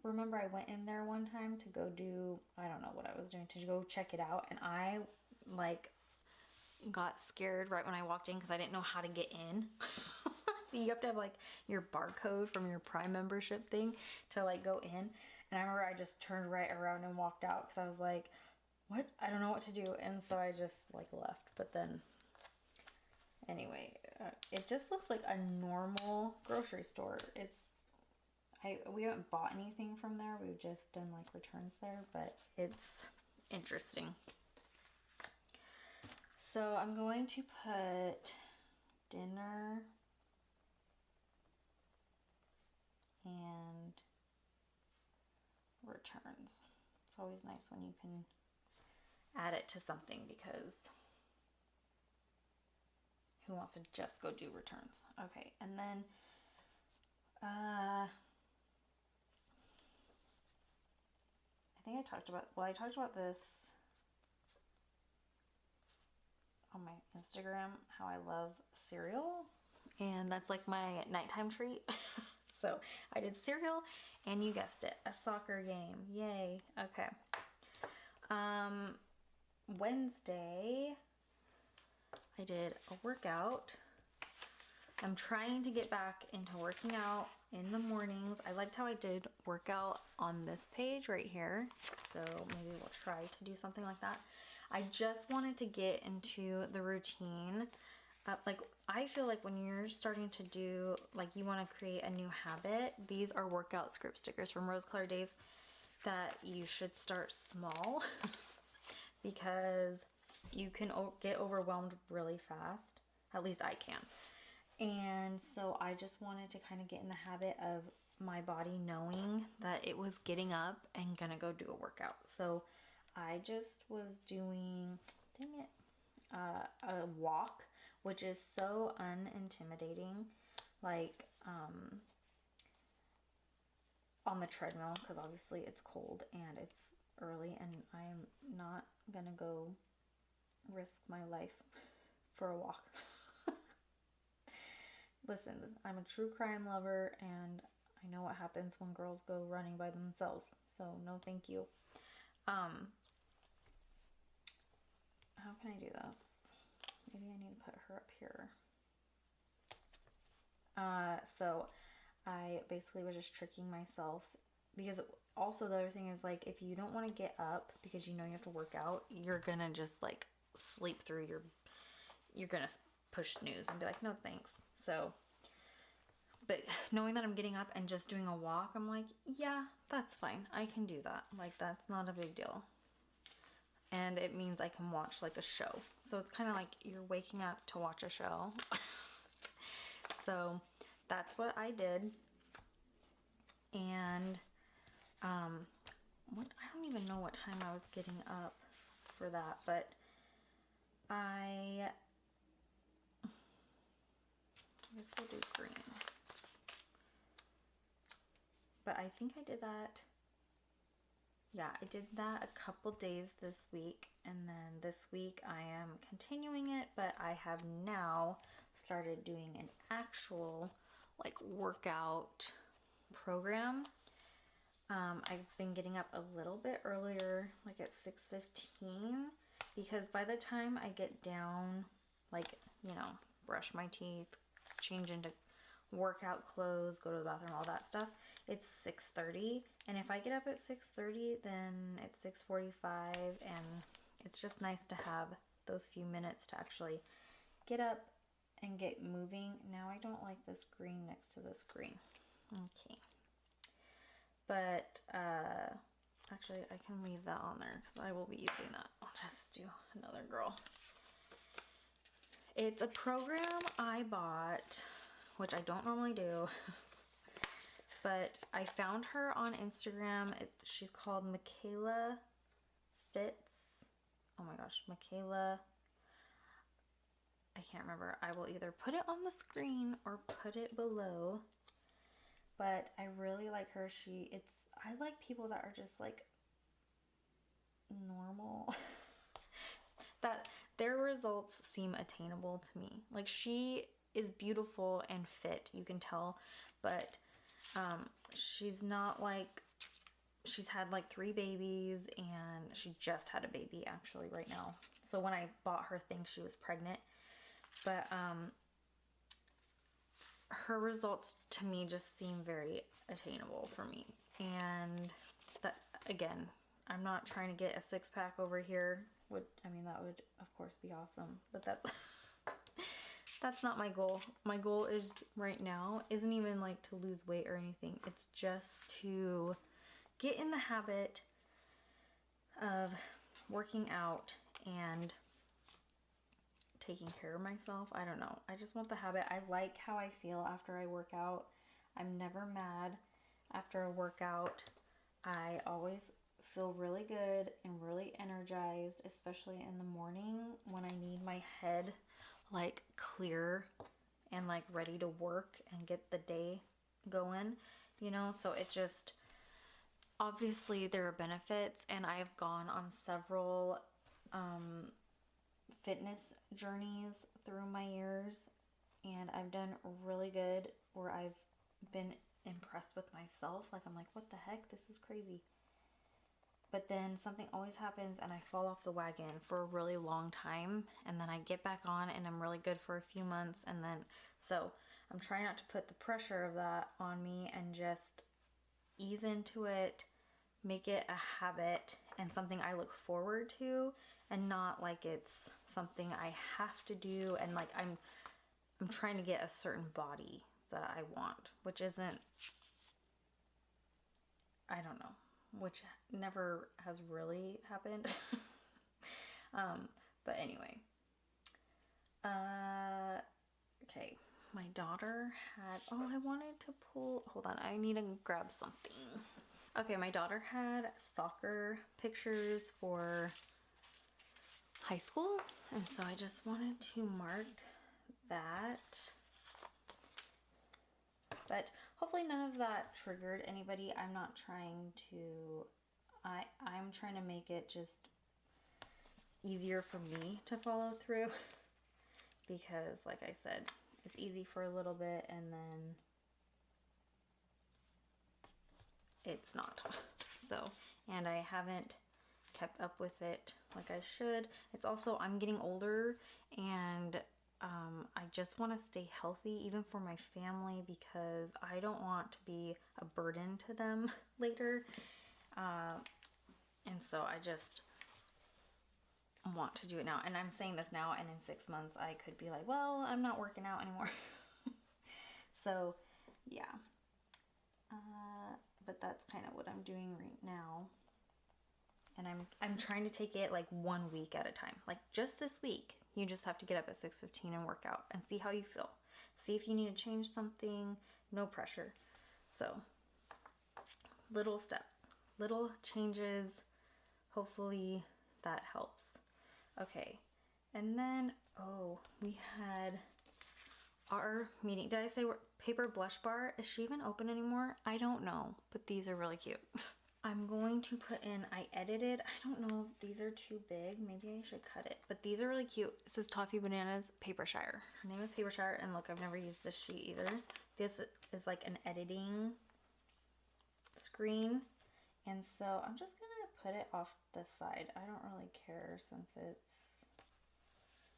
S2: remember I went in there one time to go do, I don't know what I was doing, to go check it out. And I like got scared right when I walked in because I didn't know how to get in. You have to have like your barcode from your Prime membership thing to like go in. And I remember I just turned right around and walked out because I was like, what? I don't know what to do. And so I just like left. But then anyway, it just looks like a normal grocery store. We haven't bought anything from there. We've just done like returns there, but it's interesting. So I'm going to put dinner and returns. It's always nice when you can add it to something because who wants to just go do returns? Okay, and then I think I talked about this on my Instagram, how I love cereal, and that's like my nighttime treat. So I did cereal, and you guessed it, a soccer game. Yay. Okay. Wednesday, I did a workout. I'm trying to get back into working out in the mornings. I liked how I did workout on this page right here, so maybe we'll try to do something like that. I just wanted to get into the routine. Like, I feel like when you're starting to do, like, you want to create a new habit, these are workout script stickers from Rose Colored Days that you should start small because you can get overwhelmed really fast. At least I can. And so I just wanted to kind of get in the habit of my body knowing that it was getting up and gonna go do a workout. So I just was doing, a walk, which is so unintimidating. Like, on the treadmill, because obviously it's cold and it's early and I'm not gonna go risk my life for a walk. Listen, I'm a true crime lover and I know what happens when girls go running by themselves. So no thank you. How can I do this? Maybe I need to put her up here. So I basically was just tricking myself because also the other thing is, like, if you don't want to get up because you know you have to work out, you're gonna just like sleep through you're gonna push snooze and be like, no thanks. So, but knowing that I'm getting up and just doing a walk, I'm like, yeah, that's fine. I can do that. Like, that's not a big deal. And it means I can watch like a show. So it's kind of like you're waking up to watch a show. So that's what I did. And I don't even know what time I was getting up for that, but I guess we'll do green. But I think I did that. Yeah, I did that a couple days this week, and then this week I am continuing it, but I have now started doing an actual like workout program. I've been getting up a little bit earlier, like at 6:15, because by the time I get down, like, you know, brush my teeth, change into workout clothes, go to the bathroom, all that stuff, it's 6:30. And if I get up at 6:30, then it's 6:45, and it's just nice to have those few minutes to actually get up and get moving. Now I don't like this green next to this green. Okay. But actually I can leave that on there because I will be using that. I'll just do another girl. It's a program I bought, which I don't normally do, but I found her on Instagram. She's called Michaela Fitz. Oh my gosh, Michaela. I can't remember. I will either put it on the screen or put it below. But I really like her. I like people that are just like normal. That their results seem attainable to me. Like, she is beautiful and fit, you can tell, but
S3: She's not like, she's had like 3 babies, and she just had a baby actually right now. So when I bought her thing, she was pregnant. But her results to me just seem very attainable for me. And that, again, I'm not trying to get a 6-pack over here. I mean, that would of course be awesome, but that's that's not my goal. My goal is right now isn't even like to lose weight or anything. It's just to get in the habit of working out and taking care of myself. I don't know. I just want the habit. I like how I feel after I work out. I'm never mad after a workout. I always feel really good and really energized, especially in the morning when I need my head like clear and like ready to work and get the day going, you know. So it just, obviously there are benefits, and I've gone on several fitness journeys through my years, and I've done really good where I've been impressed with myself. Like, I'm like, what the heck, this is crazy. But then something always happens and I fall off the wagon for a really long time, and then I get back on and I'm really good for a few months, and then, so I'm trying not to put the pressure of that on me and just ease into it, make it a habit and something I look forward to, and not like it's something I have to do, and like I'm trying to get a certain body that I want, which isn't, I don't know, which never has really happened. But anyway, okay, my daughter had, oh, I wanted to pull, hold on, I need to grab something. Okay, my daughter had soccer pictures for high school, and so I just wanted to mark that. But hopefully none of that triggered anybody. I'm not trying to, I'm trying to make it just easier for me to follow through, because like I said, it's easy for a little bit and then it's not. So, and I haven't kept up with it like I should. It's also, I'm getting older, and I just want to stay healthy even for my family, because I don't want to be a burden to them later. And so I just want to do it now. And I'm saying this now, and in 6 months I could be like, well, I'm not working out anymore. So yeah. But that's kind of what I'm doing right now. And I'm trying to take it like 1 week at a time. Like just this week, you just have to get up at 6:15 and work out and see how you feel. See if you need to change something. No pressure. So little steps, little changes. Hopefully that helps. Okay. And then, oh, we had our meeting. Did I say Paper Blush Bar? Is she even open anymore? I don't know, but these are really cute. I'm going to put in, I edited, I don't know if these are too big. Maybe I should cut it. But these are really cute. It says Toffee Bananas Papershire. Her name is Papershire, and look, I've never used this sheet either. This is like an editing screen. And so I'm just gonna put it off this side. I don't really care since it's,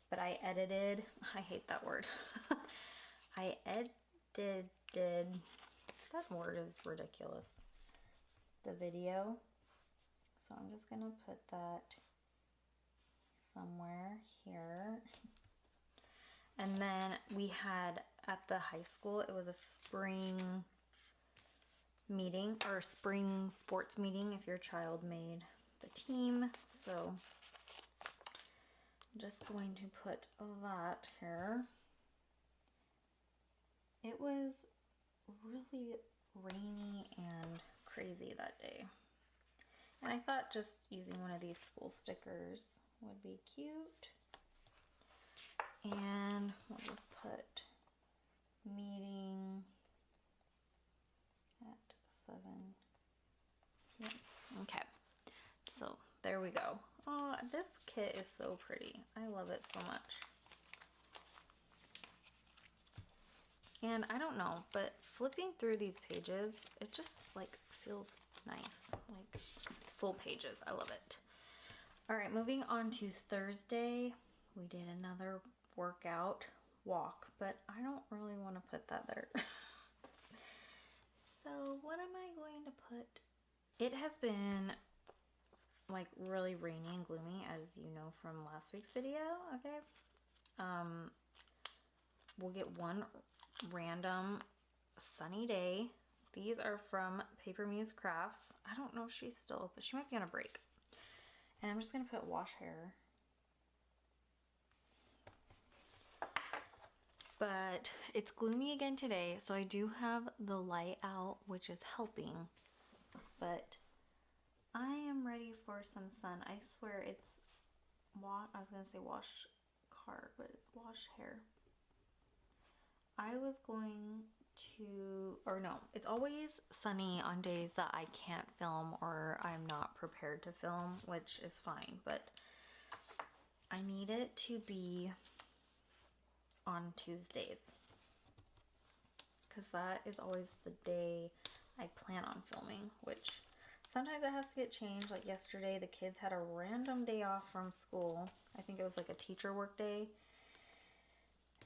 S3: but I edited, I hate that word. I edited, that word is ridiculous, the video. So I'm just gonna put that somewhere here. And then we had at the high school, it was a spring meeting, or spring sports meeting if your child made the team. So I'm just going to put that here. It was really rainy and crazy that day. And I thought just using one of these school stickers would be cute. And we'll just put meeting at 7 p.m. Okay, so there we go. Oh, this kit is so pretty. I love it so much. And I don't know, but flipping through these pages, it just like feels nice, like full pages. I love it. All right, moving on to Thursday. We did another workout walk, but I don't really want to put that there. So what am I going to put? It has been like really rainy and gloomy, as you know from last week's video, okay? We'll get one random sunny day. These are from Paper Muse Crafts. I don't know if she's still, but she might be on a break. And I'm just gonna put wash hair. But it's gloomy again today, so I do have the light out, which is helping. But I am ready for some sun. I swear it's I was gonna say wash car, but it's wash hair. I was going to, or no, it's always sunny on days that I can't film or I'm not prepared to film, which is fine, but I need it to be on Tuesdays because that is always the day I plan on filming, which sometimes it has to get changed. Like yesterday, the kids had a random day off from school. I think it was like a teacher work day.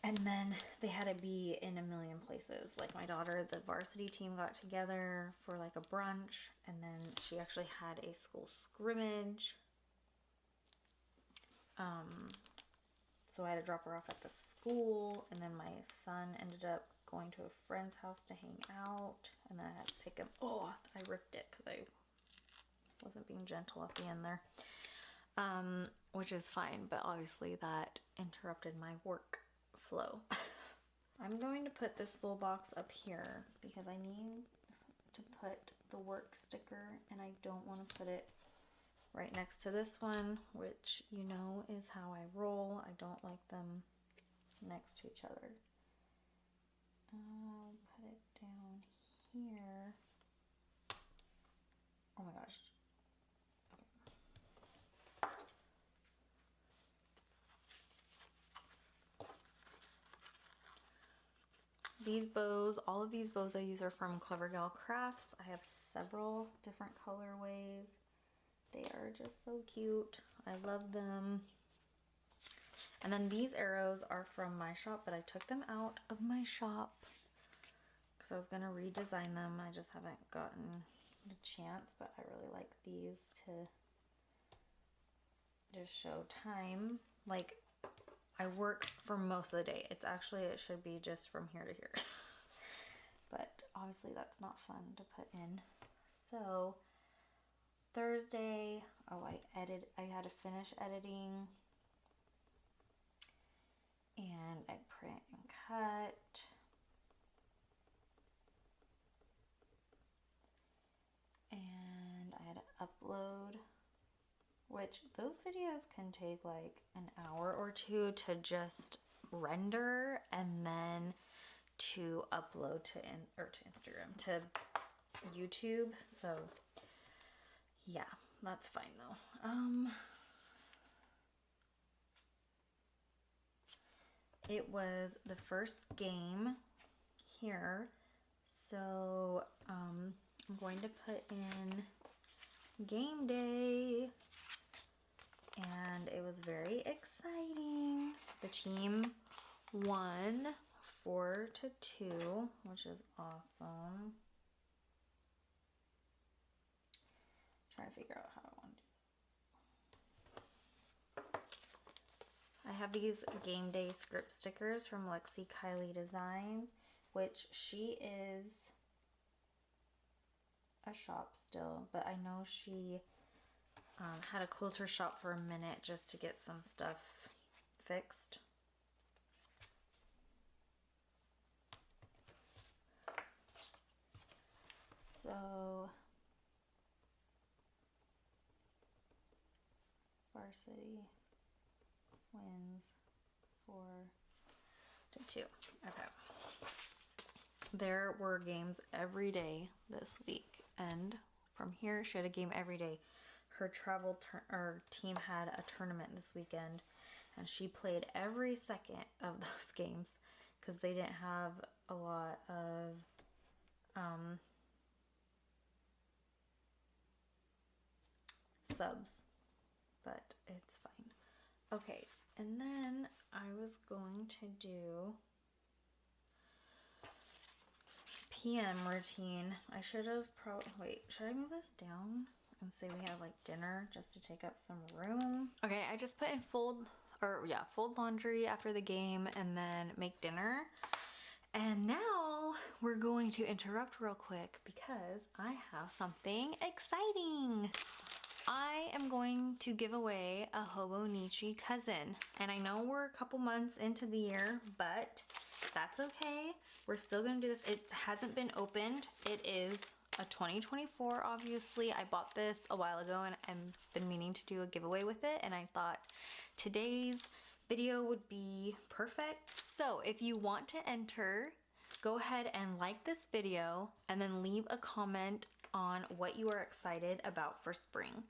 S3: And then they had to be in a million places. Like my daughter, the varsity team got together for like a brunch, and then she actually had a school scrimmage. So I had to drop her off at the school, and then my son ended up going to a friend's house to hang out, and then I had to pick him. Oh, I ripped it because I wasn't being gentle at the end there. Which is fine, but obviously that interrupted my work flow. I'm going to put this full box up here because I need to put the work sticker, and I don't want to put it right next to this one, which you know is how I roll. I don't like them next to each other. I'll put it down here. Oh my gosh. These bows, all of these bows I use are from Clever Gal Crafts. I have several different colorways. They are just so cute. I love them. And then these arrows are from my shop, but I took them out of my shop because I was going to redesign them. I just haven't gotten the chance, but I really like these to just show time. Like, I work for most of the day. It's actually, it should be just from here to here. But obviously that's not fun to put in. So Thursday, I had to finish editing. And I print and cut. And I had to upload, which those videos can take like an hour or two to just render and then to upload to Instagram, to YouTube. So yeah, that's fine though. It was the first game here, so I'm going to put in game day, and it was very exciting. The team won 4-2, which is awesome. Trying to figure out how I want to do this. I have these game day script stickers from Lexi Kylie Designs, which she is a shop still, but I know she had to close her shop for a minute just to get some stuff fixed. So varsity wins 4-2. Okay. There were games every day this week, and from here she had a game every day. Her travel team had a tournament this weekend, and she played every second of those games because they didn't have a lot of subs, but it's fine. Okay, and then I was going to do PM routine. I should have wait, should I move this down and say we have like dinner just to take up some room? Okay, I just put in fold laundry after the game and then make dinner. And now we're going to interrupt real quick because I have something exciting. I am going to give away a Hobonichi cousin. And I know we're a couple months into the year, but that's okay. We're still gonna do this. It hasn't been opened. It is a 2024, obviously. I bought this a while ago and I've been meaning to do a giveaway with it, and I thought today's video would be perfect. So if you want to enter, go ahead and like this video and then leave a comment on what you are excited about for spring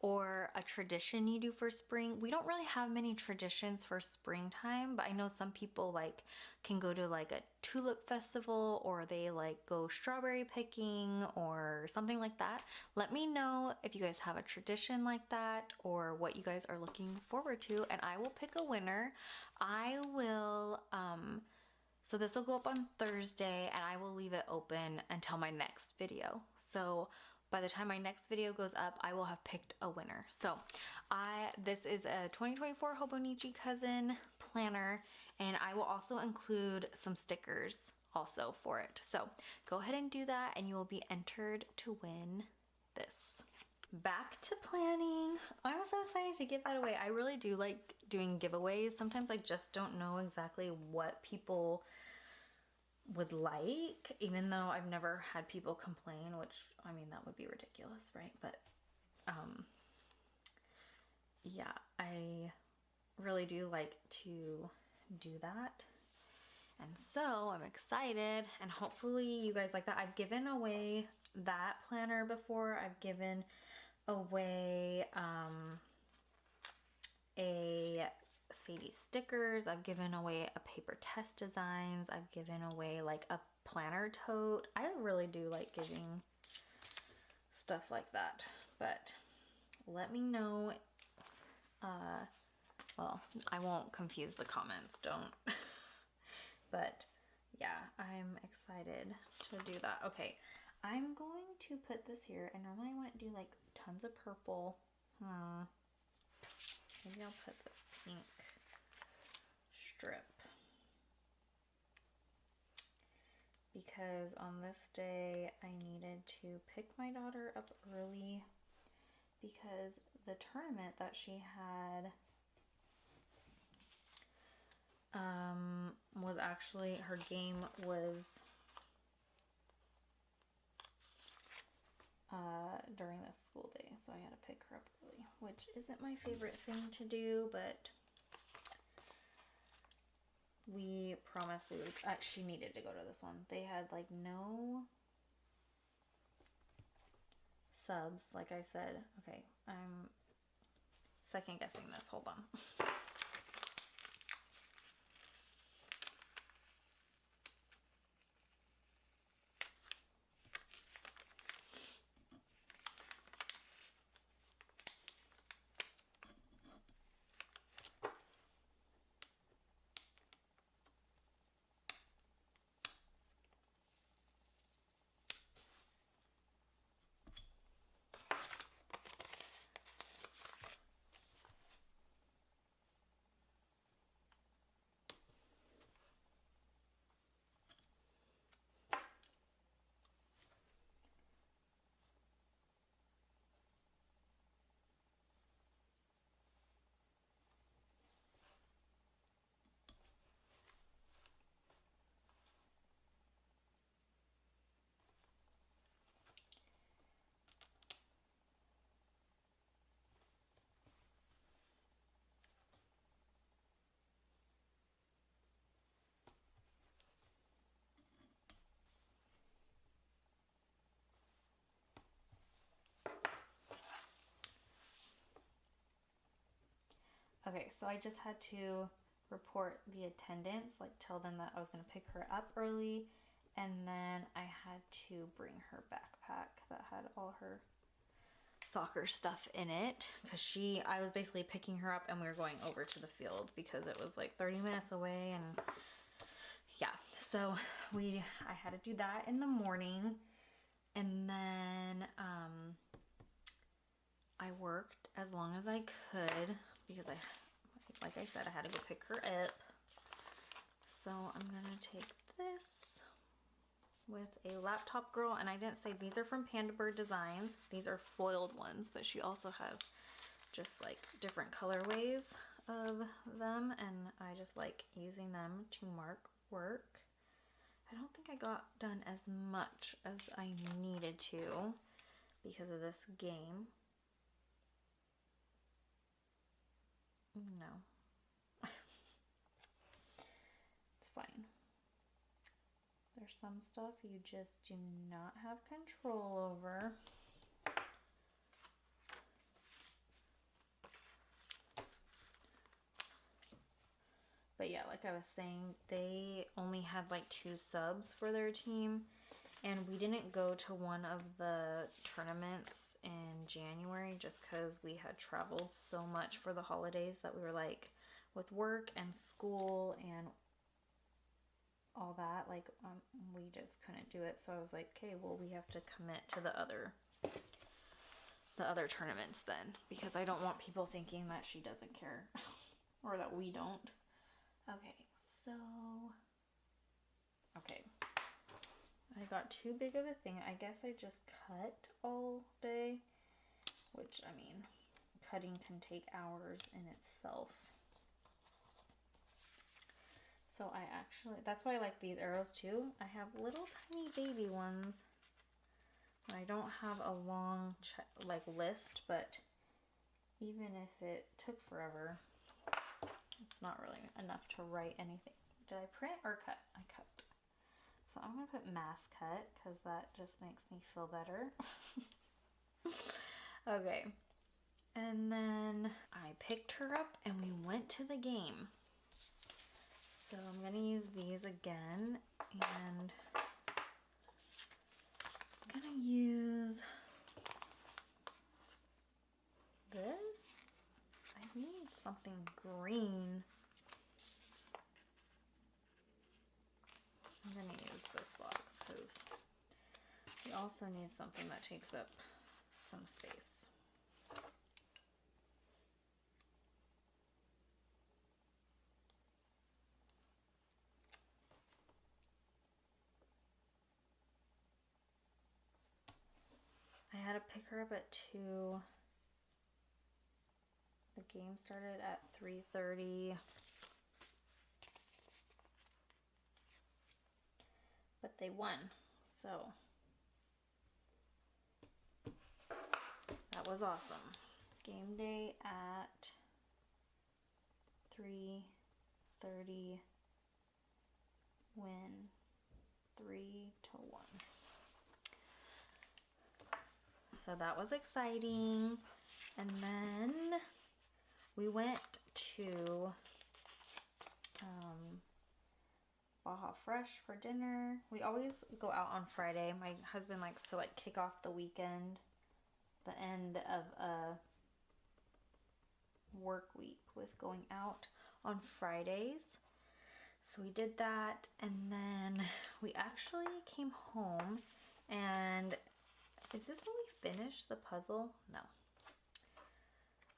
S3: or a tradition you do for spring. We don't really have many traditions for springtime, but I know some people like can go to like a tulip festival, or they like go strawberry picking or something like that. Let me know if you guys have a tradition like that or what you guys are looking forward to, and I will pick a winner. I will so this will go up on Thursday and I will leave it open until my next video. So by the time my next video goes up, I will have picked a winner. So this is a 2024 Hobonichi Cousin planner, and I will also include some stickers also for it. So go ahead and do that and you will be entered to win this. Back to planning. I'm so excited to give that away. I really do like doing giveaways. Sometimes I just don't know exactly what people would like, even though I've never had people complain, which, I mean, that would be ridiculous, right? But yeah, I really do like to do that. And so I'm excited, and hopefully you guys like that. I've given away that planner before. I've given away a Sadie stickers. I've given away a paper test designs. I've given away like a planner tote. I really do like giving stuff like that, but let me know. Well, I won't confuse the comments, don't. But yeah, I'm excited to do that. Okay, I'm going to put this here, and normally I want to do like tons of purple. Maybe I'll put this pink strip, because on this day I needed to pick my daughter up early because the tournament that she had was actually, her game was during the school day, so I had to pick her up early, which isn't my favorite thing to do, but we promised we would. She needed to go to this one. They had like no subs, like I said. Okay, I'm second guessing this. Hold on. Okay, so I just had to report the attendance, like tell them that I was going to pick her up early, and then I had to bring her backpack that had all her soccer stuff in it, because I was basically picking her up and we were going over to the field because it was like 30 minutes away. And yeah, so I had to do that in the morning, and then I worked as long as I could because like I said, I had to go pick her up. So I'm gonna take this with a laptop girl, and I didn't say these are from Panda Bird Designs. These are foiled ones, but she also has just like different colorways of them, and I just like using them to mark work. I don't think I got done as much as I needed to because of this game. No. It's fine. There's some stuff you just do not have control over. But yeah, like I was saying, they only had like 2 subs for their team, and we didn't go to one of the tournaments in January just because we had traveled so much for the holidays that we were like, with work and school and all that, like we just couldn't do it. So I was like, okay, well, we have to commit to the other tournaments then, because I don't want people thinking that she doesn't care or that we don't. Okay, so I got too big of a thing. I guess I just cut all day, which, I mean, cutting can take hours in itself. So that's why I like these arrows too. I have little tiny baby ones. I don't have a long list, but even if it took forever, it's not really enough to write anything. Did I print or cut? I cut. So I'm going to put mass cut because that just makes me feel better. Okay. And then I picked her up and we went to the game. So I'm going to use these again, and I'm going to use this. I need something green. I'm going to use this box because we also need something that takes up some space. I had to pick her up at 2. The game started at 3:30. But they won, so that was awesome. Game day at 3:30, win 3-1. So that was exciting. And then we went to Baja Fresh for dinner. We always go out on Friday. My husband likes to like kick off the weekend, the end of a work week, with going out on Fridays. So we did that, and then we actually came home, and is this when we finished the puzzle? No.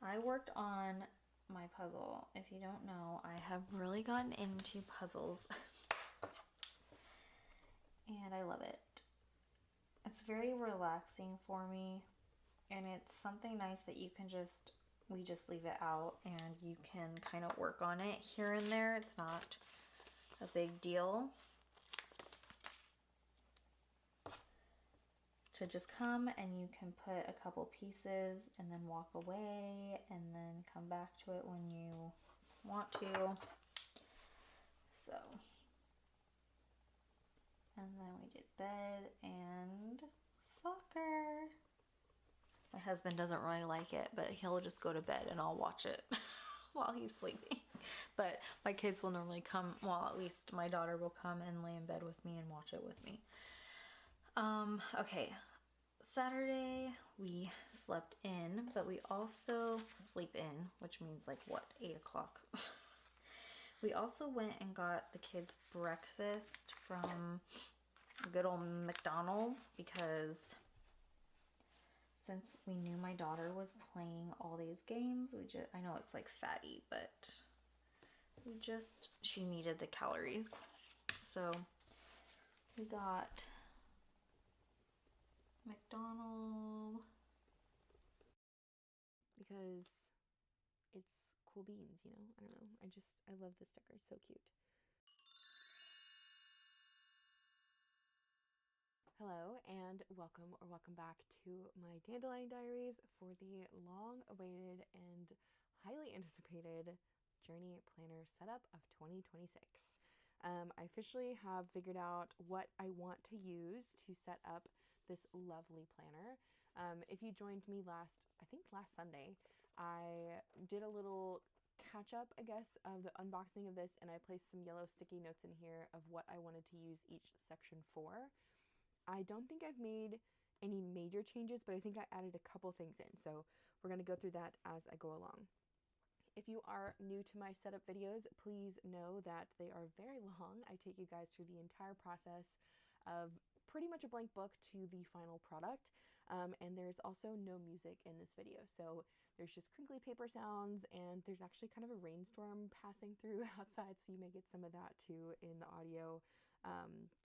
S3: I worked on my puzzle. If you don't know, I have really gotten into puzzles and I love it. It's very relaxing for me, and it's something nice that you can we just leave it out and you can kind of work on it here and there. It's not a big deal to just come and you can put a couple pieces and then walk away and then come back to it when you want to. So, and then we did bed and soccer. My husband doesn't really like it, but he'll just go to bed and I'll watch it while he's sleeping. But my kids will normally come, well, at least my daughter will come and lay in bed with me and watch it with me. Okay, Saturday we slept in, but we also sleep in, which means like what, 8 o'clock. We also went and got the kids breakfast from good old McDonald's because since we knew my daughter was playing all these games, I know it's like fatty, but she needed the calories. So we got McDonald's
S4: because it's cool beans, you know? I don't know. I love the sticker. It's so cute. Hello and welcome back to my Dandelion Diaries for the long-awaited and highly anticipated Journey Planner setup of 2026. I officially have figured out what I want to use to set up this lovely planner. If you joined me last Sunday, I did a little catch up, I guess, of the unboxing of this, and I placed some yellow sticky notes in here of what I wanted to use each section for. I don't think I've made any major changes, but I think I added a couple things in. So we're going to go through that as I go along. If you are new to my setup videos, please know that they are very long. I take you guys through the entire process of pretty much a blank book to the final product. And there's also no music in this video. So there's just crinkly paper sounds, and there's actually kind of a rainstorm passing through outside. So you may get some of that too in the audio.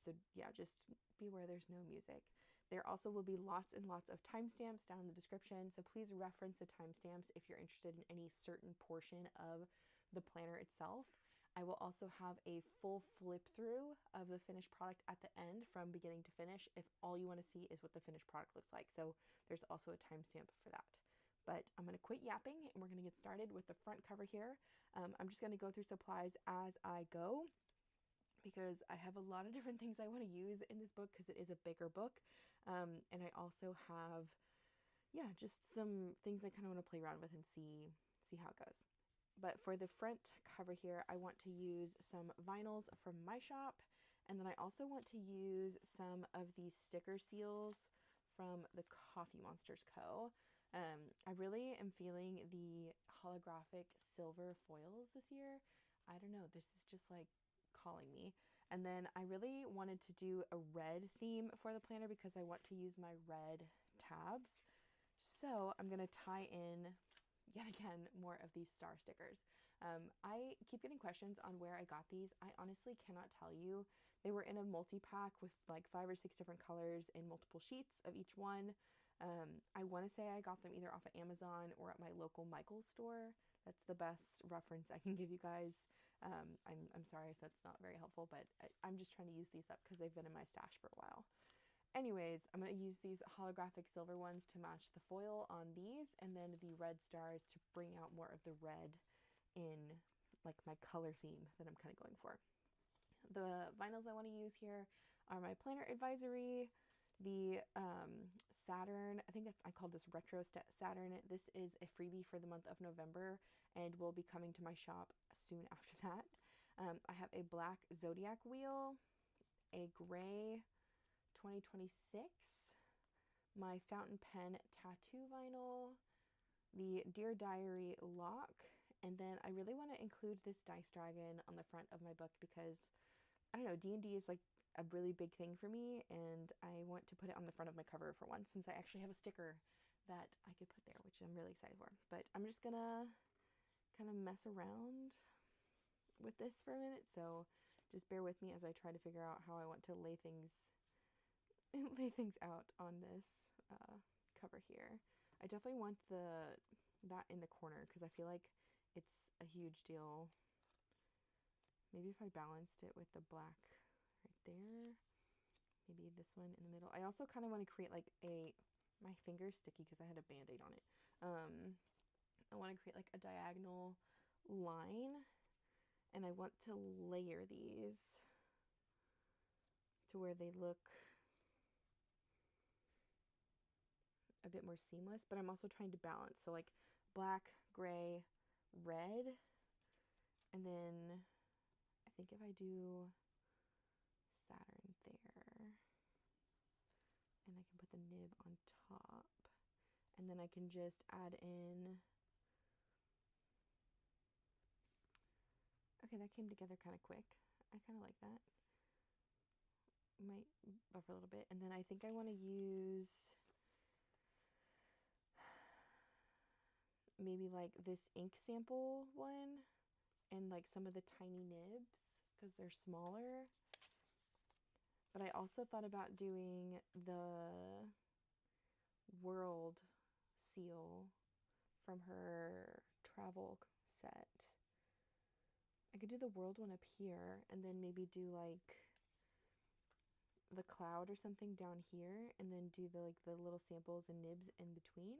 S4: So yeah, just be aware there's no music. There also will be lots and lots of timestamps down in the description, so please reference the timestamps if you're interested in any certain portion of the planner itself. I will also have a full flip through of the finished product at the end from beginning to finish if all you want to see is what the finished product looks like. So there's also a timestamp for that. But I'm going to quit yapping and we're going to get started with the front cover here. I'm just going to go through supplies as I go, because I have a lot of different things I want to use in this book because it is a bigger book. And I also have, yeah, just some things I kind of want to play around with and see how it goes. But for the front cover here, I want to use some vinyls from my shop. And then I also want to use some of these sticker seals from the Coffee Monsters Co. I really am feeling the holographic silver foils this year. I don't know, this is just like calling me. And then I really wanted to do a red theme for the planner because I want to use my red tabs. So I'm going to tie in yet again more of these star stickers. I keep getting questions on where I got these. I honestly cannot tell you. They were in a multi-pack with like 5 or 6 different colors in multiple sheets of each one. I want to say I got them either off of Amazon or at my local Michaels store. That's the best reference I can give you guys. I'm sorry if that's not very helpful, but I'm just trying to use these up because they've been in my stash for a while. Anyways, I'm going to use these holographic silver ones to match the foil on these, and then the red stars to bring out more of the red in like my color theme that I'm kind of going for. The vinyls I want to use here are my Planner Advisory, the Saturn. I called this Retro Saturn. This is a freebie for the month of November and will be coming to my shop soon after that. I have a black Zodiac wheel, a gray 2026, my fountain pen tattoo vinyl, the Dear Diary lock, and then I really want to include this Dice Dragon on the front of my book because, I don't know, D&D is like a really big thing for me, and I want to put it on the front of my cover for once since I actually have a sticker that I could put there, which I'm really excited for. But I'm just gonna kind of mess around with this for a minute, so just bear with me as I try to figure out how I want to lay things out on this cover here. I definitely want that in the corner because I feel like it's a huge deal. Maybe if I balanced it with the black right there, maybe this one in the middle. I also kind of want to create like my finger's sticky because I had a band-aid on it. I want to create like a diagonal line, and I want to layer these to where they look a bit more seamless, but I'm also trying to balance. So like black, gray, red, and then I think if I do Saturn there, and I can put the nib on top, and then I can just add in, okay, that came together kind of quick. I kind of like that. Might buffer a little bit, and then I think I want to use maybe like this ink sample one and like some of the tiny nibs because they're smaller. But I also thought about doing the world seal from her travel set. I could do the world one up here and then maybe do like the cloud or something down here and then do the little samples and nibs in between.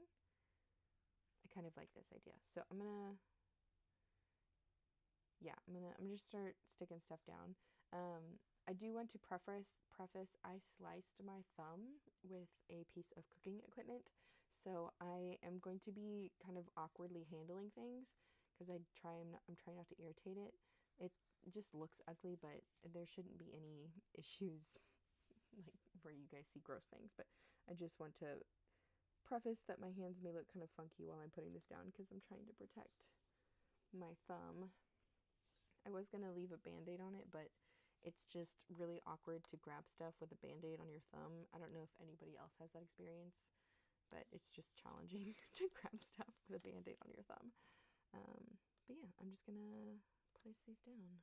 S4: I kind of like this idea. So I'm gonna just start sticking stuff down. I do want to preface I sliced my thumb with a piece of cooking equipment, so I am going to be kind of awkwardly handling things because I'm trying not to irritate it. It just looks ugly, but there shouldn't be any issues like where you guys see gross things. But I just want to preface that my hands may look kind of funky while I'm putting this down because I'm trying to protect my thumb. I was going to leave a band-aid on it, but it's just really awkward to grab stuff with a band-aid on your thumb. I don't know if anybody else has that experience, but it's just challenging to grab stuff with a band-aid on your thumb. But yeah, I'm just going to place these down.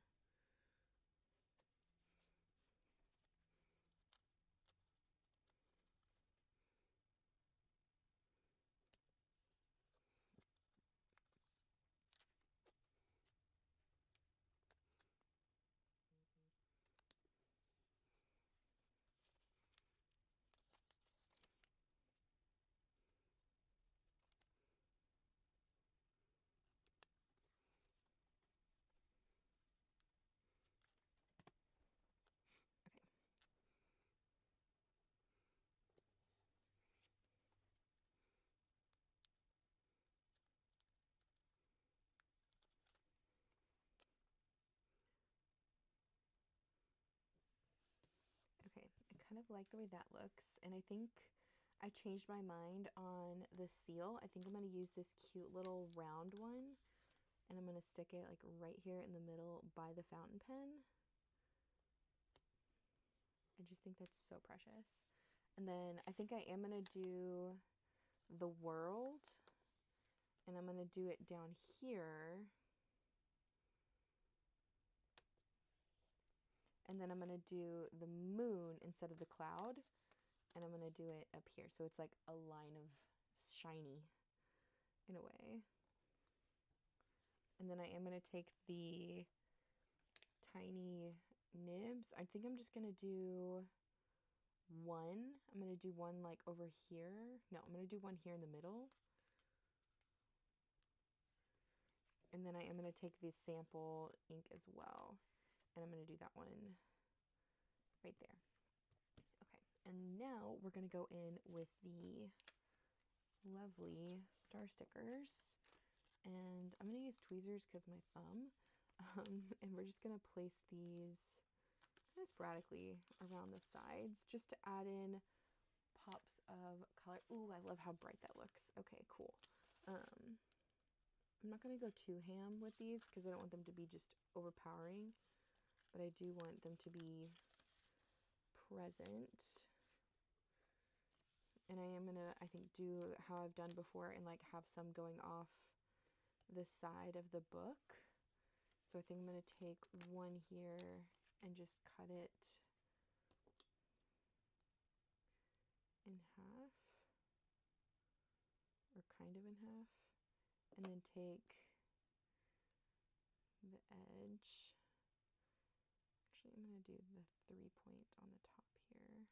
S4: Okay, I kind of like the way that looks, and I think I changed my mind on the seal. I think I'm going to use this cute little round one, and I'm going to stick it like right here in the middle by the fountain pen. I just think that's so precious. And then I think I am going to do the world, and I'm going to do it down here. And then I'm going to do the moon instead of the cloud, and I'm going to do it up here. So it's like a line of shiny in a way. And then I am going to take the tiny nibs. I think I'm just going to do one. I'm going to do one like over here. No, I'm going to do one here in the middle. And then I am going to take the sample ink as well. And I'm going to do that one right there. Okay, and now we're going to go in with the lovely star stickers. And I'm going to use tweezers because my thumb. And we're just going to place these kind of sporadically around the sides just to add in pops of color. Ooh, I love how bright that looks. Okay, cool. I'm not going to go too ham with these because I don't want them to be just overpowering, but I do want them to be present. And I am going to, I think, do how I've done before and like have some going off the side of the book. So I think I'm going to take one here and just cut it in half, or kind of in half, and then take the edge. Actually, I'm going to do the 3-point on the top here.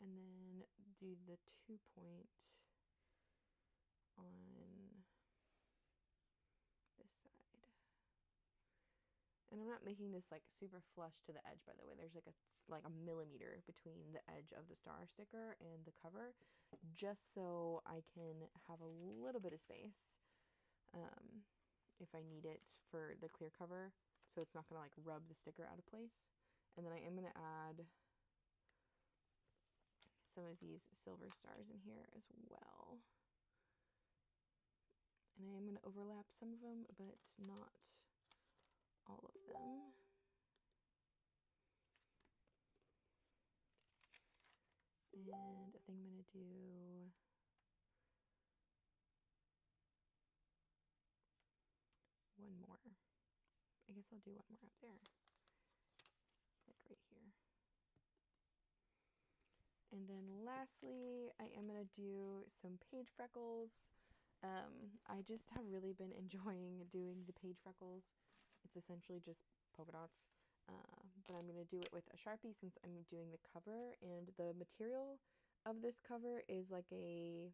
S4: And then do the 2-point on this side. And I'm not making this like super flush to the edge, by the way. There's like a millimeter between the edge of the star sticker and the cover, just so I can have a little bit of space if I need it for the clear cover, so it's not going to like rub the sticker out of place. And then I am going to add some of these silver stars in here as well. And I am going to overlap some of them, but not all of them. And I think I'm going to do one more. I guess I'll do one more up there, like right here. And then lastly, I am going to do some page freckles. I just have really been enjoying doing the page freckles. It's essentially just polka dots, but I'm going to do it with a Sharpie since I'm doing the cover, and the material of this cover is like a,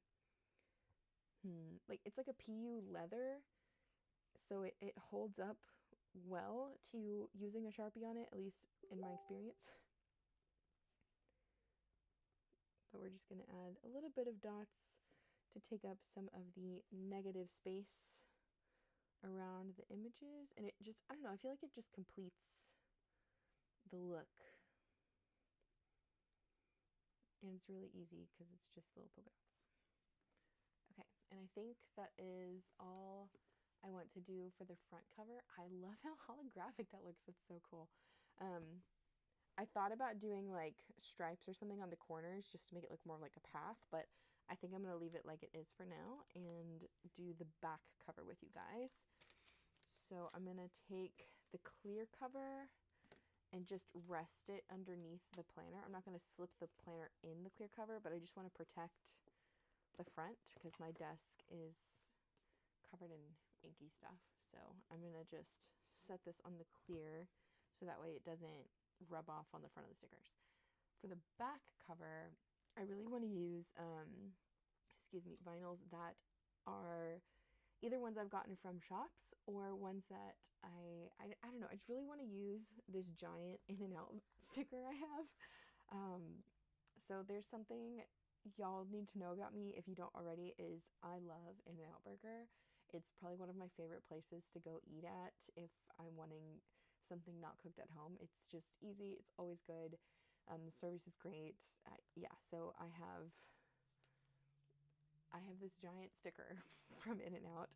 S4: it's like a PU leather, so it holds up well to using a Sharpie on it, at least in my experience. But we're just going to add a little bit of dots to take up some of the negative space around the images, and it just, I don't know, I feel like it just completes the look. And it's really easy because it's just little polka dots. Okay, and I think that is all I want to do for the front cover. I love how holographic that looks. It's so cool. I thought about doing like stripes or something on the corners just to make it look more like a path, but I think I'm going to leave it like it is for now and do the back cover with you guys. So I'm going to take the clear cover and just rest it underneath the planner. I'm not going to slip the planner in the clear cover, but I just want to protect the front because my desk is covered in inky stuff. So I'm going to just set this on the clear so that way it doesn't rub off on the front of the stickers. For the back cover, I really want to use vinyls that are either ones I've gotten from shops or ones that I don't know, I just really want to use this giant In-N-Out sticker I have. So there's something y'all need to know about me if you don't already, is I love In-N-Out Burger. It's probably one of my favorite places to go eat at if I'm wanting something not cooked at home. It's just easy, it's always good, the service is great. Yeah, so I have this giant sticker from In-N-Out,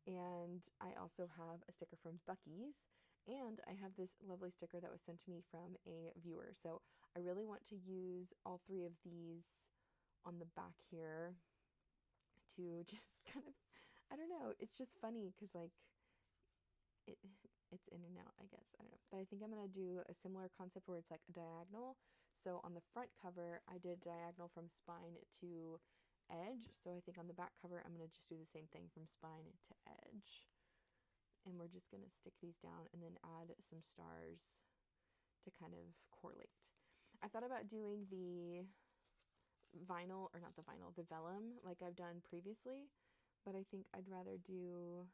S4: and I also have a sticker from Buc-ee's, and I have this lovely sticker that was sent to me from a viewer. So I really want to use all three of these on the back here to just kind of, I don't know, it's just funny because like it's In-N-Out, I guess, I don't know. But I think I'm going to do a similar concept where it's like a diagonal. So on the front cover, I did diagonal from spine to edge. So I think on the back cover, I'm going to just do the same thing from spine to edge. And we're just going to stick these down and then add some stars to kind of correlate. I thought about doing the vinyl, or not the vinyl, the vellum like I've done previously, but I think I'd rather do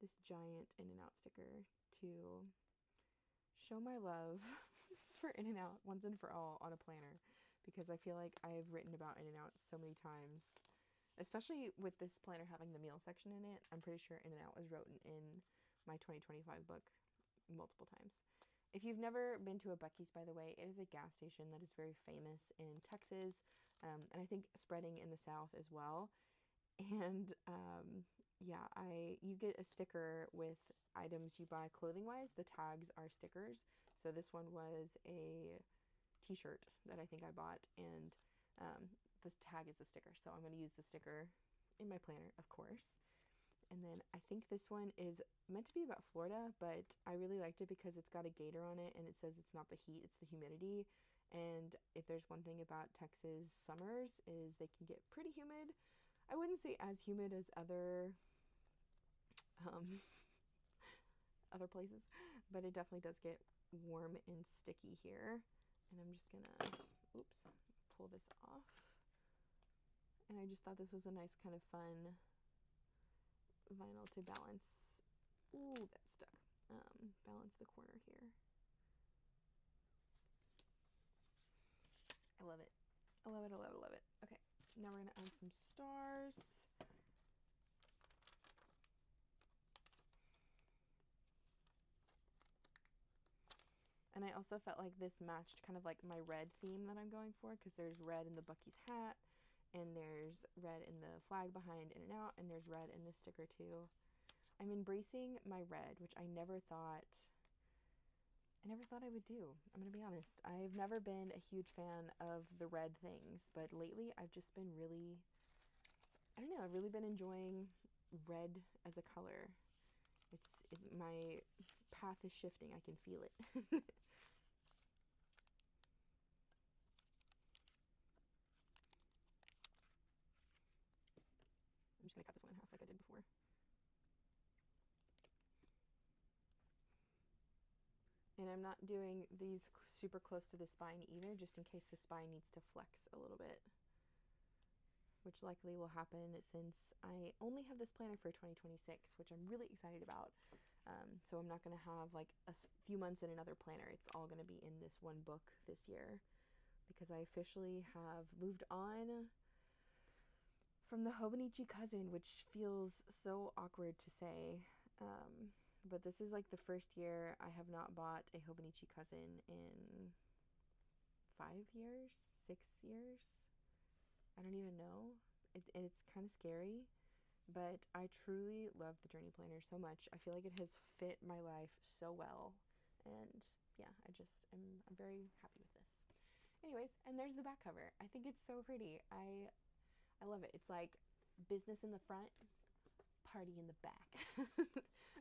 S4: this giant In-N-Out sticker to show my love for In-N-Out once and for all on a planner, because I feel like I've written about In-N-Out so many times, especially with this planner having the meal section in it. I'm pretty sure In-N-Out was written in my 2025 book multiple times. If you've never been to a Buc-ee's, by the way, it is a gas station that is very famous in Texas, and I think spreading in the South as well. And yeah, you get a sticker with items you buy clothing-wise. The tags are stickers. So this one was a t-shirt that I think I bought, and this tag is a sticker. So I'm going to use the sticker in my planner, of course. And then I think this one is meant to be about Florida, but I really liked it because it's got a gator on it, and it says it's not the heat, it's the humidity. And if there's one thing about Texas summers, is they can get pretty humid. I wouldn't say as humid as other other places, but it definitely does get warm and sticky here. And I'm just gonna, pull this off. And I just thought this was a nice kind of fun vinyl to balance. Ooh, that stuck. balance the corner here. I love it. I love it, I love it, I love it. Okay, now we're gonna add some stars. And I also felt like this matched kind of like my red theme that I'm going for, because there's red in the Bucky's hat, and there's red in the flag behind In and Out, and there's red in this sticker too. I'm embracing my red, which I never thought I would do. I'm gonna be honest. I've never been a huge fan of the red things, but lately I've just been really, I don't know, I've really been enjoying red as a color. My path is shifting. I can feel it. I'm just gonna cut this one in half like I did before. And I'm not doing these super close to the spine either, just in case the spine needs to flex a little bit, which likely will happen since I only have this planner for 2026, which I'm really excited about. So I'm not going to have like a few months in another planner. It's all going to be in this one book this year, because I officially have moved on from the Hobonichi Cousin, which feels so awkward to say. But this is like the first year I have not bought a Hobonichi Cousin in 5 years, 6 years. I don't even know. It's kind of scary, but I truly love the Journey Planner so much. I feel like it has fit my life so well, and yeah, I'm very happy with this. Anyways, and there's the back cover. I think it's so pretty. I love it. It's like business in the front, party in the back.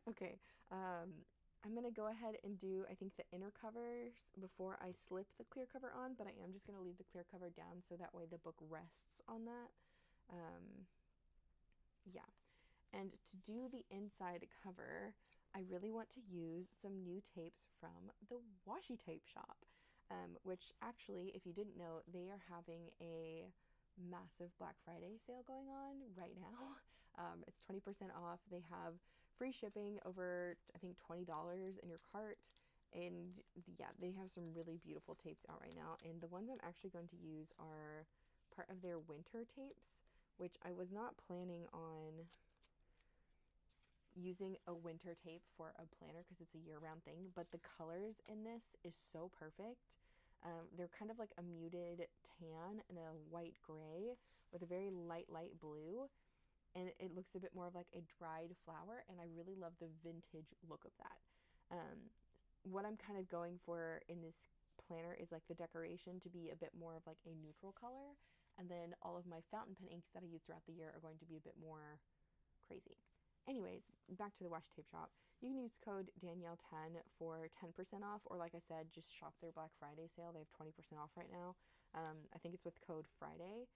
S4: Okay, I'm going to go ahead and do, I think, the inner covers before I slip the clear cover on, but I am just going to leave the clear cover down so that way the book rests on that. Yeah, and to do the inside cover, I really want to use some new tapes from the Washi Tape Shop, which actually, if you didn't know, they are having a massive Black Friday sale going on right now. It's 20% off. They have free shipping over, I think, $20 in your cart. And yeah, they have some really beautiful tapes out right now. And the ones I'm actually going to use are part of their winter tapes, which I was not planning on using a winter tape for a planner because it's a year-round thing. But the colors in this is so perfect. They're kind of like a muted tan and a white gray with a very light blue. And it looks a bit more of like a dried flower, and I really love the vintage look of that. What I'm kind of going for in this planner is like the decoration to be a bit more of like a neutral color, and then all of my fountain pen inks that I use throughout the year are going to be a bit more crazy. Anyways, back to the Washi Tape Shop. You can use code Danielle10 for 10% off, or like I said, just shop their Black Friday sale. They have 20% off right now. I think it's with code Friday.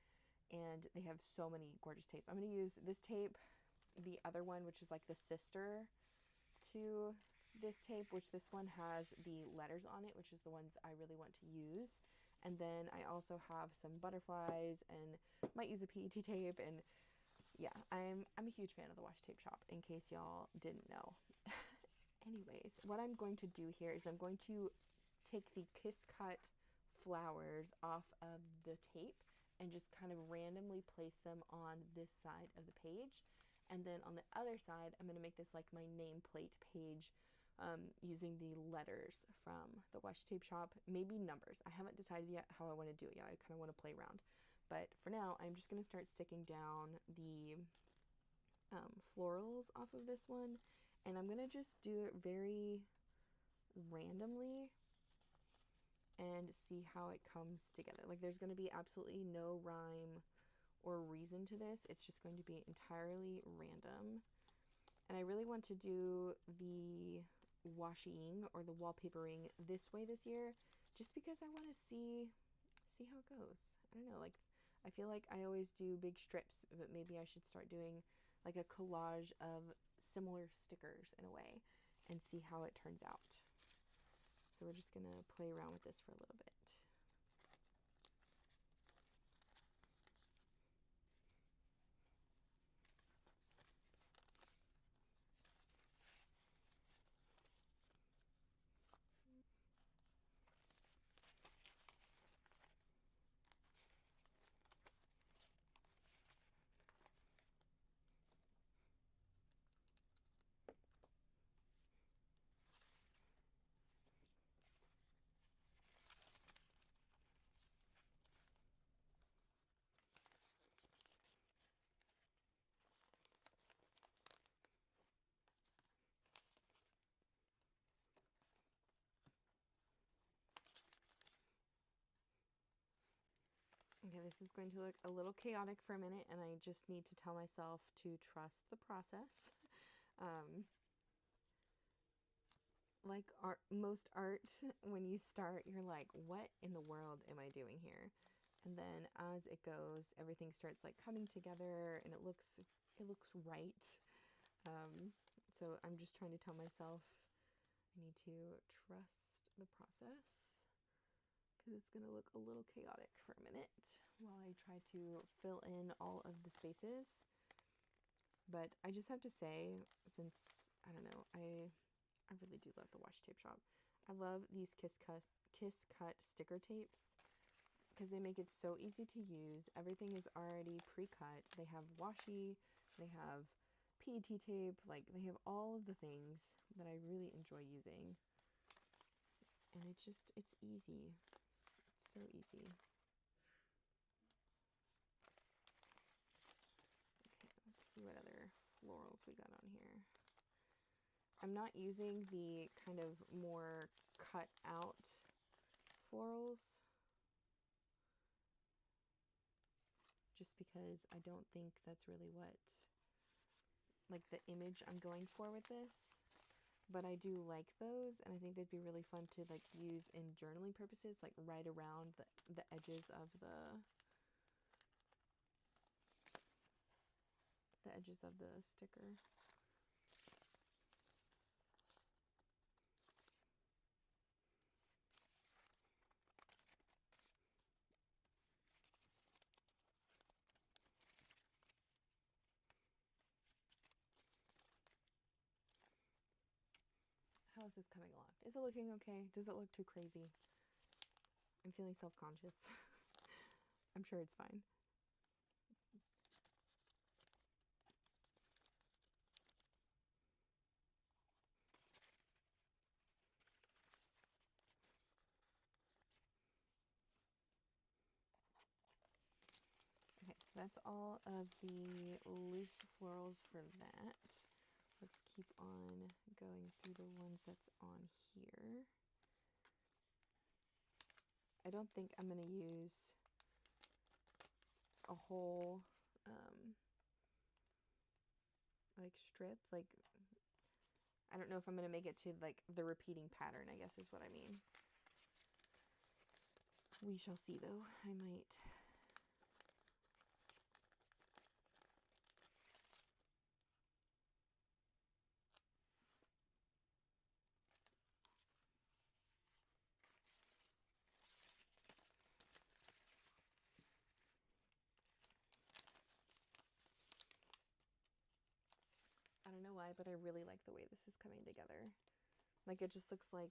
S4: And they have so many gorgeous tapes. I'm going to use this tape, the other one, which is like the sister to this tape, which this one has the letters on it, which is the ones I really want to use. And then I also have some butterflies and might use a PET tape. And yeah, I'm a huge fan of the Washi Tape Shop, in case y'all didn't know. Anyways, what I'm going to do here is I'm going to take the Kiss Cut flowers off of the tape and just kind of randomly place them on this side of the page. And then on the other side, I'm going to make this like my nameplate page using the letters from the Washi Tape Shop, maybe numbers. I haven't decided yet how I want to do it yet. I kind of want to play around. But for now, I'm just going to start sticking down the florals off of this one. And I'm going to just do it very randomly and see how it comes together. Like, there's going to be absolutely no rhyme or reason to this. It's just going to be entirely random. And I really want to do the washing or the wallpapering this way this year, just because I want to see how it goes. I don't know, like, I feel like I always do big strips, but maybe I should start doing like a collage of similar stickers in a way and see how it turns out. So we're just going to play around with this for a little bit. Okay, this is going to look a little chaotic for a minute, and I just need to tell myself to trust the process. Like most art, when you start, you're like, what in the world am I doing here? And then as it goes, everything starts like coming together, and it looks right. So I'm just trying to tell myself I need to trust the process, because it's going to look a little chaotic for a minute while I try to fill in all of the spaces. But I just have to say, since, I don't know, I really do love the Washi Tape Shop. I love these Kiss Cut sticker tapes because they make it so easy to use. Everything is already pre-cut. They have washi, they have PET tape, like they have all of the things that I really enjoy using. And it's easy. It's so easy. Okay, let's see what other florals we got on here. I'm not using the kind of more cut out florals, just because I don't think that's really what, like, the image I'm going for with this. But I do like those, and I think they'd be really fun to like use in journaling purposes, like right around the edges of the sticker. How is this coming along? Is it looking okay? Does it look too crazy? I'm feeling self-conscious. I'm sure it's fine. Okay, so that's all of the loose florals for that. Let's keep on going through the ones that's on here. I don't think I'm going to use a whole like strip. Like, I don't know if I'm going to make it to like the repeating pattern, I guess is what I mean. We shall see though. I might. I don't know why, but I really like the way this is coming together. Like, it just looks like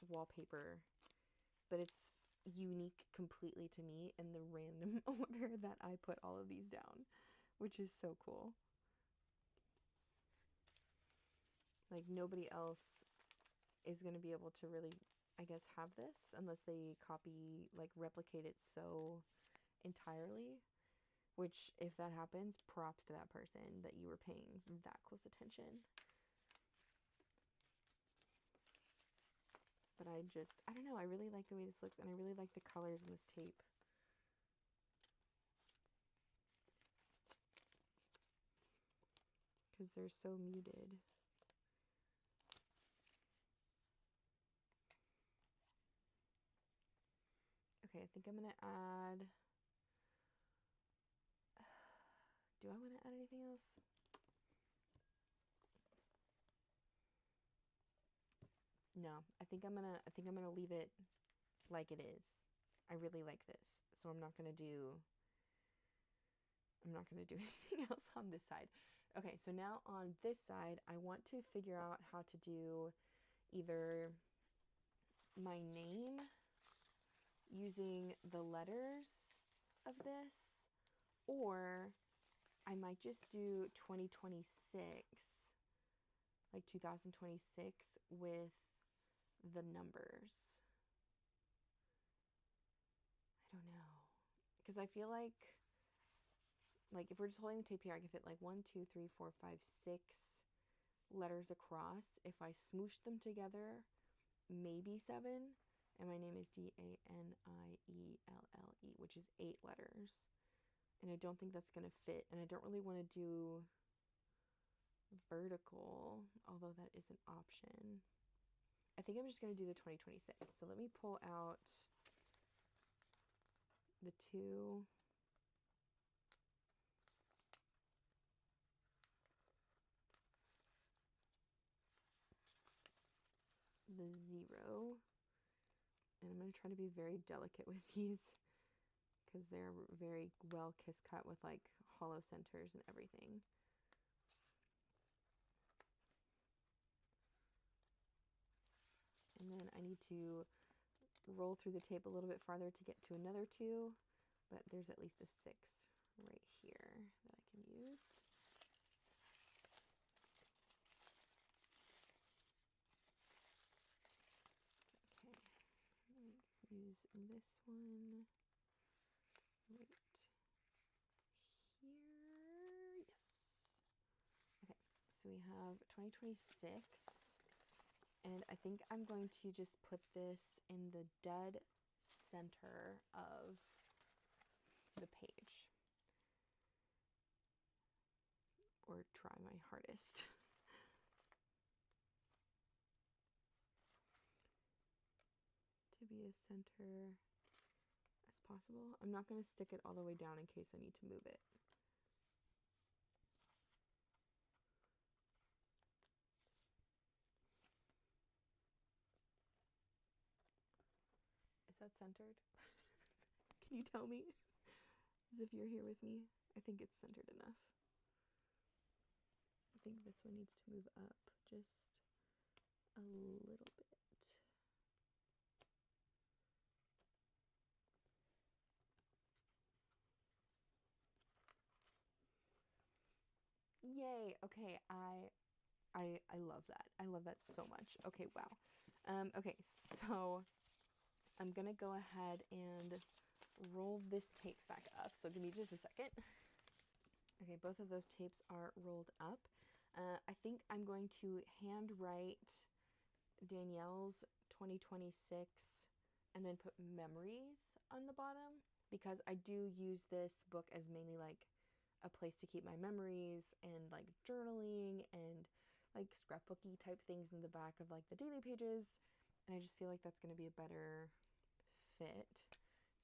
S4: wallpaper, but it's unique completely to me in the random order that I put all of these down, which is so cool. Like, nobody else is going to be able to really, I guess, have this unless they copy, like, replicate it so entirely. Which, if that happens, props to that person that you were paying that close attention. But I don't know, I really like the way this looks, and I really like the colors in this tape. Because they're so muted. Okay, I think I'm going to add... Do I want to add anything else? No, I think I'm gonna leave it like it is. I really like this, so I'm not gonna do anything else on this side. Okay, so now on this side, I want to figure out how to do either my name using the letters of this, or I might just do 2026, like 2026 with the numbers. I don't know. Because I feel like if we're just holding the tape here, I can fit like 1, 2, 3, 4, 5, 6 letters across. If I smoosh them together, maybe 7. And my name is Danielle, which is 8 letters. And I don't think that's going to fit. And I don't really want to do vertical, although that is an option. I think I'm just going to do the 2026. So let me pull out the 2. The 0. And I'm going to try to be very delicate with these because they're very well kiss cut with like hollow centers and everything. And then I need to roll through the tape a little bit farther to get to another 2, but there's at least a 6 right here that I can use. Okay, use this one right here. Yes. Okay, so we have 2026. And I think I'm going to just put this in the dead center of the page. Or try my hardest. To be as center as possible. I'm not going to stick it all the way down in case I need to move it. Is that centered? Can you tell me? As if you're here with me. I think it's centered enough. I think this one needs to move up just a little bit. Yay. Okay, I love that. I love that so much. Okay, wow. Okay, so I'm gonna go ahead and roll this tape back up. So give me just a second. Okay, both of those tapes are rolled up. I think I'm going to hand write Danielle's 2026 and then put memories on the bottom because I do use this book as mainly like a place to keep my memories and like journaling and like scrapbooky type things in the back of like the daily pages. And I just feel like that's going to be a better fit.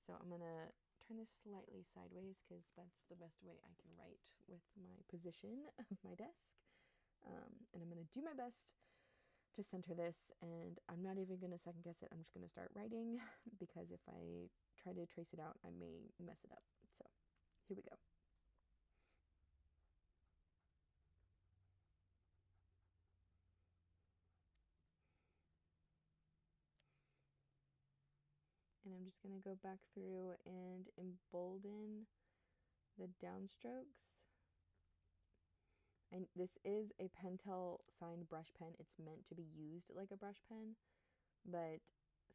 S4: So I'm going to turn this slightly sideways because that's the best way I can write with my position of my desk. And I'm going to do my best to center this, and I'm not even going to second guess it. I'm just going to start writing because if I try to trace it out, I may mess it up. So here we go. And I'm just going to go back through and embolden the downstrokes. And this is a Pentel signed brush pen. It's meant to be used like a brush pen, but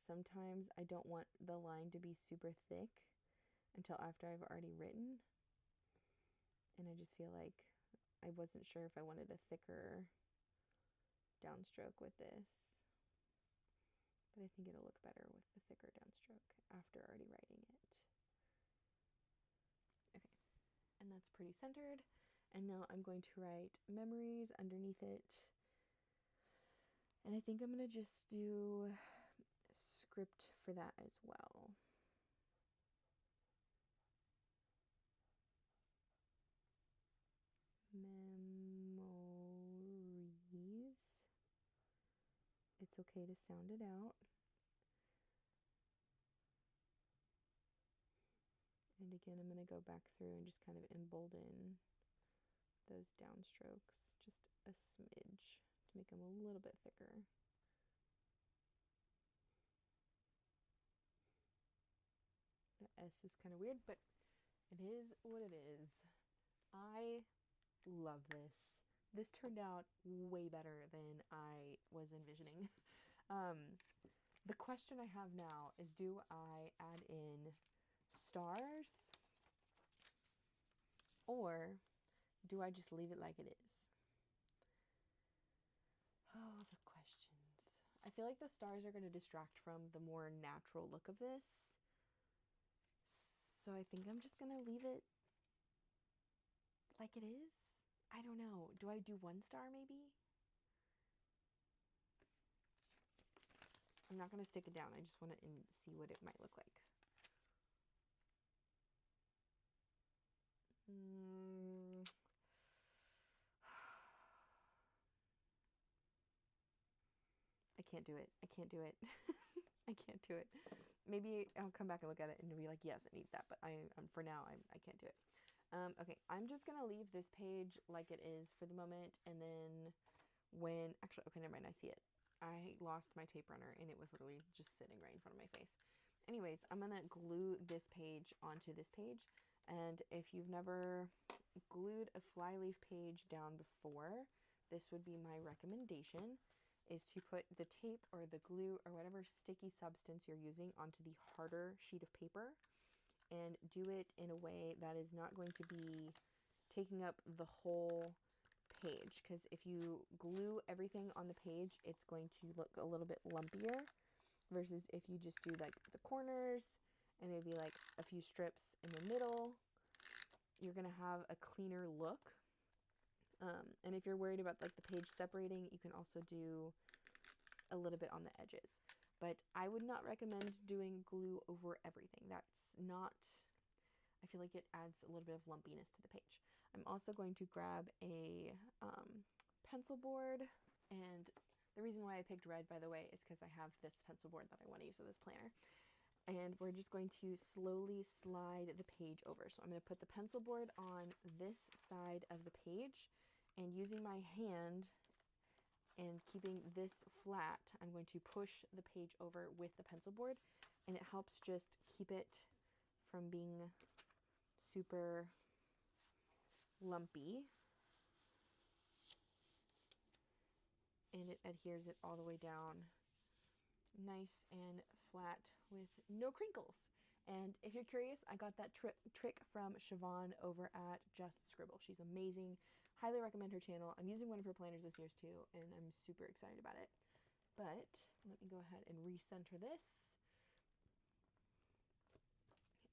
S4: sometimes I don't want the line to be super thick until after I've already written. And I just feel like I wasn't sure if I wanted a thicker downstroke with this. But I think it'll look better with the thicker downstroke after already writing it. Okay, and that's pretty centered. And now I'm going to write memories underneath it. And I think I'm going to just do a script for that as well. Memories. It's okay to sound it out. And again, I'm going to go back through and just kind of embolden those downstrokes just a smidge to make them a little bit thicker. The S is kind of weird, but it is what it is. I love this. This turned out way better than I was envisioning. The question I have now is, do I add in stars or do I just leave it like it is? Oh, the questions. I feel like the stars are going to distract from the more natural look of this. So I think I'm just going to leave it like it is. I don't know. Do I do 1 star maybe? I'm not going to stick it down. I just want to see what it might look like. I can't do it. I can't do it. I can't do it. Maybe I'll come back and look at it and be like, yes, it needs that. But for now, I can't do it. Okay, I'm just going to leave this page like it is for the moment. And then actually, okay, never mind. I see it. I lost my tape runner and it was literally just sitting right in front of my face. Anyways, I'm going to glue this page onto this page. And if you've never glued a flyleaf page down before, this would be my recommendation, is to put the tape or the glue or whatever sticky substance you're using onto the harder sheet of paper and do it in a way that is not going to be taking up the whole page, because if you glue everything on the page, it's going to look a little bit lumpier versus if you just do like the corners and maybe like a few strips in the middle, you're going to have a cleaner look. And if you're worried about like the page separating, you can also do a little bit on the edges. But I would not recommend doing glue over everything. That's not, I feel like it adds a little bit of lumpiness to the page. I'm also going to grab a pencil board, and the reason why I picked red, by the way, is because I have this pencil board that I want to use for this planner. And we're just going to slowly slide the page over. So I'm going to put the pencil board on this side of the page, and using my hand and keeping this flat, I'm going to push the page over with the pencil board, and it helps just keep it from being super lumpy. And it adheres it all the way down nice and flat with no crinkles. And if you're curious, I got that trick from Siobhan over at Just Scribble. She's amazing. Highly recommend her channel. I'm using one of her planners this year too, and I'm super excited about it. But let me go ahead and recenter this,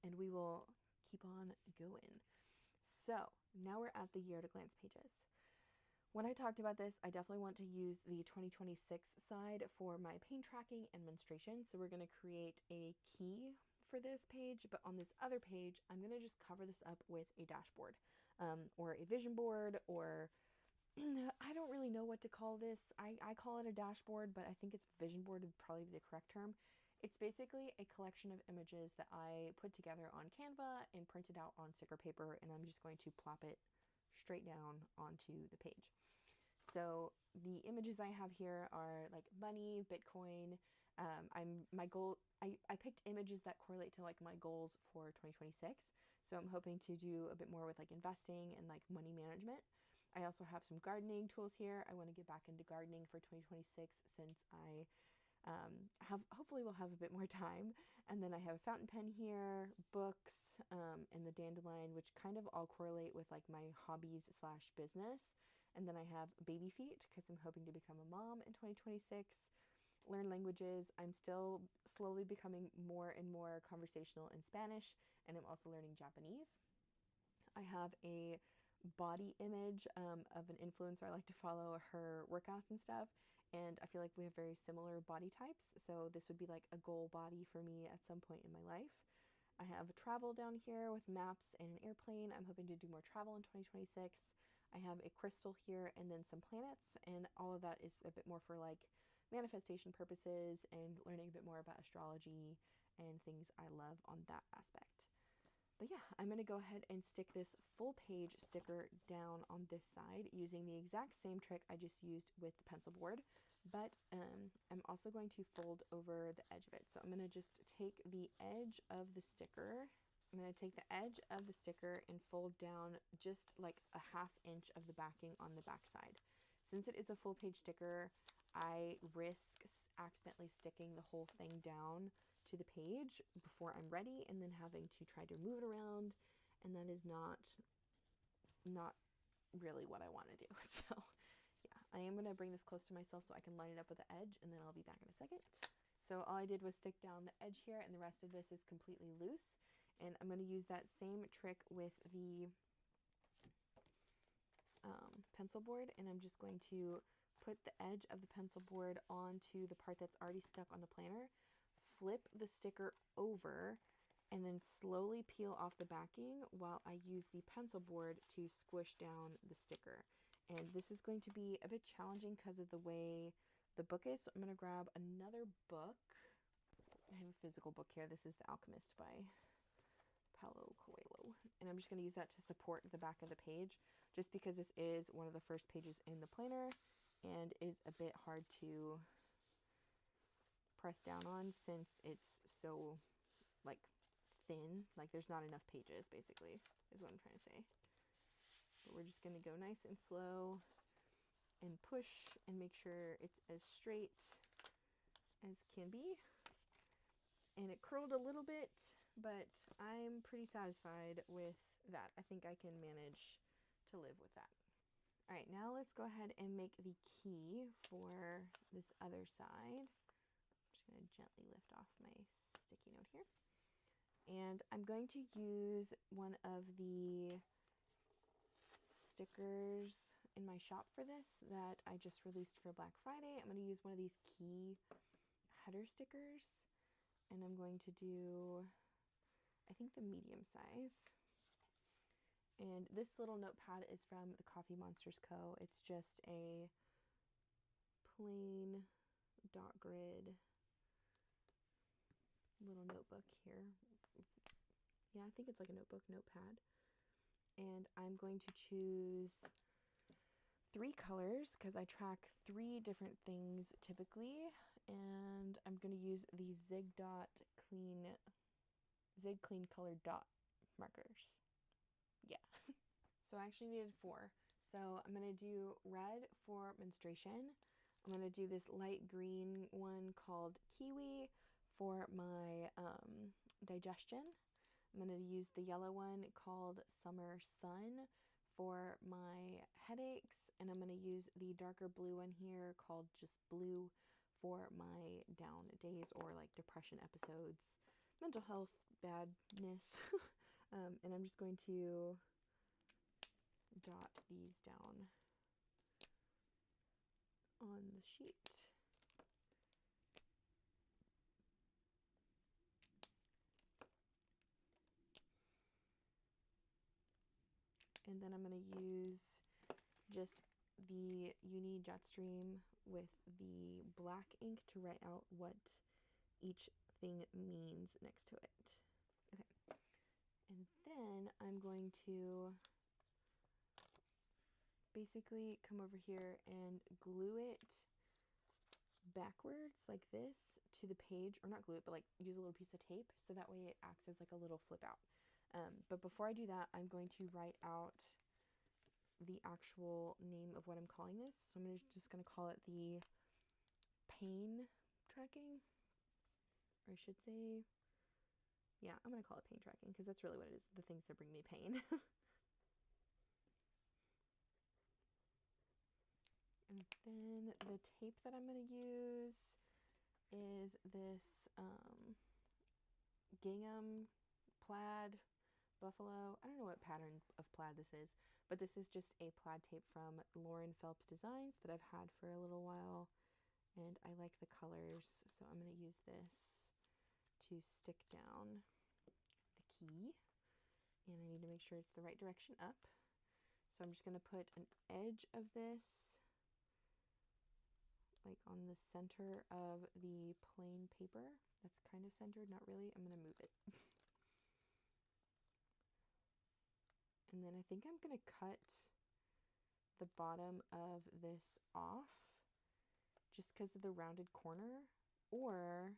S4: and we will keep on going. So now we're at the year at a glance pages. When I talked about this, I definitely want to use the 2026 side for my pain tracking and menstruation. So we're going to create a key for this page, but on this other page, I'm going to just cover this up with a dashboard or a vision board, or I don't really know what to call this. I call it a dashboard, but I think it's vision board would probably be the correct term. It's basically a collection of images that I put together on Canva and printed out on sticker paper, and I'm just going to plop it straight down onto the page. So the images I have here are like money, Bitcoin. I picked images that correlate to like my goals for 2026. So I'm hoping to do a bit more with like investing and like money management. I also have some gardening tools here. I want to get back into gardening for 2026 since I hopefully we'll have a bit more time. And then I have a fountain pen here, books, and the dandelion, which kind of all correlate with like my hobbies / business. And then I have baby feet because I'm hoping to become a mom in 2026. Learn languages. I'm still slowly becoming more and more conversational in Spanish, and I'm also learning Japanese. I have a body image of an influencer I like to follow, her workouts and stuff, and I feel like we have very similar body types, so this would be like a goal body for me at some point in my life. I have travel down here with maps and an airplane. I'm hoping to do more travel in 2026. I have a crystal here and then some planets, and all of that is a bit more for like manifestation purposes and learning a bit more about astrology and things I love on that aspect. But yeah, I'm going to go ahead and stick this full page sticker down on this side using the exact same trick I just used with the pencil board, but I'm also going to fold over the edge of it. So I'm going to just take the edge of the sticker. I'm going to take the edge of the sticker and fold down just like a ½ inch of the backing on the back side. Since it is a full page sticker, I risk accidentally sticking the whole thing down to the page before I'm ready and then having to try to move it around, and that is not really what I want to do. So yeah, I am going to bring this close to myself so I can line it up with the edge, and then I'll be back in a second. So all I did was stick down the edge here, and the rest of this is completely loose. And I'm going to use that same trick with the pencil board, and I'm just going to put the edge of the pencil board onto the part that's already stuck on the planner, flip the sticker over, and then slowly peel off the backing while I use the pencil board to squish down the sticker. And this is going to be a bit challenging because of the way the book is. So I'm going to grab another book. I have a physical book here. This is The Alchemist by Paulo Coelho. And I'm just going to use that to support the back of the page, just because this is one of the first pages in the planner and is a bit hard to press down on since it's so like thin. Like there's not enough pages, basically, is what I'm trying to say. But we're just going to go nice and slow and push and make sure it's as straight as can be. And it curled a little bit, but I'm pretty satisfied with that. I think I can manage to live with that. All right, now let's go ahead and make the key for this other side. I'm just going to gently lift off my sticky note here. And I'm going to use one of the stickers in my shop for this that I just released for Black Friday. I'm going to use one of these key header stickers, and I'm going to do, I think, the medium size. And this little notepad is from the Coffee Monsters Co. It's just a plain dot grid little notebook here. Yeah, I think it's like a notepad. And I'm going to choose 3 colors because I track 3 different things typically. And I'm going to use the Zig Clean Colored Dot markers. Yeah. So I actually needed 4. So I'm going to do red for menstruation. I'm going to do this light green one called Kiwi for my digestion. I'm going to use the yellow one called Summer Sun for my headaches. And I'm going to use the darker blue one here called just Blue for my down days or like depression episodes, mental health badness. And I'm just going to dot these down on the sheet. And then I'm going to use just the Uni Jetstream with the black ink to write out what each thing means next to it. Okay. And then I'm going to basically come over here and glue it backwards like this to the page, or not glue it, but like use a little piece of tape so that way it acts as like a little flip out. But before I do that, I'm going to write out the actual name of what I'm calling this. So I'm just going to call it the pain tracking, or I should say, yeah, I'm going to call it pain tracking because that's really what it is, the things that bring me pain. And then the tape that I'm going to use is this gingham plaid buffalo. I don't know what pattern of plaid this is, but this is just a plaid tape from Lauren Phelps Designs that I've had for a little while, and I like the colors, so I'm going to use this to stick down the key, and I need to make sure it's the right direction up. So I'm just going to put an edge of this like on the center of the plain paper. That's kind of centered, not really. I'm going to move it. And then I think I'm going to cut the bottom of this off just because of the rounded corner. Or,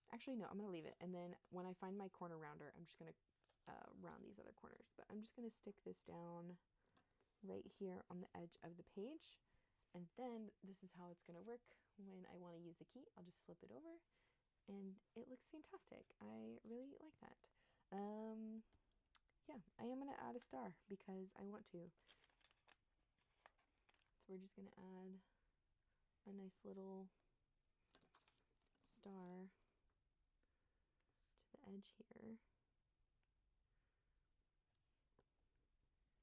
S4: actually no, I'm going to leave it. And then when I find my corner rounder, I'm just going to round these other corners. But I'm just going to stick this down right here on the edge of the page. And then this is how it's going to work when I want to use the key. I'll just flip it over and it looks fantastic. I really like that. Yeah, I am going to add a star because I want to. we're just going to add a nice little star to the edge here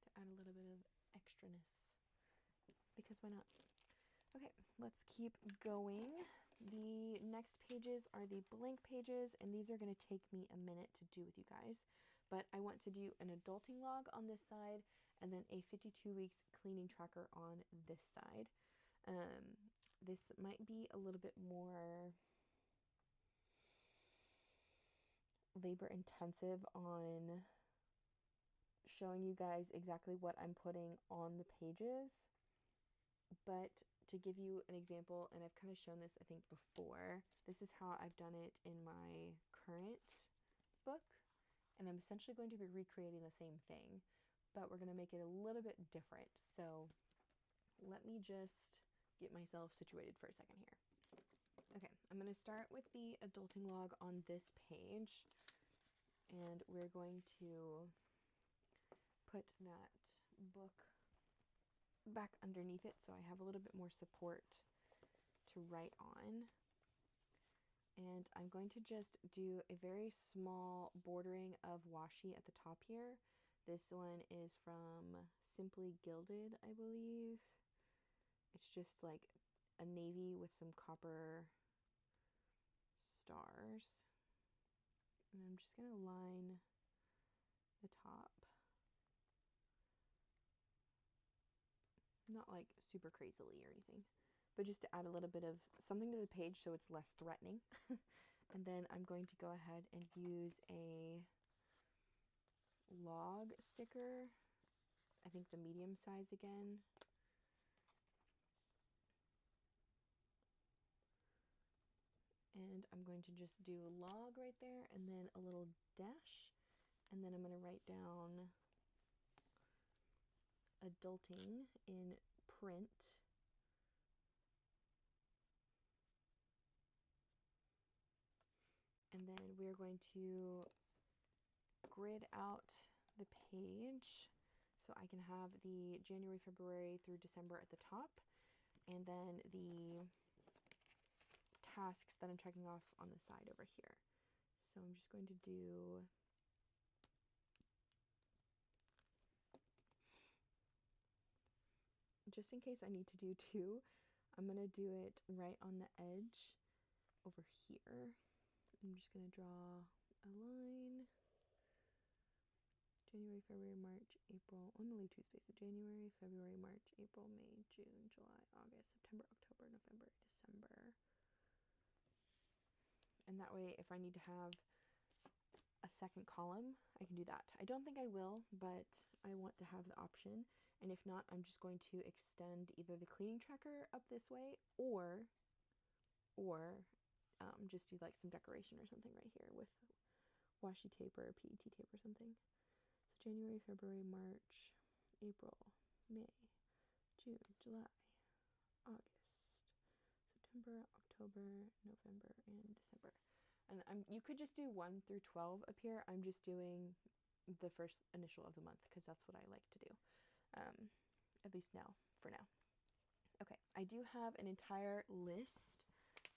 S4: to add a little bit of extraness, because why not? Okay, let's keep going. The next pages are the blank pages, and these are going to take me a minute to do with you guys, but I want to do an adulting log on this side and then a 52 weeks cleaning tracker on this side. This might be a little bit more labor intensive on showing you guys exactly what I'm putting on the pages, but to give you an example, and I've kind of shown this I think before, this is how I've done it in my current book, and I'm essentially going to be recreating the same thing, but we're going to make it a little bit different. So let me just get myself situated for a second here. Okay, I'm going to start with the adulting log on this page, and we're going to put that book back underneath it so I have a little bit more support to write on. And I'm going to just do a very small bordering of washi at the top here. This one is from Simply Gilded, I believe. It's just like a navy with some copper stars. And I'm just going to line the top. Not like super crazily or anything, but just to add a little bit of something to the page so it's less threatening. And then I'm going to go ahead and use a log sticker, I think the medium size again. And I'm going to just do a log right there and then a little dash, and then I'm going to write down adulting in print. And then we're going to grid out the page so I can have the January, February through December at the top, and then the tasks that I'm checking off on the side over here. So I'm just going to do just in case I need to do two, I'm going to do it right on the edge over here. I'm just going to draw a line. January, February, March, April. I'm going to leave two spaces. January, February, March, April, May, June, July, August, September, October, November, December. And that way, if I need to have a second column, I can do that. I don't think I will, but I want to have the option. And if not, I'm just going to extend either the cleaning tracker up this way or just do like some decoration or something right here with washi tape or PET tape or something. So January, February, March, April, May, June, July, August, September, October, November, and December. And you could just do 1 through 12 up here. I'm just doing the first initial of the month because that's what I like to do, at least now, for now. Okay, I do have an entire list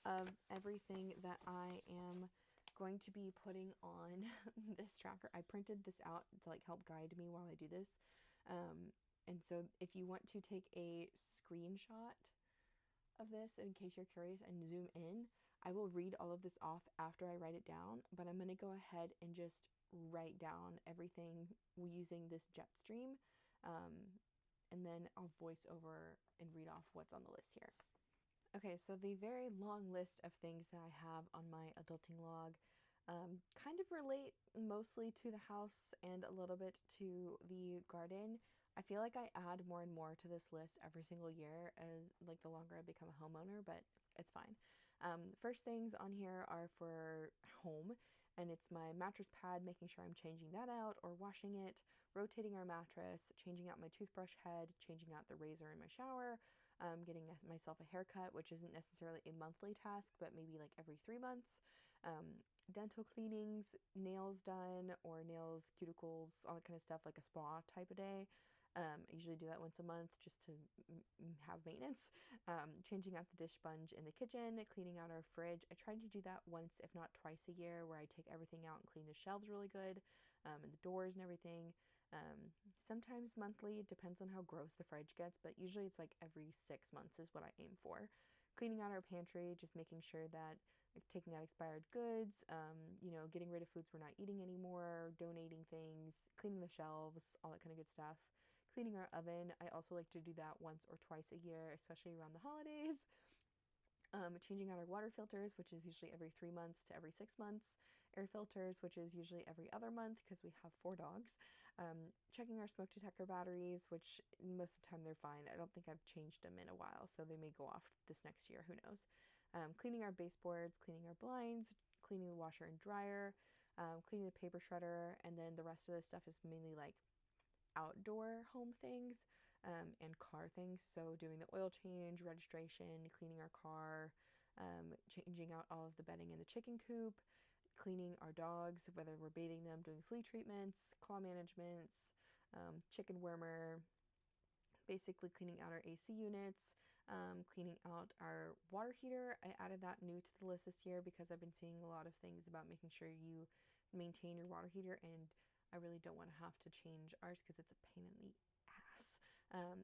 S4: of everything that I am going to be putting on this tracker. I printed this out to like help guide me while I do this. And so if you want to take a screenshot of this in case you're curious and zoom in, I will read all of this off after I write it down, but I'm going to go ahead and just write down everything using this Jetstream, and then I'll voice over and read off what's on the list here. Okay, so the very long list of things that I have on my adulting log kind of relate mostly to the house and a little bit to the garden. I feel like I add more and more to this list every single year as like the longer I become a homeowner, but it's fine. First things on here are for home, and it's my mattress pad, making sure I'm changing that out or washing it, rotating our mattress, changing out my toothbrush head, changing out the razor in my shower, getting myself a haircut, which isn't necessarily a monthly task, but maybe like every 3 months, dental cleanings, nails done, or nails, cuticles, all that kind of stuff, like a spa type of day. I usually do that once a month just to have maintenance. Changing out the dish sponge in the kitchen, cleaning out our fridge. I try to do that once, if not twice a year, where I take everything out and clean the shelves really good, and the doors and everything. Sometimes monthly, it depends on how gross the fridge gets, but usually it's like every 6 months is what I aim for. Cleaning out our pantry, just making sure that taking out expired goods, getting rid of foods we're not eating anymore, donating things, cleaning the shelves, all that kind of good stuff. Cleaning our oven, I also like to do that once or twice a year, especially around the holidays. Changing out our water filters, which is usually every 3 months to every 6 months. Air filters, which is usually every other month because we have 4 dogs. Checking our smoke detector batteries, which most of the time they're fine. I don't think I've changed them in a while, so they may go off this next year, who knows. Cleaning our baseboards, cleaning our blinds, cleaning the washer and dryer, cleaning the paper shredder, and then the rest of this stuff is mainly like outdoor home things and car things. So doing the oil change, registration, cleaning our car, changing out all of the bedding in the chicken coop, cleaning our dogs, whether we're bathing them, doing flea treatments, claw managements, chicken wormer, basically cleaning out our AC units, cleaning out our water heater. I added that new to the list this year because I've been seeing a lot of things about making sure you maintain your water heater, and I really don't want to have to change ours because it's a pain in the ass.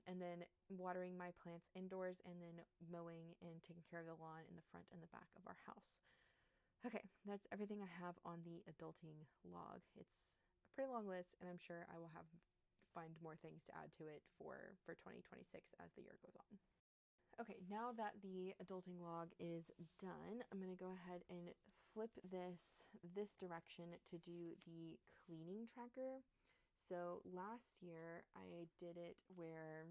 S4: And then watering my plants indoors, and then mowing and taking care of the lawn in the front and the back of our house. Okay, that's everything I have on the adulting log. It's a pretty long list, and I'm sure I will find more things to add to it for 2026 as the year goes on. Okay, now that the adulting log is done, I'm going to go ahead and flip this direction to do the cleaning tracker. So last year I did it where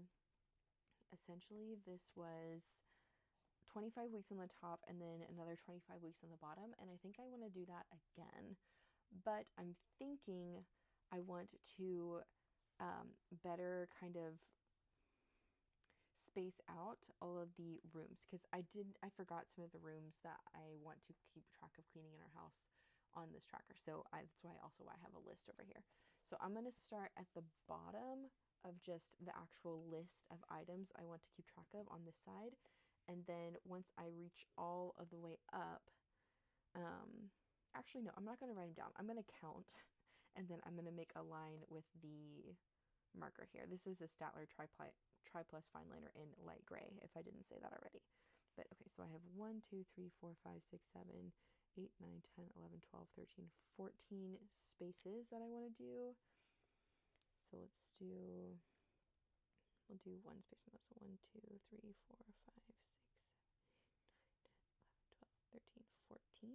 S4: essentially this was 25 weeks on the top and then another 25 weeks on the bottom, and I think I want to do that again. But I'm thinking I want to better kind of space out all of the rooms, because I forgot some of the rooms that I want to keep track of cleaning in our house on this tracker. So that's why I have a list over here. So I'm going to start at the bottom of just the actual list of items I want to keep track of on this side. And then once I reach all of the way up, actually no, I'm not going to write them down. I'm going to count, and then I'm going to make a line with the marker here. This is a Statler Tri-Plus fine liner in light gray, if I didn't say that already. But okay, so I have 1, 2, 3, 4, 5, 6, 7, 8, 9, 10, 11, 12, 13, 14 spaces that I want to do. So we'll do one space from those. So 1, 2, 3, 4, 5, 6, 7, 8, 9, 10, 11, 12, 13, 14.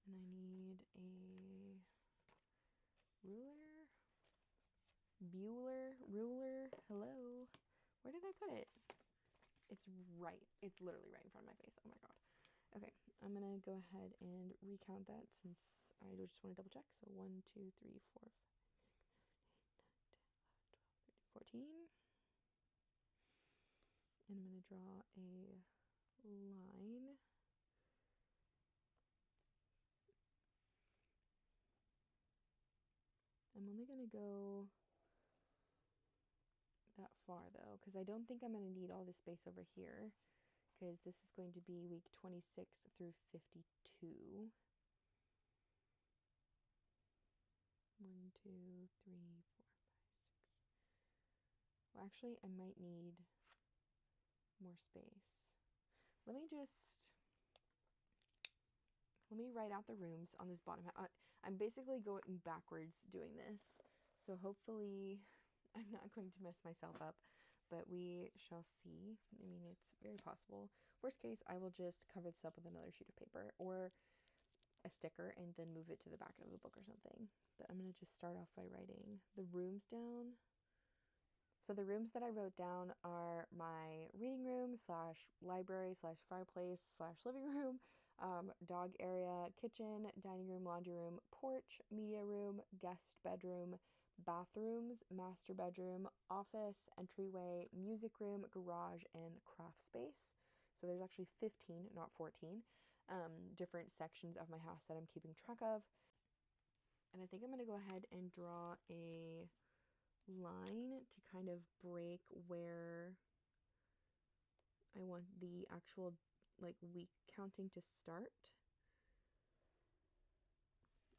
S4: And I need a ruler, hello. Where did I put it? It's literally right in front of my face. Oh my god. Okay, I'm gonna go ahead and recount that since I just want to double check. So 1, 2, 3, 4, 5, 6, 7, 8, 9, 10, 11, 12, 13, 14. And I'm gonna draw a line. I'm only gonna go that far though, because I don't think I'm going to need all this space over here, because this is going to be week 26 through 52. 1, 2, 3, 4, 5, 6. Well, actually, I might need more space. Let me write out the rooms on this bottom half. I'm basically going backwards doing this, so hopefully I'm not going to mess myself up, but we shall see. I mean, it's very possible. Worst case, I will just cover this up with another sheet of paper or a sticker and then move it to the back of the book or something. But I'm going to just start off by writing the rooms down. So the rooms that I wrote down are my reading room / library / fireplace / living room, dog area, kitchen, dining room, laundry room, porch, media room, guest bedroom, bathrooms, master bedroom, office, entryway, music room, garage, and craft space. So there's actually 15, not 14, different sections of my house that I'm keeping track of. And I think I'm going to go ahead and draw a line to kind of break where I want the actual like week counting to start.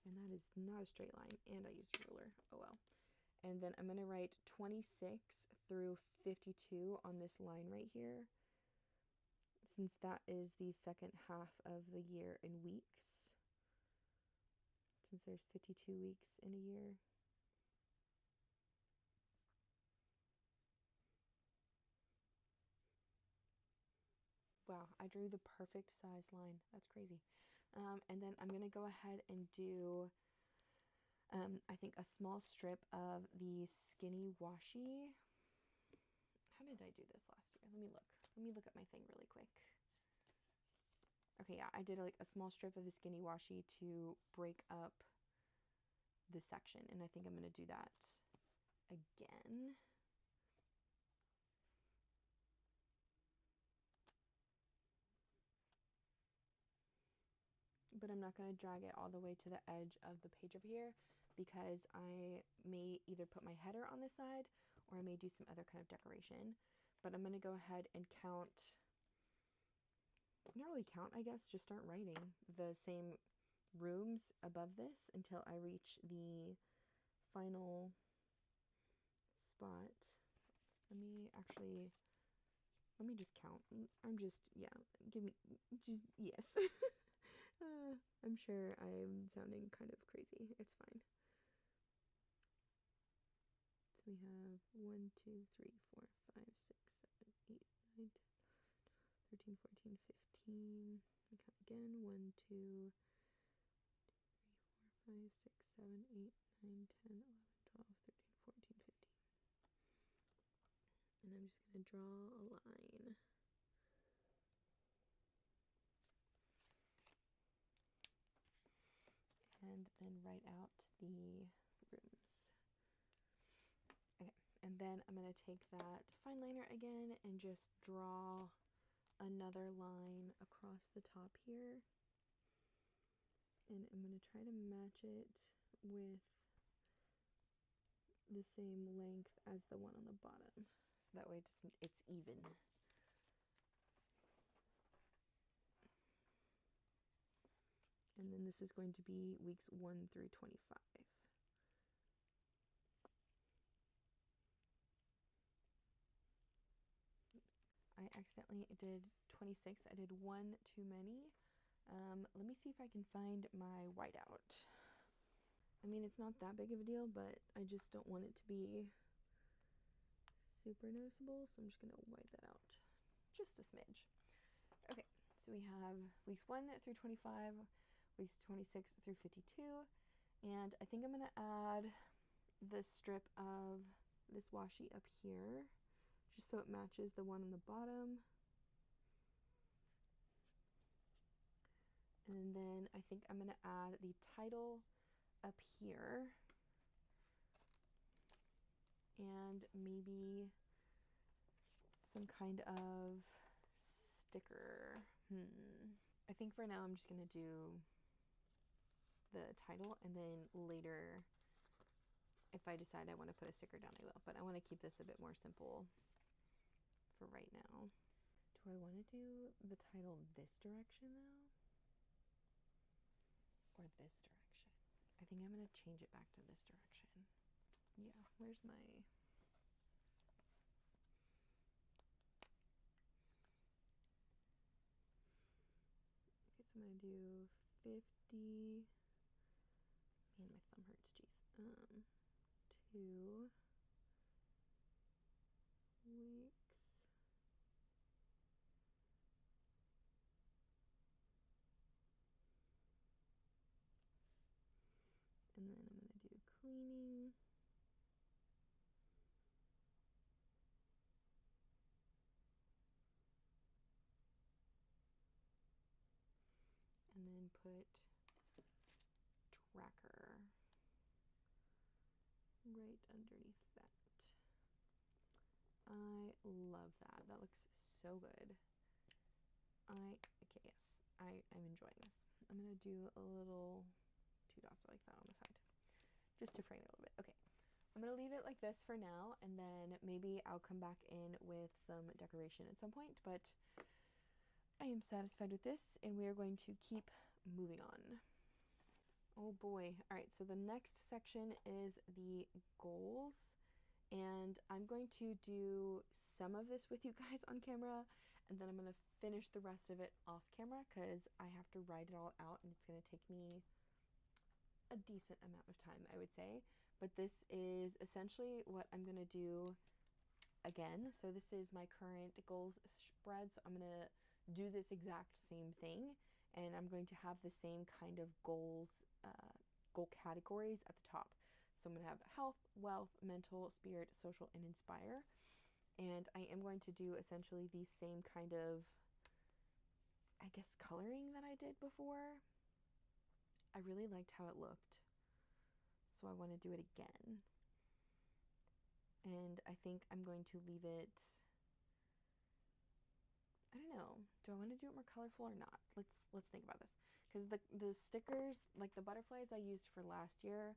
S4: And that is not a straight line, and I used a ruler. Oh well. And then I'm going to write 26 through 52 on this line right here, since that is the second half of the year in weeks, since there's 52 weeks in a year. Wow, I drew the perfect size line. That's crazy. And then I'm going to go ahead and do, I think, a small strip of the skinny washi. How did I do this last year? Let me look. Let me look at my thing really quick. Okay, yeah, I did like a small strip of the skinny washi to break up the section, and I think I'm going to do that again. But I'm not going to drag it all the way to the edge of the page over here, because I may either put my header on this side or I may do some other kind of decoration. But I'm going to go ahead and count, not really count, I guess, just start writing the same rooms above this until I reach the final spot. Let me just count. I'm just, yeah, yes. I'm sure I'm sounding kind of crazy. It's fine. So we have 1, 2, 3, 4, 5, 6, 7, 8, 9, 10, 13, 14, 15. We count again. 1, 2, 3, 4, 5, 6, 7, 8, 9, 10, 11, 12, 13, 14, 15. And I'm just going to draw a line. And then write out the rooms. Okay, and then I'm going to take that fine liner again and just draw another line across the top here. And I'm going to try to match it with the same length as the one on the bottom, so that way it's even. And then this is going to be weeks 1 through 25. I accidentally did 26. I did one too many. Let me see if I can find my whiteout. I mean, it's not that big of a deal, but I just don't want it to be super noticeable, so I'm just going to white that out just a smidge. Okay, so we have weeks 1 through 25, weeks 26 through 52, and I think I'm going to add this strip of this washi up here, just so it matches the one on the bottom. And then I think I'm going to add the title up here, and maybe some kind of sticker. I think for now I'm just going to do the title, and then later if I decide I want to put a sticker down, I will. But I want to keep this a bit more simple for right now. Do I want to do the title this direction though? Or this direction? I think I'm going to change it back to this direction. Yeah, where's my... Okay, so I'm going to do 50... Man, my thumb hurts, jeez. 2 weeks. And then I'm going to do cleaning. And then put tracker right underneath that. I love that. That looks so good. Okay, yes, I'm enjoying this. I'm going to do a little 2 dots like that on the side, just to frame it a little bit. Okay, I'm gonna leave it like this for now, and then maybe I'll come back in with some decoration at some point, but I am satisfied with this, and we are going to keep moving on. Oh boy. All right, so the next section is the goals, and I'm going to do some of this with you guys on camera, and then I'm going to finish the rest of it off camera because I have to write it all out, and it's going to take me a decent amount of time, I would say. But this is essentially what I'm going to do again. So this is my current goals spread, so I'm going to do this exact same thing, and I'm going to have the same kind of goals, goal categories at the top. So I'm going to have health, wealth, mental, spirit, social, and inspire. And I am going to do essentially the same kind of, I guess, coloring that I did before. I really liked how it looked, so I want to do it again. And I think I'm going to leave it, I don't know, do I want to do it more colorful or not? Let's think about this, because the stickers, like the butterflies I used for last year,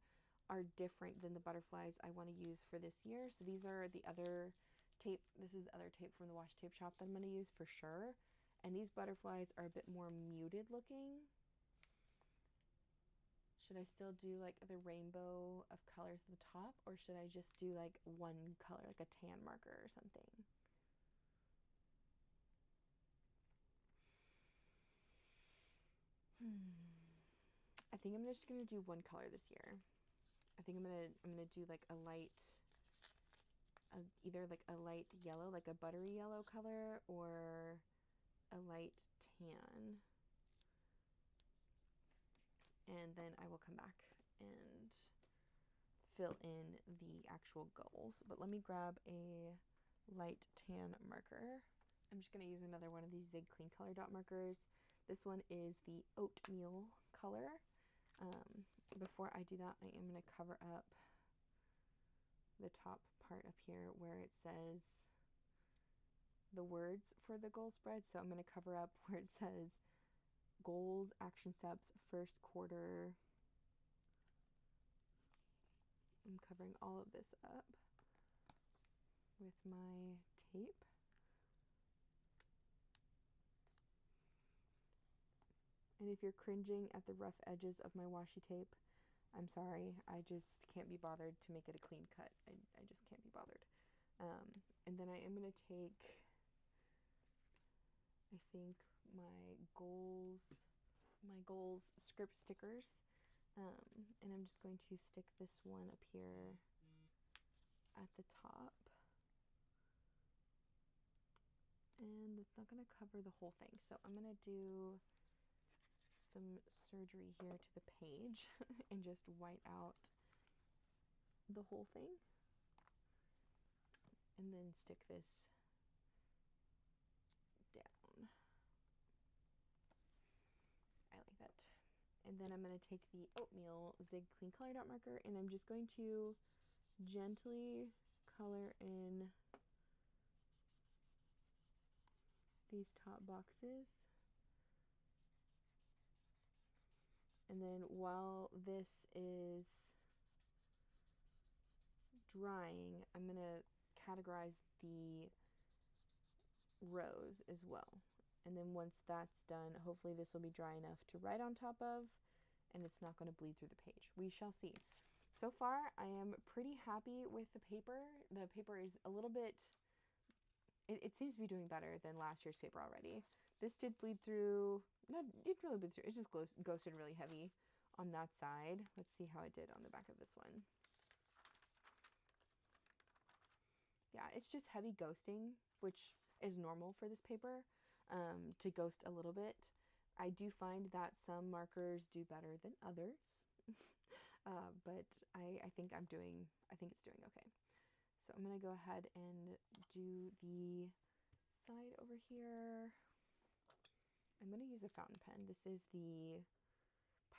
S4: are different than the butterflies I want to use for this year. So these are the other tape. This is the other tape from the washi tape shop that I'm going to use for sure. And these butterflies are a bit more muted looking. Should I still do like the rainbow of colors at the top, or should I just do like one color, like a tan marker or something? I think I'm just gonna do one color this year. I think I'm gonna do like a light, either like a light yellow, like a buttery yellow color, or a light tan. And then I will come back and fill in the actual goals. But let me grab a light tan marker. I'm just going to use another one of these Zig Clean Color dot markers. This one is the oatmeal color. Before I do that, I am going to cover up the top part up here where it says the words for the goal spread. So I'm going to cover up where it says goals, action steps, first quarter. I'm covering all of this up with my tape. And if you're cringing at the rough edges of my washi tape, I'm sorry. I just can't be bothered to make it a clean cut. I just can't be bothered. And then I am going to take, I think, my goals script stickers, and I'm just going to stick this one up here at the top, and it's not going to cover the whole thing, so I'm going to do some surgery here to the page and just white out the whole thing, and then stick this down. I like that. And then I'm going to take the oatmeal Zig Clean Color dot marker, and I'm just going to gently color in these top boxes. And then while this is drying, I'm going to categorize the rows as well. And then once that's done, hopefully this will be dry enough to write on top of, and it's not going to bleed through the page. We shall see. So far, I am pretty happy with the paper. The paper is a little bit, it seems to be doing better than last year's paper already. This did bleed through, it didn't really bleed through, it just ghosted really heavy on that side. Let's see how it did on the back of this one. Yeah, it's just heavy ghosting, which is normal for this paper, to ghost a little bit. I do find that some markers do better than others, but I think it's doing okay. So I'm going to go ahead and do the side over here. I'm going to use a fountain pen. This is the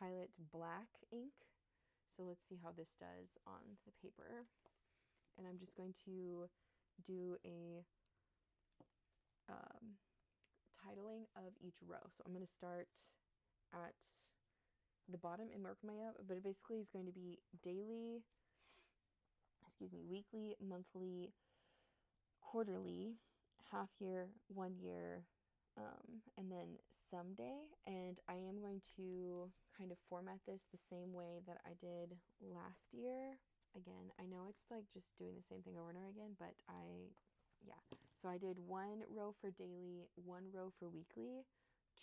S4: Pilot Black ink. So let's see how this does on the paper. And I'm just going to do a titling of each row. So I'm going to start at the bottom and work my way up, but it basically is going to be daily weekly, monthly, quarterly, half year, 1 year, and then someday. And I am going to kind of format this the same way that I did last year. Again, I know it's like just doing the same thing over and over again, but yeah. So I did 1 row for daily, 1 row for weekly,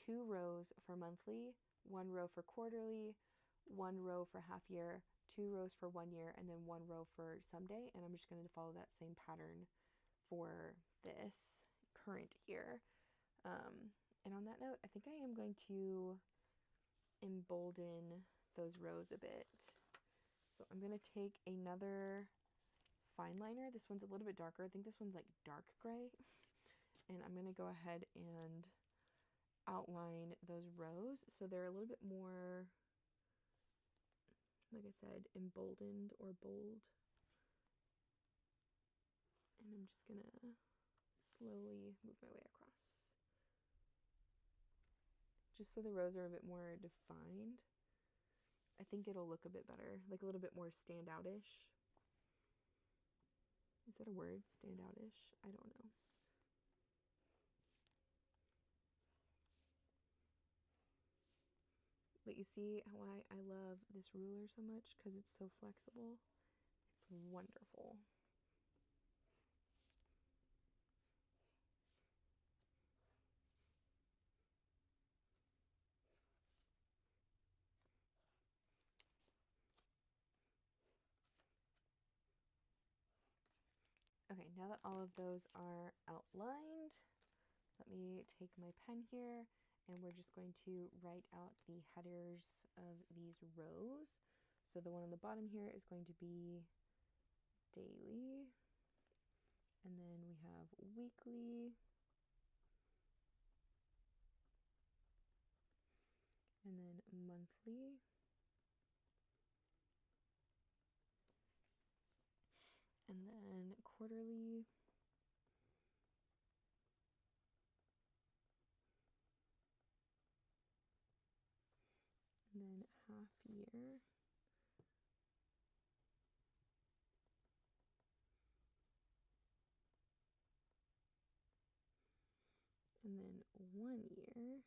S4: 2 rows for monthly, 1 row for quarterly, 1 row for half year, 2 rows for 1 year, and then 1 row for someday. And I'm just going to follow that same pattern for this current year. And on that note, I think I am going to embolden those rows a bit. So I'm going to take another fine liner. This one's a little bit darker. I think this one's like dark gray. And I'm going to go ahead and outline those rows so they're a little bit more, like I said, emboldened or bold. And I'm just going to slowly move my way across, just so the rows are a bit more defined. I think it'll look a bit better, like a little bit more standout-ish. Is that a word? Standout-ish? I don't know. But you see why I love this ruler so much? Because it's so flexible. It's wonderful. Okay, now that all of those are outlined, let me take my pen here and we're just going to write out the headers of these rows. So the one on the bottom here is going to be daily, and then we have weekly, and then monthly, and then quarterly, and then half year, and then 1 year,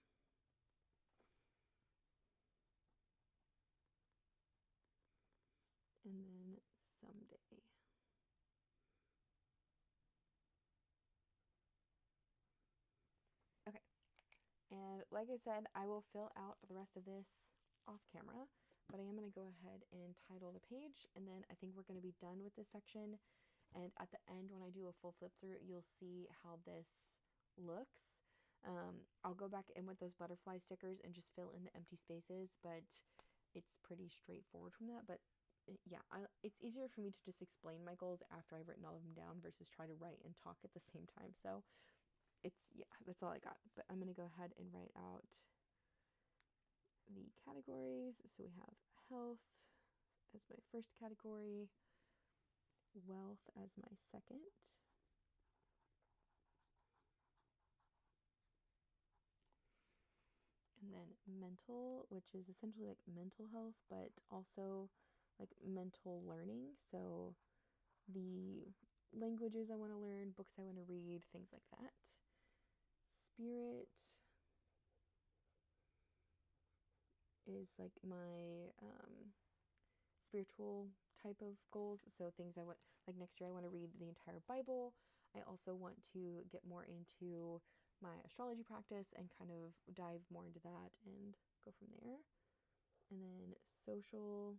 S4: and then someday. Okay, and like I said, I will fill out the rest of this off camera, but I am going to go ahead and title the page, and then I think we're going to be done with this section. And at the end, when I do a full flip through, you'll see how this looks. I'll go back in with those butterfly stickers and just fill in the empty spaces, but it's pretty straightforward from that. But yeah, it's easier for me to just explain my goals after I've written all of them down versus try to write and talk at the same time. So yeah, that's all I got. But I'm going to go ahead and write out the categories. So we have health as my first category, wealth as my second, and then mental, which is essentially like mental health, but also like mental learning. So the languages I want to learn, books I want to read, things like that. Spirit is like my spiritual type of goals. So things I want, like next year I want to read the entire Bible. I also want to get more into my astrology practice and kind of dive more into that and go from there. And then social,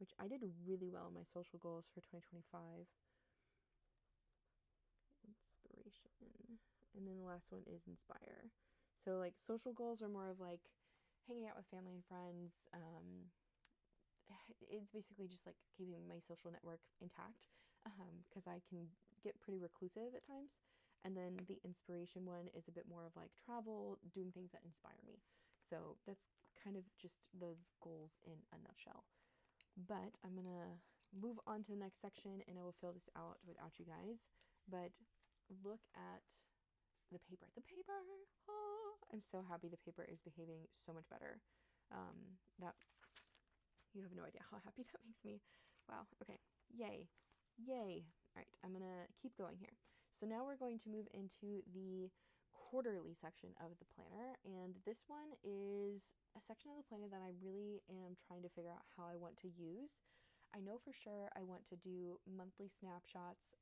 S4: which I did really well in my social goals for 2025. Inspiration. And then the last one is inspire. So like social goals are more of like hanging out with family and friends. It's basically just like keeping my social network intact, because I can get pretty reclusive at times. And then the inspiration one is a bit more of like travel, doing things that inspire me. So that's kind of just those goals in a nutshell. But I'm going to move on to the next section and I will fill this out without you guys. But look at the paper. The paper! Oh, I'm so happy the paper is behaving so much better. That you have no idea how happy that makes me. Wow. Okay. Yay. Yay. All right, I'm gonna keep going here. So now we're going to move into the quarterly section of the planner, and this one is a section of the planner that I really am trying to figure out how I want to use. I know for sure I want to do monthly snapshots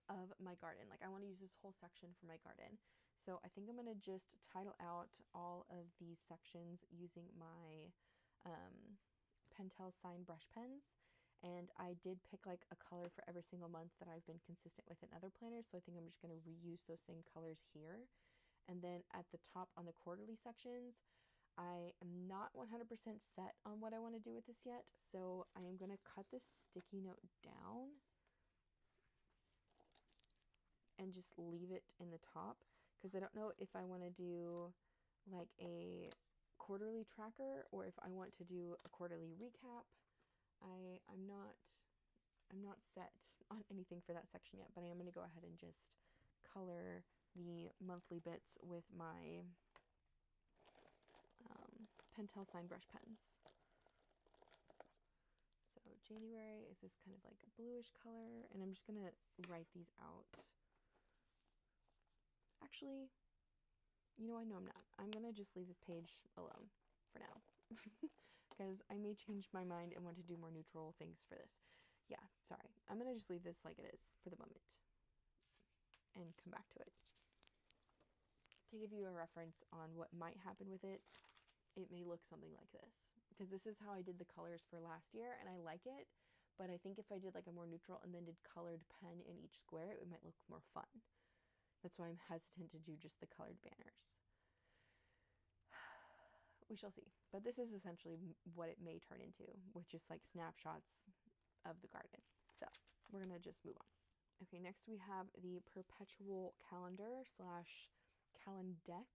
S4: of my garden. Like I want to use this whole section for my garden. So I think I'm going to just title out all of these sections using my Pentel Sign brush pens. And I did pick like a color for every single month that I've been consistent with in other planners. So I think I'm just going to reuse those same colors here. And then at the top on the quarterly sections, I am not 100% set on what I want to do with this yet. So I am going to cut this sticky note down and just leave it in the top, because I don't know if I want to do like a quarterly tracker or if I want to do a quarterly recap. I'm not set on anything for that section yet, but I am going to go ahead and just color the monthly bits with my Pentel Sign brush pens. So January is this kind of like a bluish color, and I'm just going to write these out. Actually, you know, I know I'm not. I'm going to just leave this page alone for now. Because I may change my mind and want to do more neutral things for this. Yeah, sorry. I'm going to just leave this like it is for the moment and come back to it. To give you a reference on what might happen with it, it may look something like this. Because this is how I did the colors for last year, and I like it. But I think if I did like a more neutral and then did colored pen in each square, it might look more fun. That's why I'm hesitant to do just the colored banners. We shall see. But this is essentially what it may turn into, with just like snapshots of the garden. So we're going to just move on. Okay, next we have the perpetual calendar slash calendex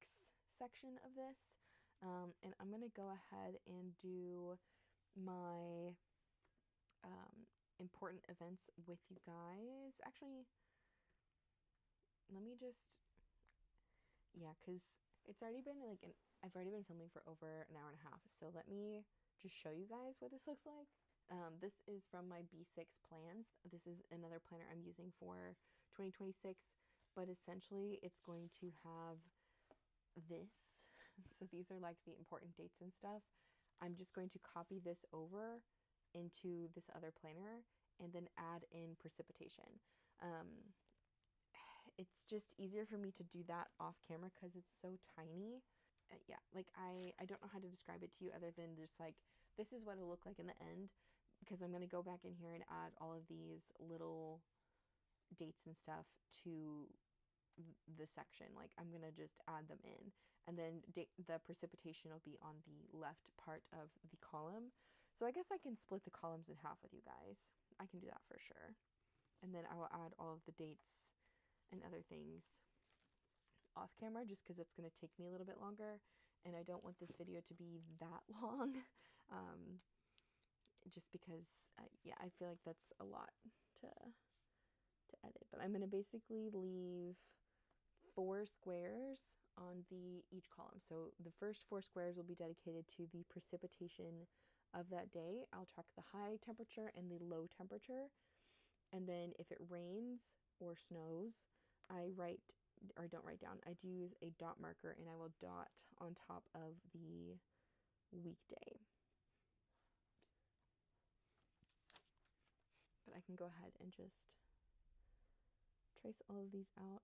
S4: section of this. And I'm going to go ahead and do my important events with you guys. Actually, let me just, yeah, because it's already been like I've already been filming for over an hour and a half, so let me just show you guys what this looks like. This is from my B6 plans. This is another planner I'm using for 2026, but essentially it's going to have this. So these are like the important dates and stuff. I'm just going to copy this over into this other planner and then add in precipitation. It's just easier for me to do that off camera because it's so tiny. Yeah, like I don't know how to describe it to you other than just like, this is what it'll look like in the end, because I'm going to go back in here and add all of these little dates and stuff to the section. Like I'm going to just add them in, and then the precipitation will be on the left part of the column. So I guess I can split the columns in half with you guys. I can do that for sure. And then I will add all of the dates and other things off camera, just because it's going to take me a little bit longer, and I don't want this video to be that long, just because yeah, I feel like that's a lot to edit. But I'm going to basically leave 4 squares on each column. So the first 4 squares will be dedicated to the precipitation of that day. I'll track the high temperature and the low temperature, and then if it rains or snows, I don't write down. I do use a dot marker, and I will dot on top of the weekday. But I can go ahead and just trace all of these out.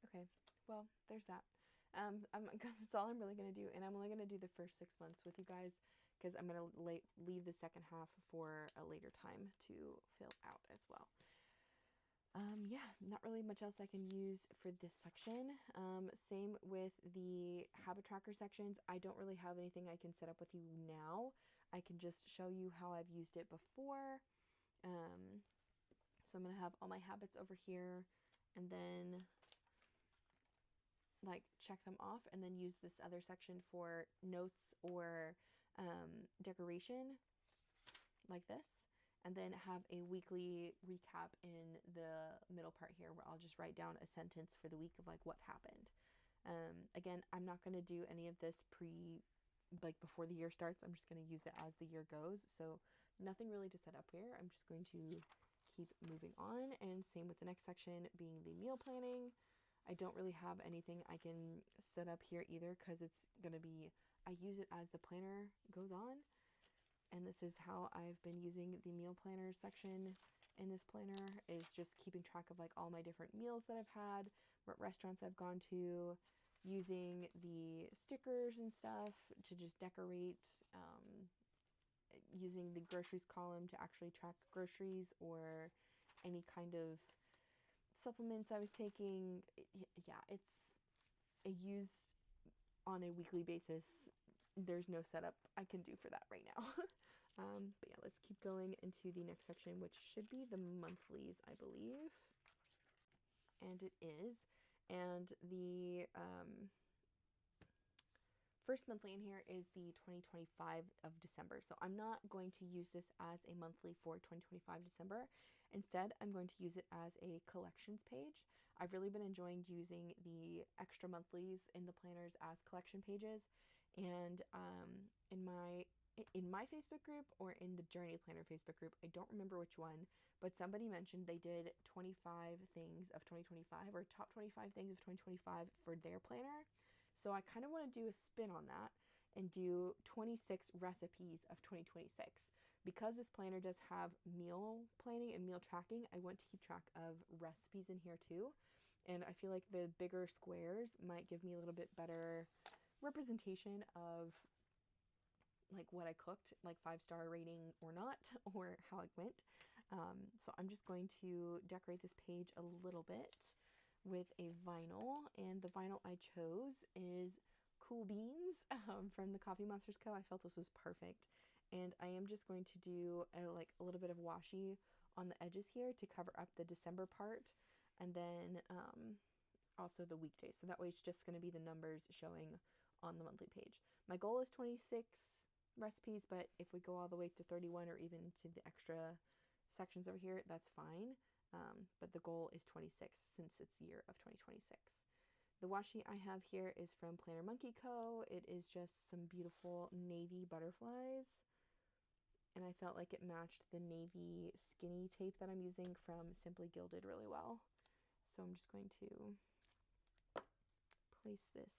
S4: Okay, well, there's that. That's all I'm really going to do, and I'm only going to do the first 6 months with you guys, because I'm going to leave the second half for a later time to fill out as well. Yeah, not really much else I can use for this section. Same with the habit tracker sections. I don't really have anything I can set up with you now. I can just show you how I've used it before. So I'm going to have all my habits over here, and then like check them off, and then use this other section for notes or decoration like this, and then have a weekly recap in the middle part here where I'll just write down a sentence for the week of like what happened. Again, I'm not going to do any of this like before the year starts. I'm just going to use it as the year goes. So nothing really to set up here. I'm just going to keep moving on. And same with the next section being the meal planning. I don't really have anything I can set up here either because it's going to be, I use it as the planner goes on. And this is how I've been using the meal planner section in this planner, is just keeping track of like all my different meals that I've had, what restaurants I've gone to, using the stickers and stuff to just decorate, using the groceries column to actually track groceries or any kind of supplements I was taking. Yeah, it's a use on a weekly basis. There's no setup I can do for that right now. But yeah, let's keep going into the next section, which should be the monthlies, I believe. And it is. And the first monthly in here is the 2025 of December. So I'm not going to use this as a monthly for 2025 December. Instead, I'm going to use it as a collections page. I've really been enjoying using the extra monthlies in the planners as collection pages. And in my Facebook group or in the Journey Planner Facebook group, I don't remember which one, but somebody mentioned they did 25 things of 2025 or top 25 things of 2025 for their planner. So I kind of want to do a spin on that and do 26 recipes of 2026. Because this planner does have meal planning and meal tracking, I want to keep track of recipes in here too. And I feel like the bigger squares might give me a little bit better representation of like what I cooked, like 5-star rating or not, or how it went. So I'm just going to decorate this page a little bit with a vinyl, and the vinyl I chose is Cool Beans from the Coffee Monsters Co. I felt this was perfect, and I am just going to do a little bit of washi on the edges here to cover up the December part, and then also the weekdays. So that way it's just going to be the numbers showing on the monthly page. My goal is 26 recipes, but if we go all the way to 31 or even to the extra sections over here, that's fine. But the goal is 26 since it's the year of 2026. The washi I have here is from Planner Monkey Co. It is just some beautiful navy butterflies, and I felt like it matched the navy skinny tape that I'm using from Simply Gilded really well. So I'm just going to place this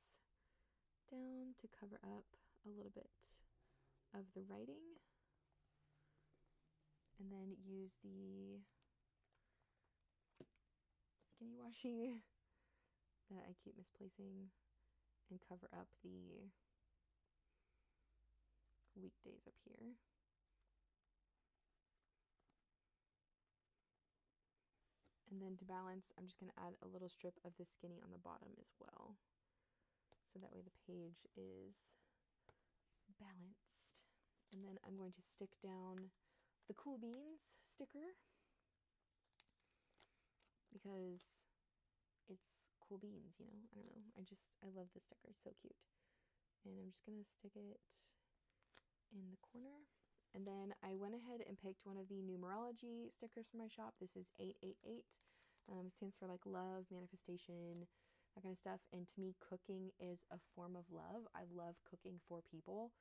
S4: down to cover up a little bit of the writing, and then use the skinny washi that I keep misplacing and cover up the weekdays up here. And then to balance, I'm just going to add a little strip of the skinny on the bottom as well. So that way the page is balanced. And then I'm going to stick down the Cool Beans sticker because it's cool beans, you know? I don't know. I love the sticker. It's so cute. And I'm just going to stick it in the corner. And then I went ahead and picked one of the numerology stickers from my shop. This is 888. It stands for like love, manifestation, that kind of stuff. And to me, cooking is a form of love. I love cooking for people.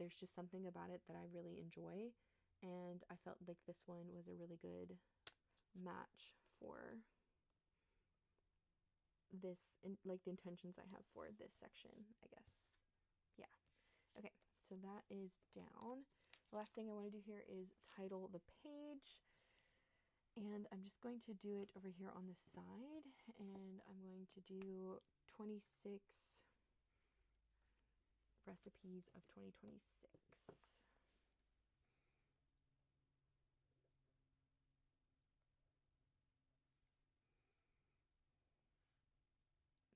S4: There's just something about it that I really enjoy. And I felt like this one was a really good match for this, like the intentions I have for this section, I guess. Yeah. Okay, so that is down. The last thing I want to do here is title the page. And I'm just going to do it over here on the side. And I'm going to do 26 recipes of 2026.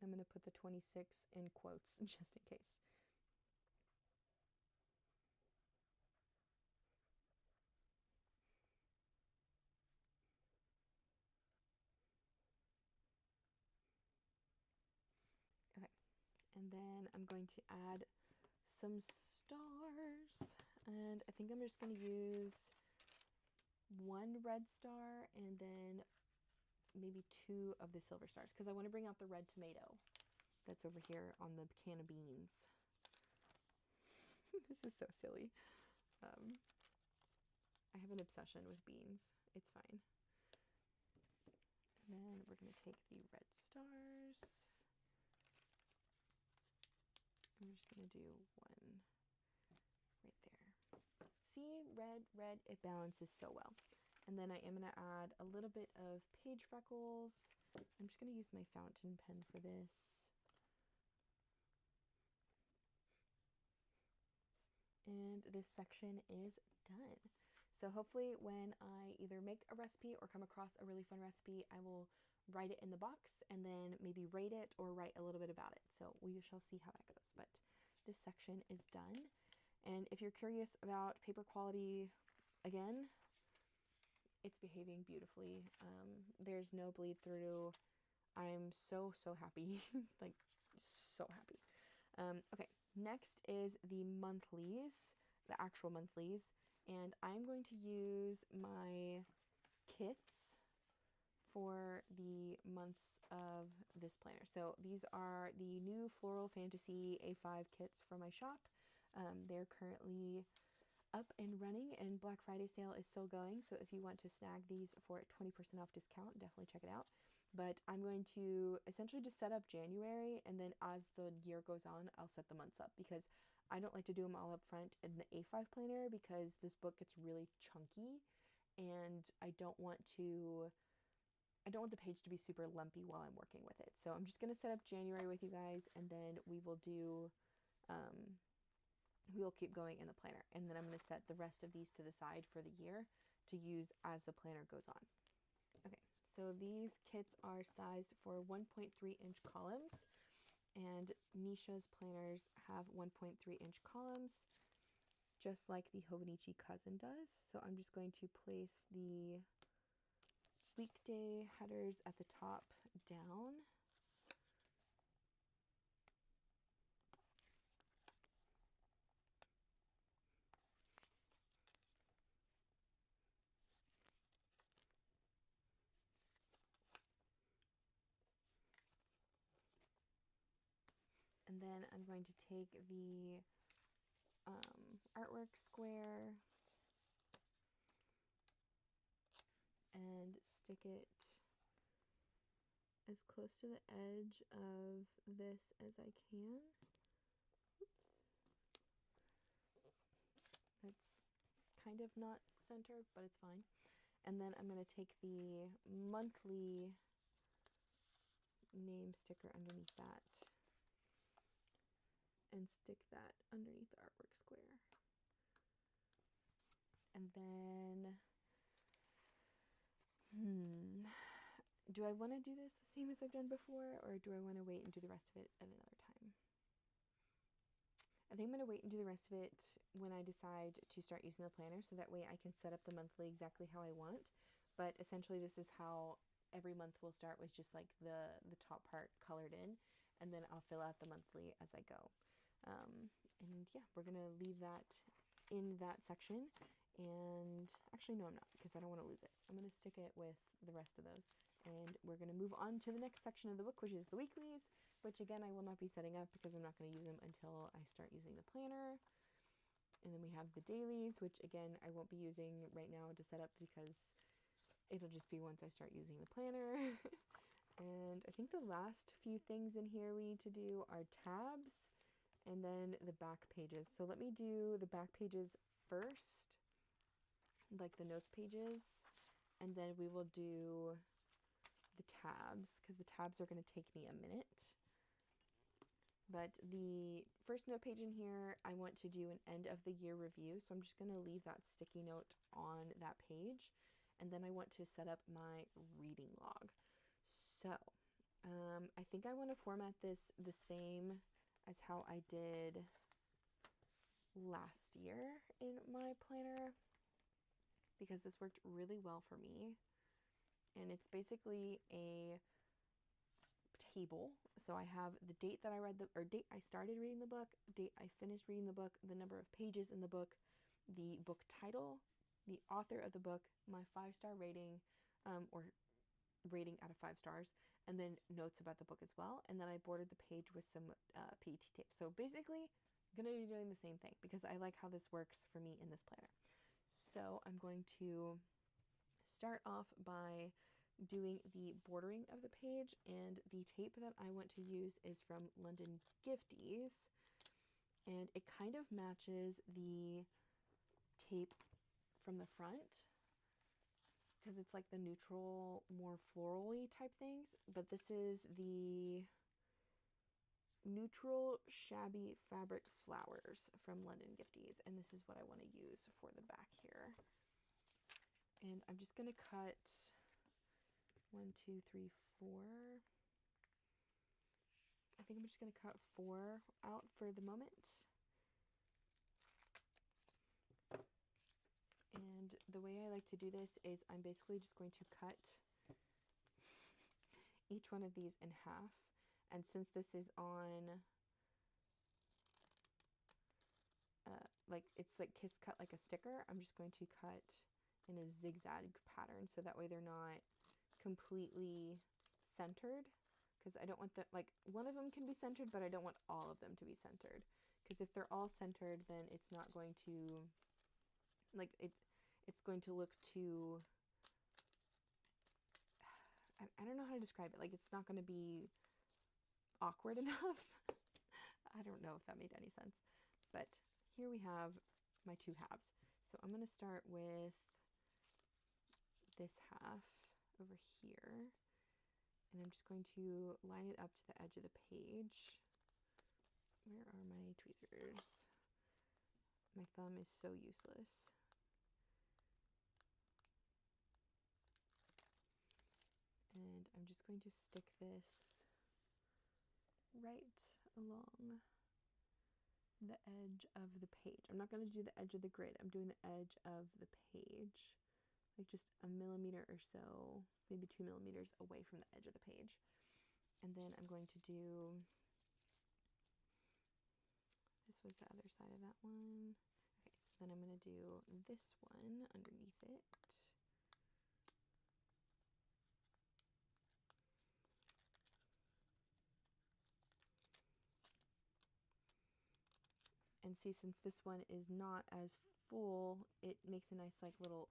S4: I'm going to put the 26 in quotes just in case. Okay, and then I'm going to add some stars, and I think I'm just going to use one red star and then maybe 2 of the silver stars because I want to bring out the red tomato that's over here on the can of beans. This is so silly. I have an obsession with beans. It's fine. And then we're going to take the red stars. I'm just going to do one right there. See, red, red, it balances so well. And then I am going to add a little bit of page freckles. I'm just going to use my fountain pen for this. And this section is done. So hopefully when I either make a recipe or come across a really fun recipe, I will write it in the box and then maybe rate it or write a little bit about it. So we shall see how that goes. But this section is done. And if you're curious about paper quality, again, it's behaving beautifully. There's no bleed through. I'm so happy. Like, so happy. Okay, next is the monthlies, the actual monthlies. And I'm going to use my kits for the months of this planner. So these are the new Floral Fantasy A5 kits from my shop. They're currently up and running, and Black Friday sale is still going. So if you want to snag these for a 20% off discount, definitely check it out. But I'm going to essentially just set up January, and then as the year goes on, I'll set the months up, because I don't like to do them all up front in the A5 planner because this book gets really chunky, and I don't want the page to be super lumpy while I'm working with it. So I'm just going to set up January with you guys, and then we will do, we'll keep going in the planner. And then I'm going to set the rest of these to the side for the year to use as the planner goes on. Okay, so these kits are sized for 1.3 inch columns, and Nisha's planners have 1.3 inch columns, just like the Hobonichi Cousin does. So I'm just going to place the weekday headers at the top down. And then I'm going to take the artwork square and stick it as close to the edge of this as I can. Oops. That's kind of not centered, but it's fine. And then I'm going to take the monthly name sticker underneath that and stick that underneath the artwork square. And then, do I want to do this the same as I've done before, or do I want to wait and do the rest of it at another time? I think I'm going to wait and do the rest of it when I decide to start using the planner, so that way I can set up the monthly exactly how I want. But essentially this is how every month will start, with just like the top part colored in, and then I'll fill out the monthly as I go. And yeah, we're going to leave that in that section. And actually, no, I'm not, because I don't want to lose it. I'm going to stick it with the rest of those. And we're going to move on to the next section of the book, which is the weeklies, which again, I will not be setting up because I'm not going to use them until I start using the planner. And then we have the dailies, which again, I won't be using right now to set up because it'll just be once I start using the planner. And I think the last few things in here we need to do are tabs and then the back pages. So let me do the back pages first, like the notes pages, and then we will do the tabs, because the tabs are going to take me a minute. But the first note page in here, I want to do an end of the year review, so I'm just going to leave that sticky note on that page, and then I want to set up my reading log. So I think I want to format this the same as how I did last year in my planner, because this worked really well for me. And it's basically a table. So I have the date that I read date I started reading the book, date I finished reading the book, the number of pages in the book, the book title, the author of the book, my 5-star rating, or rating out of 5 stars, and then notes about the book as well. And then I bordered the page with some PET tape. So basically, I'm going to be doing the same thing because I like how this works for me in this planner. So I'm going to start off by doing the bordering of the page, and the tape that I want to use is from London Gifties, and it kind of matches the tape from the front because it's like the neutral, more floral-y type things, but this is the neutral shabby fabric flowers from London Gifties, and this is what I want to use for the back here. And I'm just going to cut 1, 2, 3, 4. I think I'm just going to cut 4 out for the moment. And the way I like to do this is I'm basically just going to cut each one of these in half. And since this is on, it's like kiss cut like a sticker, I'm just going to cut in a zigzag pattern so that way they're not completely centered, because I don't want the, like, one of them can be centered, but I don't want all of them to be centered, because if they're all centered, then it's not going to, like, it's going to look too, I don't know how to describe it, like, it's not going to be awkward enough. I don't know if that made any sense, but here we have my 2 halves. So I'm going to start with this half over here, and I'm just going to line it up to the edge of the page. Where are my tweezers? My thumb is so useless. And I'm just going to stick this right along the edge of the page. I'm not going to do the edge of the grid. I'm doing the edge of the page, like just a millimeter or so, maybe 2 millimeters away from the edge of the page. And then I'm going to do, this was the other side of that one. Okay, so then I'm going to do this one underneath it. And see, since this one is not as full, it makes a nice like little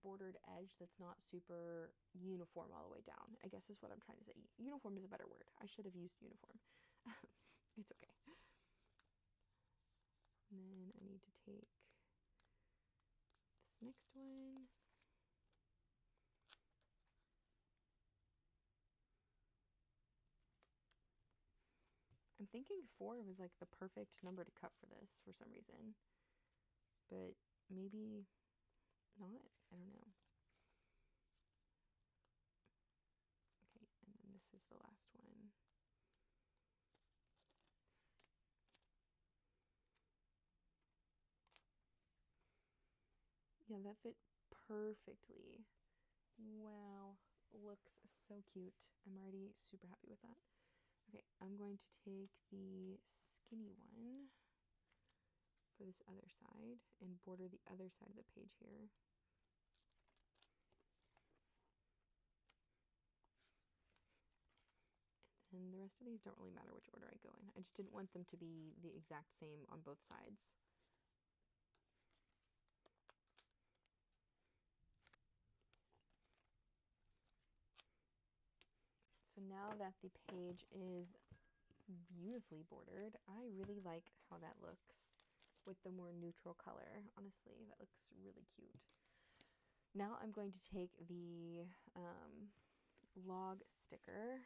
S4: bordered edge that's not super uniform all the way down, I guess is what I'm trying to say. Uniform is a better word. I should have used uniform. It's okay. And then I need to take this next one. I'm thinking 4 was like the perfect number to cut for this for some reason, but maybe not. I don't know. Okay, and then this is the last one. Yeah, that fit perfectly. Wow, looks so cute. I'm already super happy with that. Okay, I'm going to take the skinny one for this other side and border the other side of the page here. And the rest of these don't really matter which order I go in. I just didn't want them to be the exact same on both sides. So now that the page is beautifully bordered, I really like how that looks with the more neutral color. Honestly, that looks really cute. Now I'm going to take the log sticker,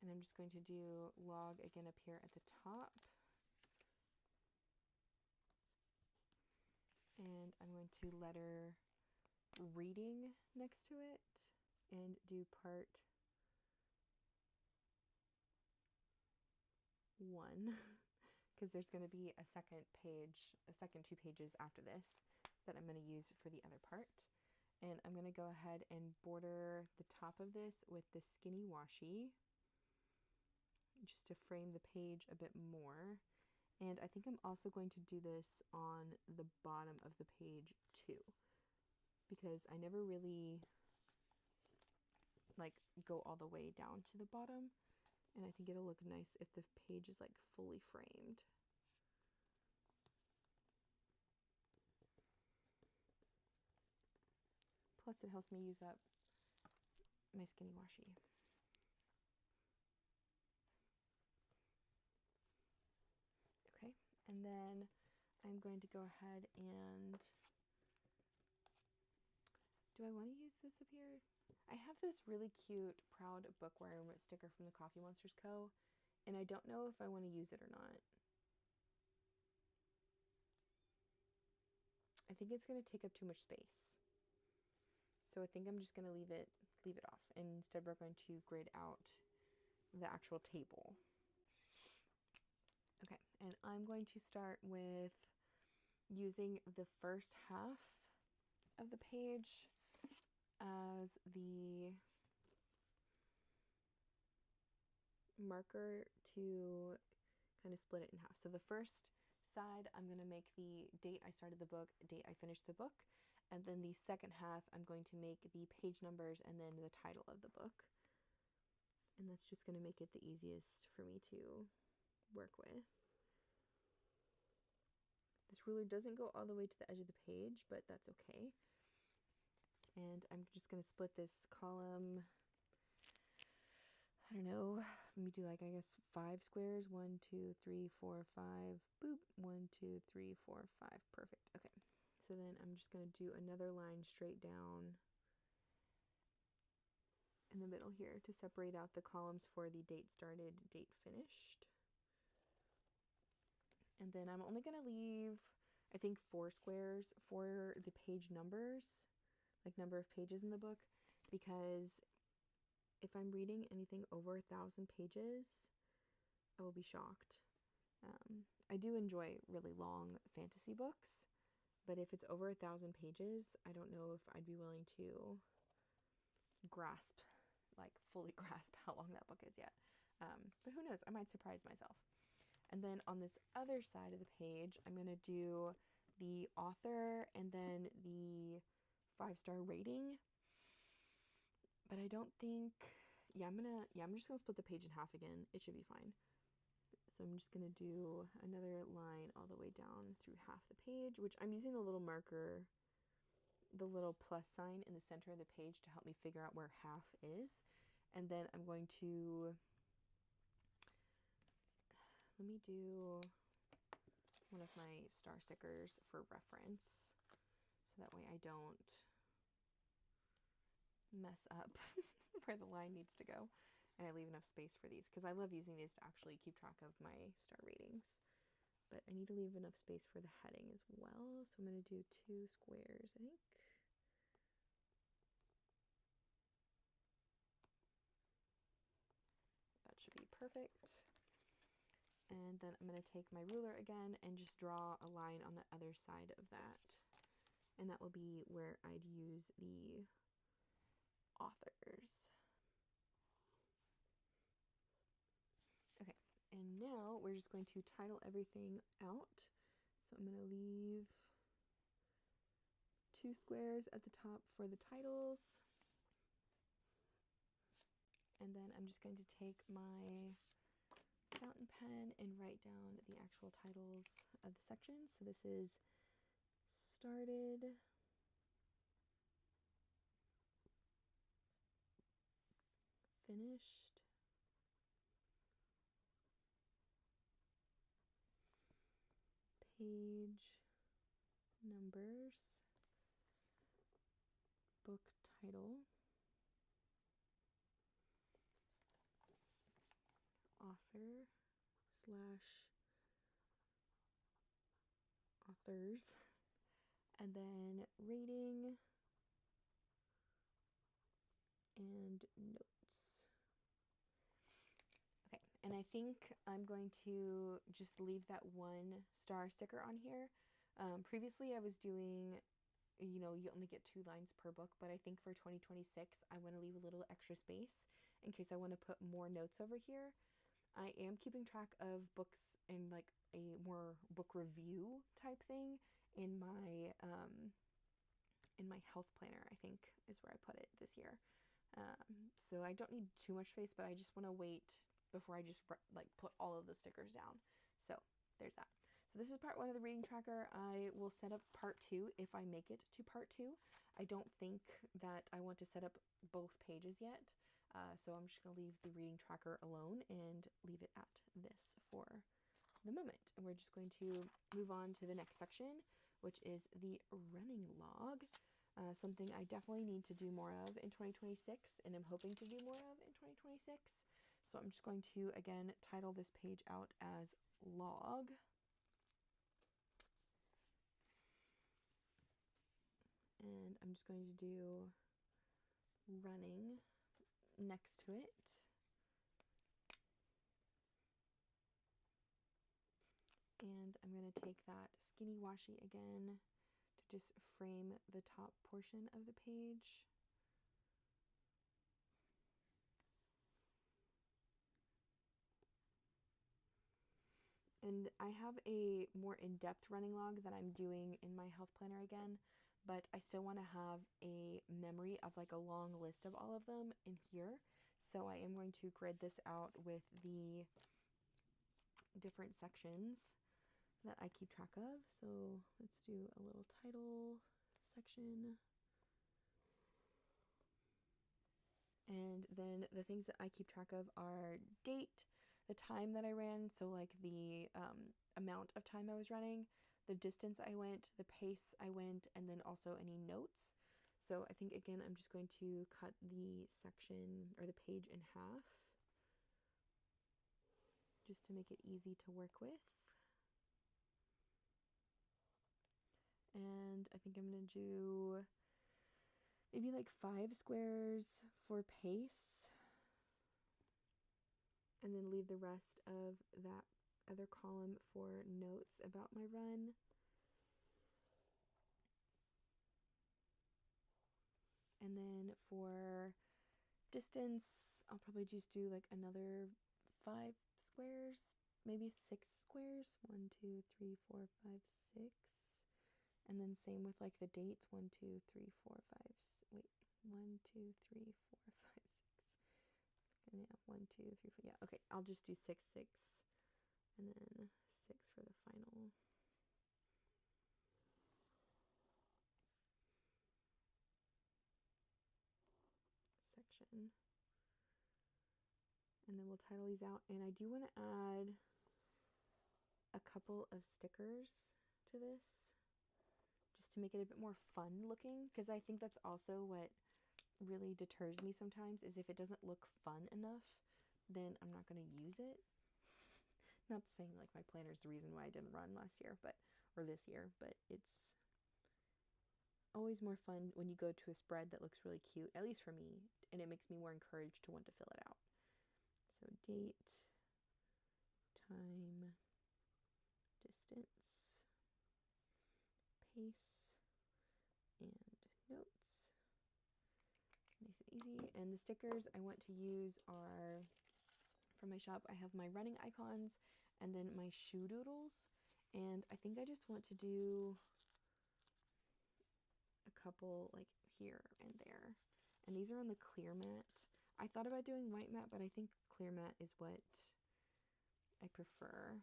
S4: and I'm just going to do log again up here at the top. And I'm going to letter reading next to it and do part 1 because there's going to be a second page, a second 2 pages after this that I'm going to use for the other part. And I'm going to go ahead and border the top of this with the skinny washi just to frame the page a bit more. And I think I'm also going to do this on the bottom of the page too, because I never really like go all the way down to the bottom, and I think it'll look nice if the page is like fully framed. plus it helps me use up my Skinny Washi. Okay, and then I'm going to go ahead and, do I want to use this up here? I have this really cute Proud Bookworm sticker from the Coffee Monsters Co. And I don't know if I want to use it or not. I think it's going to take up too much space. So I think I'm just going to leave it off. And instead we're going to grid out the actual table. Okay, and I'm going to start with using the first half of the page as the marker to kind of split it in half. So the first side, I'm going to make the date I started the book, date I finished the book, and then the second half, I'm going to make the page numbers and then the title of the book. And that's just going to make it the easiest for me to work with. This ruler doesn't go all the way to the edge of the page, but that's okay. And I'm just going to split this column, I don't know, let me do like, I guess 5 squares. 1, 2, 3, 4, 5, boop. 1, 2, 3, 4, 5, perfect. Okay, so then I'm just going to do another line straight down in the middle here to separate out the columns for the date started, date finished. And then I'm only going to leave, I think, 4 squares for the page numbers, like number of pages in the book, because if I'm reading anything over 1,000 pages, I will be shocked. I do enjoy really long fantasy books, but if it's over 1,000 pages, I don't know if I'd be willing to grasp, like fully grasp how long that book is yet. But who knows, I might surprise myself. And then on this other side of the page, I'm going to do the author and then the 5-star rating. But I don't think, I'm just going to split the page in half again. It should be fine. So I'm just going to do another line all the way down through half the page, which I'm using the little marker, the little plus sign in the center of the page to help me figure out where half is. And then I'm going to, let me do one of my star stickers for reference, so that way I don't mess up where the line needs to go, and I leave enough space for these, because I love using these to actually keep track of my star ratings. But I need to leave enough space for the heading as well, so I'm going to do 2 squares, I think. That should be perfect. And then I'm going to take my ruler again and just draw a line on the other side of that. And that will be where I'd use the authors. Okay, and now we're just going to title everything out. So I'm going to leave 2 squares at the top for the titles. And then I'm just going to take my fountain pen and write down the actual titles of the sections. So this is started, finished, page numbers, book title, author / authors, and then rating and notes. Okay, and I think I'm going to just leave that 1 star sticker on here. Previously I was doing, you only get 2 lines per book, but I think for 2026 I want to leave a little extra space in case I want to put more notes over here. I am keeping track of books in like a more book review type thing in my health planner, I think is where I put it this year. So I don't need too much space, but I just want to wait before I just like put all of those stickers down. So there's that. So this is part 1 of the reading tracker. I will set up part 2 if I make it to part 2. I don't think that I want to set up both pages yet. So I'm just going to leave the reading tracker alone and leave it at this for the moment. And we're just going to move on to the next section, which is the running log. Something I definitely need to do more of in 2026 and I'm hoping to do more of in 2026. So I'm just going to, again, title this page out as log. And I'm just going to do running next to it. And I'm going to take that skinny washi again to just frame the top portion of the page. And I have a more in-depth running log that I'm doing in my health planner again, but I still want to have a memory of like a long list of all of them in here. So I am going to grid this out with the different sections that I keep track of. So let's do a little title section. And then the things that I keep track of are date, the time that I ran, so like the amount of time I was running, the distance I went, the pace I went, and then also any notes. So I think, again, I'm just going to cut the section or the page in half just to make it easy to work with. And I think I'm going to do maybe like 5 squares for pace. And then leave the rest of that other column for notes about my run. And then for distance, I'll probably just do like another 5 squares, maybe 6 squares. 1, 2, 3, 4, 5, 6. And then same with like the dates. 1, 2, 3, 4, 5. Wait, 1, 2, 3, 4, 5, 6. And yeah, 1, 2, 3, 4. Yeah, okay. I'll just do 6, 6, and then 6 for the final. Section. And then we'll title these out. And I do want to add a couple of stickers to this just to make it a bit more fun looking, because I think that's also what really deters me sometimes, is if it doesn't look fun enough, then I'm not going to use it. Not saying like my planner is the reason why I didn't run last year, or this year, but it's always more fun when you go to a spread that looks really cute, at least for me, and it makes me more encouraged to want to fill it out. So date, time, distance, pace, and notes. Nice and easy. And the stickers I want to use are from my shop. I have my running icons and then my shoe doodles. And I think I just want to do a couple like here and there. And these are on the clear mat. I thought about doing white mat, but I think clear mat is what I prefer.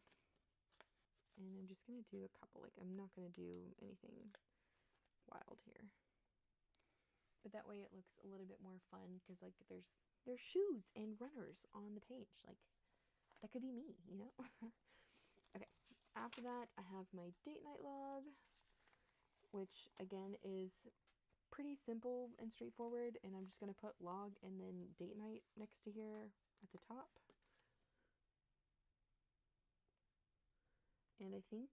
S4: And I'm just going to do a couple. Like, I'm not going to do anything wild here. But that way it looks a little bit more fun, because like there's shoes and runners on the page. Like, that could be me, you know? Okay, after that I have my date night log, which again is pretty simple and straightforward, and I'm just going to put log and then date night next to here at the top. And I think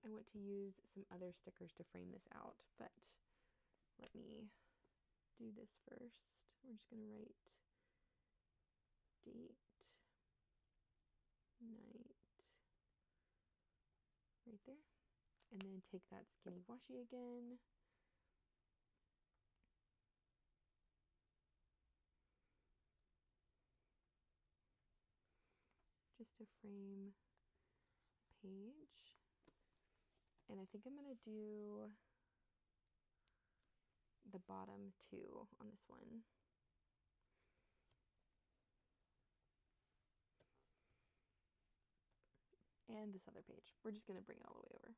S4: I want to use some other stickers to frame this out, but let me do this first. We're just going to write date night right there, and then take that skinny washi again, just to frame a page. And I think I'm going to do the bottom two on this one. and this other page. We're just going to bring it all the way over.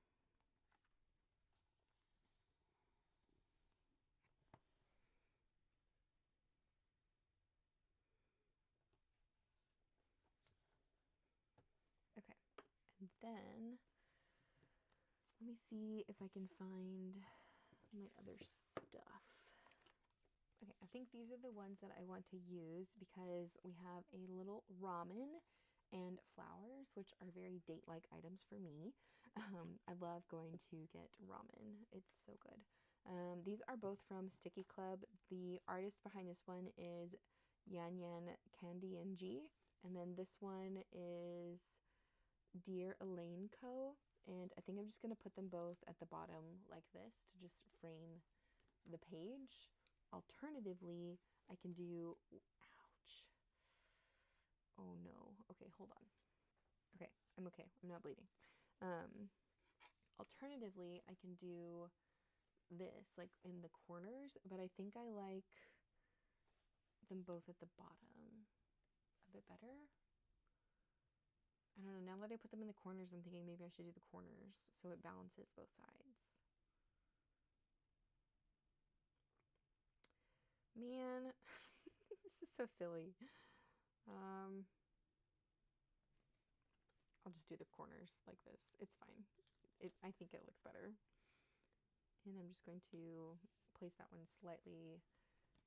S4: Okay, and then let me see if I can find my other stuff. Okay, I think these are the ones that I want to use because we have a little ramen and flowers, which are very date-like items for me. I love going to get ramen. It's so good. These are both from Sticky Club. The artist behind this one is Yan Yan Candy and G, and then this one is Dear Elaine Co. And I think I'm just going to put them both at the bottom like this to just frame the page. Alternatively, I can do, ouch. Oh no. Okay, hold on. Okay, I'm okay. I'm not bleeding. Alternatively, I can do this like in the corners, but I think I like them both at the bottom a bit better. I don't know, now that I put them in the corners, I'm thinking maybe I should do the corners so it balances both sides. Man, this is so silly. I'll just do the corners like this. It's fine. I think it looks better. And I'm just going to place that one slightly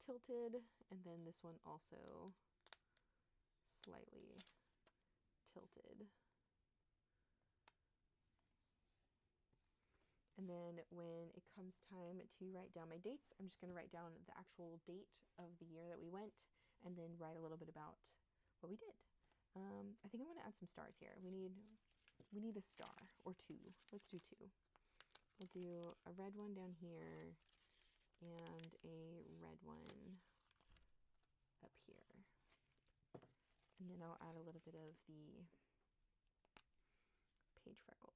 S4: tilted, and then this one also slightly tilted. And then when it comes time to write down my dates, I'm just going to write down the actual date of the year that we went, and then write a little bit about what we did. I think I'm going to add some stars here. We need a star or two. Let's do two. We'll do a red one down here and a red one up here. And then I'll add a little bit of the page freckles.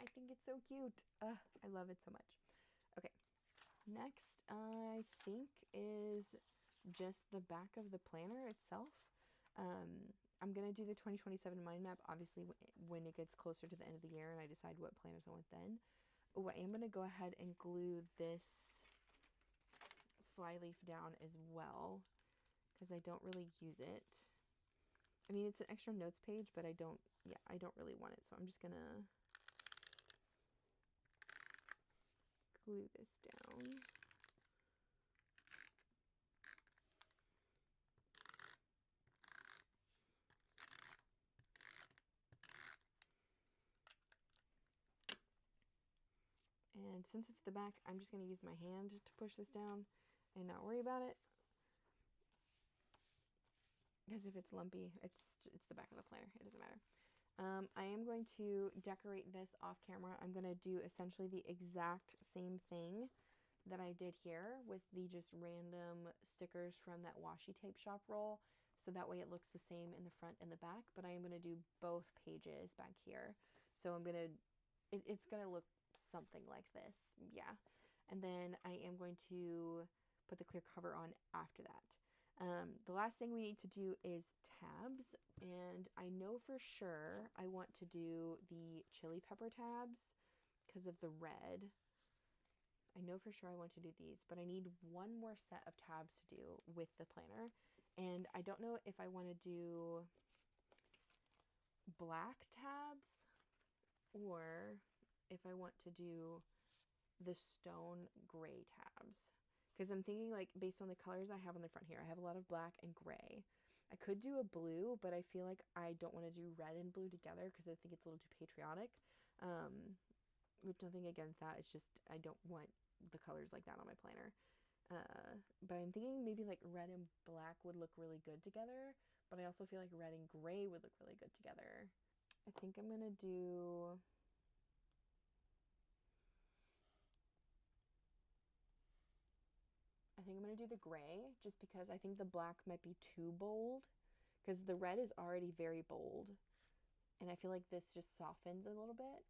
S4: I think it's so cute. I love it so much. Okay, next I think is just the back of the planner itself. I'm going to do the 2027 mind map, obviously, when it gets closer to the end of the year and I decide what planners I want then. Oh, I am going to go ahead and glue this flyleaf down as well because I don't really use it. I mean, it's an extra notes page, but I don't really want it, so I'm just going to glue this down. And since it's the back, I'm just going to use my hand to push this down and not worry about it. Because if it's lumpy, it's the back of the planner. It doesn't matter. I am going to decorate this off camera. I'm going to do essentially the exact same thing that I did here with the just random stickers from that washi tape shop roll. So that way it looks the same in the front and the back. But I am going to do both pages back here. So I'm going to, it's going to look something like this. Yeah. And then I am going to put the clear cover on after that. The last thing we need to do is tabs, and I know for sure I want to do the chili pepper tabs because of the red. I know for sure I want to do these, but I need one more set of tabs to do with the planner, and I don't know if I want to do black tabs or if I want to do the stone gray tabs. Because I'm thinking, like, based on the colors I have on the front here, I have a lot of black and gray. I could do a blue, but I feel like I don't want to do red and blue together because I think it's a little too patriotic. Which nothing against that. It's just I don't want the colors like that on my planner. But I'm thinking maybe like red and black would look really good together. But I also feel like red and gray would look really good together. I think I'm going to do... I think I'm going to do the gray just because I think the black might be too bold because the red is already very bold and I feel like this just softens a little bit.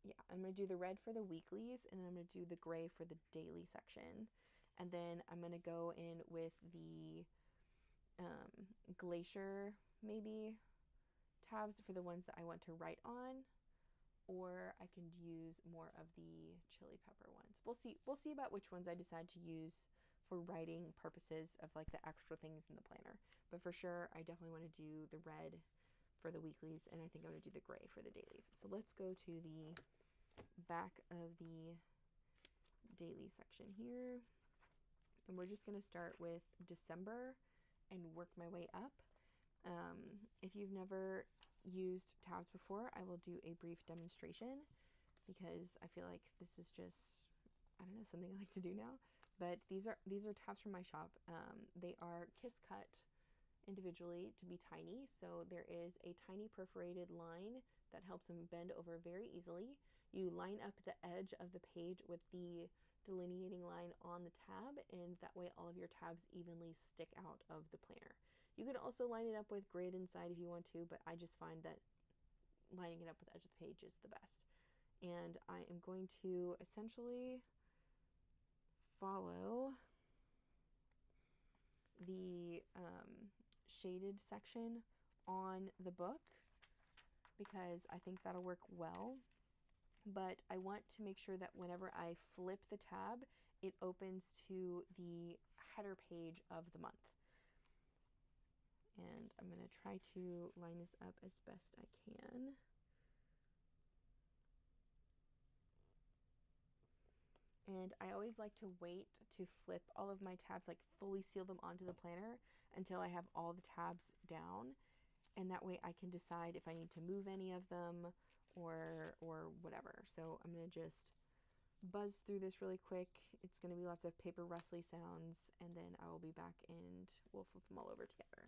S4: Yeah, I'm going to do the red for the weeklies and then I'm going to do the gray for the daily section. And then I'm going to go in with the Glacier maybe tabs for the ones that I want to write on, or I can use more of the chili pepper ones. We'll see about which ones I decide to use for writing purposes of like the extra things in the planner. But for sure, I definitely want to do the red for the weeklies, and I think I'm going to do the gray for the dailies. So let's go to the back of the daily section here, and we're just going to start with December and work my way up. If you've never used tabs before, I will do a brief demonstration because I feel like this is just, I don't know, something I like to do now. But these are tabs from my shop. They are kiss cut individually to be tiny, so there is a tiny perforated line that helps them bend over very easily. You line up the edge of the page with the delineating line on the tab, and that way all of your tabs evenly stick out of the planner. You could also line it up with grid inside if you want to, but I just find that lining it up with the edge of the page is the best. And I am going to essentially follow the shaded section on the book because I think that'll work well. But I want to make sure that whenever I flip the tab, it opens to the header page of the month. And I'm going to try to line this up as best I can. And I always like to wait to flip all of my tabs, like fully seal them onto the planner until I have all the tabs down. And that way I can decide if I need to move any of them or whatever. So I'm going to just buzz through this really quick. It's going to be lots of paper rustly sounds, and then I will be back and we'll flip them all over together.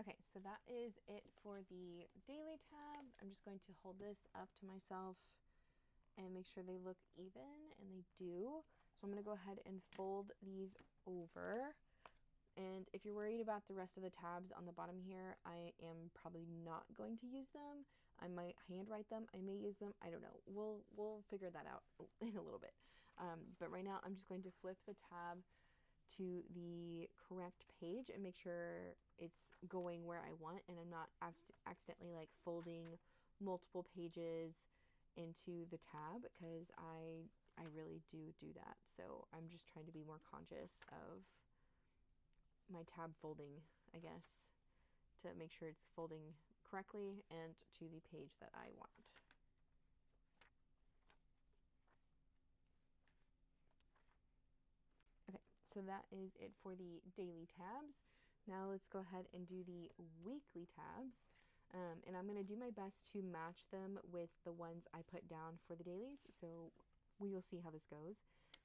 S4: Okay, so that is it for the daily tabs. I'm just going to hold this up to myself and make sure they look even, and they do. So I'm going to go ahead and fold these over. And if you're worried about the rest of the tabs on the bottom here, I am probably not going to use them. I might handwrite them. I may use them. I don't know. We'll figure that out in a little bit. But right now I'm just going to flip the tab to the correct page and make sure it's going where I want, and I'm not accidentally like folding multiple pages into the tab, because I really do that. So I'm just trying to be more conscious of my tab folding, I guess, to make sure it's folding correctly and to the page that I want. Okay, so that is it for the daily tabs. Now let's go ahead and do the weekly tabs. And I'm going to do my best to match them with the ones I put down for the dailies, so we will see how this goes.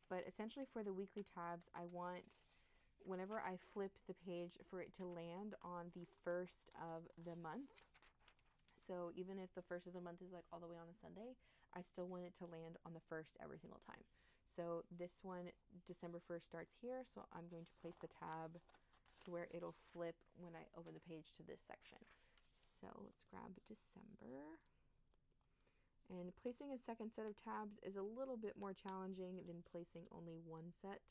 S4: But essentially for the weekly tabs, I want, whenever I flip the page, for it to land on the first of the month. So even if the first of the month is like all the way on a Sunday, I still want it to land on the first every single time. So this one, December 1st, starts here, so I'm going to place the tab to where it'll flip when I open the page to this section. So let's grab December. And placing a second set of tabs is a little bit more challenging than placing only one set.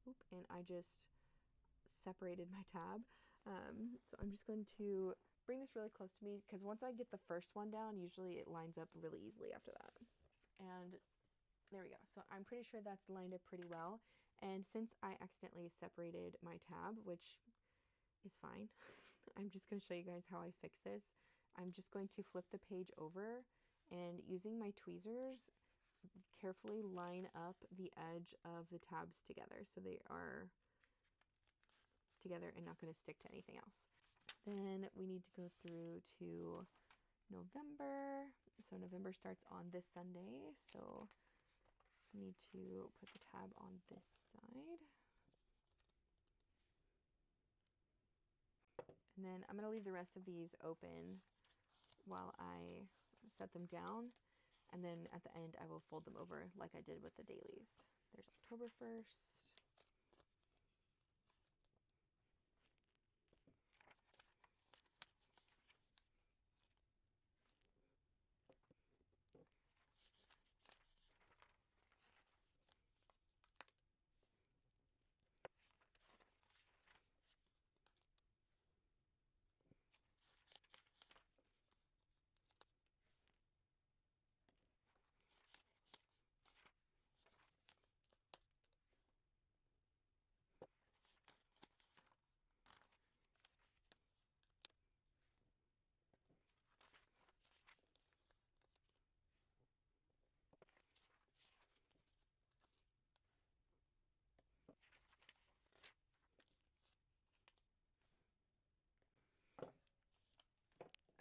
S4: Oop, and I just separated my tab. So I'm just going to bring this really close to me, because once I get the first one down, usually it lines up really easily after that. And there we go. So I'm pretty sure that's lined up pretty well. And since I accidentally separated my tab, which is fine, I'm just going to show you guys how I fix this. I'm just going to flip the page over and using my tweezers, carefully line up the edge of the tabs together so they are together and not going to stick to anything else. Then we need to go through to November. So November starts on this Sunday, so we need to put the tab on this side. And then I'm going to leave the rest of these open while I set them down. And then at the end, I will fold them over like I did with the dailies. There's October 1st.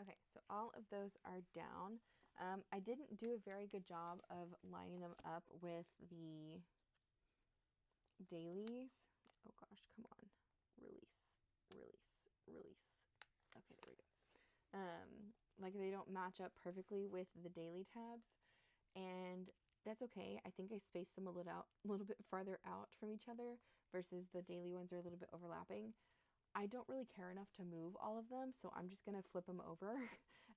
S4: Okay, so all of those are down. I didn't do a very good job of lining them up with the dailies. Oh gosh, come on. Release, release, release. Okay, there we go. Like they don't match up perfectly with the daily tabs, and that's okay. I think I spaced them a little bit farther out from each other versus the daily ones are a little bit overlapping. I don't really care enough to move all of them, so I'm just going to flip them over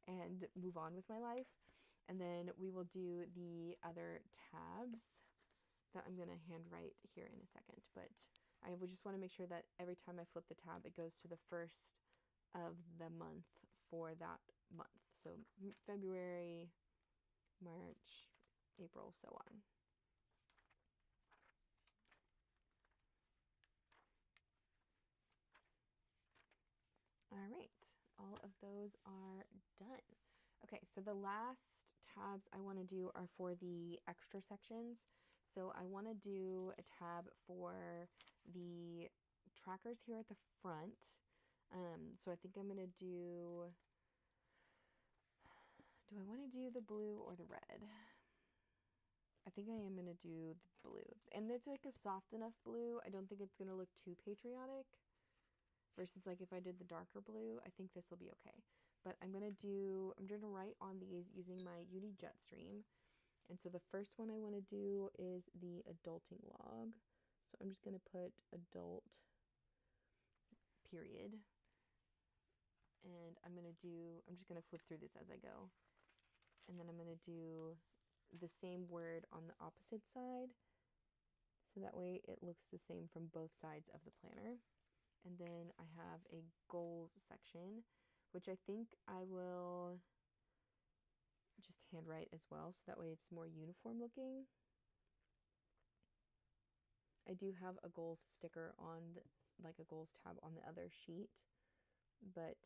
S4: and move on with my life. And then we will do the other tabs that I'm going to handwrite here in a second. But I would just want to make sure that every time I flip the tab, it goes to the first of the month for that month. So February, March, April, so on. All right, all of those are done. Okay, so the last tabs I want to do are for the extra sections. So I want to do a tab for the trackers here at the front. So I think I'm going to do I want to do the blue or the red? I think I am going to do the blue. And it's like a soft enough blue. I don't think it's going to look too patriotic. Versus like if I did the darker blue, I think this will be okay. But I'm going to write on these using my Uni Jetstream. And so the first one I want to do is the adulting log. So I'm just going to put adult period. And I'm just going to flip through this as I go. And then I'm going to do the same word on the opposite side. So that way it looks the same from both sides of the planner. And then I have a goals section, which I think I will just handwrite as well, so that way it's more uniform looking. I do have a goals sticker on, like a goals tab on the other sheet, but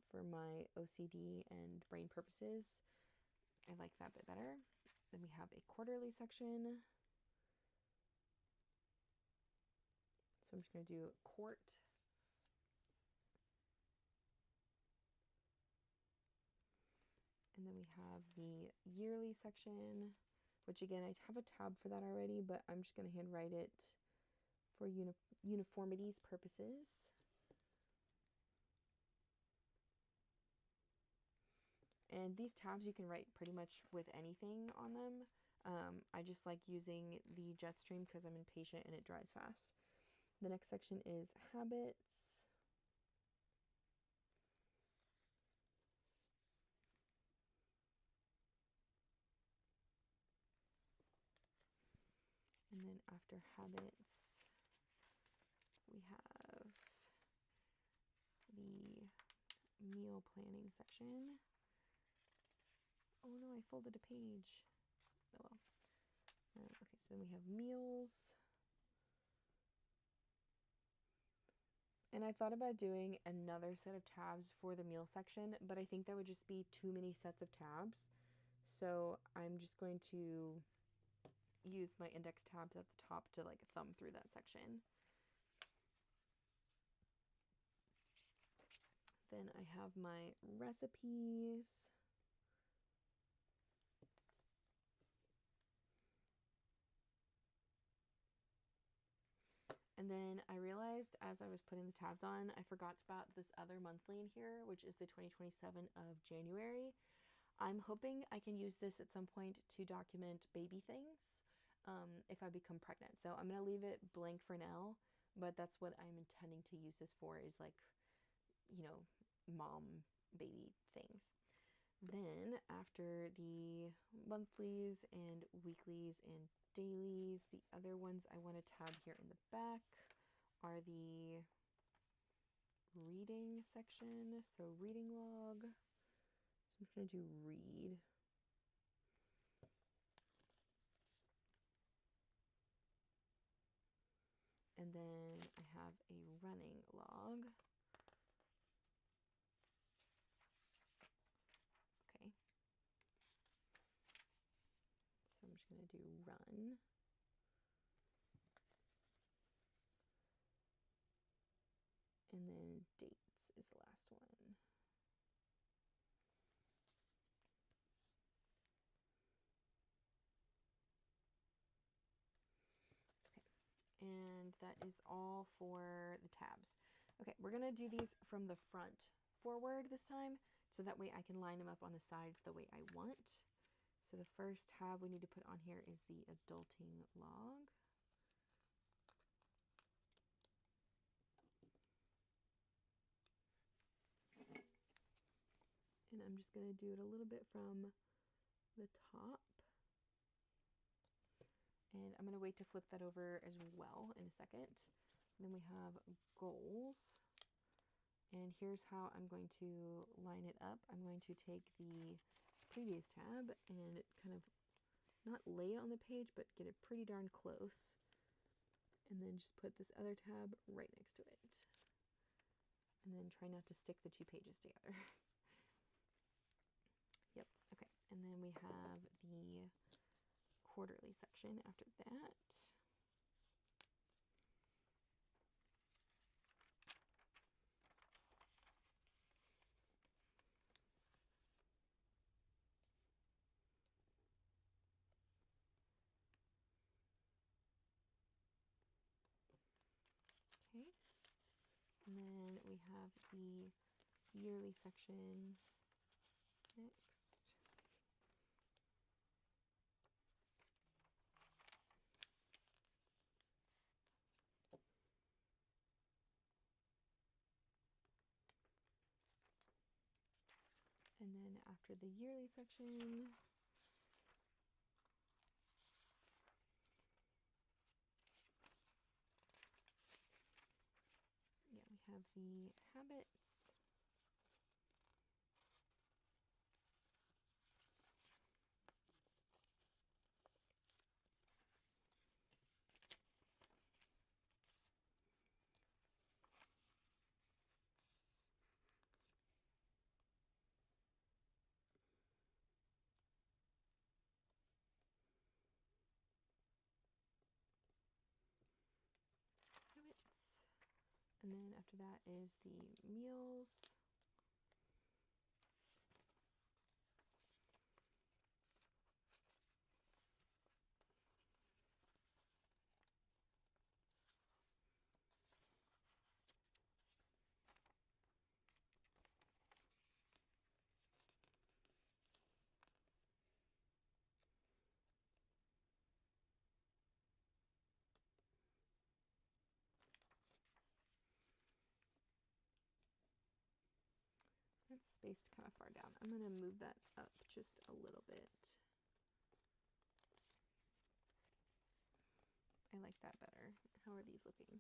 S4: for my OCD and brain purposes, I like that bit better. Then we have a quarterly section. So I'm just going to do quart. And then we have the yearly section, which again, I have a tab for that already, but I'm just going to handwrite it for uniformity's purposes. And these tabs you can write pretty much with anything on them. I just like using the Jetstream because I'm impatient and it dries fast. The next section is habits. And then after habits, we have the meal planning section. Oh no, I folded a page. Oh well. Okay, so then we have meals. And I thought about doing another set of tabs for the meal section, but I think that would just be too many sets of tabs. So I'm just going to use my index tabs at the top to like thumb through that section. Then I have my recipes. And then I realized as I was putting the tabs on, I forgot about this other monthly in here, which is the 2027 of January. I'm hoping I can use this at some point to document baby things if I become pregnant. So I'm going to leave it blank for now, but that's what I'm intending to use this for, is like, you know, mom baby things. Then after the monthlies and weeklies and dailies, the other ones I want to tab here in the back are the reading section. So reading log. So I'm just going to do read. And then I have a running log. Okay. So I'm just going to do run. And then dates is the last one. Okay, and that is all for the tabs. Okay, we're gonna do these from the front forward this time, so that way I can line them up on the sides the way I want. So the first tab we need to put on here is the adulting log. And I'm just going to do it a little bit from the top. And I'm going to wait to flip that over as well in a second. And then we have goals. And here's how I'm going to line it up. I'm going to take the previous tab and kind of not lay it on the page, but get it pretty darn close. And then just put this other tab right next to it. And then try not to stick the two pages together. Yep, okay. And then we have the quarterly section after that. Okay. And then we have the yearly section next. And then after the yearly section, yeah, we have the habits. And then after that is the meals. It's spaced kind of far down. I'm going to move that up just a little bit. I like that better. How are these looking?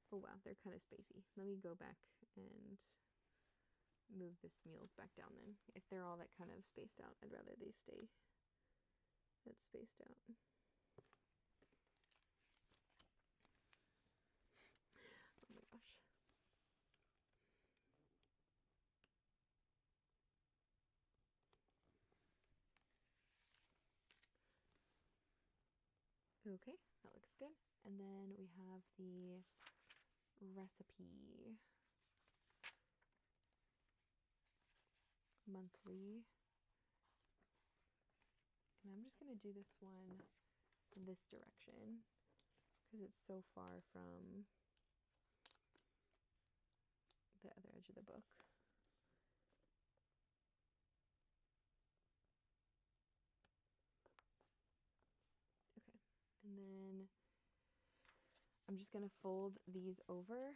S4: Oh wow, they're kind of spacey. Let me go back and move this meals back down then. If they're all that kind of spaced out, I'd rather they stay that spaced out. Oh my gosh. Okay, that looks good. And then we have the recipe monthly. And I'm just going to do this one this direction because it's so far from the other edge of the book. Okay, and then I'm just going to fold these over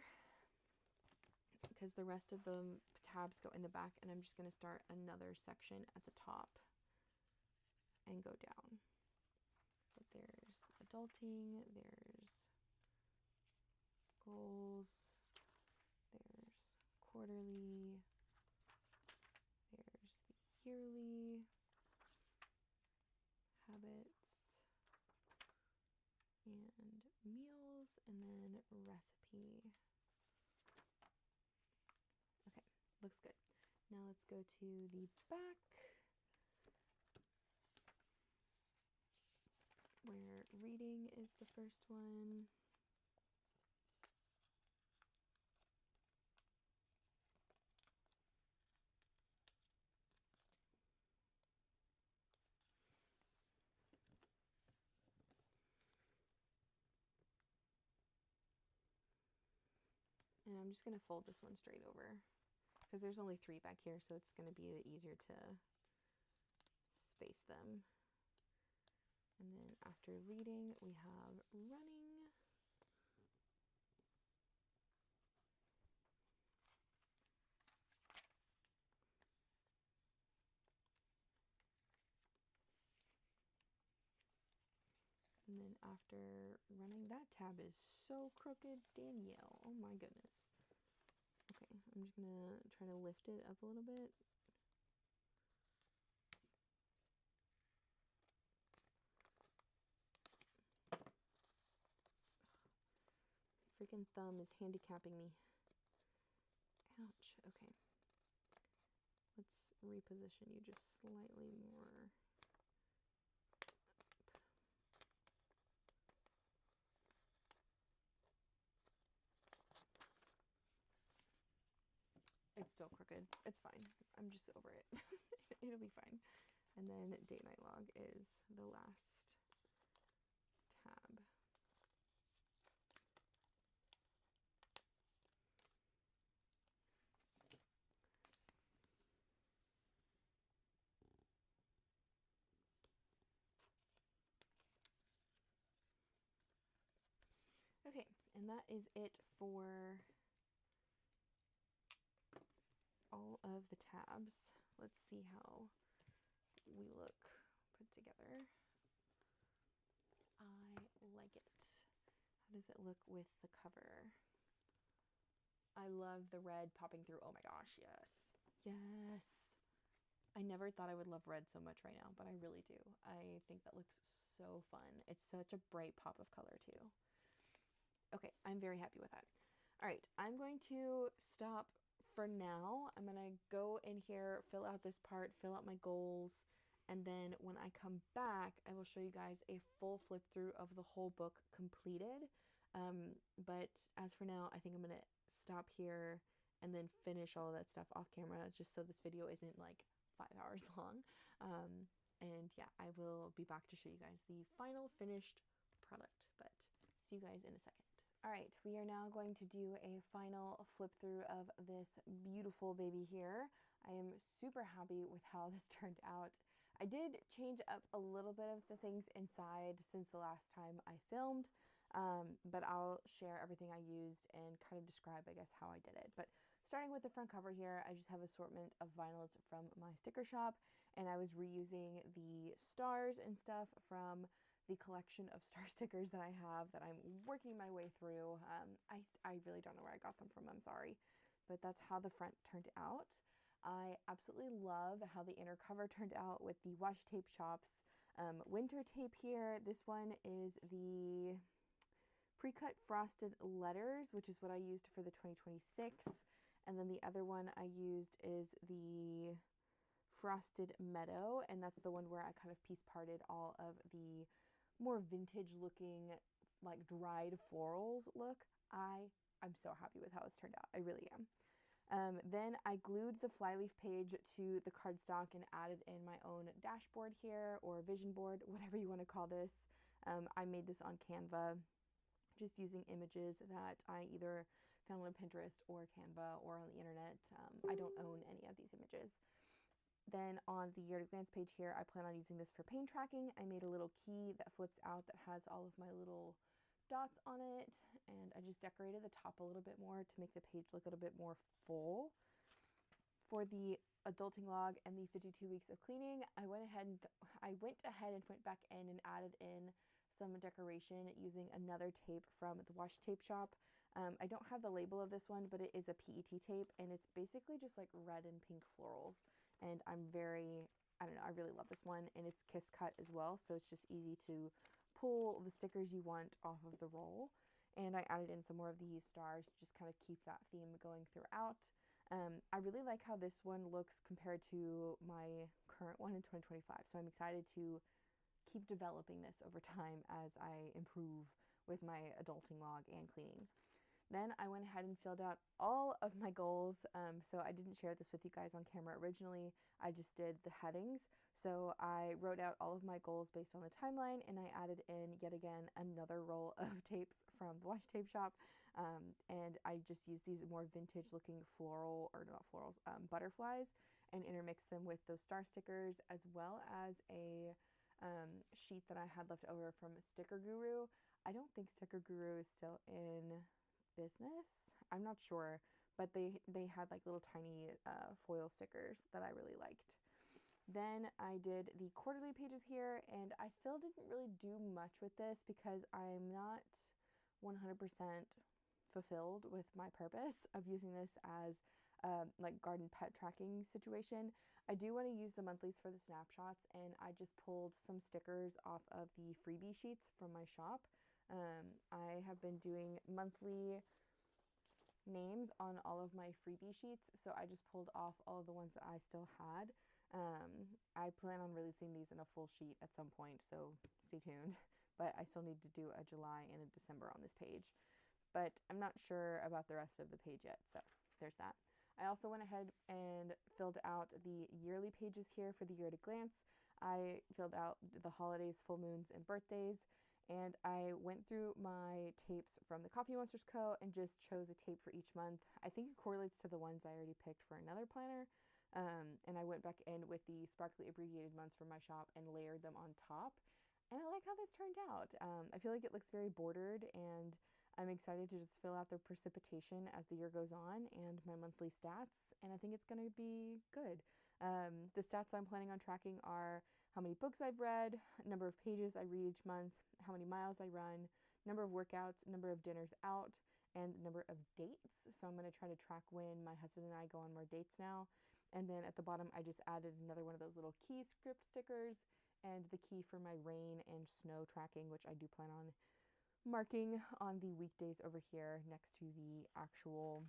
S4: because the rest of the tabs go in the back, and I'm just going to start another section at the top and go down. But there's adulting, there's goals, there's quarterly, there's the yearly, habits, and meals, and then recipe. Okay, looks good. Now let's go to the back where reading is the first one. And I'm just going to fold this one straight over because there's only 3 back here, so it's going to be easier to space them. And then after reading, we have running. And then after running, that tab is so crooked, Danielle. Oh my goodness. Okay, I'm just gonna try to lift it up a little bit. Freaking thumb is handicapping me. Ouch. Okay. Let's reposition you just slightly more. It's still crooked. It's fine. I'm just over it. It'll be fine. And then date night log is the last tab. Okay, and that is it for all of the tabs. Let's see how we look put together. I like it. How does it look with the cover? I love the red popping through. Oh my gosh, yes. Yes. I never thought I would love red so much right now, but I really do. I think that looks so fun. It's such a bright pop of color too. Okay, I'm very happy with that. All right, I'm going to stop for now. I'm gonna go in here, fill out this part, fill out my goals, and then when I come back, I will show you guys a full flip through of the whole book completed. But as for now, I think I'm gonna stop here and then finish all of that stuff off camera, just so this video isn't like 5 hours long. And yeah, I will be back to show you guys the final finished product, but see you guys in a second. All right, we are now going to do a final flip through of this beautiful baby here. I am super happy with how this turned out. I did change up a little bit of the things inside since the last time I filmed, but I'll share everything I used and kind of describe, I guess, how I did it. But starting with the front cover here, I just have assortment of vinyls from my sticker shop, and I was reusing the stars and stuff from the collection of star stickers that I have that I'm working my way through. I really don't know where I got them from, I'm sorry. But that's how the front turned out. I absolutely love how the inner cover turned out with the washi tape shops winter tape here. This one is the pre-cut frosted letters, which is what I used for the 2026. And then the other one I used is the frosted meadow, and that's the one where I kind of piece parted all of the more vintage looking, like dried florals look. I'm so happy with how it's turned out. I really am. Then I glued the flyleaf page to the cardstock and added in my own dashboard here, or vision board, whatever you want to call this. I made this on Canva, just using images that I either found on Pinterest or Canva or on the internet. I don't own any of these images. Then on the Year at a Glance page here, I plan on using this for pain tracking. I made a little key that flips out that has all of my little dots on it, and I just decorated the top a little bit more to make the page look a little bit more full. For the adulting log and the 52 weeks of cleaning, I went ahead and went back in and added in some decoration using another tape from the Washi Tape Shop. I don't have the label of this one, but it is a PET tape, and it's basically just like red and pink florals. And I don't know, I really love this one, and it's kiss cut as well, so it's just easy to pull the stickers you want off of the roll. And I added in some more of these stars to just kind of keep that theme going throughout. I really like how this one looks compared to my current one in 2025, so I'm excited to keep developing this over time as I improve with my adulting log and cleaning. Then I went ahead and filled out all of my goals. So I didn't share this with you guys on camera originally. I just did the headings. So I wrote out all of my goals based on the timeline, and I added in yet again another roll of tapes from the Washi Tape Shop. And I just used these more vintage looking butterflies, and intermixed them with those star stickers, as well as a sheet that I had left over from Sticker Guru. I don't think Sticker Guru is still in business. I'm not sure, but they had like little tiny foil stickers that I really liked. Then I did the quarterly pages here, and I still didn't really do much with this because I'm not 100% fulfilled with my purpose of using this as like garden pet tracking situation. I do want to use the monthlies for the snapshots, and I just pulled some stickers off of the freebie sheets from my shop. I have been doing monthly names on all of my freebie sheets, so I just pulled off all of the ones that I still had. I plan on releasing these in a full sheet at some point, so stay tuned. But I still need to do a July and a December on this page. But I'm not sure about the rest of the page yet, so there's that. I also went ahead and filled out the yearly pages here for the Year at a Glance. I filled out the holidays, full moons, and birthdays, and I went through my tapes from the Coffee Monsters Co. and just chose a tape for each month. I think it correlates to the ones I already picked for another planner. And I went back in with the sparkly abbreviated months from my shop and layered them on top. And I like how this turned out. I feel like it looks very bordered, and I'm excited to just fill out the precipitation as the year goes on and my monthly stats, and I think it's going to be good. The stats I'm planning on tracking are how many books I've read, number of pages I read each month, how many miles I run, number of workouts, number of dinners out, and number of dates. So I'm going to try to track when my husband and I go on more dates now. And then at the bottom, I just added another one of those little key script stickers and the key for my rain and snow tracking, which I do plan on marking on the weekdays over here next to the actual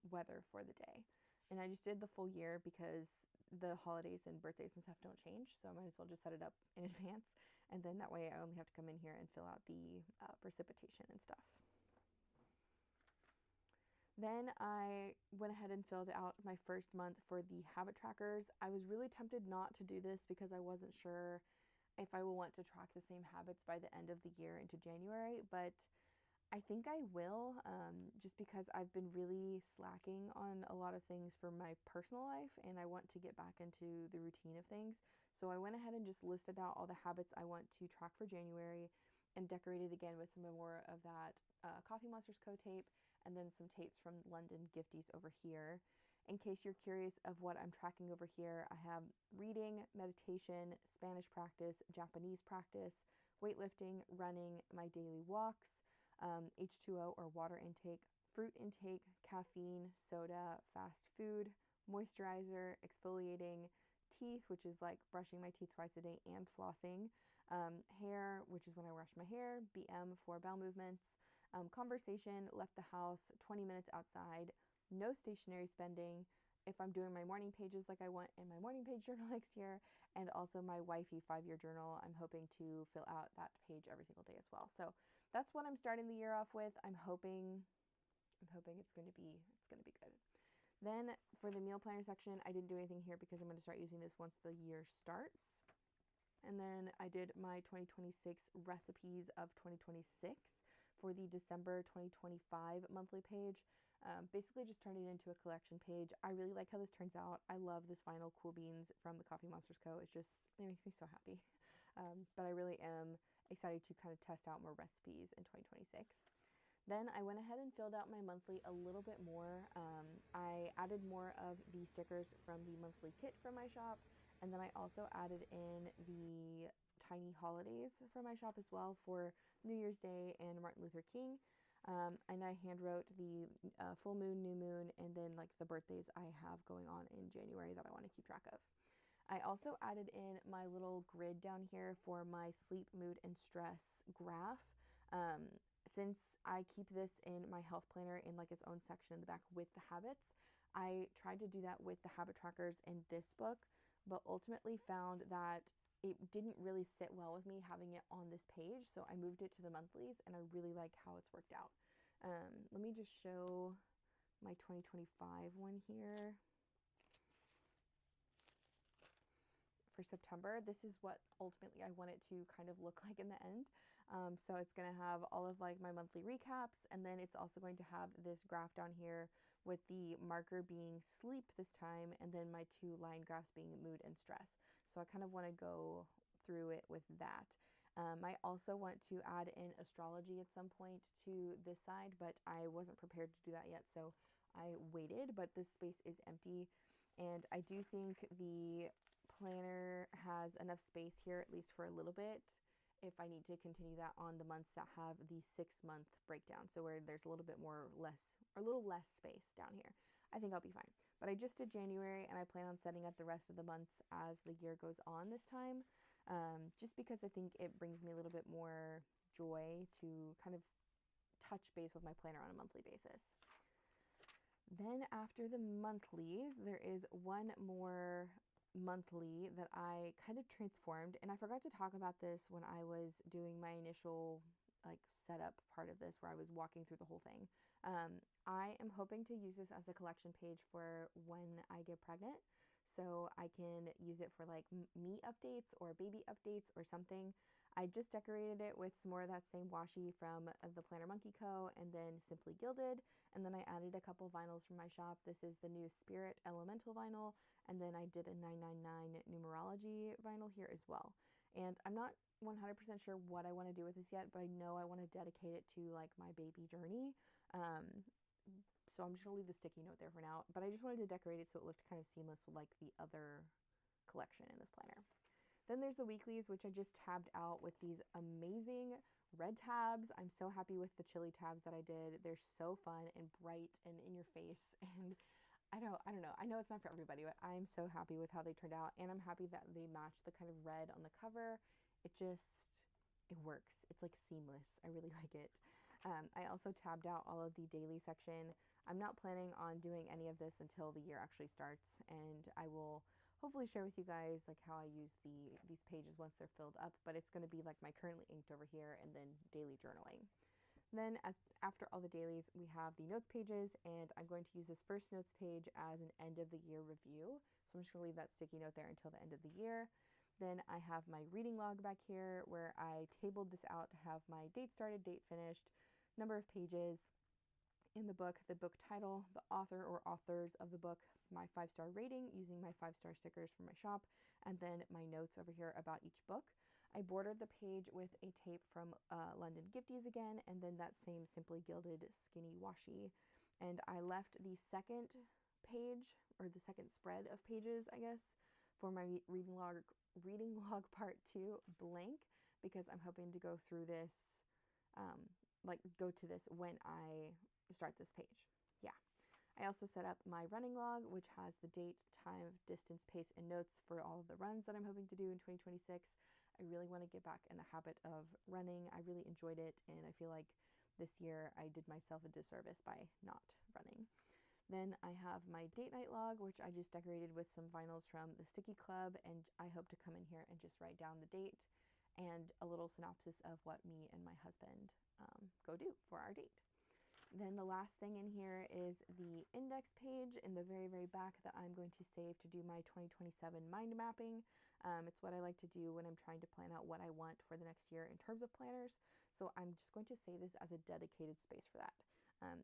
S4: weather for the day. And I just did the full year because the holidays and birthdays and stuff don't change, so I might as well just set it up in advance, and then that way I only have to come in here and fill out the precipitation and stuff. Then I went ahead and filled out my first month for the habit trackers. I was really tempted not to do this because I wasn't sure if I will want to track the same habits by the end of the year into January, but I think I will, just because I've been really slacking on a lot of things for my personal life, and I want to get back into the routine of things. So I went ahead and just listed out all the habits I want to track for January and decorated again with some more of that Coffee Monsters Co. tape, and then some tapes from London Gifties over here. In case you're curious of what I'm tracking over here, I have reading, meditation, Spanish practice, Japanese practice, weightlifting, running, my daily walks, H2O or water intake, fruit intake, caffeine, soda, fast food, moisturizer, exfoliating, teeth, which is like brushing my teeth twice a day and flossing, hair, which is when I wash my hair, BM for bowel movements, conversation, left the house, 20 minutes outside, no stationary spending, if I'm doing my morning pages like I want in my morning page journal next year, and also my wifey 5-year journal, I'm hoping to fill out that page every single day as well. So that's what I'm starting the year off with. I'm hoping it's going to be good. Then for the meal planner section, I didn't do anything here because I'm going to start using this once the year starts. And then I did my 2026 recipes of 2026 for the December 2025 monthly page. Basically just turned it into a collection page. I really like how this turns out. I love this vinyl Cool Beans from the Coffee Monsters Co. It makes me so happy. But I really am excited to kind of test out more recipes in 2026. Then I went ahead and filled out my monthly a little bit more. I added more of the stickers from the monthly kit from my shop, and then I also added in the tiny holidays from my shop as well for New Year's Day and Martin Luther King. And I hand wrote the full moon, new moon, and then like the birthdays I have going on in January that I want to keep track of. I also added in my little grid down here for my sleep, mood, and stress graph. Since I keep this in my health planner in like its own section in the back with the habits, I tried to do that with the habit trackers in this book, but ultimately found that it didn't really sit well with me having it on this page, so I moved it to the monthlies, and I really like how it's worked out. Let me just show my 2025 one here. For September, this is what ultimately I want it to kind of look like in the end. So it's going to have all of like my monthly recaps, and then it's also going to have this graph down here with the marker being sleep this time, and then my 2 line graphs being mood and stress. So I kind of want to go through it with that. I also want to add in astrology at some point to this side, but I wasn't prepared to do that yet, so I waited, but this space is empty, and I do think the planner has enough space here, at least for a little bit, if I need to continue that on the months that have the 6-month breakdown. So where there's a little less space down here. I think I'll be fine. But I just did January, and I plan on setting up the rest of the months as the year goes on this time, just because I think it brings me a little bit more joy to kind of touch base with my planner on a monthly basis. Then after the monthlies, there is one more monthly that I kind of transformed, and I forgot to talk about this when I was doing my initial like setup part of this where I was walking through the whole thing. I am hoping to use this as a collection page for when I get pregnant, so I can use it for like me updates or baby updates or something. I just decorated it with some more of that same washi from the Planner Monkey Co. and then Simply Gilded, and then I added a couple vinyls from my shop. This is the new Spirit Elemental vinyl, and then I did a 999 numerology vinyl here as well. And I'm not 100% sure what I want to do with this yet, but I know I want to dedicate it to like my baby journey. So I'm just gonna leave the sticky note there for now, but I just wanted to decorate it so it looked kind of seamless with like the other collection in this planner. Then there's the weeklies, which I just tabbed out with these amazing red tabs. I'm so happy with the chili tabs that I did. They're so fun and bright and in your face, and I don't know. I know it's not for everybody, but I'm so happy with how they turned out, and I'm happy that they match the kind of red on the cover. It works. It's like seamless. I really like it. I also tabbed out all of the daily section. I'm not planning on doing any of this until the year actually starts, and I will hopefully share with you guys like how I use these pages once they're filled up, but it's going to be like my currently inked over here and then daily journaling. Then after all the dailies, we have the notes pages, and I'm going to use this first notes page as an end of the year review. So I'm just going to leave that sticky note there until the end of the year. Then I have my reading log back here where I tabled this out to have my date started, date finished, number of pages in the book title, the author or authors of the book, my 5-star rating using my 5-star stickers from my shop, and then my notes over here about each book. I bordered the page with a tape from London Gifties again, and then that same Simply Gilded skinny washi. And I left the second page, or the second spread of pages, I guess, for my reading log part 2 blank, because I'm hoping to go through this, go to this when I start this page. Yeah. I also set up my running log, which has the date, time, distance, pace, and notes for all of the runs that I'm hoping to do in 2026. I really want to get back in the habit of running. I really enjoyed it, and I feel like this year I did myself a disservice by not running. Then I have my date night log, which I just decorated with some vinyls from the Sticky Club, and I hope to come in here and just write down the date and a little synopsis of what me and my husband go do for our date. Then the last thing in here is the index page in the very, very back that I'm going to save to do my 2027 mind mapping. It's what I like to do when I'm trying to plan out what I want for the next year in terms of planners. So I'm just going to save this as a dedicated space for that.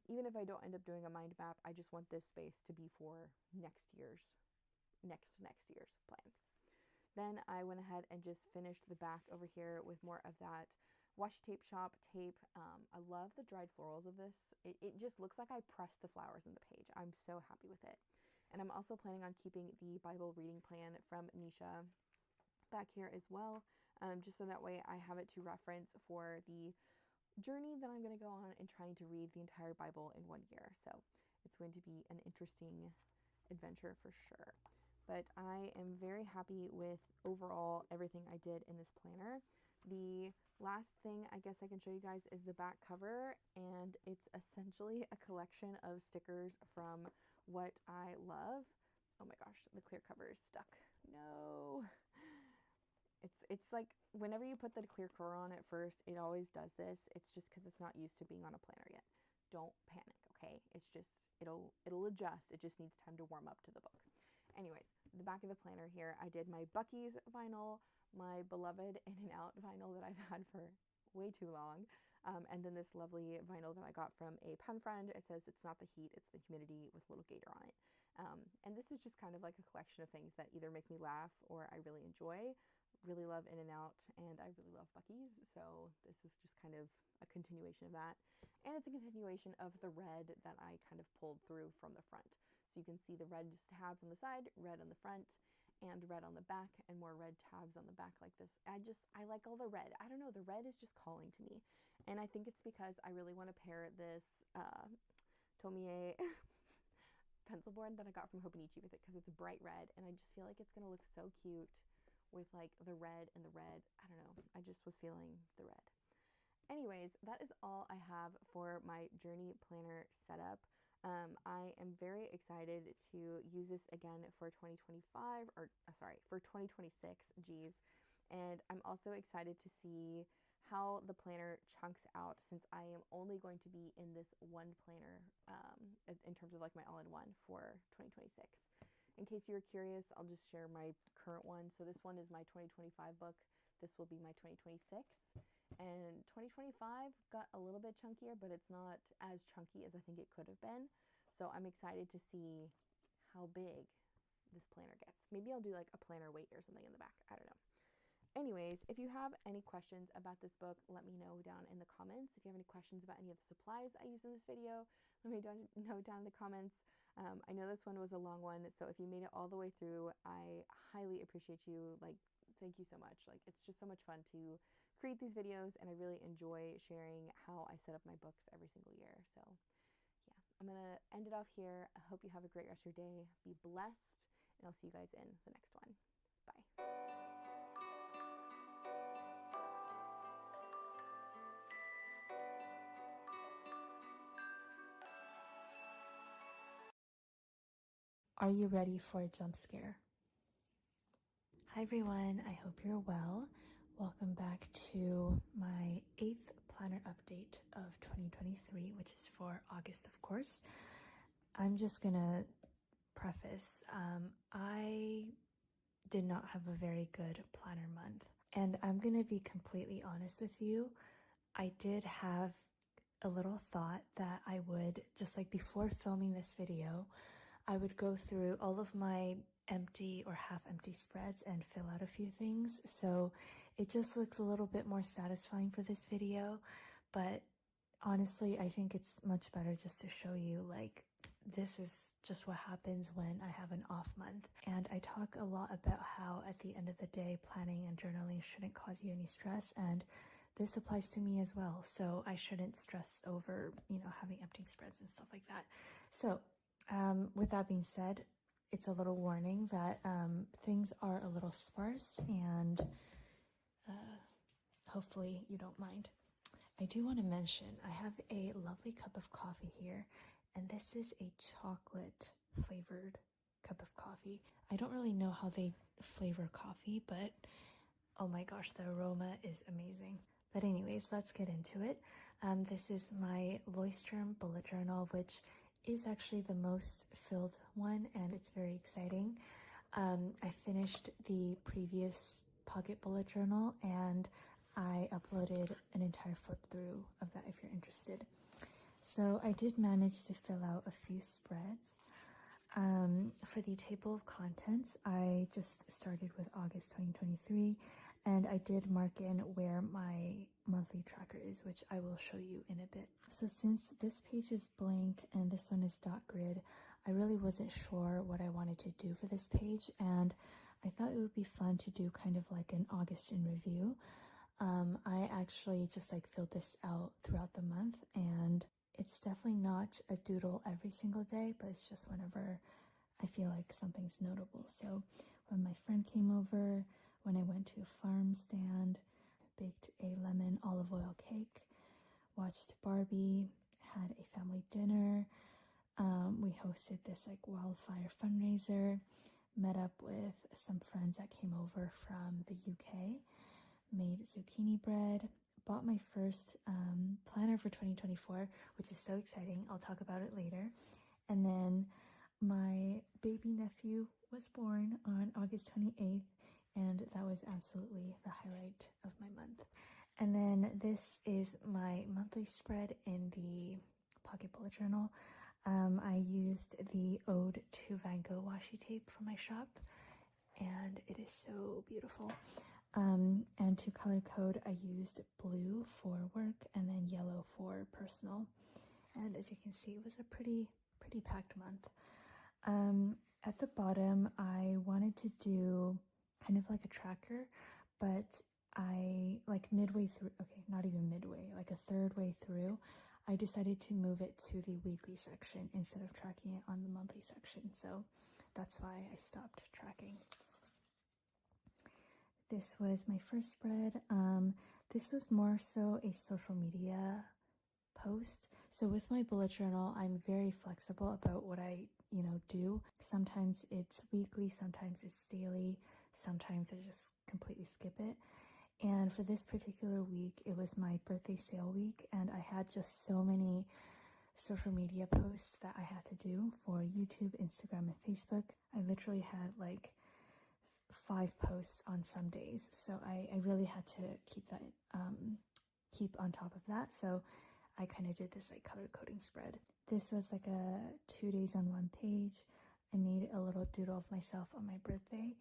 S4: Even if I don't end up doing a mind map, I just want this space to be for next year's plans. Then I went ahead and just finished the back over here with more of that washi tape shop tape. I love the dried florals of this. It just looks like I pressed the flowers in the page. I'm so happy with it. And I'm also planning on keeping the Bible reading plan from Nisha back here as well, just so that way I have it to reference for the journey that I'm going to go on in trying to read the entire Bible in 1 year. So it's going to be an interesting adventure for sure. But I am very happy with overall everything I did in this planner. The last thing I guess I can show you guys is the back cover, and it's essentially a collection of stickers from What I Love. Oh my gosh, the clear cover is stuck. No. It's like whenever you put the clear cover on at first, it always does this. It's just because it's not used to being on a planner yet. Don't panic, okay? It's just, it'll adjust. It just needs time to warm up to the book. Anyways, the back of the planner here, I did my Buc-ee's vinyl, my beloved In-N-Out vinyl that I've had for way too long, and then this lovely vinyl that I got from a pen friend. It says it's not the heat, it's the humidity, with a little gator on it. And this is just kind of like a collection of things that either make me laugh or I really enjoy. Really love In-N-Out, and I really love Buc-ee's, so this is just kind of a continuation of that. And it's a continuation of the red that I kind of pulled through from the front. So you can see the red tabs on the side, red on the front, and red on the back, and more red tabs on the back like this. I like all the red. I don't know, the red is just calling to me. And I think it's because I really want to pair this Tomie pencil board that I got from Hobonichi with it, because it's bright red, and I just feel like it's going to look so cute with like the red and the red. I don't know. I just was feeling the red. Anyways, that is all I have for my journey planner setup. I am very excited to use this again for 2025, or for 2026, geez. And I'm also excited to see how the planner chunks out, since I am only going to be in this one planner in terms of like my all-in-one for 2026. In case you were curious, I'll just share my current one. So this one is my 2025 book. This will be my 2026. And 2025 got a little bit chunkier, but it's not as chunky as I think it could have been. So I'm excited to see how big this planner gets. Maybe I'll do like a planner weight or something in the back. I don't know. Anyways, if you have any questions about this book, let me know down in the comments. If you have any questions about any of the supplies I used in this video, let me know down in the comments. I know this one was a long one, so if you made it all the way through, I highly appreciate you. Like, thank you so much. Like, it's just so much fun to create these videos, and I really enjoy sharing how I set up my books every single year. So yeah, I'm gonna end it off here. I hope you have a great rest of your day. Be blessed, and I'll see you guys in the next one. Bye.
S1: Are you ready for a jump scare? Hi everyone, I hope you're well. Welcome back to my 8th planner update of 2023, which is for August, of course. I'm just gonna preface, I did not have a very good planner month. And I'm gonna be completely honest with you, I did have a little thought that I would, just like before filming this video, I would go through all of my empty or half empty spreads and fill out a few things, so it just looks a little bit more satisfying for this video. But honestly, I think it's much better just to show you, like, this is just what happens when I have an off month. And I talk a lot about how at the end of the day, planning and journaling shouldn't cause you any stress, and this applies to me as well. So I shouldn't stress over, having empty spreads and stuff like that. So with that being said, it's a little warning that things are a little sparse, and hopefully you don't mind. I do want to mention I have a lovely cup of coffee here, and this is a chocolate flavored cup of coffee. I don't really know how they flavor coffee, but oh my gosh, the aroma is amazing. But anyways, let's get into it. This is my Leuchtturm bullet journal, which is actually the most filled one, and it's very exciting. I finished the previous pocket bullet journal, and I uploaded an entire flip through of that if you're interested. So I did manage to fill out a few spreads. For the table of contents, I just started with August 2023, and I did mark in where my monthly tracker is, which I will show you in a bit. So since this page is blank and this one is dot grid, I really wasn't sure what I wanted to do for this page, and I thought it would be fun to do kind of like an August in review. I actually just like filled this out throughout the month, and it's definitely not a doodle every single day, but it's just whenever I feel like something's notable. So when my friend came over, when I went to a farm stand, baked a lemon olive oil cake, watched Barbie, had a family dinner. We hosted this like wildfire fundraiser, met up with some friends that came over from the UK, made zucchini bread, bought my first planner for 2024, which is so exciting. I'll talk about it later. And then my baby nephew was born on August 28th, and that was absolutely the highlight of my month. And then this is my monthly spread in the pocket bullet journal. I used the Ode to Van Gogh washi tape from my shop, and it is so beautiful. And to color code, I used blue for work and then yellow for personal. And as you can see, it was a pretty packed month. At the bottom, I wanted to do kind of like a tracker, but I, like midway through, okay, not even midway, like a third way through, I decided to move it to the weekly section instead of tracking it on the monthly section. So that's why I stopped tracking. This was my first spread. This was more so a social media post. So with my bullet journal, I'm very flexible about what I, do. Sometimes it's weekly, sometimes it's daily, sometimes I just completely skip it. And for this particular week, it was my birthday sale week, and I had just so many social media posts that I had to do for YouTube, Instagram, and Facebook. I literally had like 5 posts on some days, so I really had to keep on top of that. So I kind of did this like color coding spread. This was like a 2 days on one page. I made a little doodle of myself on my birthday,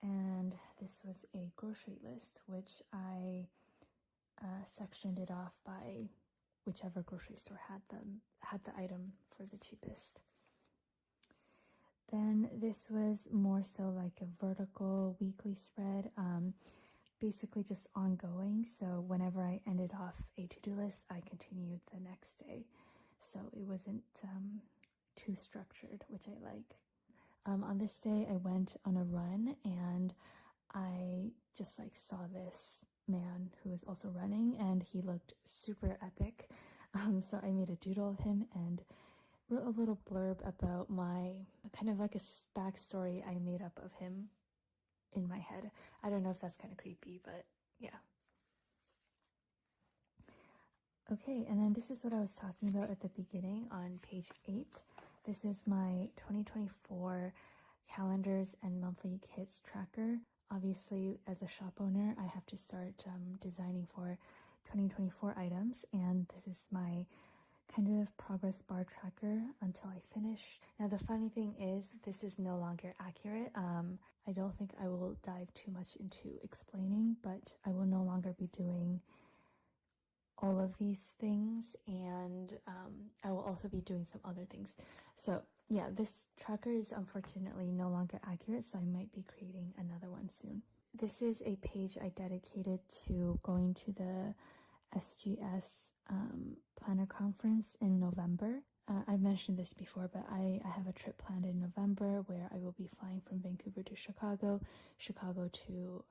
S1: and this was a grocery list, which I sectioned it off by whichever grocery store had the item for the cheapest. Then this was more so like a vertical weekly spread, basically just ongoing. So whenever I ended off a to-do list, I continued the next day. So it wasn't too structured, which I like. On this day, I went on a run, and I just like saw this man who was also running, and he looked super epic. So I made a doodle of him and wrote a little blurb about my kind of like a backstory I made up of him in my head. I don't know if that's kind of creepy, but yeah. Okay, and then this is what I was talking about at the beginning on page 8. This is my 2024 calendars and monthly kits tracker. Obviously, as a shop owner, I have to start designing for 2024 items, and this is my kind of progress bar tracker until I finish. Now, the funny thing is, this is no longer accurate. I don't think I will dive too much into explaining, but I will no longer be doing all of these things, and I will also be doing some other things. So yeah, this tracker is unfortunately no longer accurate, so I might be creating another one soon. This is a page I dedicated to going to the SGS planner conference in November. I've mentioned this before, but I have a trip planned in November where I will be flying from Vancouver to Chicago, Chicago to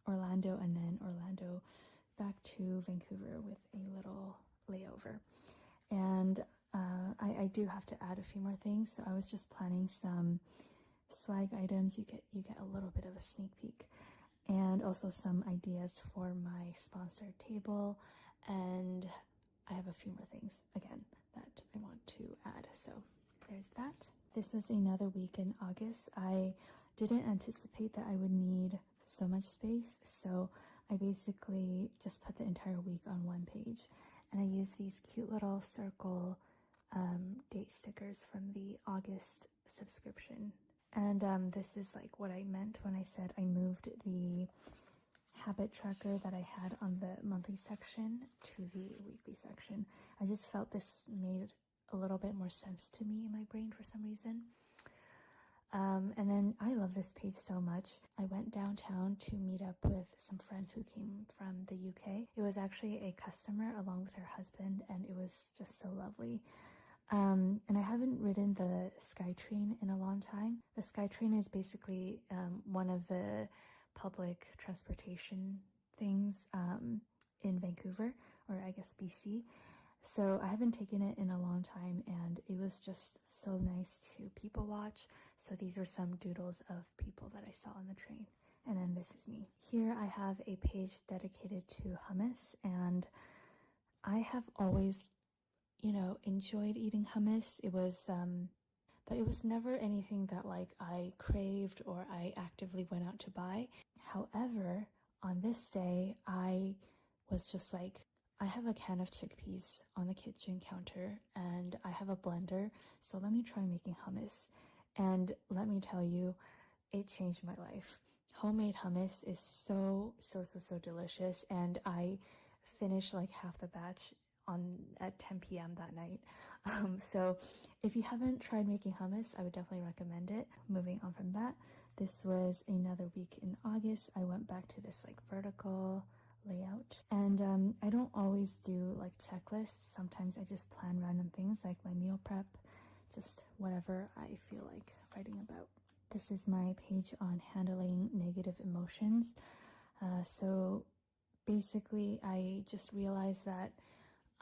S1: Orlando, and then Orlando back to Vancouver with a little layover. And I do have to add a few more things. So I was just planning some swag items. You get a little bit of a sneak peek, and also some ideas for my sponsored table, and I have a few more things again that I want to add. So there's that. This was another week in August. I didn't anticipate that I would need so much space, so I basically just put the entire week on one page, and I used these cute little circle date stickers from the August subscription. And this is like what I meant when I said I moved the habit tracker that I had on the monthly section to the weekly section. I just felt this made a little bit more sense to me in my brain for some reason. And then I love this page so much. I went downtown to meet up with some friends who came from the UK. It was actually a customer along with her husband, and it was just so lovely. And I haven't ridden the SkyTrain in a long time. The SkyTrain is basically one of the public transportation things in Vancouver, or I guess BC. So I haven't taken it in a long time, and it was just so nice to people watch. So these were some doodles of people that I saw on the train. And then this is me. Here I have a page dedicated to hummus, and I have always, enjoyed eating hummus. It was, but it was never anything that like I craved or I actively went out to buy. However, on this day, I was just like, I have a can of chickpeas on the kitchen counter and I have a blender, so let me try making hummus. And let me tell you, it changed my life. Homemade hummus is so delicious, and I finished like half the batch at 10 p.m. that night. So if you haven't tried making hummus, I would definitely recommend it. Moving on from that, this was another week in August. I went back to this like vertical layout, and I don't always do like checklists. Sometimes I just plan random things like my meal prep, just whatever I feel like writing about. This is my page on handling negative emotions. So basically I just realized that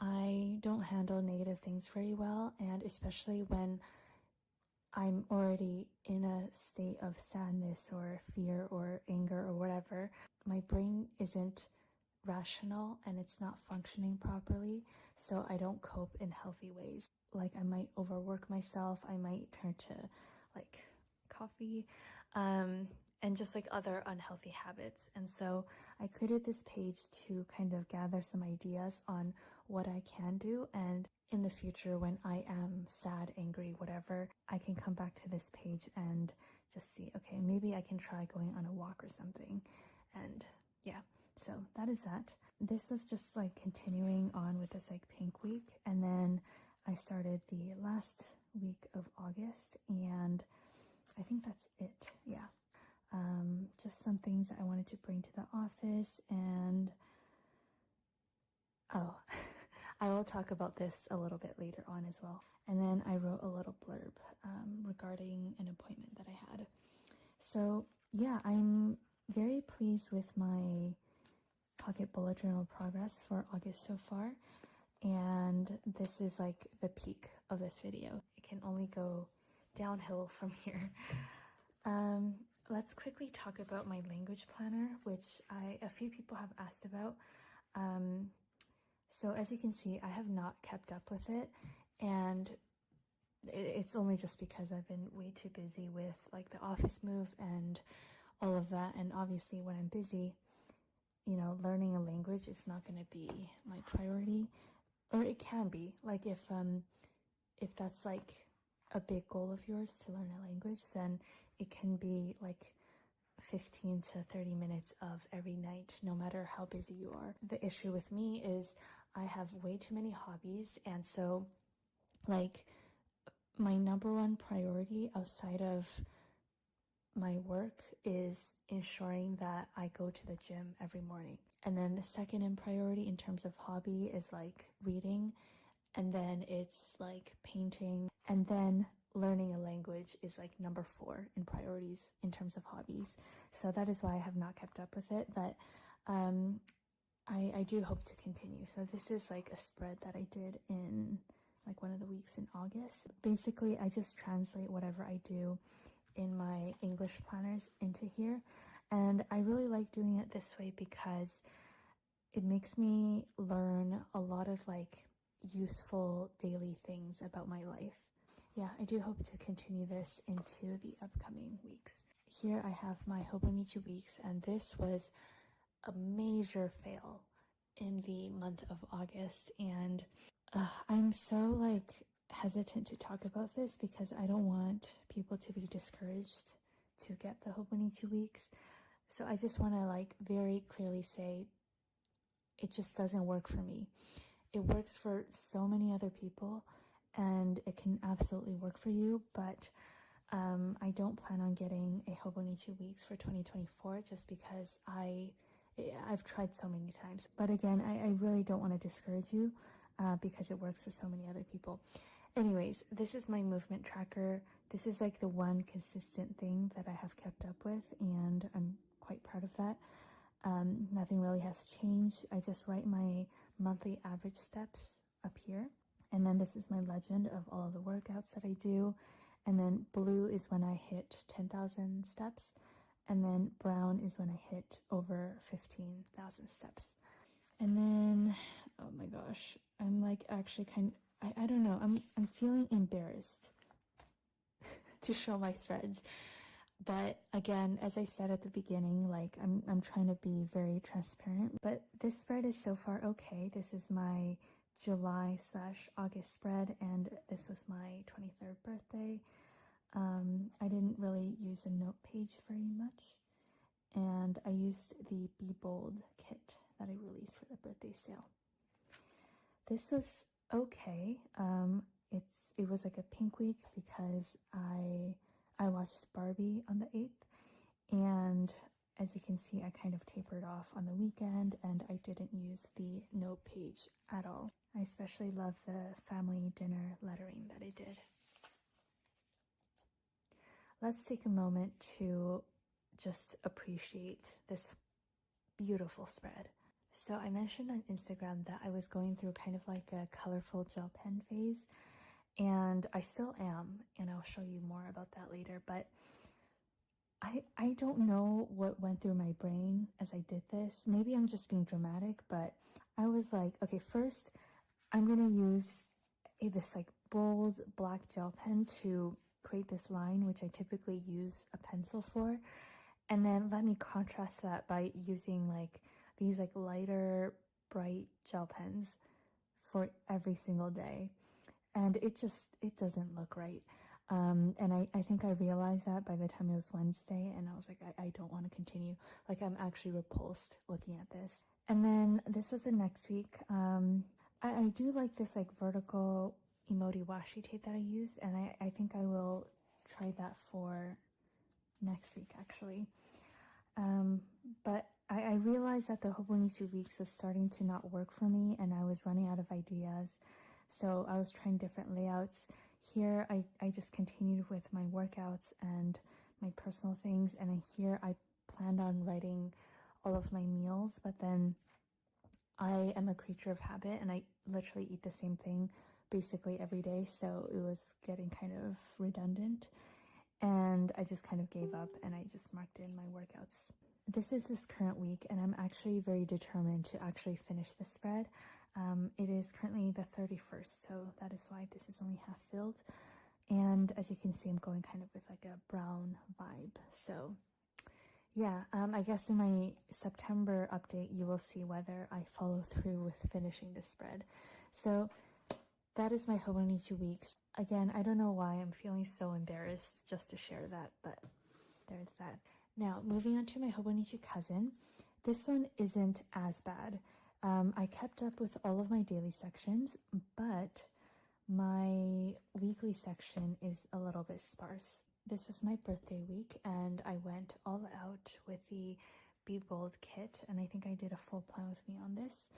S1: I don't handle negative things very well, and especially when I'm already in a state of sadness or fear or anger or whatever, my brain isn't rational and it's not functioning properly, so I don't cope in healthy ways. Like I might overwork myself, I might turn to like coffee, and just like other unhealthy habits. And so I created this page to kind of gather some ideas on what I can do, and in the future when I am sad, angry, whatever, I can come back to this page and just see, okay, maybe I can try going on a walk or something. And yeah, so that is that. This was just like continuing on with this like pink week, and then I started the last week of August, and I think that's it. Yeah. Just some things that I wanted to bring to the office, and I will talk about this a little bit later on as well. And then I wrote a little blurb regarding an appointment that I had. So yeah, I'm very pleased with my pocket bullet journal progress for August so far, and this is like the peak of this video. It can only go downhill from here. Let's quickly talk about my language planner, which a few people have asked about. So as you can see, I have not kept up with it, and it's only just because I've been way too busy with like the office move and all of that. And obviously when I'm busy, learning a language is not going to be my priority, or it can be. Like if that's like a big goal of yours to learn a language, then it can be like 15 to 30 minutes of every night, no matter how busy you are. The issue with me is I have way too many hobbies, and so like my number one priority outside of my work is ensuring that I go to the gym every morning. And then the second in priority in terms of hobby is like reading, and then it's like painting, and then learning a language is like number 4 in priorities in terms of hobbies. So that is why I have not kept up with it, but I do hope to continue. So this is like a spread that I did in like one of the weeks in August. Basically, I just translate whatever I do in my English planners into here. And I really like doing it this way because it makes me learn a lot of like useful daily things about my life. Yeah, I do hope to continue this into the upcoming weeks. Here I have my Hobonichi weeks, and this was a major fail in the month of August, and I'm so like hesitant to talk about this because I don't want people to be discouraged to get the Hobonichi weeks. So I just want to like very clearly say it just doesn't work for me. It works for so many other people and it can absolutely work for you, but I don't plan on getting a Hobonichi weeks for 2024 just because I've tried so many times. But again, I really don't want to discourage you because it works for so many other people. Anyways, this is my movement tracker. This is like the one consistent thing that I have kept up with, and I'm quite proud of that. Nothing really has changed. I just write my monthly average steps up here. And then this is my legend of all of the workouts that I do. And then blue is when I hit 10,000 steps. And then brown is when I hit over 15,000 steps. And then, oh my gosh, I'm like actually I don't know, I'm feeling embarrassed to show my spreads. But again, as I said at the beginning, like I'm trying to be very transparent. But this spread is so far okay. This is my July/August spread, and this was my 23rd birthday. I didn't really use a note page very much, and I used the Be Bold kit that I released for the birthday sale. This was okay. It was like a pink week because I watched Barbie on the 8th, and as you can see, I kind of tapered off on the weekend, and I didn't use the note page at all. I especially love the family dinner lettering that I did. Let's take a moment to just appreciate this beautiful spread. So I mentioned on Instagram that I was going through kind of like a colorful gel pen phase, and I still am, and I'll show you more about that later. But I don't know what went through my brain as I did this. Maybe I'm just being dramatic, but I was like, okay, first I'm gonna use this like bold black gel pen to create this line, which I typically use a pencil for, and then let me contrast that by using like these like lighter bright gel pens for every single day. And it doesn't look right. And I think I realized that by the time it was Wednesday, and I was like, I don't want to continue. Like, I'm actually repulsed looking at this. And then this was the next week. I do like this like vertical emoji washi tape that I use, and I think I will try that for next week actually. But I realized that the Hobonichi weeks was starting to not work for me, and I was running out of ideas. So I was trying different layouts. Here I just continued with my workouts and my personal things, and then here I planned on writing all of my meals, but then I am a creature of habit and I literally eat the same thing basically every day, so it was getting kind of redundant, and I just kind of gave up and I just marked in my workouts. This is this current week, and I'm actually very determined to actually finish the spread. It is currently the 31st, so that is why this is only half filled. And as you can see, I'm going kind of with like a brown vibe. So yeah, I guess in my September update, you will see whether I follow through with finishing the spread. So that is my Hobonichi weeks. Again, I don't know why I'm feeling so embarrassed just to share that, but there's that. Now, moving on to my Hobonichi cousin. This one isn't as bad. I kept up with all of my daily sections, but my weekly section is a little bit sparse. This is my birthday week, and I went all out with the Be Bold kit, and I think I did a full plan with me on this.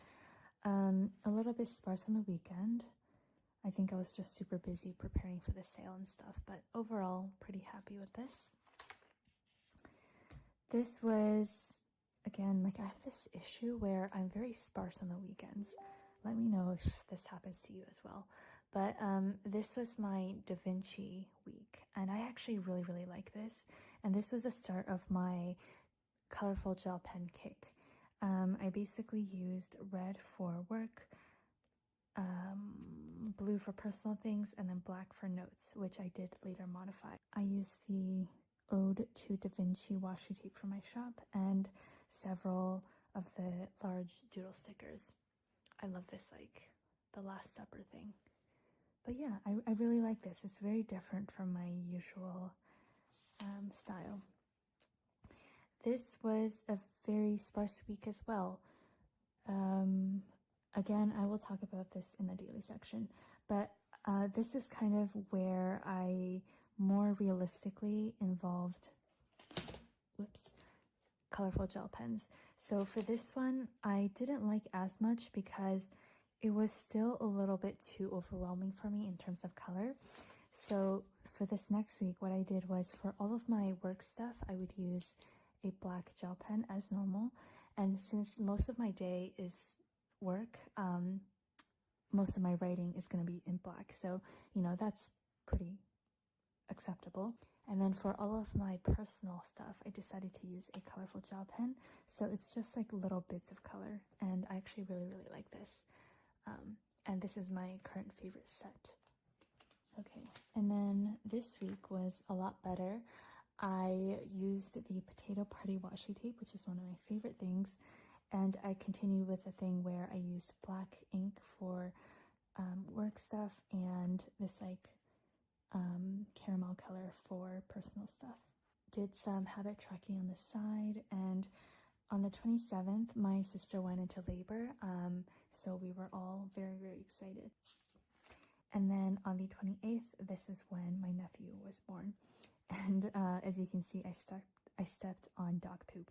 S1: A little bit sparse on the weekend. I think I was just super busy preparing for the sale and stuff, but overall, pretty happy with this. This was, again, like I have this issue where I'm very sparse on the weekends. Let me know if this happens to you as well. But this was my Da Vinci week, and I actually really like this. And this was the start of my colorful gel pen kick. I basically used red for work, blue for personal things, and then black for notes, which I did later modify. I used the Ode to Da Vinci washi tape from my shop and several of the large doodle stickers. I love this, like, the Last Supper thing. But yeah, I really like this. It's very different from my usual style. This was a very sparse week as well. Again, I will talk about this in the daily section, but this is kind of where I more realistically involved, colorful gel pens. So for this one, I didn't like as much because it was still a little bit too overwhelming for me in terms of color. So for this next week, what I did was for all of my work stuff, I would use a black gel pen as normal. And since most of my day is work, most of my writing is going to be in black. So, you know, that's pretty acceptable. And then for all of my personal stuff, I decided to use a colorful gel pen. So it's just like little bits of color. And I actually really like this. And this is my current favorite set. Okay, and then this week was a lot better. I used the Potato Party washi tape, which is one of my favorite things. And I continued with the thing where I used black ink for work stuff and this like caramel color for personal stuff. Did some habit tracking on the side, and on the 27th, my sister went into labor, so we were all very excited. And then on the 28th, this is when my nephew was born. And as you can see, I stepped on dog poop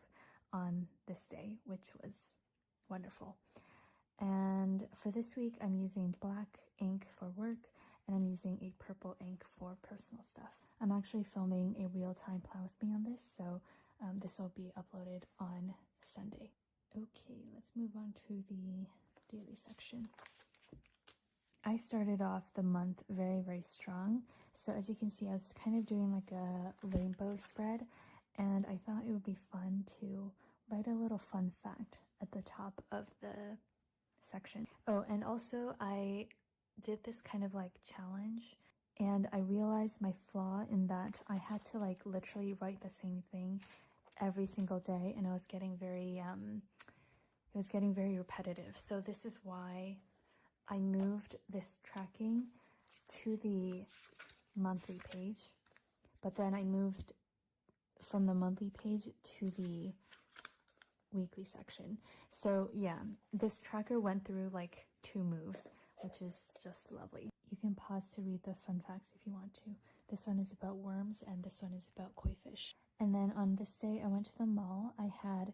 S1: on this day, which was wonderful. And for this week, I'm using black ink for work, and I'm using a purple ink for personal stuff. I'm actually filming a real-time Plan With Me on this, so this will be uploaded on Sunday. Okay, let's move on to the daily section. I started off the month very strong. So as you can see, I was kind of doing like a rainbow spread, and I thought it would be fun to write a little fun fact at the top of the section. Oh, and also I did this kind of like challenge, and I realized my flaw in that I had to like literally write the same thing every single day, and it was getting very repetitive. So this is why I moved this tracking to the monthly page, but then I moved from the monthly page to the weekly section. So yeah, this tracker went through like 2 moves, which is just lovely. You can pause to read the fun facts if you want to. This one is about worms, and this one is about koi fish. And then on this day, I went to the mall. I had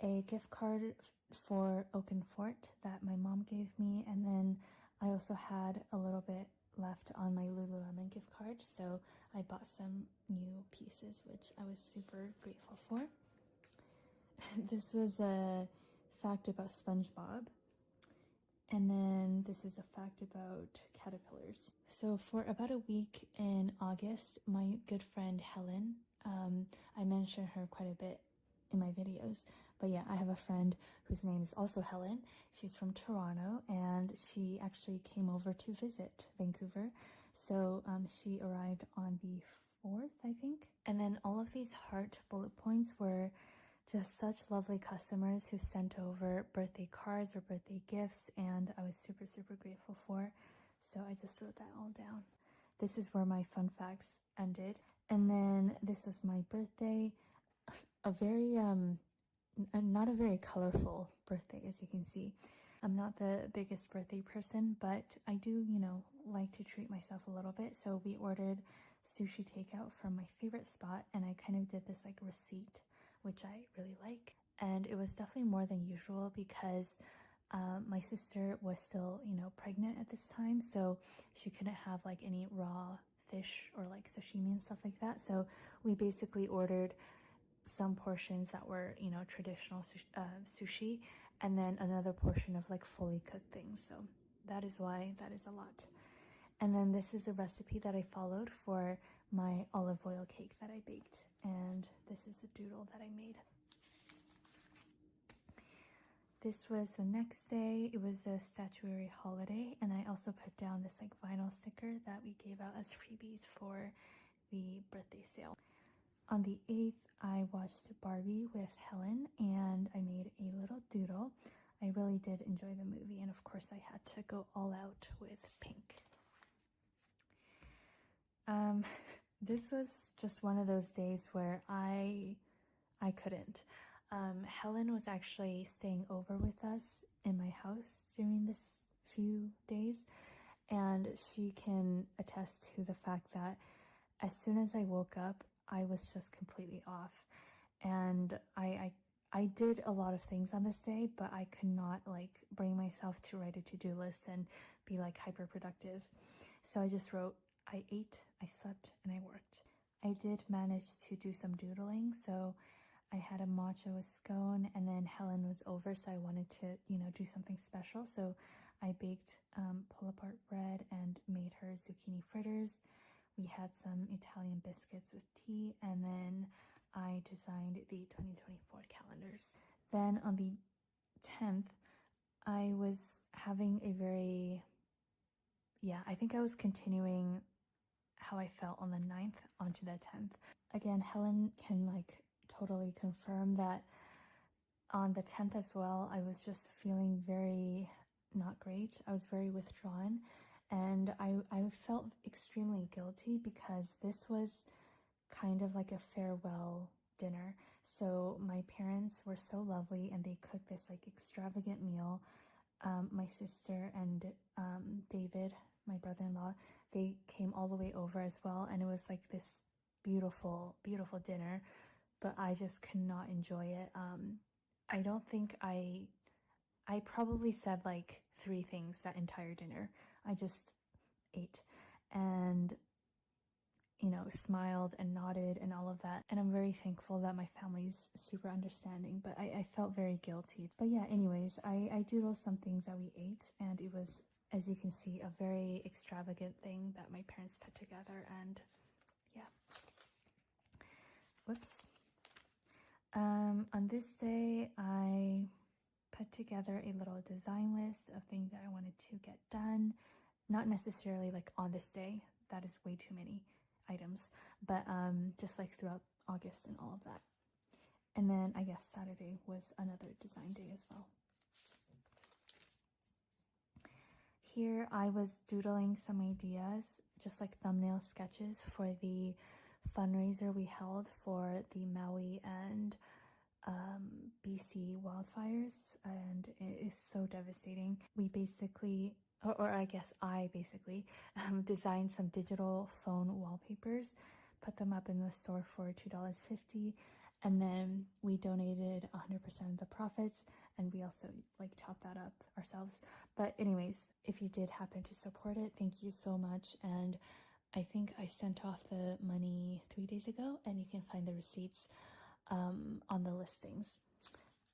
S1: a gift card for Oaken Fort that my mom gave me, and then I also had a little bit left on my Lululemon gift card, so I bought some new pieces, which I was super grateful for. This was a fact about SpongeBob, and then this is a fact about caterpillars. So for about a week in August, my good friend Helen, I mention her quite a bit in my videos, but yeah, I have a friend whose name is also Helen. She's from Toronto, and she actually came over to visit Vancouver. So she arrived on the 4th, I think. And then all of these heart bullet points were just such lovely customers who sent over birthday cards or birthday gifts, and I was super grateful for. So I just wrote that all down. This is where my fun facts ended. And then this was my birthday. A very not a very colorful birthday, as you can see. I'm not the biggest birthday person, but I do, you know, like to treat myself a little bit. So we ordered sushi takeout from my favorite spot, and I kind of did this like receipt, which I really like. And it was definitely more than usual because my sister was still, you know, pregnant at this time, so she couldn't have like any raw fish or like sashimi and stuff like that. So we basically ordered some portions that were, you know, traditional sushi, and then another portion of like fully cooked things. So that is why that is a lot. And then this is a recipe that I followed for my olive oil cake that I baked. And this is a doodle that I made. This was the next day. It was a statuary holiday, and I also put down this like vinyl sticker that we gave out as freebies for the birthday sale. On the 8th, I watched Barbie with Helen, and I made a little doodle. I really did enjoy the movie, and of course I had to go all out with pink. This was just one of those days where I couldn't. Helen was actually staying over with us in my house during this few days, and she can attest to the fact that as soon as I woke up, I was just completely off. And I did a lot of things on this day, but I could not like bring myself to write a to-do list and be like hyper productive. So I just wrote, I ate, I slept, and I worked. I did manage to do some doodling, so I had a matcha with scone, and then Helen was over, so I wanted to, do something special. So I baked pull-apart bread and made her zucchini fritters. We had some Italian biscuits with tea, and then I designed the 2024 calendars. Then on the 10th, I was having I think I was continuing how I felt on the 9th onto the 10th. Again, Helen can like totally confirm that on the 10th as well, I was just feeling very not great. I was very withdrawn, and I felt extremely guilty because this was kind of like a farewell dinner. So my parents were so lovely, and they cooked this like extravagant meal. My sister and David, my brother-in-law, they came all the way over as well, and it was like this beautiful, beautiful dinner, but I just could not enjoy it. I don't think I probably said like 3 things that entire dinner. I just ate and, smiled and nodded and all of that. And I'm very thankful that my family's super understanding, but I felt very guilty. But yeah, anyways, I doodled some things that we ate, and it was, as you can see, a very extravagant thing that my parents put together, and yeah. Whoops. On this day, I put together a little design list of things that I wanted to get done. Not necessarily like on this day, that is way too many items, but just like throughout August and all of that. And then I guess Saturday was another design day as well. Here I was doodling some ideas, just like thumbnail sketches for the fundraiser we held for the Maui and BC wildfires, and it is so devastating. We basically, or I guess I basically designed some digital phone wallpapers, put them up in the store for $2.50, and then we donated 100% of the profits, and we also like chopped that up ourselves. But anyways, if you did happen to support it, thank you so much. And I think I sent off the money 3 days ago, and you can find the receipts on the listings.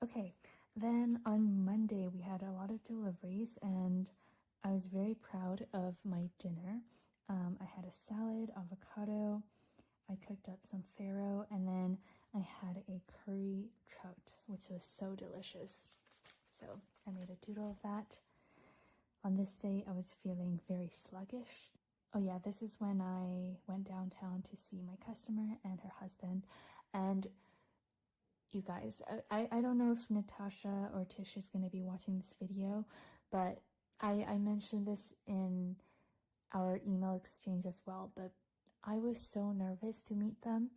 S1: Okay, then on Monday we had a lot of deliveries, and I was very proud of my dinner. I had a salad, avocado, I cooked up some farro, and then I had a curry trout, which was so delicious. So I made a doodle of that. On this day, I was feeling very sluggish. Oh yeah, this is when I went downtown to see my customer and her husband. And you guys, I don't know if Natasha or Tish is going to be watching this video, but I mentioned this in our email exchange as well, but I was so nervous to meet them.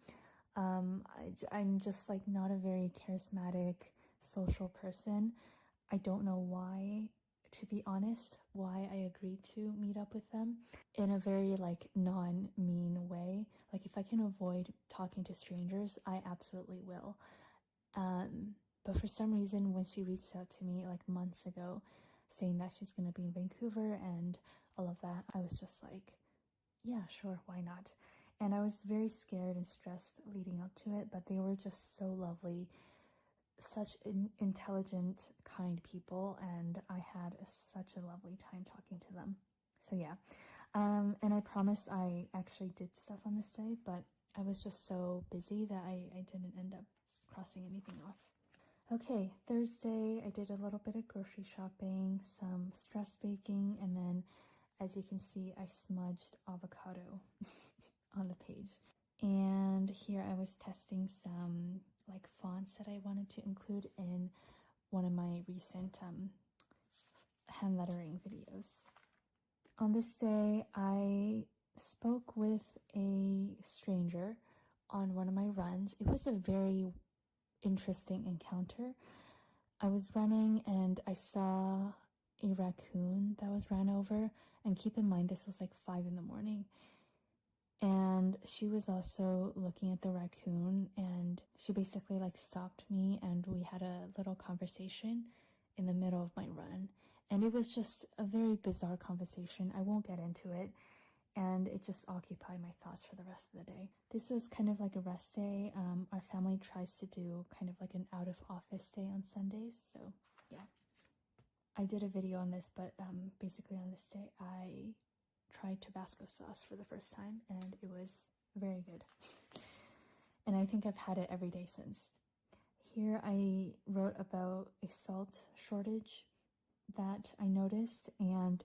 S1: I'm just like not a very charismatic social person. I don't know why, to be honest, why I agreed to meet up with them in a very like non-mean way. Like if I can avoid talking to strangers, I absolutely will. But for some reason, when she reached out to me like months ago saying that she's going to be in Vancouver and all of that, I was just like, yeah, sure, why not? And I was very scared and stressed leading up to it, but they were just so lovely, such intelligent, kind people, and I had such a lovely time talking to them. So yeah, And I promise I actually did stuff on this day, but I was just so busy that I didn't end up crossing anything off. Okay, Thursday, I did a little bit of grocery shopping, some stress baking, and then, as you can see, I smudged avocado on the page. And here I was testing some like fonts that I wanted to include in one of my recent hand lettering videos. On this day, I spoke with a stranger on one of my runs. It was a very interesting encounter. I was running and I saw a raccoon that was ran over, and keep in mind this was like 5 in the morning. And she was also looking at the raccoon, and she basically like stopped me and we had a little conversation in the middle of my run. And it was just a very bizarre conversation. I won't get into it, and it just occupied my thoughts for the rest of the day. This was kind of like a rest day. Our family tries to do kind of like an out of office day on Sundays, so yeah. I did a video on this, but basically on this day I tried Tabasco sauce for the first time, and it was very good. And I think I've had it every day since. Here I wrote about a salt shortage that I noticed, and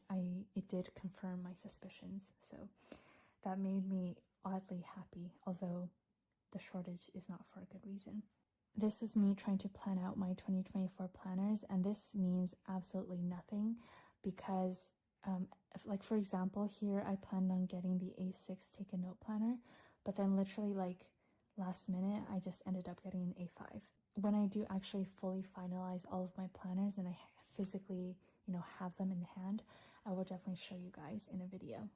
S1: it did confirm my suspicions, so that made me oddly happy, although the shortage is not for a good reason. This was me trying to plan out my 2024 planners, and this means absolutely nothing because like for example, here I planned on getting the A6 Take a Note planner, but then literally like last minute I just ended up getting an A5. When I do actually fully finalize all of my planners and I physically, have them in hand, I will definitely show you guys in a video.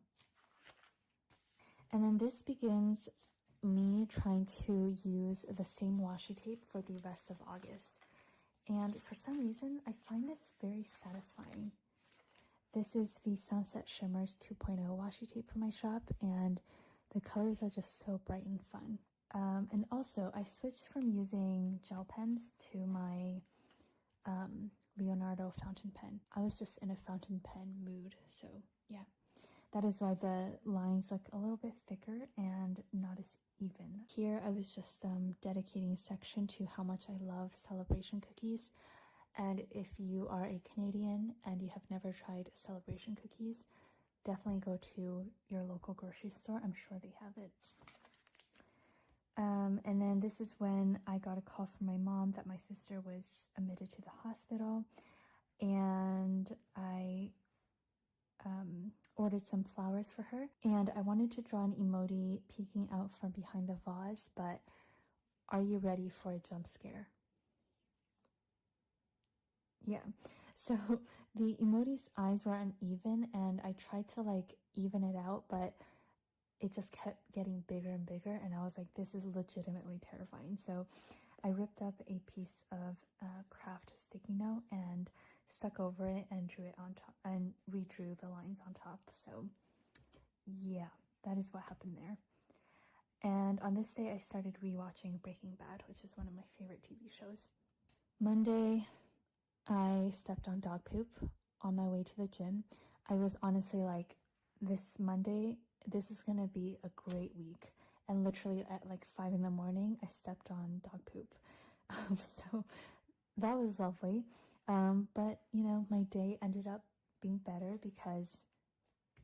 S1: And then this begins me trying to use the same washi tape for the rest of August. And for some reason, I find this very satisfying. This is the Sunset Shimmers 2.0 washi tape from my shop, and the colors are just so bright and fun. And also, I switched from using gel pens to my Leonardo fountain pen. I was just in a fountain pen mood, so yeah. That is why the lines look a little bit thicker and not as even. Here I was just dedicating a section to how much I love Celebration cookies. And if you are a Canadian and you have never tried Celebration cookies, definitely go to your local grocery store. I'm sure they have it. And then this is when I got a call from my mom that my sister was admitted to the hospital, and I ordered some flowers for her, and I wanted to draw an emoji peeking out from behind the vase, but are you ready for a jump scare? Yeah, so the emoji's eyes were uneven, and I tried to like even it out, but it just kept getting bigger and bigger, and I was like, this is legitimately terrifying. So I ripped up a piece of craft sticky note and stuck over it and drew it on top and redrew the lines on top. So yeah, that is what happened there. And on this day I started rewatching Breaking Bad, which is one of my favorite TV shows. Monday I stepped on dog poop on my way to the gym. I was honestly like, this Monday, this is gonna be a great week. And literally at like 5 in the morning, I stepped on dog poop. So that was lovely. But my day ended up being better because,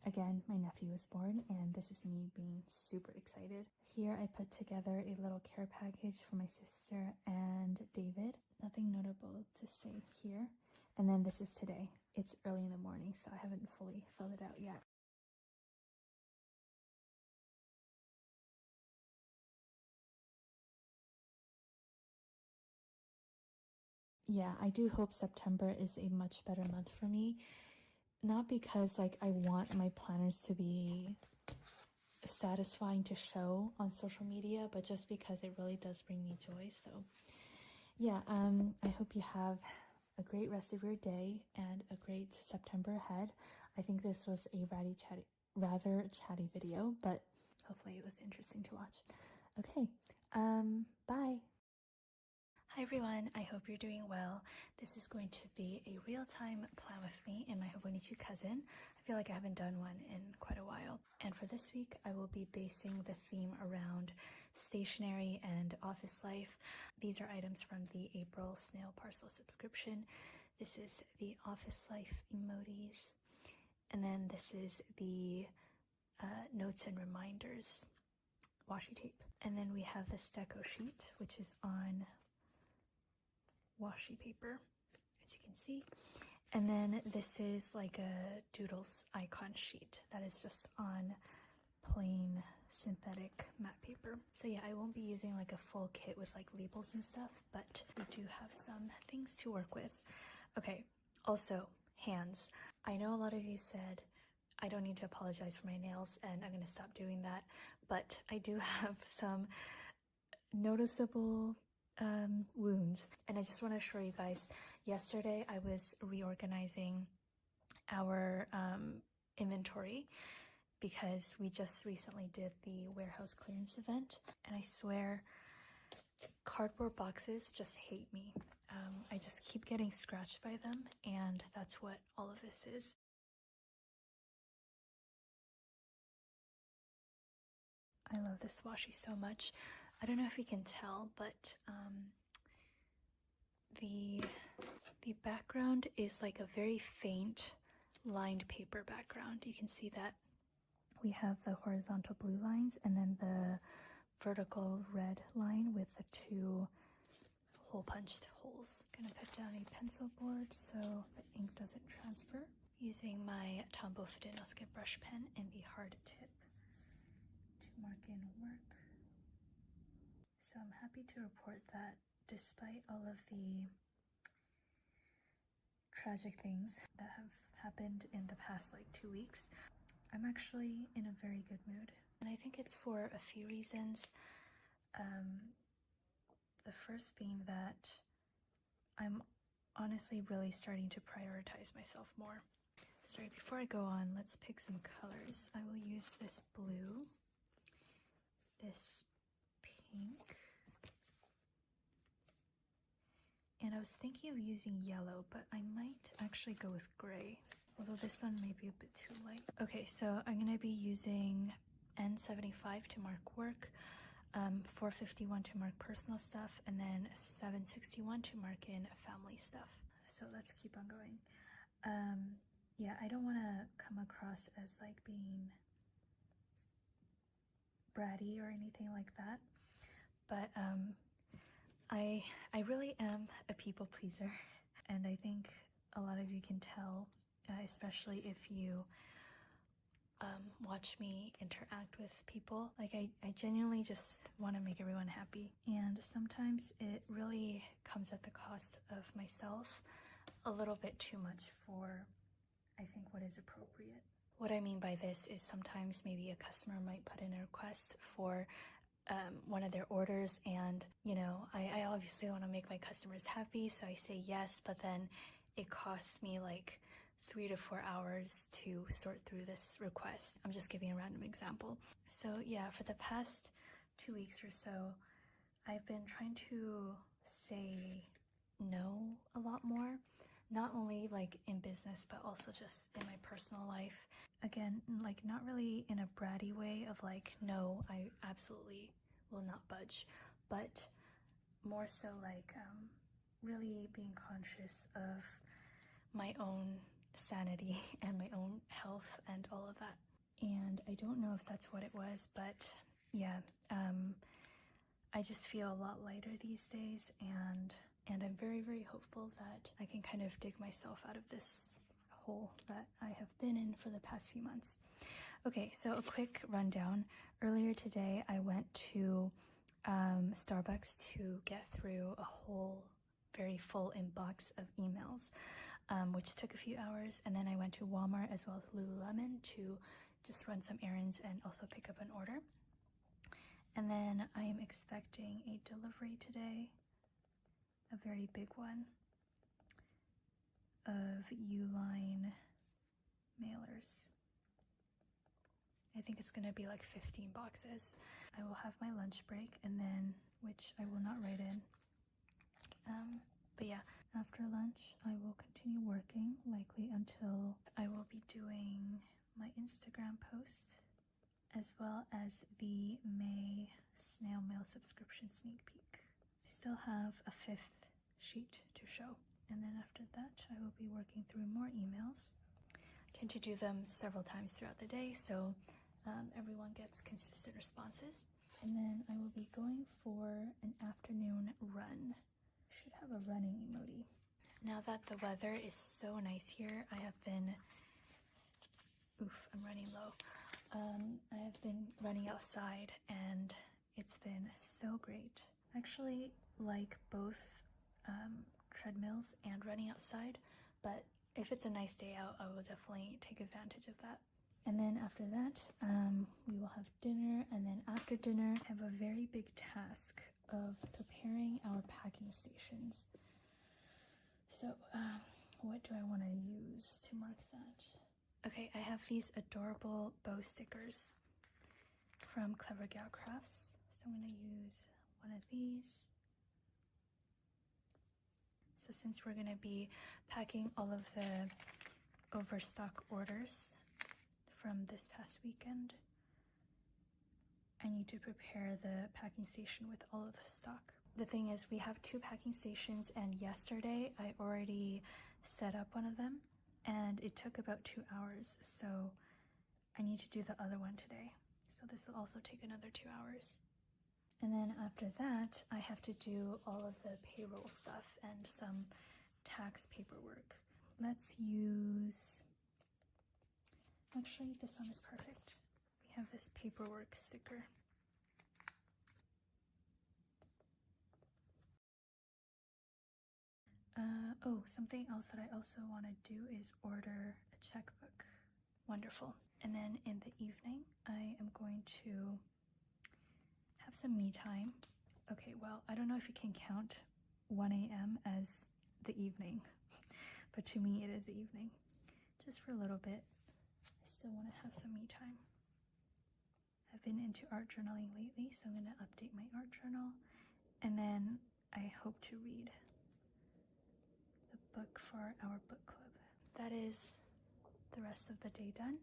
S1: again, my nephew was born, and this is me being super excited. Here I put together a little care package for my sister and David. Nothing notable to say here. And then this is today. It's early in the morning, so I haven't fully filled it out yet. Yeah, I do hope September is a much better month for me. Not because like I want my planners to be satisfying to show on social media, but just because it really does bring me joy. So yeah, I hope you have a great rest of your day and a great September ahead. I think this was a rather chatty video, but hopefully it was interesting to watch. Okay, bye. Hi everyone, I hope you're doing well. This is going to be a real-time plan with me and my Hobonichi cousin. I feel like I haven't done one in quite a while. And for this week, I will be basing the theme around stationery and office life. These are items from the April snail parcel subscription. This is the office life emojis. And then this is the notes and reminders washi tape. And then we have this deco sheet, which is on washi paper, as you can see. And then this is like a Doodles icon sheet that is just on plain synthetic matte paper. So yeah, I won't be using like a full kit with like labels and stuff, but we do have some things to work with. Okay, also hands. I know a lot of you said I don't need to apologize for my nails, and I'm gonna stop doing that, but I do have some noticeable wounds, and I just want to assure you guys, yesterday I was reorganizing our inventory because we just recently did the warehouse clearance event, and I swear cardboard boxes just hate me. I just keep getting scratched by them, and that's what all of this is. I love this washi so much. I don't know if you can tell, but the background is like a very faint lined paper background. You can see that we have the horizontal blue lines and then the vertical red line with the two hole punched holes. Gonna put down a pencil board so the ink doesn't transfer. Using my Tombow Fudenosuke brush pen and the hard tip to mark in work. So I'm happy to report that despite all of the tragic things that have happened in the past like 2 weeks, I'm actually in a very good mood. And I think it's for a few reasons. The first being that I'm honestly really starting to prioritize myself more. Sorry, before I go on, let's pick some colors. I will use this blue, this pink, and I was thinking of using yellow, but I might actually go with gray, although this one may be a bit too light. Okay, so I'm going to be using N75 to mark work, 451 to mark personal stuff, and then 761 to mark in family stuff. So let's keep on going. Yeah, I don't want to come across as like being bratty or anything like that, but I really am a people pleaser, and I think a lot of you can tell, especially if you watch me interact with people. Like I genuinely just want to make everyone happy, and sometimes it really comes at the cost of myself a little bit too much for, I think, what is appropriate. What I mean by this is sometimes maybe a customer might put in a request for one of their orders, and you know, I obviously want to make my customers happy, so I say yes, but then it costs me like 3 to 4 hours to sort through this request. I'm just giving a random example. So yeah, for the past 2 weeks or so, I've been trying to say no a lot more, not only like in business, but also just in my personal life. Again, like not really in a bratty way of like, no, I absolutely will not budge, but more so like really being conscious of my own sanity and my own health and all of that. And I don't know if that's what it was, but yeah, I just feel a lot lighter these days, and I'm very, very hopeful that I can kind of dig myself out of this hole that I have been in for the past few months. Okay, so a quick rundown. Earlier today, I went to Starbucks to get through a whole very full inbox of emails, which took a few hours, and then I went to Walmart as well as Lululemon to just run some errands and also pick up an order. And then I am expecting a delivery today, a very big one, of Uline mailers. I think it's gonna be like 15 boxes. I will have my lunch break, and then, which I will not write in, But yeah, after lunch, I will continue working, likely until I will be doing my Instagram post, as well as the May snail mail subscription sneak peek. I still have a 5th sheet to show. And then after that, I will be working through more emails. I tend to do them several times throughout the day, so everyone gets consistent responses. And then I will be going for an afternoon run. I should have a running emoji. Now that the weather is so nice here, I have been... Oof, I'm running low. I have been running outside and it's been so great. I actually like both treadmills and running outside, but if it's a nice day out, I will definitely take advantage of that. And then after that, we will have dinner, and then after dinner, I have a very big task of preparing our packing stations. So, what do I want to use to mark that? Okay, I have these adorable bow stickers from Clever Gal Crafts. So I'm going to use one of these. So since we're going to be packing all of the overstock orders from this past weekend, I need to prepare the packing station with all of the stock. The thing is, we have 2 packing stations, and yesterday I already set up one of them, and it took about 2 hours, so I need to do the other one today. So this will also take another 2 hours. And then after that, I have to do all of the payroll stuff and some tax paperwork. Let's use... Actually, this one is perfect. We have this paperwork sticker. Oh, something else that I also want to do is order a checkbook. Wonderful. And then in the evening, I am going to have some me time. Okay, well, I don't know if you can count 1 a.m. as the evening, but to me it is the evening. Just for a little bit. I still want to have some me time. I've been into art journaling lately, so I'm going to update my art journal. And then I hope to read the book for our book club. That is the rest of the day done.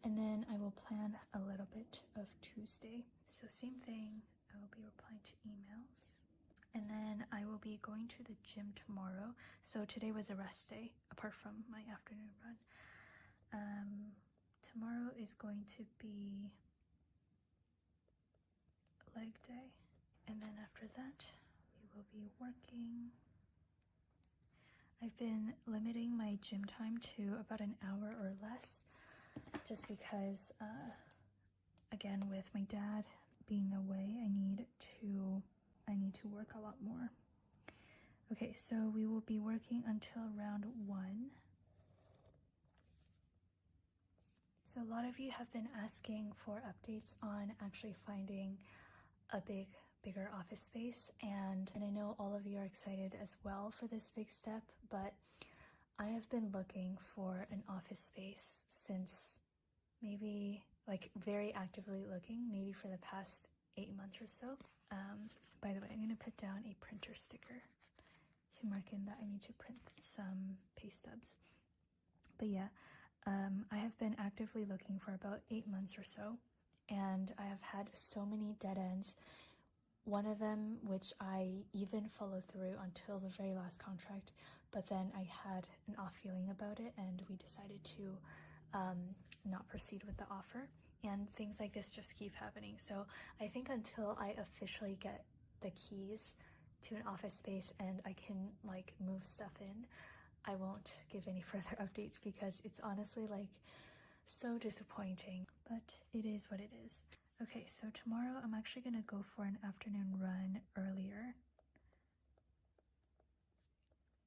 S1: And then I will plan a little bit of Tuesday. So same thing, I will be replying to emails. And then I will be going to the gym tomorrow. So today was a rest day, apart from my afternoon run. Tomorrow is going to be leg day. And then after that, we will be working. I've been limiting my gym time to about an hour or less, just because, again, with my dad being away, I need to work a lot more. Okay, so we will be working until around 1. So a lot of you have been asking for updates on actually finding a bigger office space, and I know all of you are excited as well for this big step, but I have been looking for an office space since maybe, like, very actively looking, maybe for the past 8 months or so. By the way, I'm going to put down a printer sticker to mark in that I need to print some pay stubs. But yeah, I have been actively looking for about 8 months or so, and I have had so many dead ends. One of them, which I even followed through until the very last contract, but then I had an off feeling about it, and we decided to not proceed with the offer. And things like this just keep happening. So I think until I officially get the keys to an office space and I can, like, move stuff in, I won't give any further updates, because it's honestly, like, so disappointing, but it is what it is. Okay, so tomorrow I'm actually going to go for an afternoon run earlier,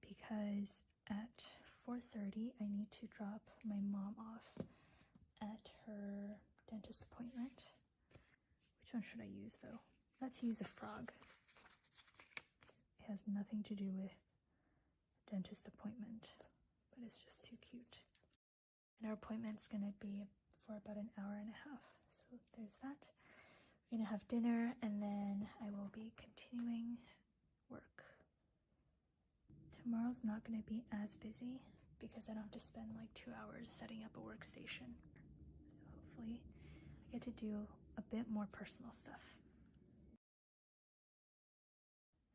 S1: because at 4:30 I need to drop my mom off at her dentist appointment. Which one should I use though? Let's use a frog. It has nothing to do with dentist appointment, but it's just too cute. And our appointment's gonna be for about an hour and a half. So there's that. We're gonna have dinner, and then I will be continuing work. Tomorrow's not going to be as busy because I don't have to spend like 2 hours setting up a workstation. So hopefully I get to do a bit more personal stuff.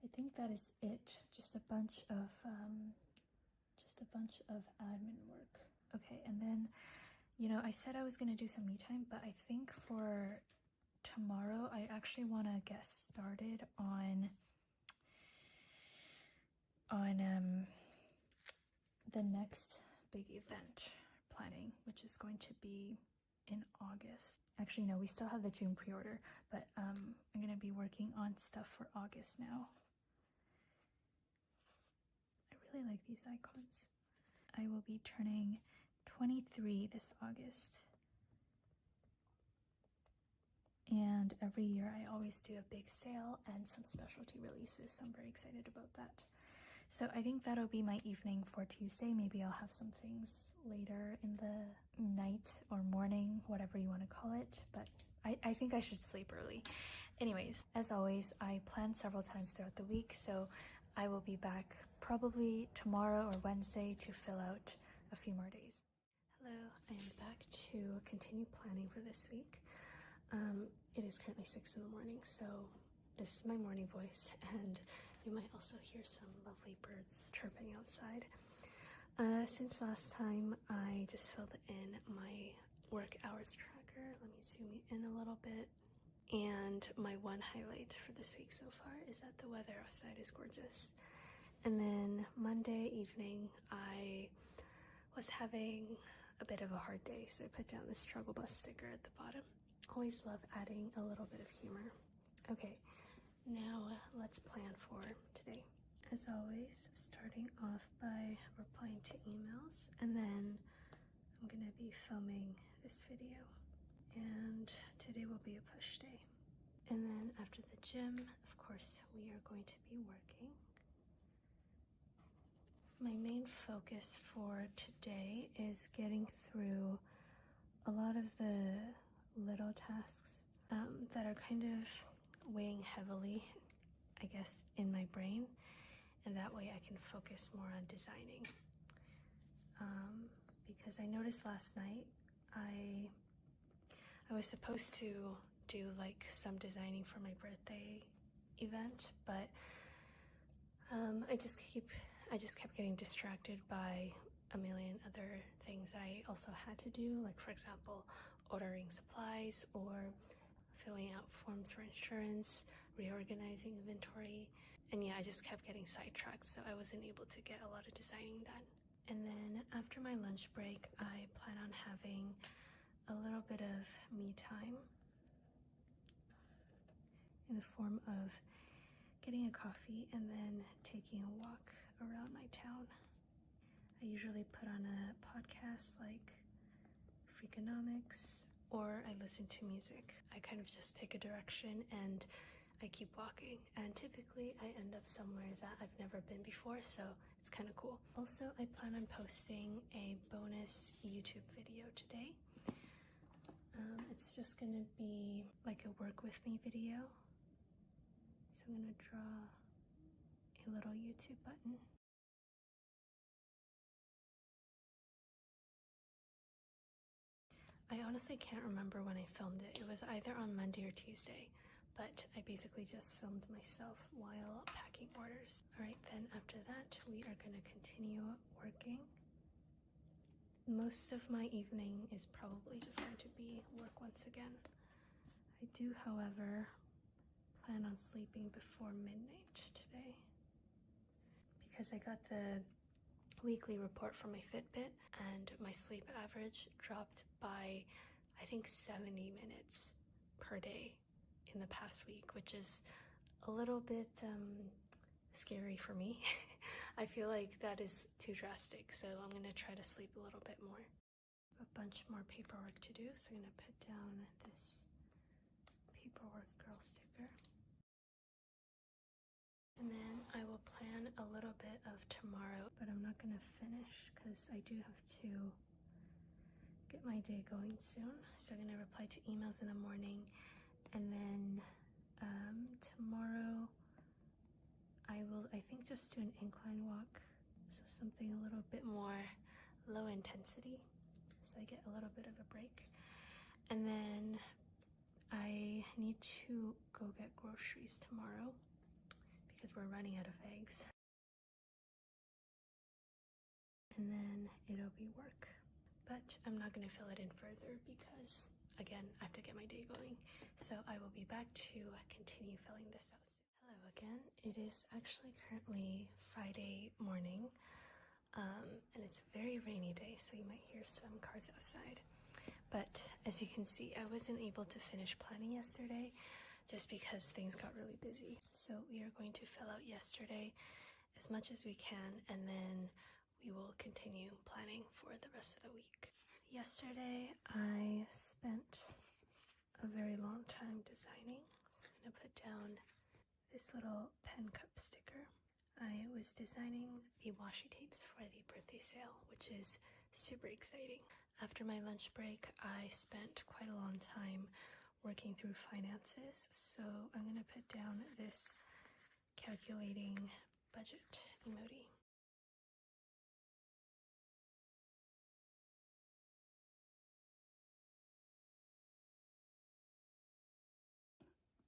S1: I think that is it. Just a bunch of admin work. Okay, and then, you know, I said I was gonna do some me time, but I think for tomorrow I actually want to get started on the next big event planning, which is going to be in August. Actually, no, we still have the June pre-order, but I'm gonna be working on stuff for August now. I really like these icons. I will be turning 23 this August. And every year I always do a big sale and some specialty releases, so I'm very excited about that. So I think that'll be my evening for Tuesday. Maybe I'll have some things later in the night or morning, whatever you want to call it, but I think I should sleep early. Anyways, as always, I plan several times throughout the week, so I will be back probably tomorrow or Wednesday to fill out a few more days. Hello, I am back to continue planning for this week. It is currently 6 in the morning, so this is my morning voice, and you might also hear some lovely birds chirping outside. Since last time, I just filled in my work hours tracker. Let me zoom in a little bit. And my one highlight for this week so far is that the weather outside is gorgeous. And then Monday evening, I was having a bit of a hard day, so I put down the struggle bus sticker at the bottom. Always love adding a little bit of humor. Okay, now let's plan for today. As always, starting off by replying to emails, and then I'm gonna be filming this video. And today will be a push day. And then after the gym, of course, we are going to be working. My main focus for today is getting through a lot of the little tasks that are kind of weighing heavily, I guess, in my brain, and that way I can focus more on designing. Because I noticed last night I was supposed to do like some designing for my birthday event, but I just kept getting distracted by a million other things that I also had to do, like for example, ordering supplies or filling out forms for insurance, reorganizing inventory, and yeah, I just kept getting sidetracked, so I wasn't able to get a lot of designing done. And then after my lunch break, I plan on having a little bit of me time in the form of getting a coffee and then taking a walk around my town. I usually put on a podcast like Freakonomics, or I listen to music. I kind of just pick a direction and I keep walking, and typically I end up somewhere that I've never been before, so it's kind of cool. Also, I plan on posting a bonus YouTube video today. It's just gonna be like a work with me video. So I'm gonna draw a little YouTube button. I honestly can't remember when I filmed it. It was either on Monday or Tuesday, but I basically just filmed myself while packing orders. Alright, then after that, we are gonna continue working. Most of my evening is probably just going to be work once again. I do, however, plan on sleeping before midnight today because I got the weekly report from my Fitbit and my sleep average dropped by I think 70 minutes per day in the past week, which is a little bit scary for me. I feel like that is too drastic, so I'm gonna try to sleep a little bit more. A bunch more paperwork to do, so I'm gonna put down this paperwork girl sticker. And then I will plan a little bit of tomorrow, but I'm not gonna finish because I do have to get my day going soon. So I'm gonna reply to emails in the morning, and then tomorrow I will, I think, just do an incline walk
S5: something a little bit more low intensity, so I get a little bit of a break. And then I need to go get groceries tomorrow because we're running out of eggs. And then it'll be work. But I'm not going to fill it in further because, again, I have to get my day going. So I will be back to continue filling this out soon. Hello again. It is actually currently Friday morning. And it's a very rainy day, so you might hear some cars outside. But as you can see, I wasn't able to finish planning yesterday just because things got really busy. So we are going to fill out yesterday as much as we can, and then we will continue planning for the rest of the week. Yesterday, I spent a very long time designing. So I'm gonna put down this little pen cup sticker. I was designing the washi tapes for the birthday sale, which is super exciting. After my lunch break, I spent quite a long time working through finances, so I'm gonna put down this calculating budget emoji.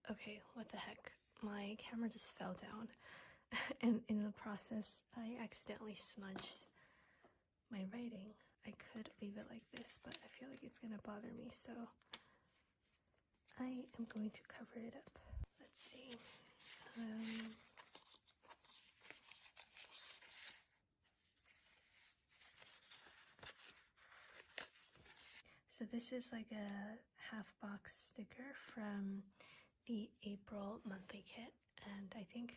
S5: Okay, what the heck? My camera just fell down, and in the process, I accidentally smudged my writing. I could leave it like this, but I feel like it's gonna bother me, so I am going to cover it up. Let's see. So this is like a half box sticker from the April monthly kit, and I think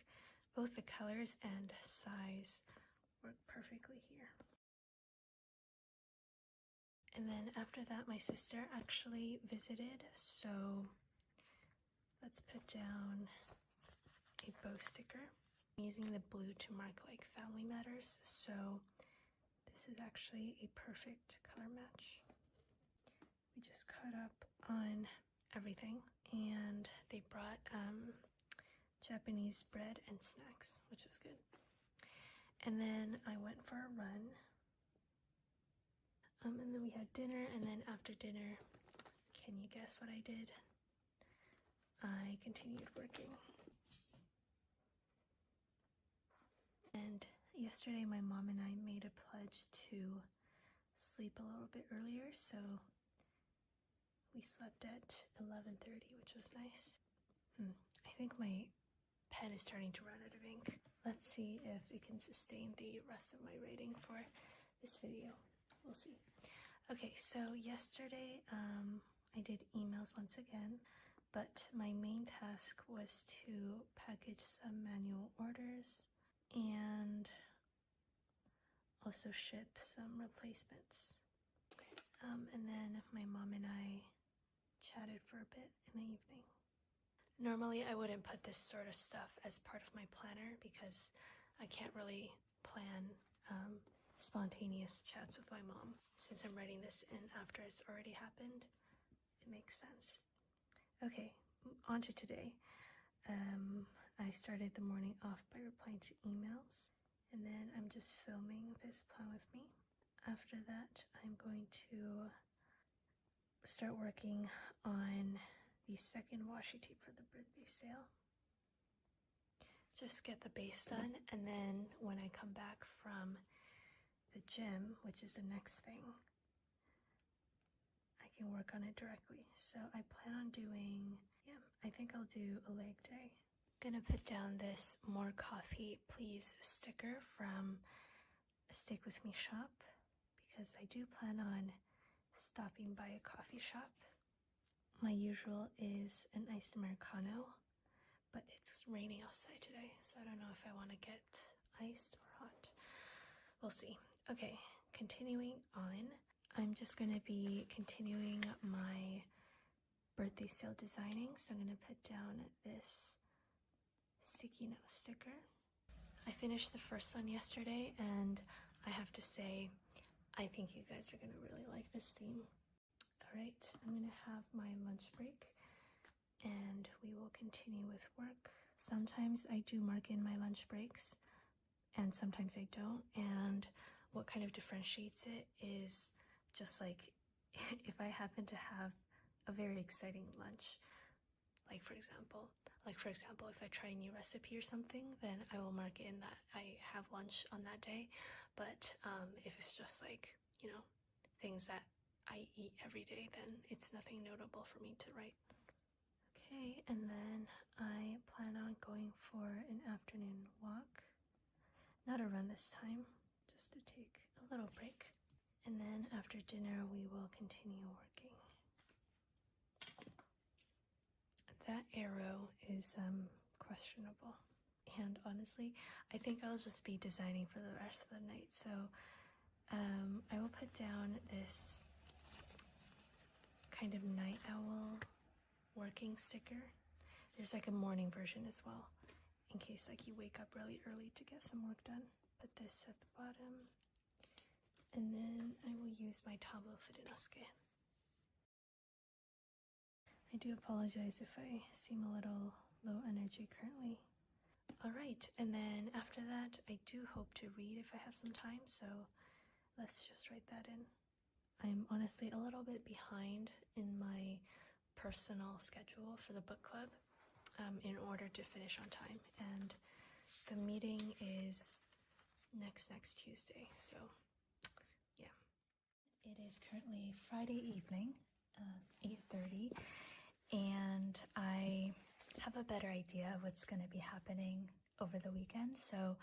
S5: both the colors and size work perfectly here. And then after that, my sister actually visited, so let's put down a bow sticker. I'm using the blue to mark like family matters, so this is actually a perfect color match. We just cut up on everything, and they brought Japanese bread and snacks, which was good. And then I went for a run. And then we had dinner, and then after dinner, can you guess what I did? I continued working. And yesterday my mom and I made a pledge to sleep a little bit earlier, so we slept at 11:30, which was nice. I think my pen is starting to run out of ink. Let's see if it can sustain the rest of my writing for this video. We'll see. Okay, so yesterday I did emails once again, but my main task was to package some manual orders and also ship some replacements. And then my mom and I chatted for a bit in the evening. Normally I wouldn't put this sort of stuff as part of my planner because I can't really plan spontaneous chats with my mom. Since I'm writing this in after it's already happened, it makes sense. Okay, on to today. I started the morning off by replying to emails, and then I'm just filming this plan with me. After that, I'm going to start working on the second washi tape for the birthday sale. Just get the base done, and then when I come back from the gym, which is the next thing, I can work on it directly. So I plan on doing, I think I'll do a leg day. Gonna put down this "More Coffee Please" sticker from a Stick With Me shop because I do plan on stopping by a coffee shop. My usual is an iced Americano, but it's raining outside today, so I don't know if I want to get iced or hot. We'll see. Okay, continuing on. I'm just going to be continuing my birthday sale designing, so I'm going to put down this sticky note sticker. I finished the first one yesterday, and I have to say, I think you guys are going to really like this theme. Alright, I'm going to have my lunch break, and we will continue with work. Sometimes I do mark in my lunch breaks, and sometimes I don't. And what kind of differentiates it is just like if I happen to have a very exciting lunch, like for example, if I try a new recipe or something, then I will mark in that I have lunch on that day. But if it's just like, you know, things that I eat every day, then it's nothing notable for me to write. Okay, and then I plan on going for an afternoon walk. Not a run this time, just to take a little break. And then after dinner, we will continue working. That arrow is questionable. And honestly, I think I'll just be designing for the rest of the night. So I will put down this kind of night owl working sticker. There's like a morning version as well, in case like you wake up really early to get some work done. Put this at the bottom, and then I will use my Tabo Fudenosuke. I do apologize if I seem a little low energy currently. Alright, and then after that, I do hope to read if I have some time, so let's just write that in. I'm honestly a little bit behind in my personal schedule for the book club in order to finish on time, and the meeting is next Tuesday, so yeah.
S1: It is currently Friday evening, 8:30, and I have a better idea of what's going to be happening over the weekend, so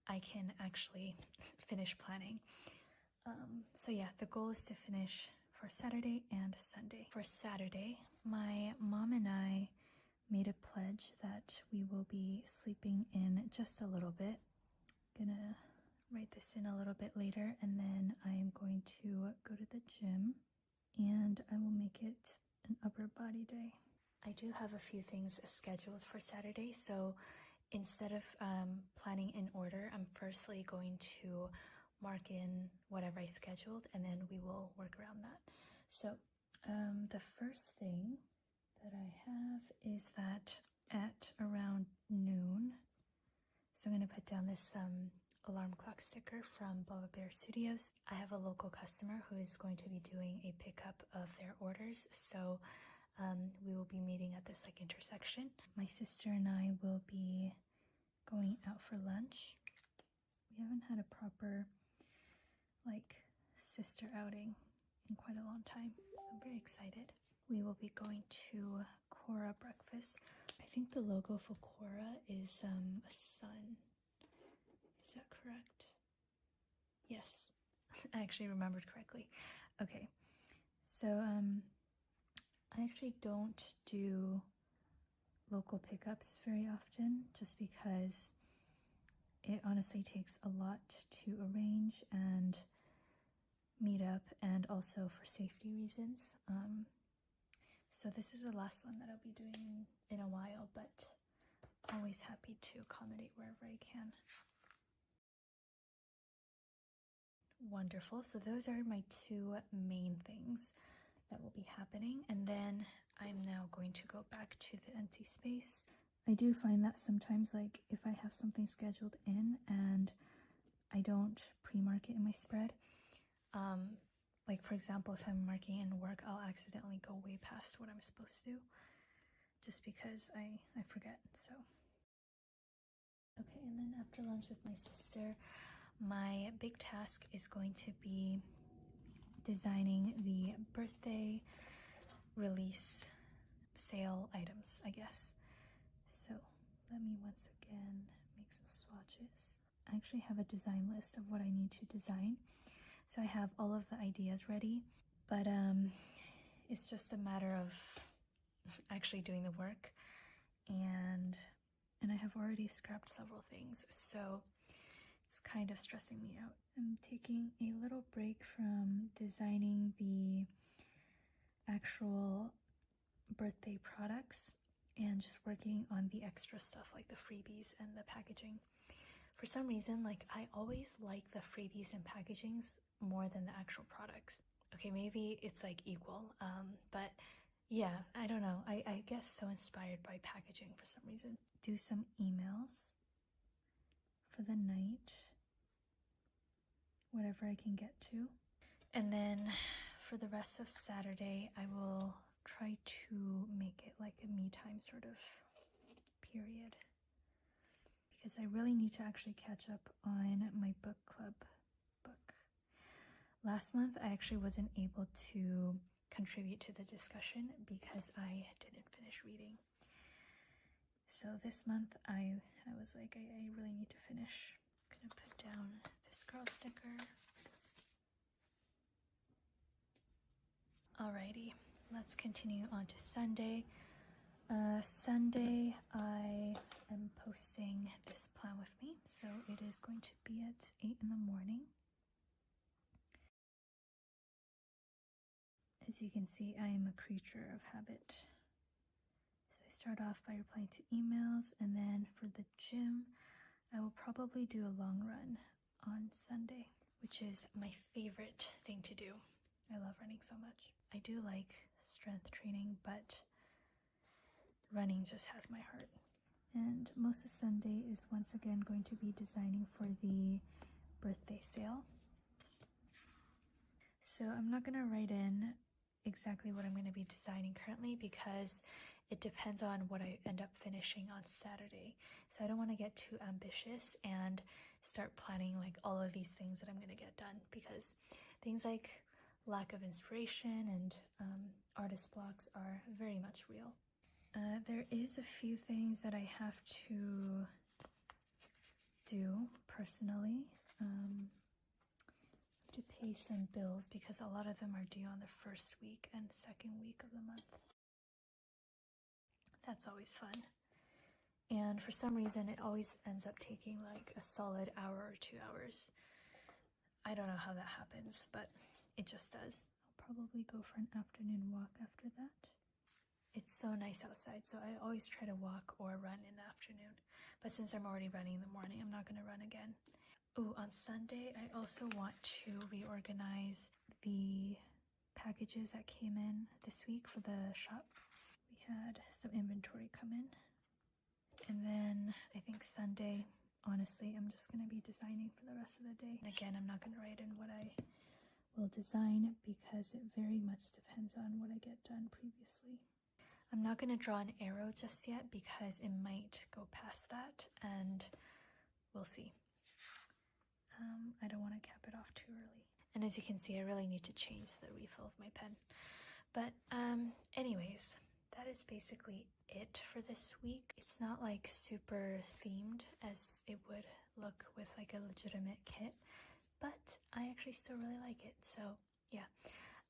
S1: I can actually finish planning. So yeah, the goal is to finish for Saturday and Sunday. For Saturday, my mom and I made a pledge that we will be sleeping in just a little bit. Gonna write this in a little bit later, and then I am going to go to the gym, and I will make it an upper body day. I do have a few things scheduled for Saturday, so instead of planning in order, I'm firstly going to mark in whatever I scheduled, and then we will work around that. So the first thing that I have is that at around noon, so I'm going to put down this alarm clock sticker from Baba Bear Studios. I have a local customer who is going to be doing a pickup of their orders, so we will be meeting at this like intersection. My sister and I will be going out for lunch. We haven't had a proper like sister outing in quite a long time, so I'm very excited. We will be going to Quora breakfast. I think the logo for Quora is a sun. Is that correct? Yes, I actually remembered correctly. Okay, so I actually don't do local pickups very often, just because it honestly takes a lot to arrange and meet up, and also for safety reasons. So this is the last one that I'll be doing in a while, but always happy to accommodate wherever I can. Wonderful. So those are my two main things that will be happening, and then I'm now going to go back to the empty space. I do find that sometimes, like, if I have something scheduled in and I don't pre-mark it in my spread, like for example, if I'm marking in work, I'll accidentally go way past what I'm supposed to, just because I forget. So okay, and then after lunch with my sister, my big task is going to be designing the birthday release sale items, I guess. So let me once again make some swatches. I actually have a design list of what I need to design, so I have all of the ideas ready, but it's just a matter of actually doing the work, and I have already scrapped several things, so it's kind of stressing me out. I'm taking a little break from designing the actual birthday products and just working on the extra stuff like the freebies and the packaging. For some reason, like, I always like the freebies and packagings more than the actual products. Okay, maybe it's like equal, but yeah, I don't know. I guess so inspired by packaging for some reason. Do some emails for the night, whatever I can get to. And then for the rest of Saturday, I will try to make it like a me time sort of period, because I really need to actually catch up on my book club book. Last month, I actually wasn't able to contribute to the discussion because I didn't finish reading. So this month, I was like, I really need to finish. I'm gonna put down this girl sticker. Alrighty, let's continue on to Sunday. Sunday, I am posting this plan with me, so it is going to be at 8 in the morning. As you can see, I am a creature of habit. So I start off by replying to emails, and then for the gym, I will probably do a long run on Sunday, which is my favorite thing to do. I love running so much. I do like strength training, but running just has my heart. And most of Sunday is once again going to be designing for the birthday sale. So I'm not going to write in exactly what I'm going to be designing currently because it depends on what I end up finishing on Saturday. So I don't want to get too ambitious and start planning like all of these things that I'm going to get done, because things like lack of inspiration and artist blocks are very much real. There is a few things that I have to do personally. To pay some bills because a lot of them are due on the first week and second week of the month. That's always fun. And for some reason, it always ends up taking like a solid hour or 2 hours. I don't know how that happens, but it just does. I'll probably go for an afternoon walk after that. It's so nice outside, so I always try to walk or run in the afternoon. But since I'm already running in the morning, I'm not going to run again. Ooh, on Sunday, I also want to reorganize the packages that came in this week for the shop. We had some inventory come in. And then I think Sunday, honestly, I'm just going to be designing for the rest of the day. And again, I'm not going to write in what I will design because it very much depends on what I get done previously. I'm not going to draw an arrow just yet because it might go past that, and we'll see. I don't want to cap it off too early. And as you can see, I really need to change the refill of my pen. But anyways, that is basically it for this week. It's not like super themed as it would look with like a legitimate kit, but I actually still really like it. So yeah,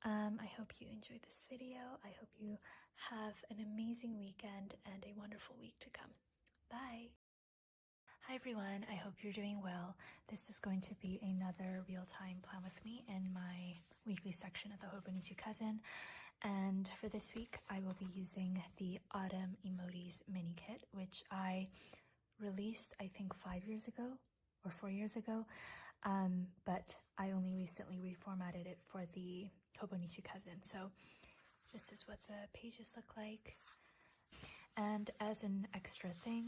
S1: I hope you enjoyed this video. I hope you have an amazing weekend and a wonderful week to come. Bye! Hi everyone, I hope you're doing well. This is going to be another real-time plan with me in my weekly section of the Hobonichi Cousin. And for this week, I will be using the Autumn Emotis mini kit, which I released, I think 5 years ago or 4 years ago. But I only recently reformatted it for the Hobonichi Cousin. So this is what the pages look like. And as an extra thing,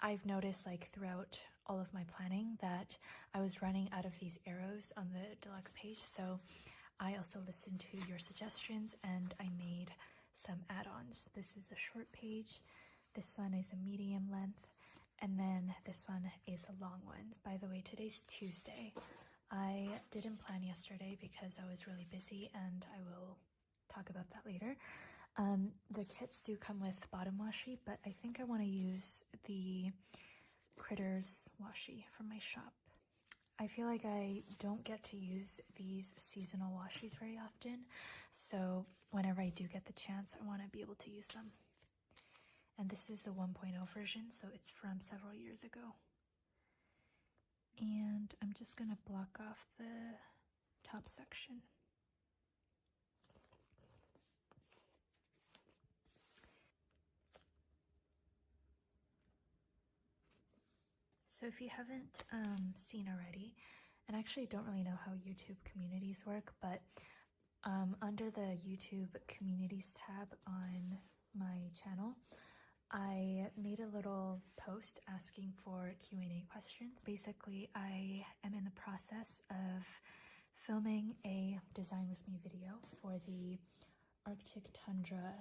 S1: I've noticed like throughout all of my planning that I was running out of these arrows on the deluxe page. So I also listened to your suggestions and I made some add-ons. This is a short page. This one is a medium length. And then this one is a long one. By the way, today's Tuesday. I didn't plan yesterday because I was really busy, and I will talk about that later. The kits do come with bottom washi, but I think I want to use the Critters washi from my shop. I feel like I don't get to use these seasonal washis very often, so whenever I do get the chance, I want to be able to use them. And this is a 1.0 version, so it's from several years ago. And I'm just going to block off the top section. So if you haven't seen already, and I actually don't really know how YouTube communities work, but under the YouTube communities tab on my channel, I made a little post asking for Q&A questions. Basically, I am in the process of filming a Design With Me video for the Arctic Tundra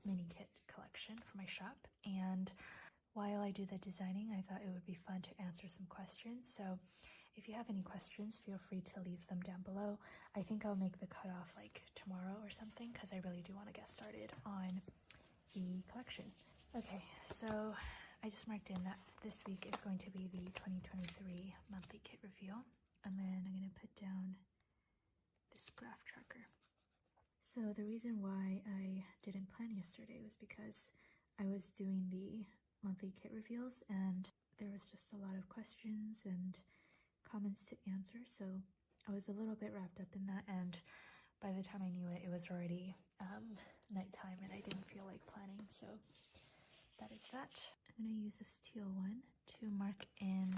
S1: mini kit collection for my shop. And while I do the designing, I thought it would be fun to answer some questions. So if you have any questions, feel free to leave them down below. I think I'll make the cutoff like tomorrow or something, because I really do want to get started on the collection. Okay, so I just marked in that this week is going to be the 2023 monthly kit reveal. And then I'm going to put down this graph tracker. So the reason why I didn't plan yesterday was because I was doing the monthly kit reveals and there was just a lot of questions and comments to answer. So I was a little bit wrapped up in that, and by the time I knew it, it was already nighttime and I didn't feel like planning. So that is that. I'm going to use this teal one to mark in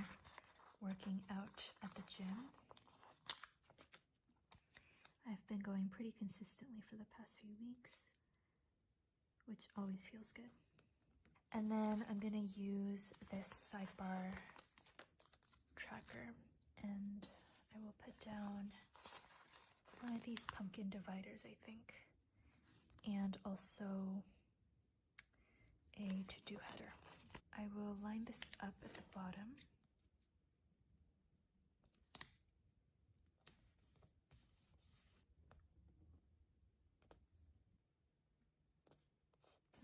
S1: working out at the gym. I've been going pretty consistently for the past few weeks, which always feels good. And then I'm going to use this sidebar tracker, and I will put down one of these pumpkin dividers, I think, and also a to-do header. I will line this up at the bottom.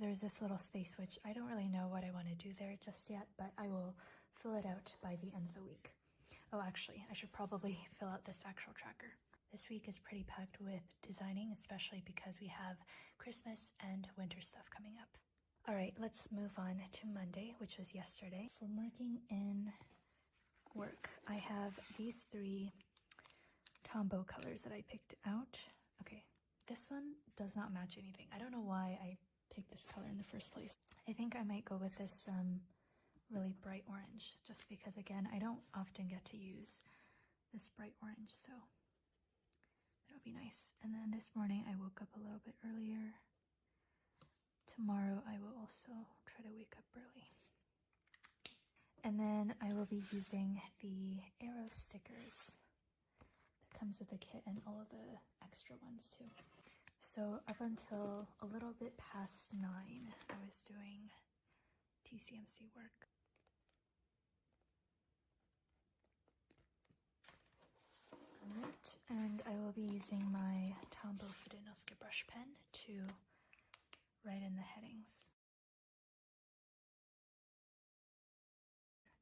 S1: There's this little space which I don't really know what I want to do there just yet, but I will fill it out by the end of the week. Oh, actually, I should probably fill out this actual tracker. This week is pretty packed with designing, especially because we have Christmas and winter stuff coming up. All right, let's move on to Monday, which was yesterday. For marking in work, I have these 3 Tombow colors that I picked out. Okay, this one does not match anything. I don't know why I picked this color in the first place. I think I might go with this really bright orange, just because, again, I don't often get to use this bright orange, so that'll be nice. And then this morning I woke up a little bit earlier. Tomorrow I will also try to wake up early. And then I will be using the arrow stickers that comes with the kit and all of the extra ones too. So up until a little bit past 9, I was doing TCMC work. Alright, and I will be using my Tombow Fudenosuke brush pen to write in the headings.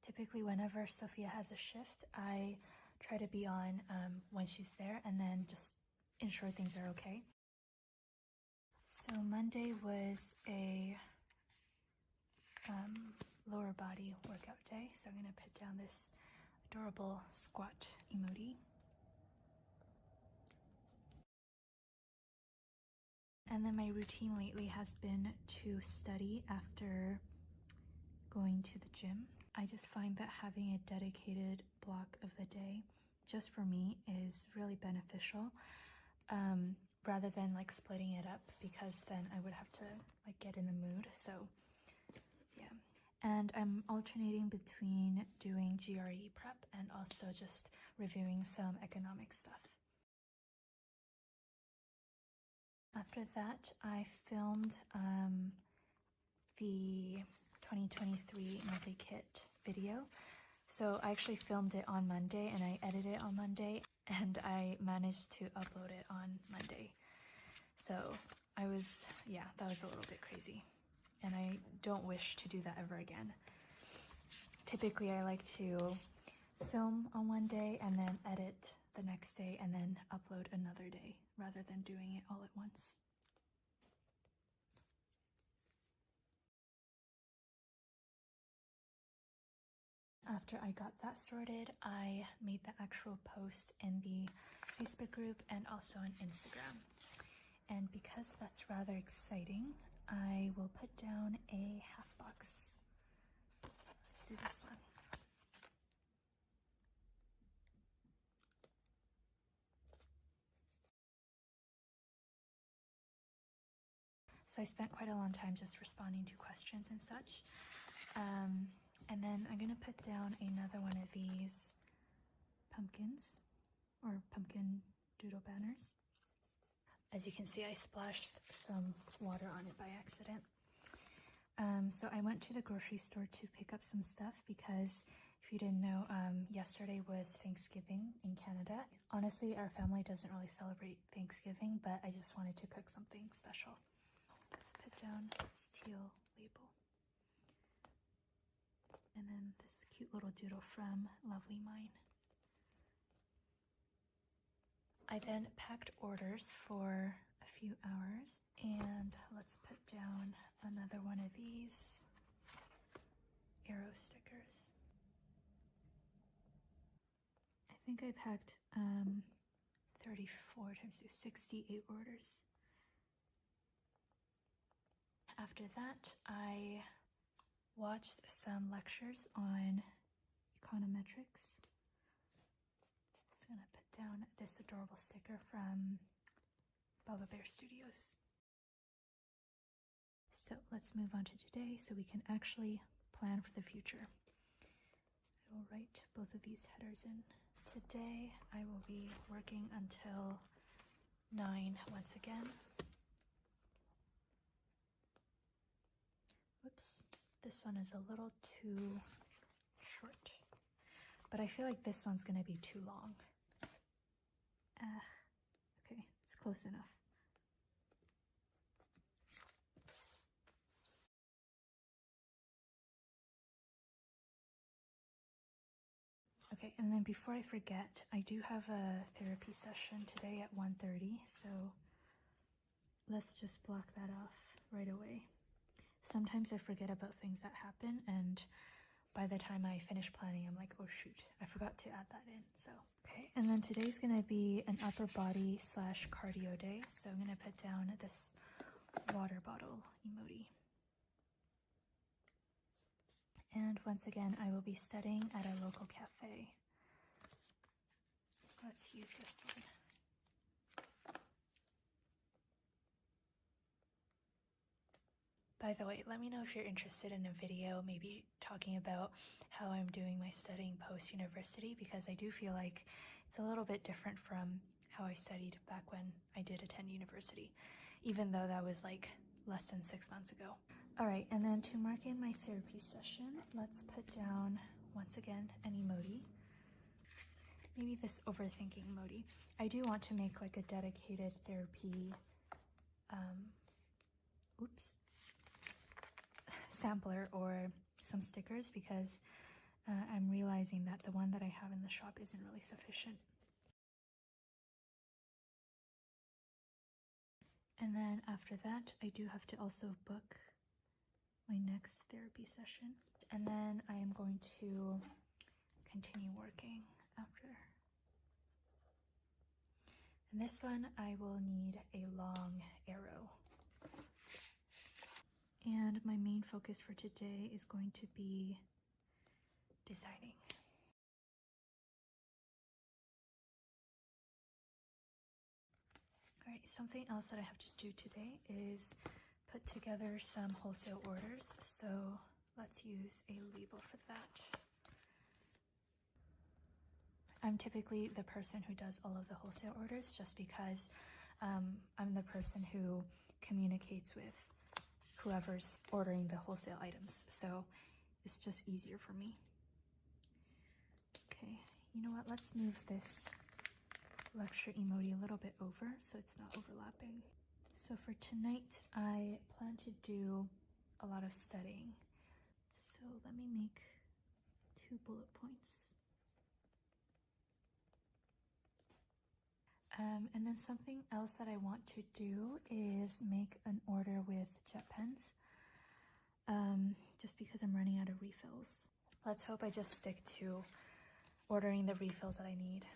S1: Typically whenever Sophia has a shift, I try to be on when she's there and then just ensure things are okay. So Monday was a lower body workout day, so I'm going to put down this adorable squat emoji. And then my routine lately has been to study after going to the gym. I just find that having a dedicated block of the day just for me is really beneficial, rather than like splitting it up, because then I would have to like get in the mood. So yeah, and I'm alternating between doing GRE prep and also just reviewing some economic stuff. After that, I filmed the 2023 monthly kit video. So I actually filmed it on Monday and I edited it on Monday, and I managed to upload it on Monday. So that was a little bit crazy, and I don't wish to do that ever again. Typically I like to film on one day and then edit the next day and then upload another day, rather than doing it all at once. After I got that sorted, I made the actual post in the Facebook group and also on Instagram. And because that's rather exciting, I will put down a half box. Let's do this one. So I spent quite a long time just responding to questions and such. And then I'm gonna put down another one of these pumpkins or pumpkin doodle banners. As you can see, I splashed some water on it by accident. So I went to the grocery store to pick up some stuff because if you didn't know, yesterday was Thanksgiving in Canada. Honestly, our family doesn't really celebrate Thanksgiving, but I just wanted to cook something special. Let's put down this teal label. And then this cute little doodle from Lovely Mine. I then packed orders for a few hours, and let's put down another one of these arrow stickers. I think I packed 34 times 2, 68 orders. After that, I watched some lectures on econometrics. Just gonna put down this adorable sticker from Baba Bear Studios. So let's move on to today so we can actually plan for the future. I will write both of these headers in. Today I will be working until 9 once again. Whoops, this one is a little too short, but I feel like this one's gonna be too long. Okay, it's close enough. Okay, and then before I forget, I do have a therapy session today at 1:30, so let's just block that off right away. Sometimes I forget about things that happen, and by the time I finish planning, I'm like, oh shoot, I forgot to add that in. So, okay, and then today's gonna be an upper body / cardio day, so I'm gonna put down this water bottle emoji. And once again, I will be studying at a local cafe. Let's use this one. By the way, let me know if you're interested in a video maybe talking about how I'm doing my studying post-university, because I do feel like it's a little bit different from how I studied back when I did attend university, even though that was like less than 6 months ago. Alright, and then to mark in my therapy session, let's put down, once again, an emoji. Maybe this overthinking emoji. I do want to make like a dedicated therapy, sampler or some stickers, because I'm realizing that the one that I have in the shop isn't really sufficient. And then after that, I do have to also book my next therapy session. And then I am going to continue working after. And this one, I will need a long arrow. And my main focus for today is going to be designing. Alright, something else that I have to do today is put together some wholesale orders, so let's use a label for that. I'm typically the person who does all of the wholesale orders just because I'm the person who communicates with whoever's ordering the wholesale items, so it's just easier for me. Okay, you know what, let's move this lecture emoji a little bit over so it's not overlapping. So for tonight, I plan to do a lot of studying. So let me make 2 bullet points. And then something else that I want to do is make an order with jet pens, just because I'm running out of refills. Let's hope I just stick to ordering the refills that I need.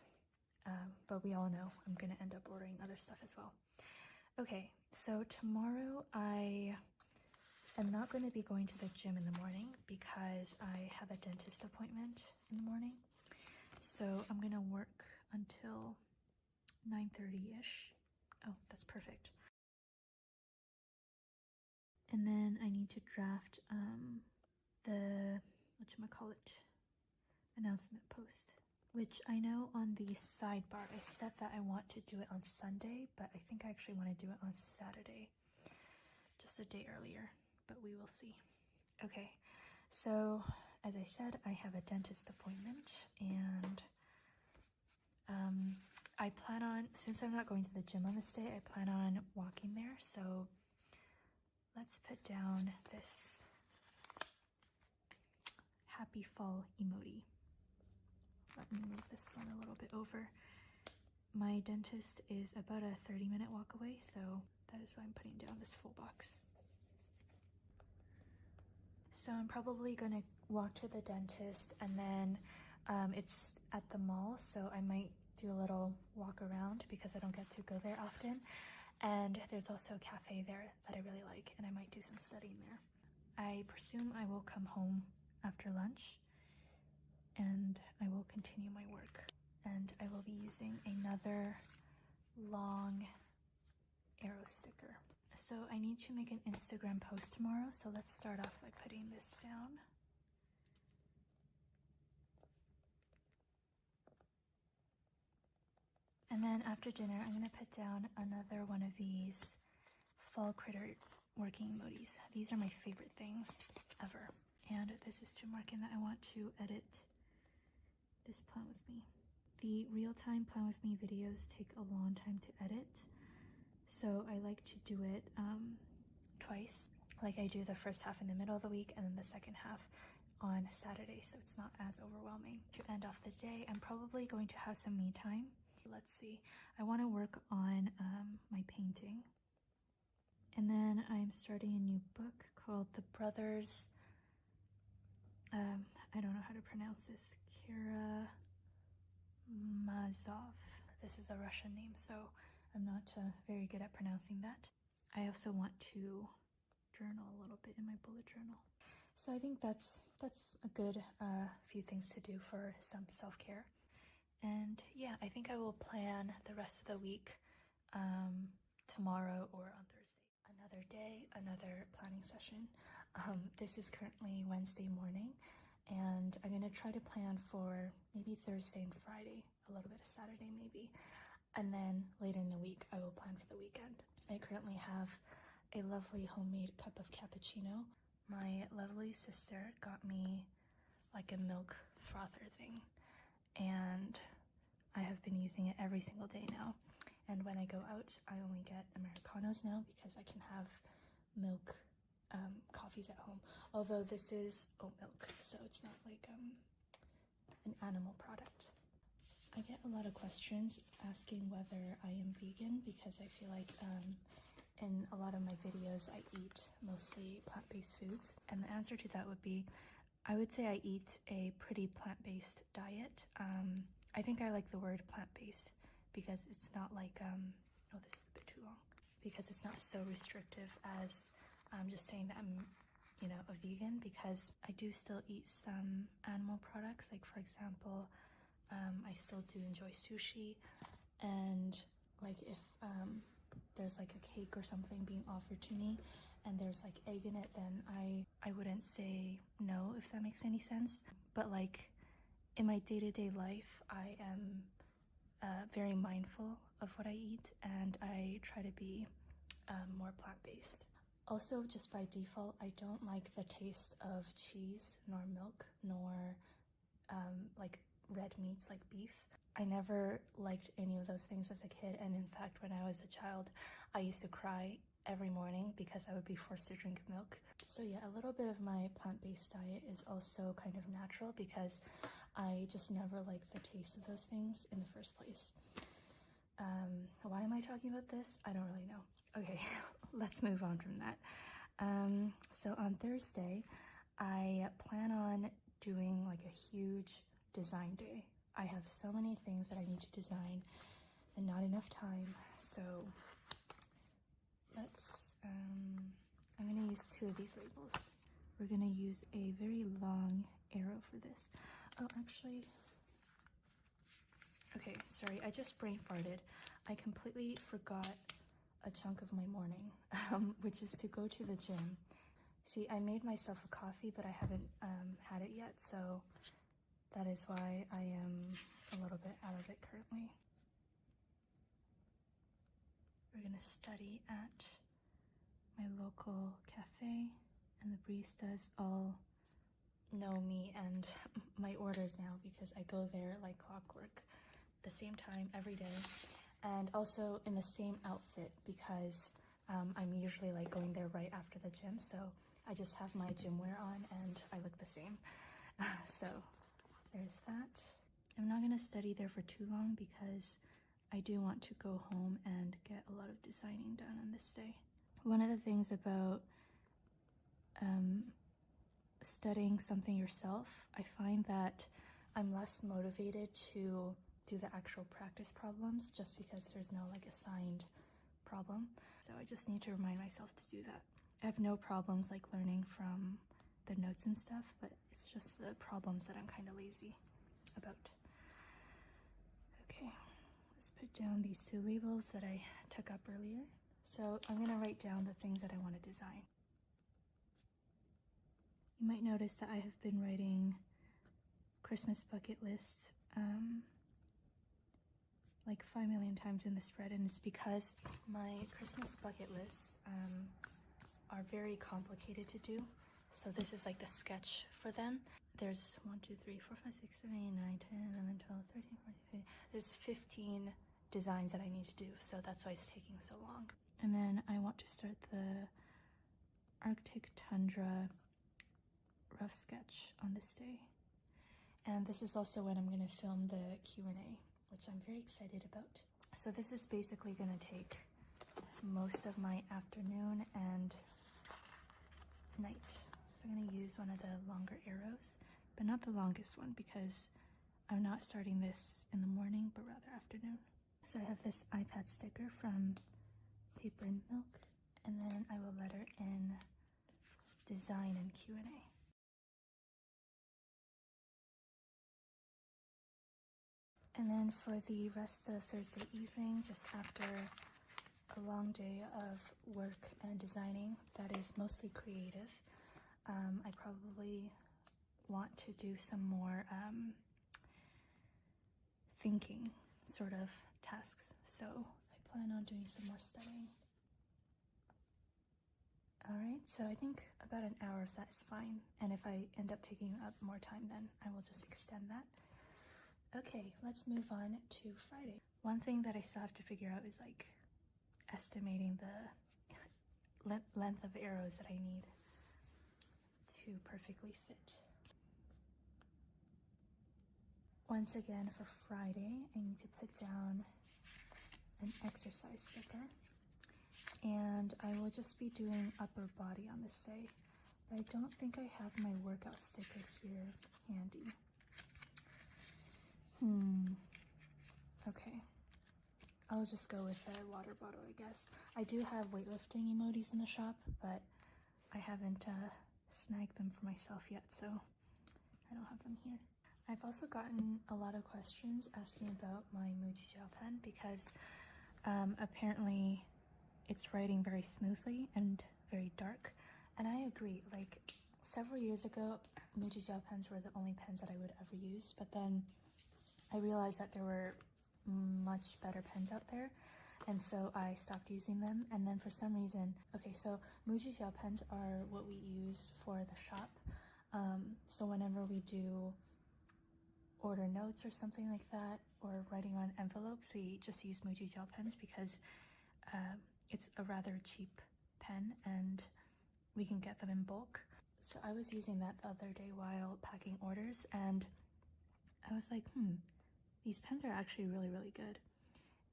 S1: But we all know I'm gonna end up ordering other stuff as well. Okay, so tomorrow I am not going to be going to the gym in the morning because I have a dentist appointment in the morning. So I'm gonna work until 9:30-ish. Oh, that's perfect. And then I need to draft the whatchamacallit announcement post, which I know on the sidebar I said that I want to do it on Sunday, but I think I actually want to do it on Saturday, just a day earlier, but we will see. Okay, so as I said, I have a dentist appointment, and I plan on, since I'm not going to the gym on this day, I plan on walking there. So let's put down this happy fall emoji. Let me move this one a little bit over. My dentist is about a 30-minute walk away, so that is why I'm putting down this full box. So I'm probably going to walk to the dentist, and then it's at the mall, so I might do a little walk around because I don't get to go there often. And there's also a cafe there that I really like, and I might do some studying there. I presume I will come home after lunch, and I will continue my work. And I will be using another long arrow sticker. So I need to make an Instagram post tomorrow, so let's start off by putting this down. And then after dinner, I'm going to put down another one of these fall critter working emojis. These are my favorite things ever. And this is to mark in that I want to edit this Plan With Me. The real-time Plan With Me videos take a long time to edit, so I like to do it twice. Like I do the first half in the middle of the week and then the second half on Saturday, so it's not as overwhelming. To end off the day, I'm probably going to have some me time. Let's see, I want to work on my painting. And then I'm starting a new book called The Brothers, I don't know how to pronounce this, Karamazov. This is a Russian name, so I'm not very good at pronouncing that. I also want to journal a little bit in my bullet journal. So I think that's a good few things to do for some self-care. And yeah, I think I will plan the rest of the week tomorrow or on Thursday. Another day, another planning session. This is currently Wednesday morning, and I'm going to try to plan for maybe Thursday and Friday, a little bit of Saturday maybe. And then later in the week, I will plan for the weekend. I currently have a lovely homemade cup of cappuccino. My lovely sister got me like a milk frother thing, and I have been using it every single day now. And when I go out, I only get Americanos now because I can have milk coffees at home. Although this is oat milk, so it's not like an animal product. I get a lot of questions asking whether I am vegan because I feel like in a lot of my videos I eat mostly plant-based foods. And the answer to that would be, I would say I eat a pretty plant-based diet. I think I like the word plant-based because it's not like, oh, this is a bit too long, because it's not so restrictive as just saying that I'm, a vegan, because I do still eat some animal products. Like for example, I still do enjoy sushi, and like if there's like a cake or something being offered to me and there's like egg in it, then I wouldn't say no, if that makes any sense. But like in my day-to-day life, I am very mindful of what I eat, and I try to be more plant-based. Also, just by default, I don't like the taste of cheese, nor milk, nor like red meats like beef. I never liked any of those things as a kid, and in fact, when I was a child, I used to cry every morning because I would be forced to drink milk. So yeah, a little bit of my plant-based diet is also kind of natural because I just never liked the taste of those things in the first place. Why am I talking about this? I don't really know. Okay, let's move on from that. So on Thursday, I plan on doing like a huge design day. I have so many things that I need to design and not enough time, so let's, I'm gonna use two of these labels. We're gonna use a very long arrow for this. Oh, actually, okay, sorry, I just brain farted. I completely forgot a chunk of my morning, which is to go to the gym. See, I made myself a coffee, but I haven't had it yet, so that is why I am a little bit out of it currently. We're gonna study at my local cafe, and the baristas all know me and my orders now because I go there like clockwork, the same time every day, and also in the same outfit because I'm usually like going there right after the gym, so I just have my gym wear on and I look the same. So there's that. I'm not gonna study there for too long because I do want to go home and get a lot of designing done on this day. One of the things about studying something yourself, I find that I'm less motivated to do the actual practice problems just because there's no like assigned problem. So I just need to remind myself to do that. I have no problems like learning from the notes and stuff, but it's just the problems that I'm kind of lazy about. Okay, let's put down these 2 labels that I took up earlier. So I'm gonna write down the things that I want to design. You might notice that I have been writing Christmas bucket lists like 5 million times in the spread, and it's because my Christmas bucket lists are very complicated to do. So this is like the sketch for them. There's 1, 2, 3, 4, 5, 6, 7, 8, 9, 10, 11, 12, 13, 14, 15. There's 15 designs that I need to do, so that's why it's taking so long. And then I want to start the Arctic tundra rough sketch on this day. And this is also when I'm going to film the Q&A, which I'm very excited about. So this is basically going to take most of my afternoon and night. So I'm going to use one of the longer arrows, but not the longest one because I'm not starting this in the morning, but rather afternoon. So I have this iPad sticker from Paper and Milk, and then I will letter in design and Q&A. And then for the rest of Thursday evening, just after a long day of work and designing that is mostly creative, I probably want to do some more thinking sort of tasks. So I plan on doing some more studying. Alright, so I think about an hour of that is fine. And if I end up taking up more time, then I will just extend that. Okay, let's move on to Friday. One thing that I still have to figure out is like estimating the length of arrows that I need to perfectly fit. Once again, for Friday, I need to put down an exercise sticker, and I will just be doing upper body on this day, but I don't think I have my workout sticker here handy. Okay, I'll just go with a water bottle, I guess. I do have weightlifting emojis in the shop, but I haven't snagged them for myself yet, so I don't have them here. I've also gotten a lot of questions asking about my Muji gel pen because apparently it's writing very smoothly and very dark, and I agree. Like several years ago, Muji gel pens were the only pens that I would ever use, but then I realized that there were much better pens out there, and so I stopped using them. And then for some reason, okay, so Muji gel pens are what we use for the shop. So whenever we do order notes or something like that, or writing on envelopes, we just use Muji gel pens because it's a rather cheap pen and we can get them in bulk. So I was using that the other day while packing orders, and I was like, these pens are actually really, really good.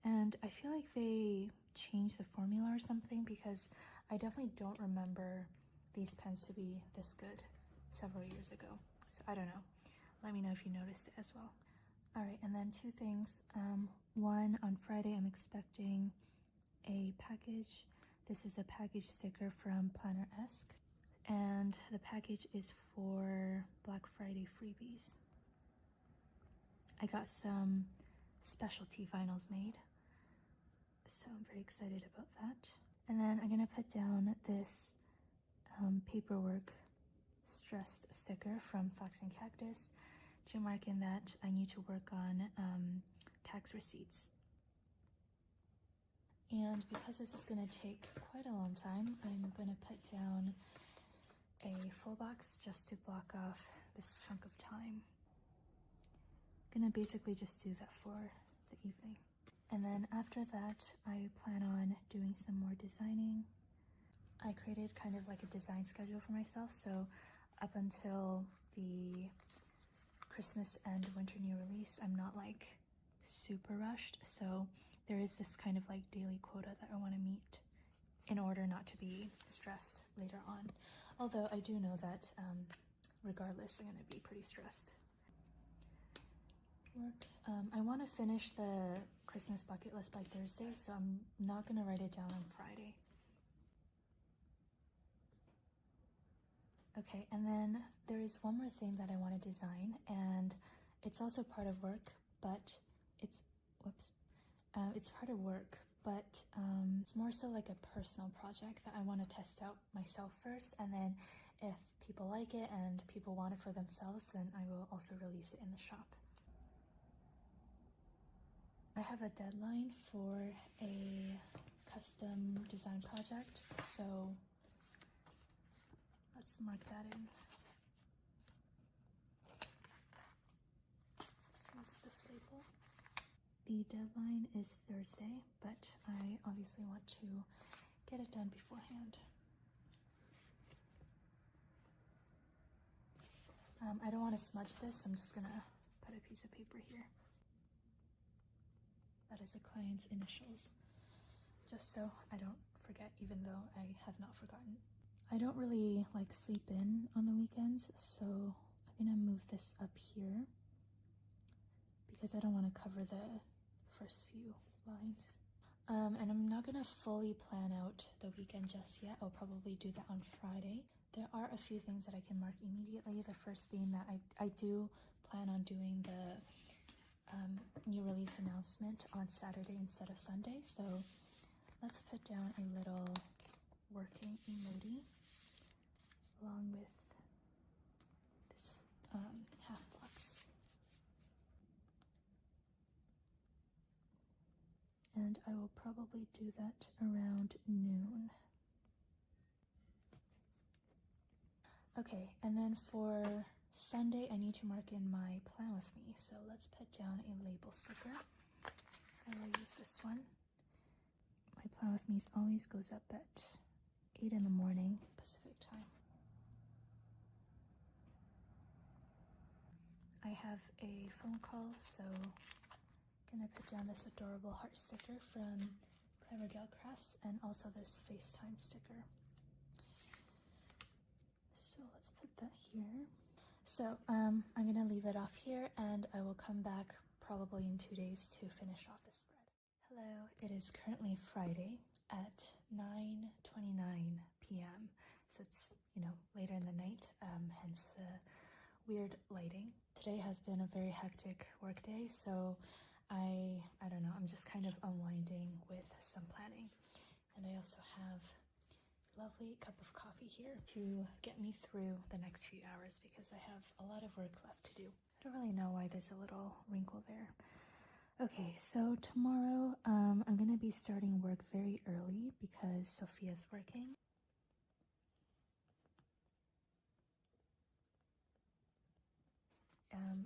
S1: And I feel like they changed the formula or something because I definitely don't remember these pens to be this good several years ago. So I don't know. Let me know if you noticed it as well. All right, and then 2 things. One, on Friday, I'm expecting a package. This is a package sticker from Planner-esque, and the package is for Black Friday freebies. I got some specialty vinyls made, so I'm very excited about that. And then I'm gonna put down this paperwork stressed sticker from Fox and Cactus to mark in that I need to work on tax receipts. And because this is gonna take quite a long time, I'm gonna put down a full box just to block off this chunk of time. I'm gonna basically just do that for the evening. And then after that, I plan on doing some more designing. I created kind of like a design schedule for myself, so up until the Christmas and Winter New Release, I'm not like super rushed, so there is this kind of like daily quota that I want to meet in order not to be stressed later on. Although I do know that regardless, I'm going to be pretty stressed. I want to finish the Christmas bucket list by Thursday, so I'm not going to write it down on Friday. Okay, and then there is one more thing that I want to design, and it's also part of work, but it's part of work, but it's more so like a personal project that I want to test out myself first, and then if people like it and people want it for themselves, then I will also release it in the shop. I have a deadline for a custom design project, so let's mark that in. Let's use this label. The deadline is Thursday, but I obviously want to get it done beforehand. I don't want to smudge this, so I'm just gonna put a piece of paper here. That is a client's initials, just so I don't forget, even though I have not forgotten. I don't really like sleep in on the weekends, so I'm gonna move this up here because I don't want to cover the first few lines. And I'm not gonna fully plan out the weekend just yet. I'll probably do that on Friday. There are a few things that I can mark immediately. The first being that I do plan on doing the new release announcement on Saturday instead of Sunday. So let's put down a little working emoji along with this half box. And I will probably do that around noon. Okay, and then for Sunday, I need to mark in my plan with me. So let's put down a label sticker. I will use this one. My plan with me always goes up at 8 in the morning Pacific time. I have a phone call, so I'm gonna put down this adorable heart sticker from Clever Gal Crafts and also this FaceTime sticker. So let's put that here. So I'm gonna leave it off here, and I will come back probably in 2 days to finish off the spread. Hello, it is currently Friday at 9:29 p.m. So it's, later in the night, hence the weird lighting. Today has been a very hectic work day, so I don't know, I'm just kind of unwinding with some planning. And I also have a lovely cup of coffee here to get me through the next few hours because I have a lot of work left to do. I don't really know why there's a little wrinkle there. Okay, so tomorrow I'm gonna be starting work very early because Sophia's working.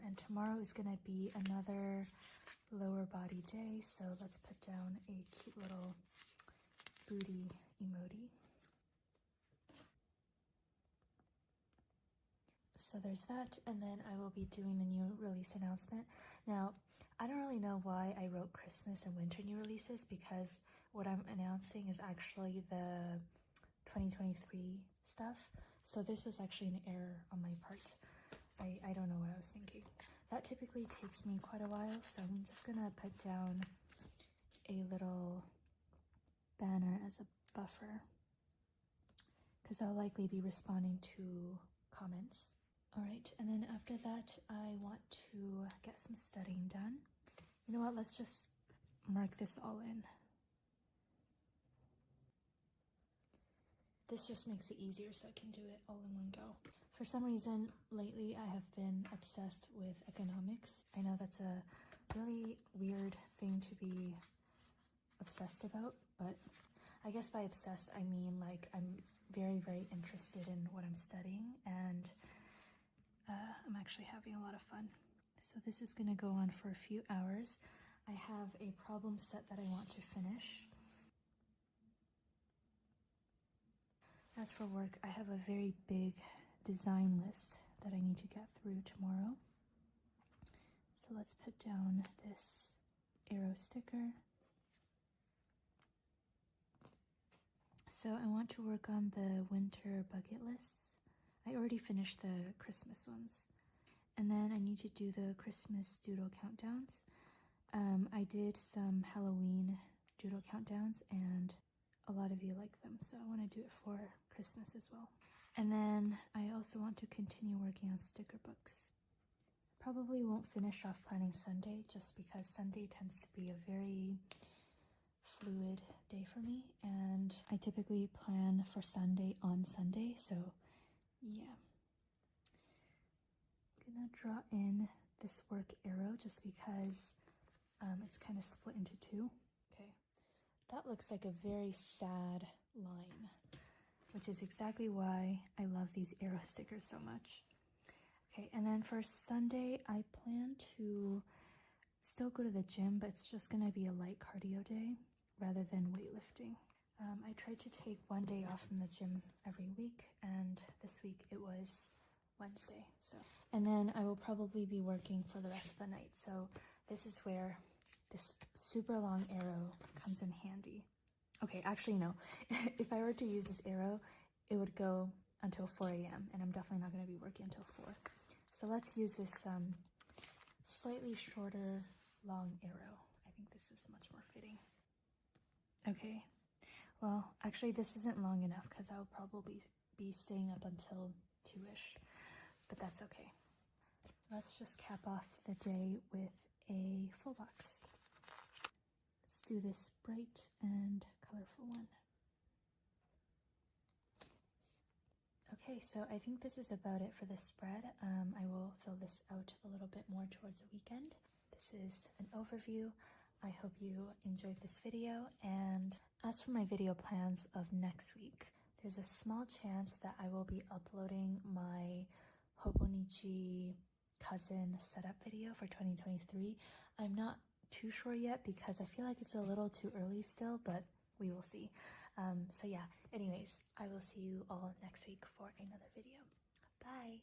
S1: And tomorrow is gonna be another lower body day, so let's put down a cute little booty emoji. So there's that, and then I will be doing the new release announcement. Now, I don't really know why I wrote Christmas and winter new releases, because what I'm announcing is actually the 2023 stuff. So this was actually an error on my part. I don't know what I was thinking. That typically takes me quite a while, so I'm just gonna put down a little banner as a buffer because I'll likely be responding to comments. Alright, and then after that, I want to get some studying done. You know what, let's just mark this all in. this just makes it easier so I can do it all in one go. For some reason, lately I have been obsessed with economics. I know that's a really weird thing to be obsessed about, but I guess by obsessed I mean like I'm very, very interested in what I'm studying, and I'm actually having a lot of fun. So this is going to go on for a few hours. I have a problem set that I want to finish. As for work, I have a very big design list that I need to get through tomorrow. So let's put down this arrow sticker. So I want to work on the winter bucket lists. I already finished the Christmas ones. And then I need to do the Christmas doodle countdowns. I did some Halloween doodle countdowns and a lot of you like them, so I want to do it for Christmas as well. And then I also want to continue working on sticker books. Probably won't finish off planning Sunday just because Sunday tends to be a very fluid day for me, and I typically plan for Sunday on Sunday, so yeah. I'm gonna draw in this work arrow just because it's kind of split into two. Okay, that looks like a very sad line, which is exactly why I love these arrow stickers so much. Okay, and then for Sunday, I plan to still go to the gym, but it's just gonna be a light cardio day rather than weightlifting. I try to take one day off from the gym every week, and this week it was Wednesday. And then I will probably be working for the rest of the night. So this is where this super long arrow comes in handy. Okay, actually no. If I were to use this arrow, it would go until 4 a.m. and I'm definitely not going to be working until 4. So let's use this slightly shorter long arrow. I think this is much more fitting. Okay, well, actually this isn't long enough because I'll probably be staying up until 2-ish, but that's okay. Let's just cap off the day with a full box. Let's do this bright and colorful one. Okay, so I think this is about it for this spread. I will fill this out a little bit more towards the weekend. This is an overview. I hope you enjoyed this video, and as for my video plans of next week, there's a small chance that I will be uploading my Hobonichi cousin setup video for 2023. I'm not too sure yet because I feel like it's a little too early still, but we will see. So yeah, anyways, I will see you all next week for another video. Bye!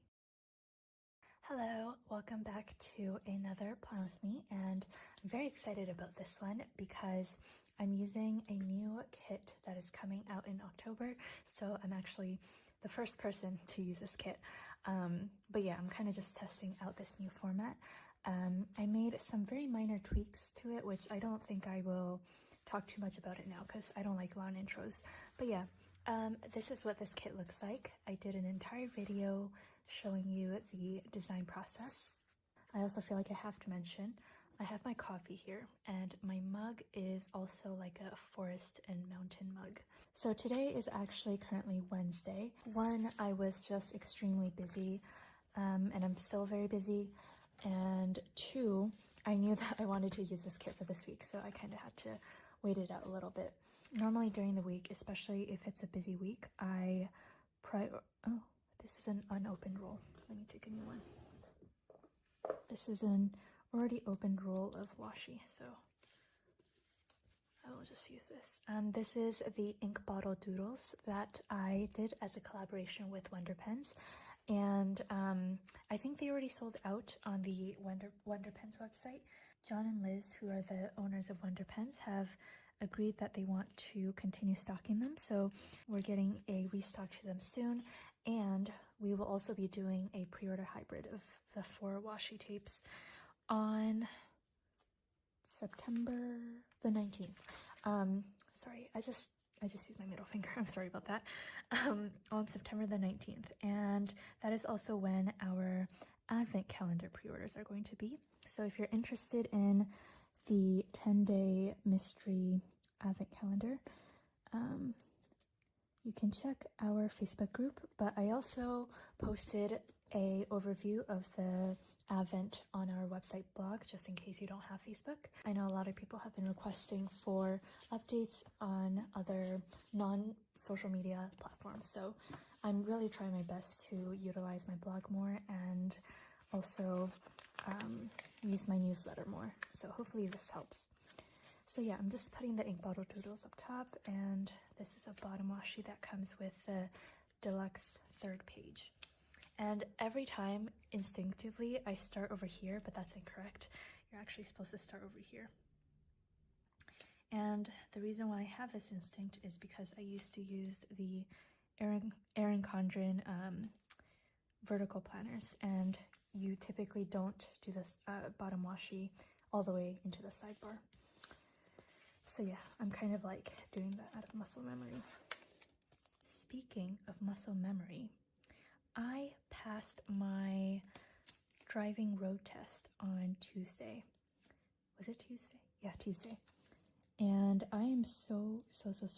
S1: Hello, welcome back to another Plan With Me, and I'm very excited about this one because I'm using a new kit that is coming out in October, so I'm actually the first person to use this kit. But yeah, I'm kind of just testing out this new format. I made some very minor tweaks to it, which I don't think I will talk too much about it now because I don't like long intros. But yeah, this is what this kit looks like. I did an entire video showing you the design process. I also feel like I have to mention, I have my coffee here, and my mug is also like a forest and mountain mug. So today is actually currently Wednesday. One, I was just extremely busy, and I'm still very busy. And two, I knew that I wanted to use this kit for this week, so I kind of had to wait it out a little bit. Normally during the week, especially if it's a busy week, oh, this is an unopened roll. Let me take a new one. This is an already opened roll of washi, so I will just use this. This is the ink bottle doodles that I did as a collaboration with Wonder Pens, and I think they already sold out on the Wonder Pens website. John and Liz, who are the owners of Wonder Pens, have agreed that they want to continue stocking them, so we're getting a restock to them soon, and we will also be doing a pre-order hybrid of the 4 washi tapes on September the 19th. Sorry, I just used my middle finger. I'm sorry about that. On September the 19th, and that is also when our Advent calendar pre-orders are going to be. So if you're interested in the 10-day mystery Advent calendar, you can check our Facebook group, but I also posted a overview of the Advent on our website blog, just in case you don't have Facebook. I know a lot of people have been requesting for updates on other non-social media platforms, so I'm really trying my best to utilize my blog more and also use my newsletter more. So hopefully this helps. So yeah, I'm just putting the ink bottle doodles up top, and this is a bottom washi that comes with the deluxe third page. And every time, instinctively, I start over here, but that's incorrect. You're actually supposed to start over here. And the reason why I have this instinct is because I used to use the Erin Condren vertical planners, and you typically don't do this bottom washi all the way into the sidebar. So yeah, I'm kind of like doing that out of muscle memory. Speaking of muscle memory, I passed my driving road test on Tuesday. Was it Tuesday? Yeah, Tuesday. And I am so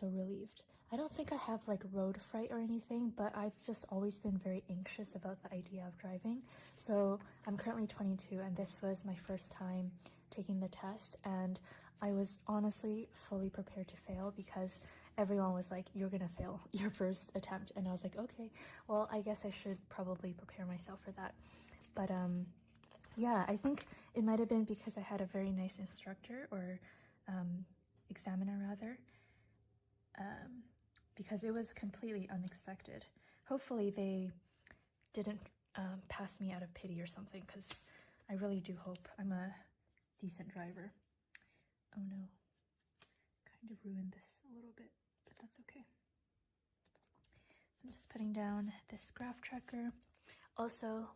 S1: relieved. I don't think I have like road fright or anything, but I've just always been very anxious about the idea of driving. So I'm currently 22, and this was my first time taking the test, and I was honestly fully prepared to fail because everyone was like, you're gonna fail your first attempt. And I was like, okay, well, I guess I should probably prepare myself for that. But yeah, I think it might have been because I had a very nice instructor, or examiner rather, because it was completely unexpected. Hopefully they didn't pass me out of pity or something, because I really do hope I'm a decent driver. Oh no, kind of ruined this a little bit, but that's okay. So I'm just putting down this graph tracker. Also,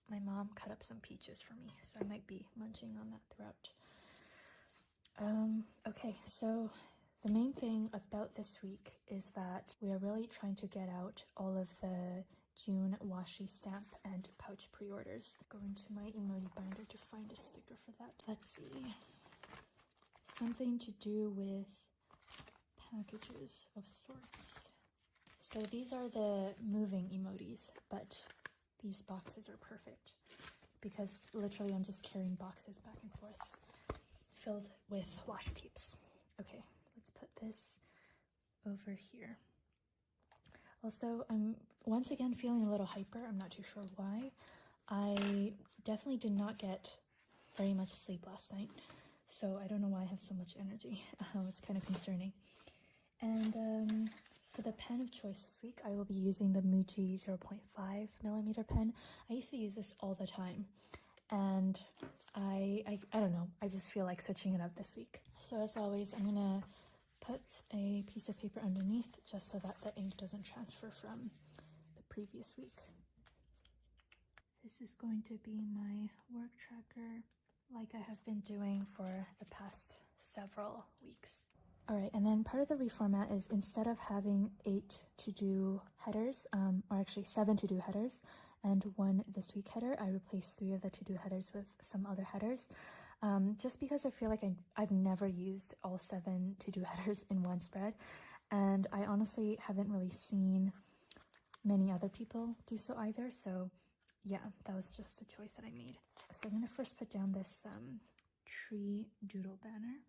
S1: my mom cut up some peaches for me, so I might be munching on that throughout. Okay, so the main thing about this week is that we are really trying to get out all of the June washi stamp and pouch pre-orders. Go into my emoji binder to find a sticker for that. Let's see. Something to do with packages of sorts. So these are the moving emojis, but these boxes are perfect because literally I'm just carrying boxes back and forth filled with washi tapes. Okay, let's put this over here. Also, I'm once again feeling a little hyper. I'm not too sure why. I definitely did not get very much sleep last night, so I don't know why I have so much energy. It's kind of concerning. And for the pen of choice this week, I will be using the Muji 0.5mm pen. I used to use this all the time, and I don't know, I just feel like switching it up this week. So as always, I'm gonna put a piece of paper underneath just so that the ink doesn't transfer from the previous week. This is going to be my work tracker, like I have been doing for the past several weeks. All right, and then part of the reformat is instead of having 8 to-do headers, or actually 7 to-do headers and 1 this week header, I replaced 3 of the to-do headers with some other headers, just because I feel like I've never used all 7 to-do headers in one spread, and I honestly haven't really seen many other people do so either, so yeah, that was just a choice that I made. So I'm going to first put down this tree doodle banner.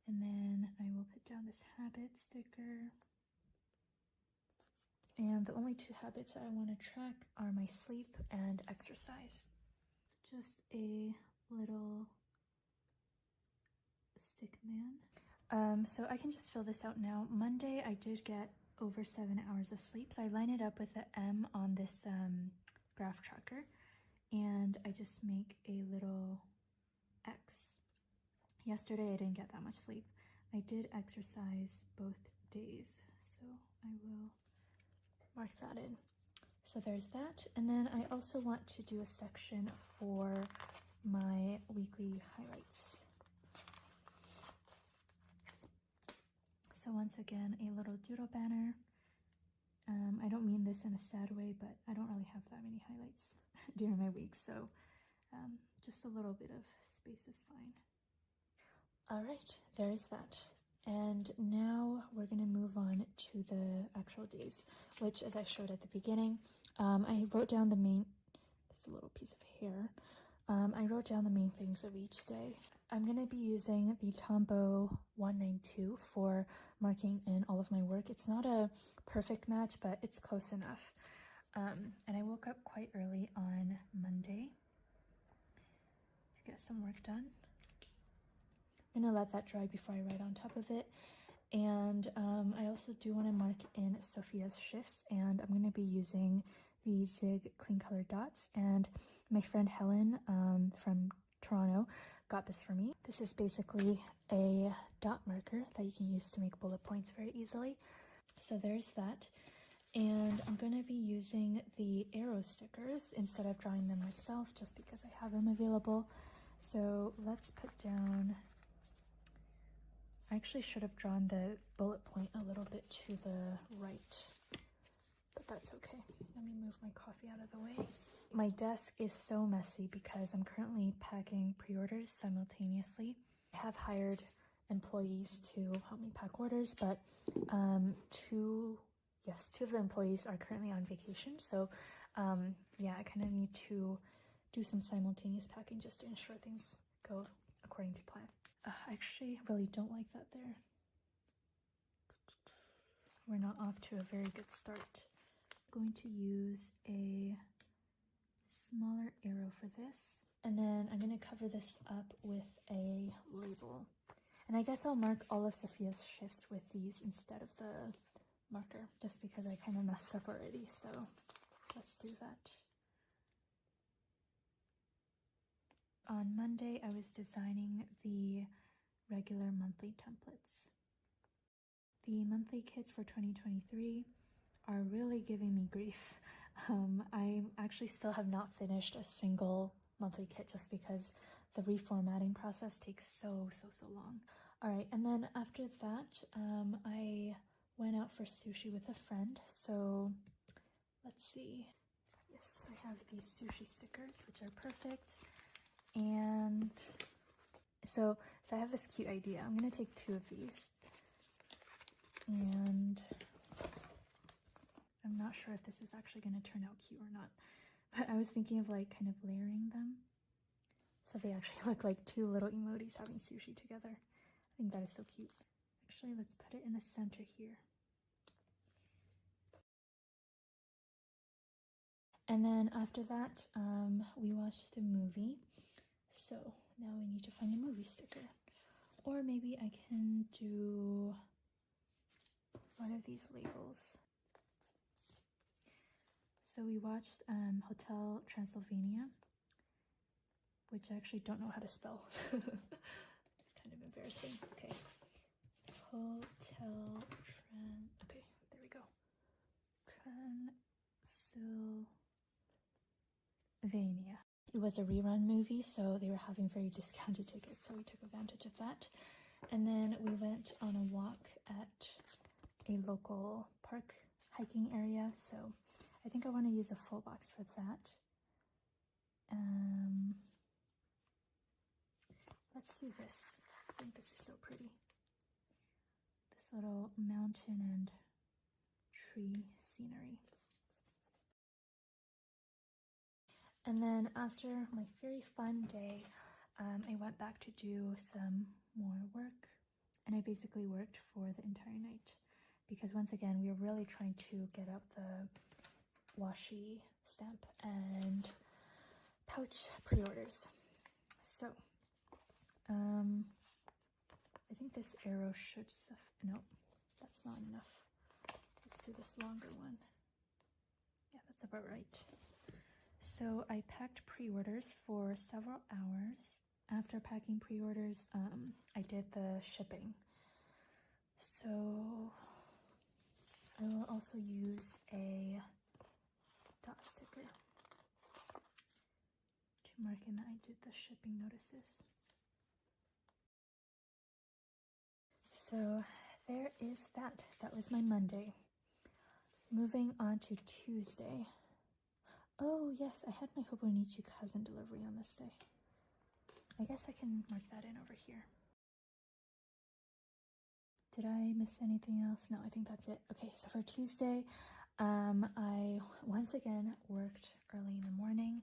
S1: And then I will put down this habit sticker. And the only 2 habits I want to track are my sleep and exercise. So just a little stick man. So I can just fill this out now. Monday I did get over 7 hours of sleep. So I line it up with the M on this graph tracker. And I just make a little X. Yesterday I didn't get that much sleep. I did exercise both days, so I will mark that in. So there's that. And then I also want to do a section for my weekly highlights. So once again, a little doodle banner. I don't mean this in a sad way, but I don't really have that many highlights during my week, so just a little bit of space is fine. All right, there is that. And now we're gonna move on to the actual days, which, as I showed at the beginning, I wrote down the main, this little piece of hair. I wrote down the main things of each day. I'm gonna be using the Tombow 192 for marking in all of my work. It's not a perfect match, but it's close enough. And I woke up quite early on Monday to get some work done. I'm gonna let that dry before I write on top of it. And I also do want to mark in Sophia's shifts, and I'm gonna be using the Zig clean color dots, and my friend Helen from Toronto got this for me. This is basically a dot marker that you can use to make bullet points very easily. So there's that. And I'm going to be using the arrow stickers instead of drawing them myself, just because I have them available. So let's put down, I actually should have drawn the bullet point a little bit to the right, but that's okay. Let me move my coffee out of the way. My desk is so messy because I'm currently packing pre-orders simultaneously. I have hired employees to help me pack orders, but two of the employees are currently on vacation. So yeah, I kind of need to do some simultaneous packing just to ensure things go according to plan. I actually really don't like that there. We're not off to a very good start. I'm going to use a smaller arrow for this, and then I'm going to cover this up with a label. And I guess I'll mark all of Sophia's shifts with these instead of the marker, just because I kind of messed up already, so let's do that. On Monday, I was designing the regular monthly templates. The monthly kits for 2023 are really giving me grief. I actually still have not finished a single monthly kit just because the reformatting process takes so long. All right, and then after that, I went out for sushi with a friend. So let's see. Yes, I have these sushi stickers, which are perfect. And so I have this cute idea. I'm gonna take 2 of these, and I'm not sure if this is actually gonna turn out cute or not, but I was thinking of like kind of layering them so they actually look like 2 little emotis having sushi together. I think that is so cute. Actually, let's put it in the center here. And then after that, we watched a movie. So now we need to find a movie sticker. Or maybe I can do one of these labels. So we watched Hotel Transylvania, which I actually don't know how to spell. Kind of embarrassing. Okay. Okay, there we go. Transylvania. It was a rerun movie, so they were having very discounted tickets, so we took advantage of that. And then we went on a walk at a local park hiking area, so I think I want to use a full box for that. Let's do this. I think this is so pretty. This little mountain and tree scenery. And then after my very fun day, I went back to do some more work, and I basically worked for the entire night because once again, we were really trying to get out the washi stamp and pouch pre-orders. So, I think this arrow should, no, that's not enough. Let's do this longer one. Yeah, that's about right. So I packed pre-orders for several hours. After packing pre-orders, I did the shipping. So I will also use a dot sticker to mark in that I did the shipping notices. So there is that. That was my Monday. Moving on to Tuesday. Oh yes, I had my Hobonichi cousin delivery on this day. I guess I can mark that in over here. Did I miss anything else? No, I think that's it. Okay, so for Tuesday, I once again worked early in the morning,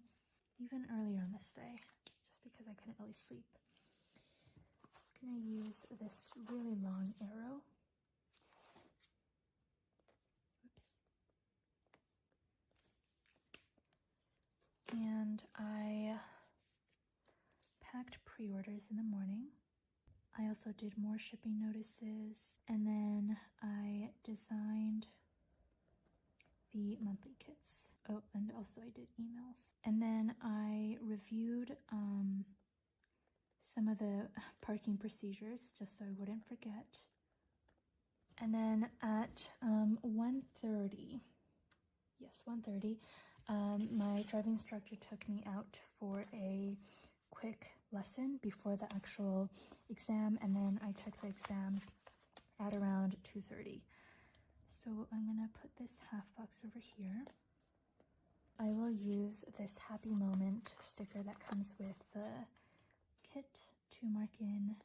S1: even earlier on this day, just because I couldn't really sleep. I'm gonna use this really long arrow. Oops. And I packed pre-orders in the morning. I also did more shipping notices, and then I designed the monthly kits. Oh, and also I did emails. And then I reviewed some of the parking procedures just so I wouldn't forget. And then at 1:30, yes, 1:30, my driving instructor took me out for a quick lesson before the actual exam, and then I took the exam at around 2:30. So I'm gonna put this half box over here. I will use this happy moment sticker that comes with the kit to mark in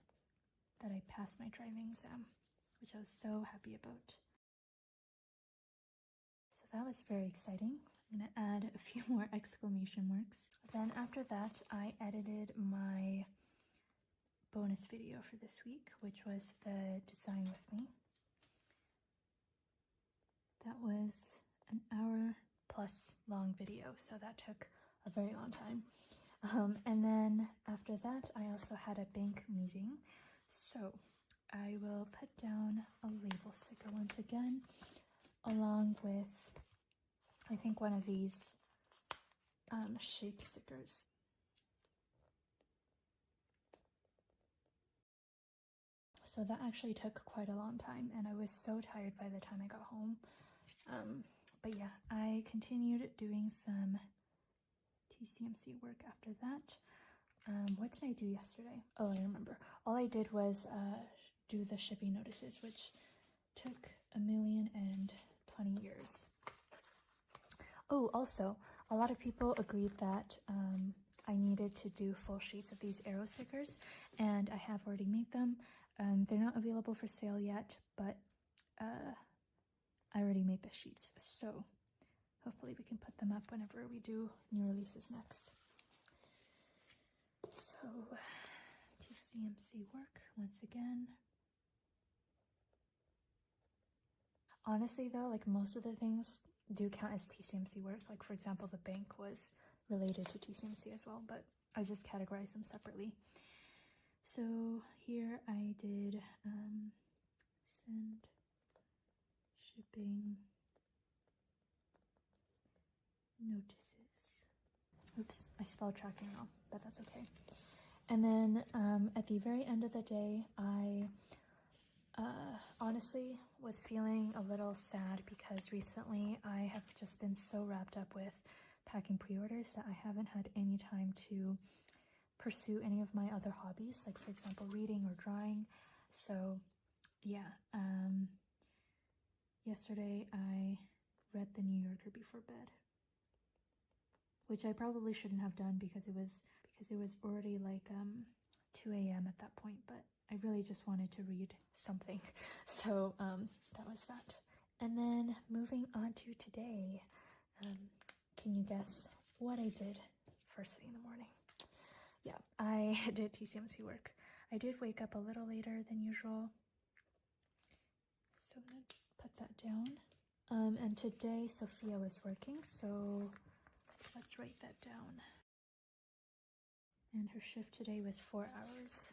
S1: that I passed my driving exam, which I was so happy about. So that was very exciting. I'm gonna add a few more exclamation marks. Then after that, I edited my bonus video for this week, which was the design with me. That was an hour plus long video, so that took a very long time. And then after that, I also had a bank meeting. So I will put down a label sticker once again, along with, I think, one of these shape stickers. So that actually took quite a long time, and I was so tired by the time I got home. But yeah, I continued doing some TCMC work after that. What did I do yesterday? Oh, I remember. All I did was do the shipping notices, which took 1,020 years. Oh, also, a lot of people agreed that I needed to do full sheets of these arrow stickers, and I have already made them. They're not available for sale yet, but I already made the sheets, so hopefully we can put them up whenever we do new releases next. So, TCMC work once again. Honestly though, like most of the things do count as TCMC work. Like for example, the bank was related to TCMC as well, but I just categorized them separately. So here I did send shipping notices. Oops, I spelled tracking wrong, but that's okay. And then at the very end of the day, I honestly was feeling a little sad because recently I have just been so wrapped up with packing pre-orders that I haven't had any time to pursue any of my other hobbies, like for example reading or drawing. So yeah, yesterday I read The New Yorker before bed, which I probably shouldn't have done because it was already like 2 a.m. at that point, but I really just wanted to read something. So that was that. And then moving on to today, can you guess what I did first thing in the morning? Yeah, I did TCMC work. I did wake up a little later than usual, so I'm gonna put that down. And today Sophia was working, so let's write that down. And her shift today was 4 hours.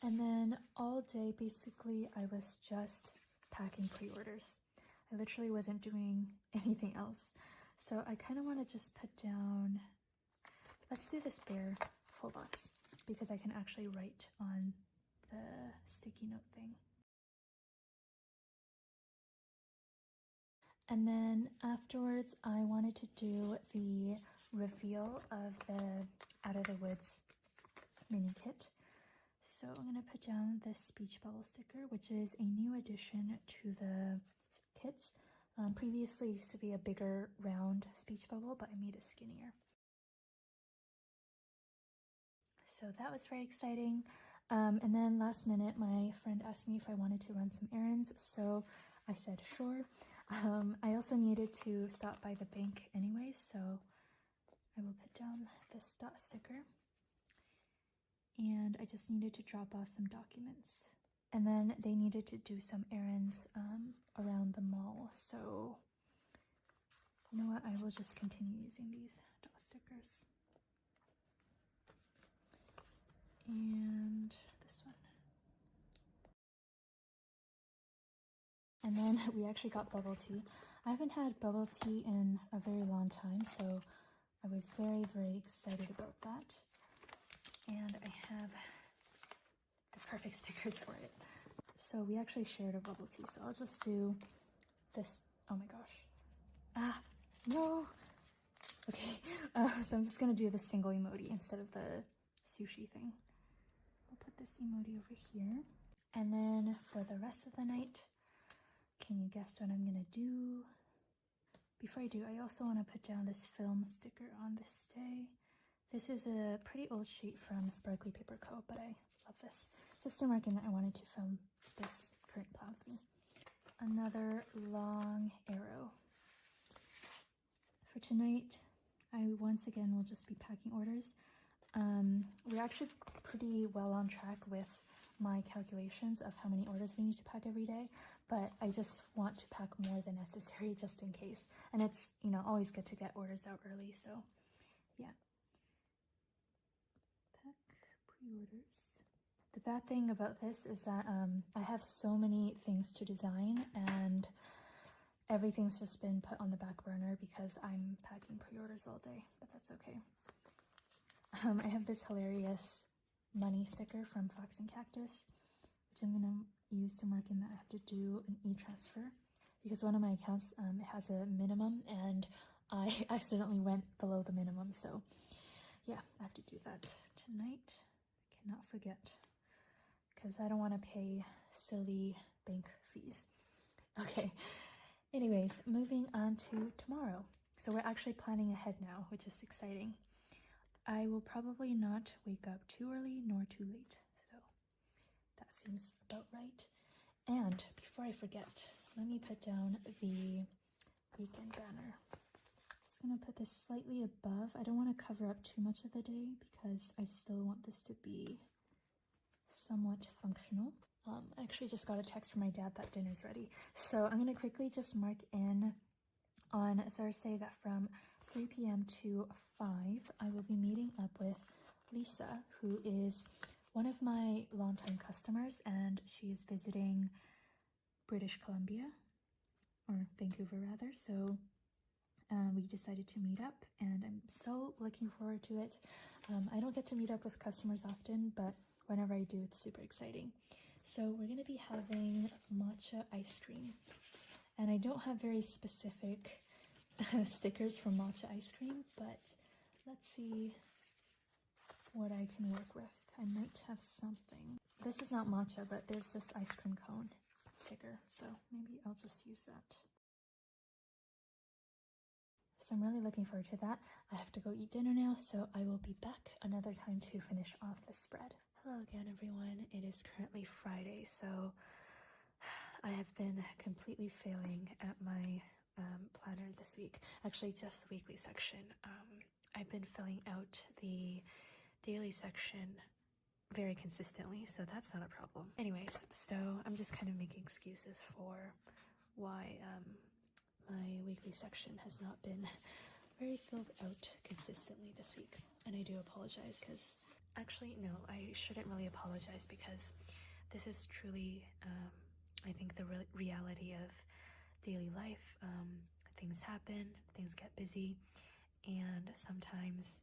S1: And then all day, basically, I was just packing pre-orders. I literally wasn't doing anything else. So I kind of want to just put down, let's do this bare full box, because I can actually write on the sticky note thing. And then afterwards, I wanted to do the reveal of the Out of the Woods mini kit. So I'm going to put down the speech bubble sticker, which is a new addition to the kits. Previously it used to be a bigger round speech bubble, but I made it skinnier. So that was very exciting. And then last minute, my friend asked me if I wanted to run some errands, so I said sure. I also needed to stop by the bank anyway, so I will put down this dot sticker. And I just needed to drop off some documents. And then they needed to do some errands around the mall, so you know what, I will just continue using these dot stickers. And this one. And then we actually got bubble tea. I haven't had bubble tea in a very long time, so I was very, very excited about that. And I have the perfect stickers for it. So we actually shared a bubble tea, so I'll just do this. Oh my gosh. Ah, no. Okay, so I'm just gonna do the single emoji instead of the sushi thing. I'll put this emoji over here. And then for the rest of the night, can you guess what I'm gonna do? Before I do, I also want to put down this film sticker on this stay. This is a pretty old sheet from Sparkly Paper Co., but I love this. Just to mark in that I wanted to film this current plan with me. Another long arrow. For tonight, I once again will just be packing orders. We're actually pretty well on track with my calculations of how many orders we need to pack every day, but I just want to pack more than necessary just in case. And it's, you know, always good to get orders out early, so yeah. Pack pre-orders. The bad thing about this is that I have so many things to design and everything's just been put on the back burner because I'm packing pre-orders all day, but that's okay. I have this hilarious money sticker from Fox and Cactus, which I'm gonna use to mark in that I have to do an e-transfer because one of my accounts it has a minimum and I accidentally went below the minimum, so yeah, I have to do that tonight. I cannot forget because I don't want to pay silly bank fees. Okay, anyways, moving on to tomorrow. So we're actually planning ahead now, which is exciting. I will probably not wake up too early nor too late, so that seems about right. And before I forget, let me put down the weekend banner. Just gonna put this slightly above. I don't want to cover up too much of the day because I still want this to be somewhat functional. I actually just got a text from my dad that dinner's ready, so I'm gonna quickly just mark in on Thursday that from 3 p.m. to 5, I will be meeting up with Lisa, who is one of my longtime customers, and she is visiting British Columbia, or Vancouver rather, so we decided to meet up, and I'm so looking forward to it. I don't get to meet up with customers often, but whenever I do, it's super exciting. So we're going to be having matcha ice cream, and I don't have very specific stickers for matcha ice cream, but let's see what I can work with. I might have something. This is not matcha, but there's this ice cream cone sticker, so maybe I'll just use that. So I'm really looking forward to that. I have to go eat dinner now, so I will be back another time to finish off the spread. Hello again, everyone. It is currently Friday, so I have been completely failing at my planner this week. Actually, just the weekly section. I've been filling out the daily section very consistently, so that's not a problem. Anyways, so I'm just kind of making excuses for why my weekly section has not been very filled out consistently this week, and I do apologize because actually no, I shouldn't really apologize because this is truly I think the reality of daily life. Things happen, things get busy, and sometimes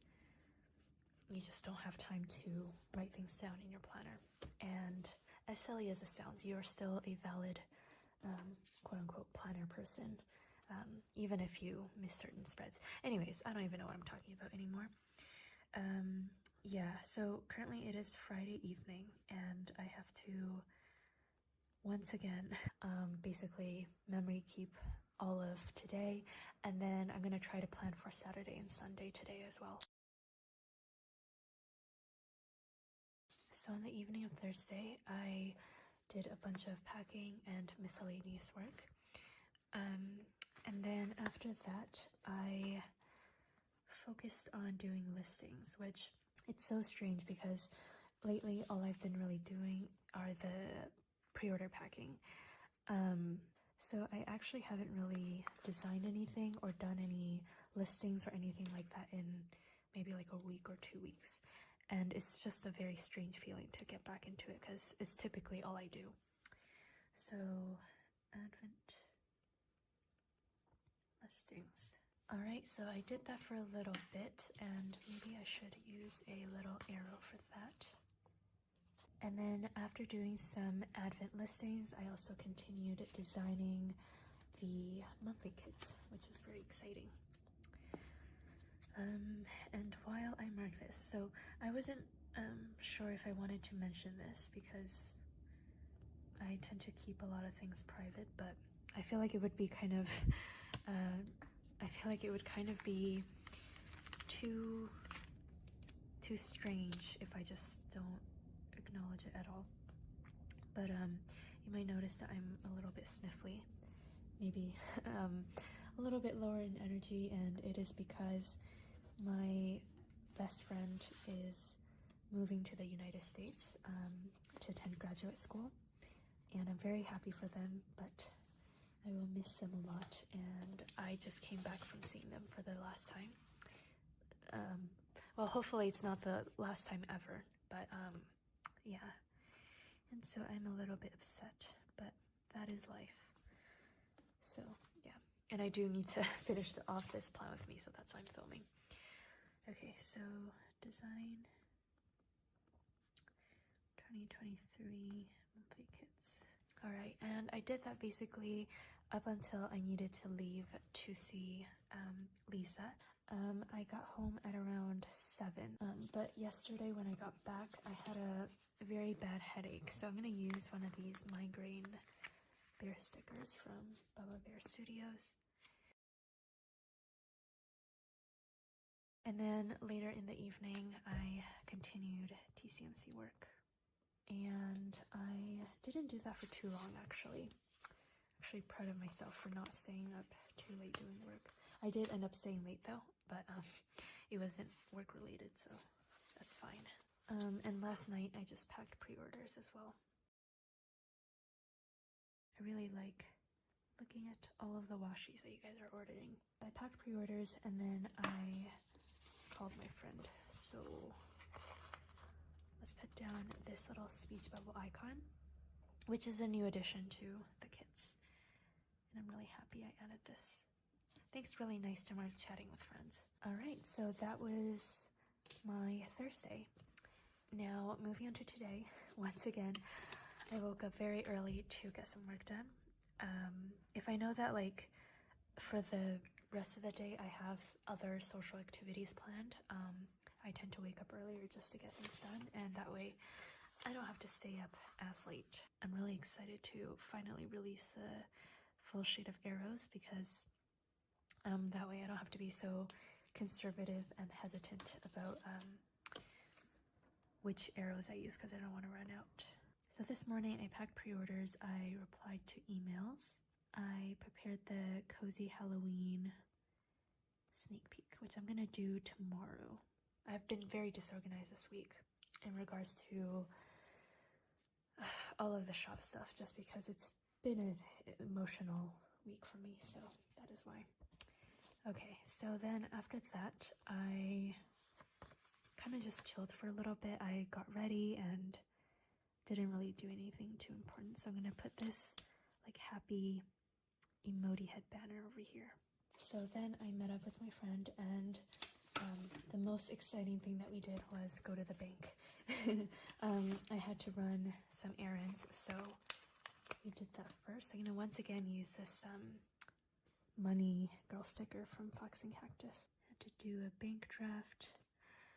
S1: you just don't have time to write things down in your planner. And as silly as it sounds, you are still a valid quote-unquote planner person, even if you miss certain spreads. Anyways, I don't even know what I'm talking about anymore. Yeah, so currently it is Friday evening, and I have to once again basically memory keep all of today, and then I'm gonna try to plan for Saturday and Sunday today as well. So on the evening of Thursday, I did a bunch of packing and miscellaneous work. And then after that, I focused on doing listings, which it's so strange because lately all I've been really doing are the pre-order packing. So I actually haven't really designed anything or done any listings or anything like that in maybe like a week or 2 weeks. And it's just a very strange feeling to get back into it because it's typically all I do. So, Advent listings. Alright, so I did that for a little bit, and maybe I should use a little arrow for that. And then after doing some Advent listings, I also continued designing the monthly kits, which was very exciting. And while I mark this, so I wasn't sure if I wanted to mention this because I tend to keep a lot of things private, but I feel like it would be kind of, be too strange if I just don't acknowledge it at all. But you might notice that I'm a little bit sniffly, maybe a little bit lower in energy, and it is because my best friend is moving to the United States to attend graduate school, and I'm very happy for them, but I will miss them a lot, and I just came back from seeing them for the last time. Well, hopefully it's not the last time ever, but yeah. And so I'm a little bit upset, but that is life. So yeah, and I do need to finish off this plan with me, so that's why I'm filming. Okay, so design 2023 monthly kits. Alright, and I did that basically up until I needed to leave to see Lisa. I got home at around 7, but yesterday when I got back, I had a very bad headache, so I'm going to use one of these migraine bear stickers from Bubba Bear Studios. And then later in the evening, I continued TCMC work. And I didn't do that for too long, actually. Actually proud of myself for not staying up too late doing work. I did end up staying late though, but it wasn't work related, so that's fine. And last night I just packed pre-orders as well. I really like looking at all of the washies that you guys are ordering. I packed pre-orders and then I called my friend. So let's put down this little speech bubble icon, which is a new addition to the kits. And I'm really happy I added this. I think it's really nice to start chatting with friends. Alright, so that was my Thursday. Now, moving on to today, once again, I woke up very early to get some work done. If I know that, like, for the rest of the day I have other social activities planned, I tend to wake up earlier just to get things done, and that way I don't have to stay up as late. I'm really excited to finally release the full sheet of arrows because that way I don't have to be so conservative and hesitant about which arrows I use because I don't want to run out. So this morning I packed pre-orders, I replied to emails, I prepared the Cozy Halloween sneak peek, which I'm gonna do tomorrow. I've been very disorganized this week in regards to all of the shop stuff just because it's been an emotional week for me, so that is why. Okay, so then after that I kind of just chilled for a little bit. I got ready and didn't really do anything too important, so I'm gonna put this like happy emoji head banner over here. So then I met up with my friend, and the most exciting thing that we did was go to the bank. I had to run some errands, so we did that first. I'm gonna once again use this money girl sticker from Fox and Cactus. Had to do a bank draft.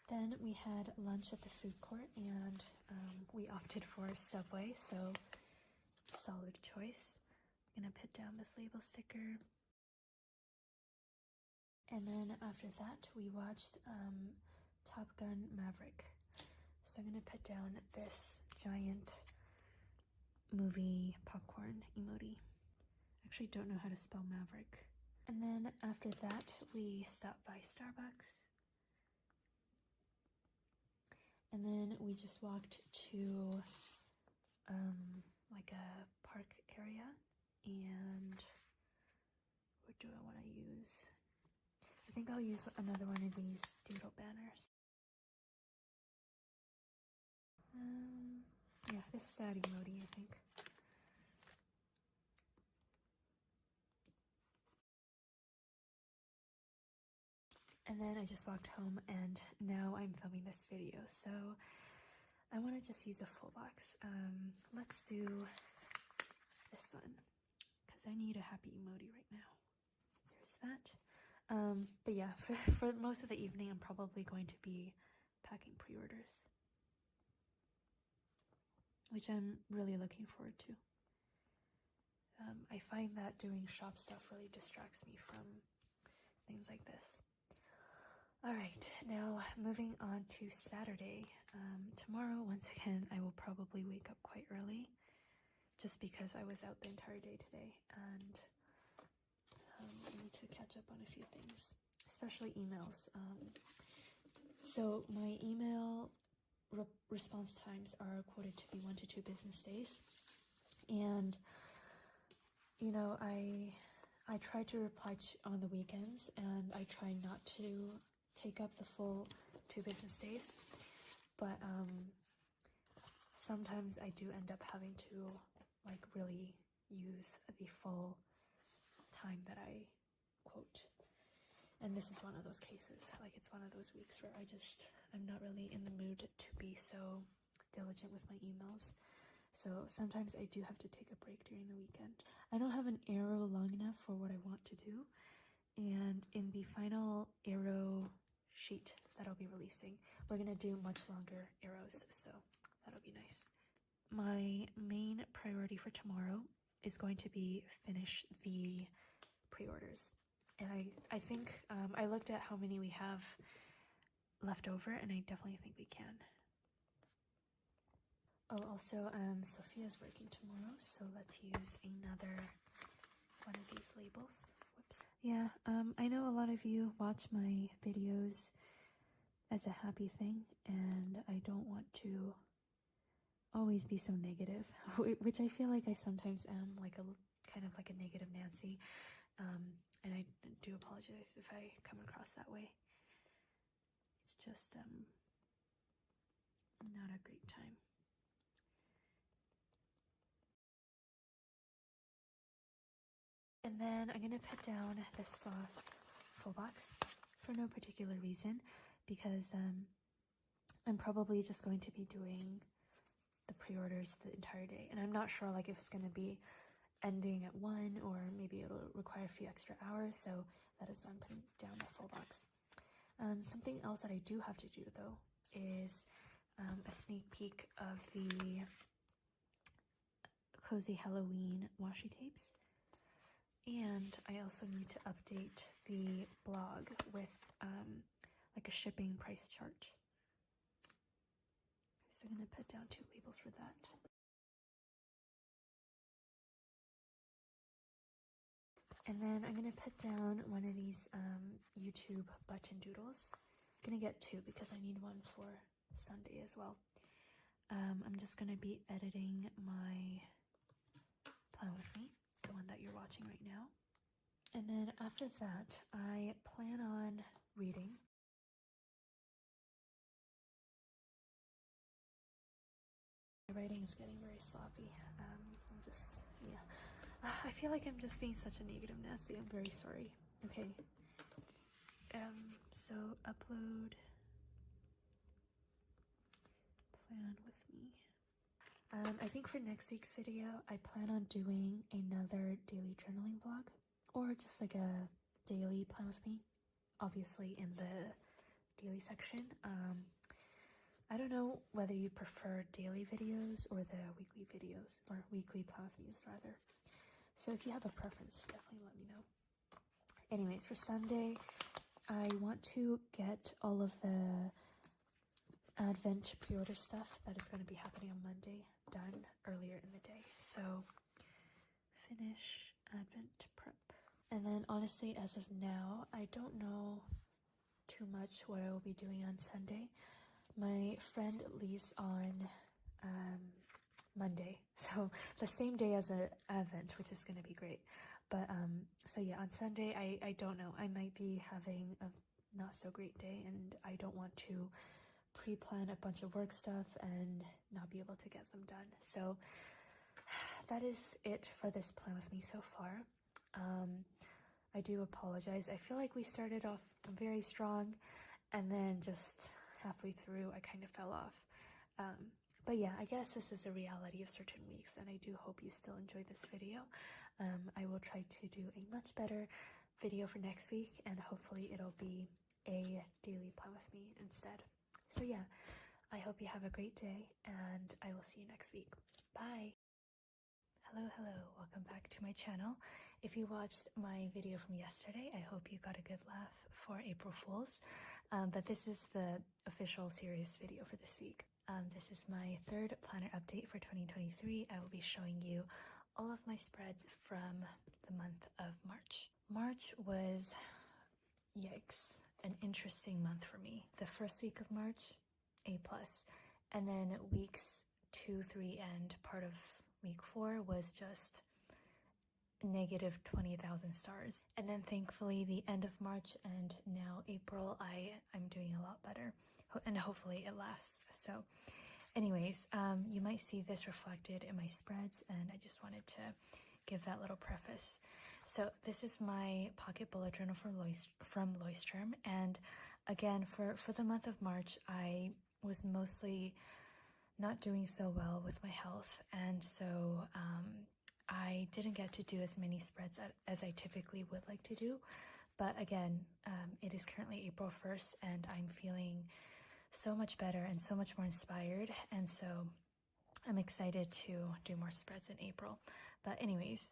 S1: Then we had lunch at the food court, and we opted for Subway, so solid choice. I'm gonna put down this label sticker. And then after that, we watched Top Gun Maverick. So I'm gonna put down this giant movie popcorn emoji. Actually don't know how to spell Maverick. And then after that, we stopped by Starbucks. And then we just walked to like a park area. And what do I want to use? I think I'll use another one of these doodle banners. Yeah, this sad emoji, I think. And then I just walked home, and now I'm filming this video, so I want to just use a full box. Let's do this one, because I need a happy emoji right now. There's that. But yeah, for most of the evening, I'm probably going to be packing pre-orders, which I'm really looking forward to. I find that doing shop stuff really distracts me from things like this. Alright, now moving on to Saturday. Tomorrow, once again, I will probably wake up quite early, just because I was out the entire day today, and I need to catch up on a few things, especially emails. So my email response times are quoted to be 1 to 2 business days, and you know, I try to reply on the weekends, and I try not to take up the full 2 business days, but sometimes I do end up having to like really use the full time that I quote, and this is one of those cases. Like, it's one of those weeks where I'm not really in the mood to be so diligent with my emails. So sometimes I do have to take a break during the weekend. I don't have an arrow long enough for what I want to do, and in the final arrow sheet that I'll be releasing, we're gonna do much longer arrows, so that'll be nice. My main priority for tomorrow is going to be finish the pre-orders, and I think I looked at how many we have left over, and I definitely think we can. Oh, also, Sophia's working tomorrow, so let's use another one of these labels. Whoops. Yeah, I know a lot of you watch my videos as a happy thing, and I don't want to always be so negative, which I feel like I sometimes am, like a kind of like a negative Nancy, and I do apologize if I come across that way. It's just not a great time. And then I'm going to put down this sloth full box for no particular reason, because I'm probably just going to be doing the pre-orders the entire day, and I'm not sure like if it's going to be ending at 1 or maybe it'll require a few extra hours, so that is why I'm putting down that full box. Something else that I do have to do though is a sneak peek of the Cozy Halloween washi tapes. And I also need to update the blog with like a shipping price chart. So I'm going to put down 2 labels for that. And then I'm going to put down one of these YouTube button doodles. I'm going to get 2 because I need one for Sunday as well. I'm just going to be editing my Plan With Me, the one that you're watching right now. And then after that, I plan on reading. My writing is getting very sloppy. I feel like I'm just being such a negative Nancy. I'm very sorry. Okay. So upload Plan With Me. I think for next week's video, I plan on doing another daily journaling vlog, or just like a daily Plan With Me, obviously in the daily section. I don't know whether you prefer daily videos or the weekly videos, or weekly Plan With Me's rather. So if you have a preference, definitely let me know. Anyways, for Sunday, I want to get all of the ad Advent pre-order stuff that is going to be happening on Monday done earlier in the day. So finish Advent prep. And then honestly, as of now, I don't know too much what I will be doing on Sunday. My friend leaves on Monday, so the same day as an Advent, which is going to be great. But so yeah, on Sunday, I don't know. I might be having a not so great day, and I don't want to pre-plan a bunch of work stuff and not be able to get them done. So that is it for this plan with me so far. I do apologize. I feel like we started off very strong, and then just halfway through I kind of fell off. But yeah, I guess this is a reality of certain weeks, and I do hope you still enjoy this video. I will try to do a much better video for next week, and hopefully it'll be a daily plan with me instead. So yeah, I hope you have a great day, and I will see you next week. Bye! Hello, welcome back to my channel. If you watched my video from yesterday, I hope you got a good laugh for April Fools. But this is the official serious video for this week. This is my third planner update for 2023. I will be showing you all of my spreads from the month of March. March was, yikes, an interesting month for me. The first week of March, A+. And then weeks 2, 3, and part of week 4 was just negative 20,000 stars. And then thankfully the end of March and now April, I'm doing a lot better, and hopefully it lasts. So anyways, you might see this reflected in my spreads, and I just wanted to give that little preface. So this is my pocket bullet journal from Leuchtturm, and again, for the month of March, I was mostly not doing so well with my health, and so I didn't get to do as many spreads as I typically would like to do. But again, it is currently April 1st, and I'm feeling so much better and so much more inspired, and so I'm excited to do more spreads in April. But anyways,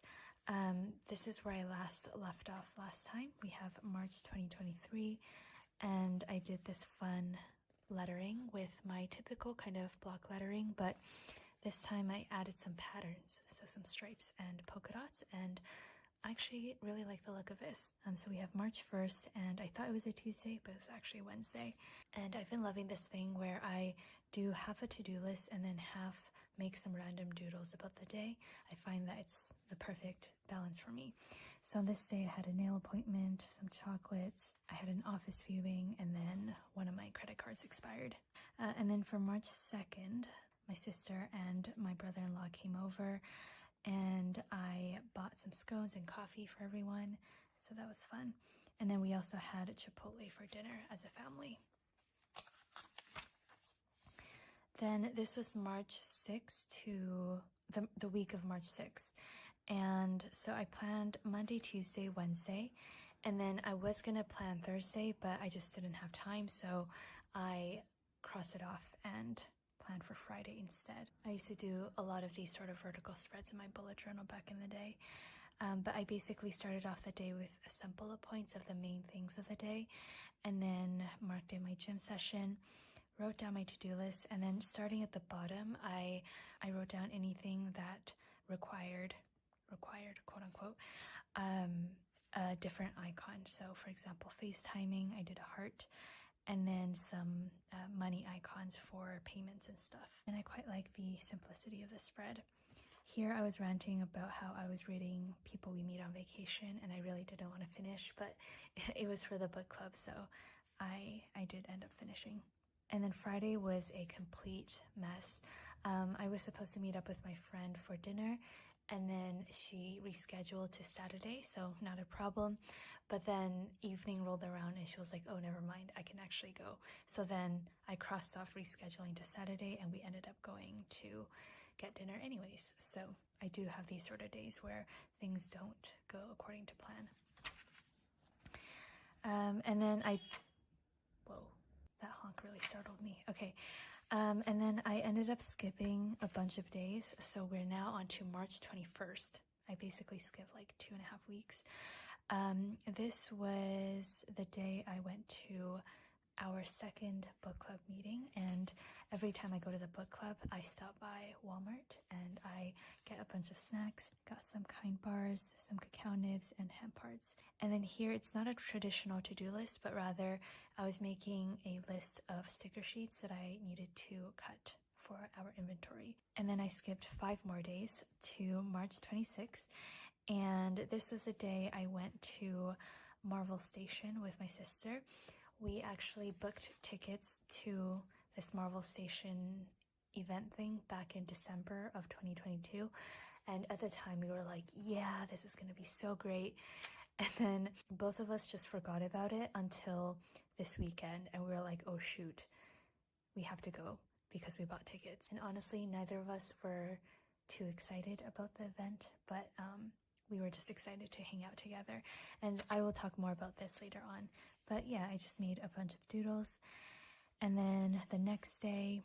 S1: this is where I left off last time. We have March 2023, and I did this fun lettering with my typical kind of block lettering, but this time I added some patterns, so some stripes and polka dots, and I actually really like the look of this. So we have March 1st, and I thought it was a Tuesday, but it was actually Wednesday. And I've been loving this thing where I do half a to-do list and then half make some random doodles about the day. I find that it's the perfect balance for me. So on this day I had a nail appointment, some chocolates, I had an office viewing, and then one of my credit cards expired. And then for March 2nd, my sister and my brother-in-law came over, and I bought some scones and coffee for everyone, so that was fun. And then we also had Chipotle for dinner as a family. Then this was March 6th to the week of March 6th. And so I planned Monday, Tuesday, Wednesday, and then I was gonna plan Thursday, but I just didn't have time, so I crossed it off and planned for Friday instead. I used to do a lot of these sort of vertical spreads in my bullet journal back in the day, but I basically started off the day with some bullet points of the main things of the day, and then marked in my gym session, wrote down my to-do list, and then starting at the bottom, I wrote down anything that required quote unquote a different icon. So for example, FaceTiming, I did a heart, and then some money icons for payments and stuff. And I quite like the simplicity of the spread. Here I was ranting about how I was reading People We Meet on Vacation, and I really didn't want to finish, but it was for the book club, so I did end up finishing. And then Friday was a complete mess. I was supposed to meet up with my friend for dinner, and then she rescheduled to Saturday, so not a problem. But then evening rolled around and she was like, oh, never mind, I can actually go. So then I crossed off rescheduling to Saturday, and we ended up going to get dinner anyways. So I do have these sort of days where things don't go according to plan. And then whoa, that honk really startled me. Okay. And then I ended up skipping a bunch of days, so we're now on to March 21st. I basically skipped like 2.5 weeks. This was the day I went to our second book club meeting, and every time I go to the book club, I stop by Walmart and I get a bunch of snacks. Got some Kind bars, some cacao nibs, and hemp hearts. And then here, it's not a traditional to-do list, but rather I was making a list of sticker sheets that I needed to cut for our inventory. And then I skipped 5 more days to March 26th. And this was a day I went to Marvel Station with my sister. We actually booked tickets to this Marvel Station event thing back in December of 2022. And at the time we were like, yeah, this is going to be so great. And then both of us just forgot about it until this weekend. And we were like, oh shoot, we have to go because we bought tickets. And honestly, neither of us were too excited about the event, but we were just excited to hang out together. And I will talk more about this later on. But yeah, I just made a bunch of doodles. And then the next day,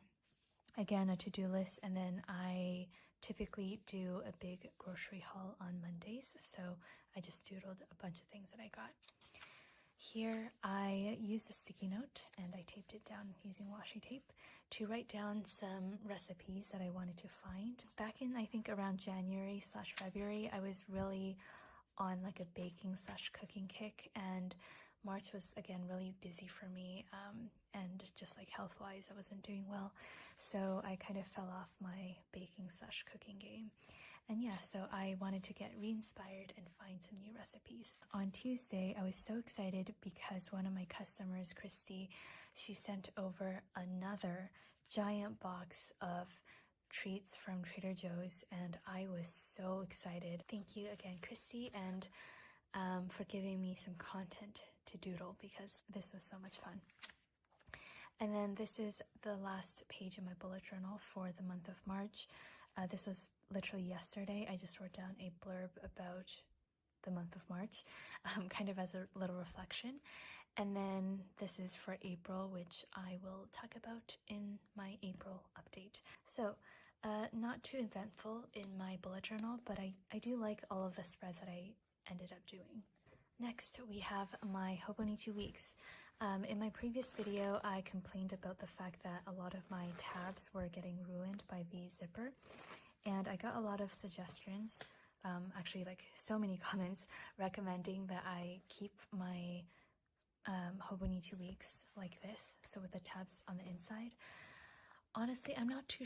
S1: again, a to-do list. And then I typically do a big grocery haul on Mondays. So I just doodled a bunch of things that I got. Here, I used a sticky note and I taped it down using washi tape to write down some recipes that I wanted to find. Back in, I think, around January/February, I was really on like a baking/cooking kick, and March was, again, really busy for me, and just like health-wise, I wasn't doing well. So I kind of fell off my baking/cooking game. And yeah, so I wanted to get re-inspired and find some new recipes. On Tuesday, I was so excited because one of my customers, Christy, she sent over another giant box of treats from Trader Joe's, and I was so excited. Thank you again, Christy, and for giving me some content to doodle because this was so much fun. And then this is the last page of my bullet journal for the month of March. This was literally yesterday. I just wrote down a blurb about the month of March, kind of as a little reflection. And then this is for April, which I will talk about in my April update. So not too eventful in my bullet journal, but I do like all of the spreads that I ended up doing. Next, we have my Hobonichi weeks. In my previous video, I complained about the fact that a lot of my tabs were getting ruined by the zipper, and I got a lot of suggestions, actually like so many comments, recommending that I keep my Hobonichi weeks like this, so with the tabs on the inside. Honestly, I'm not too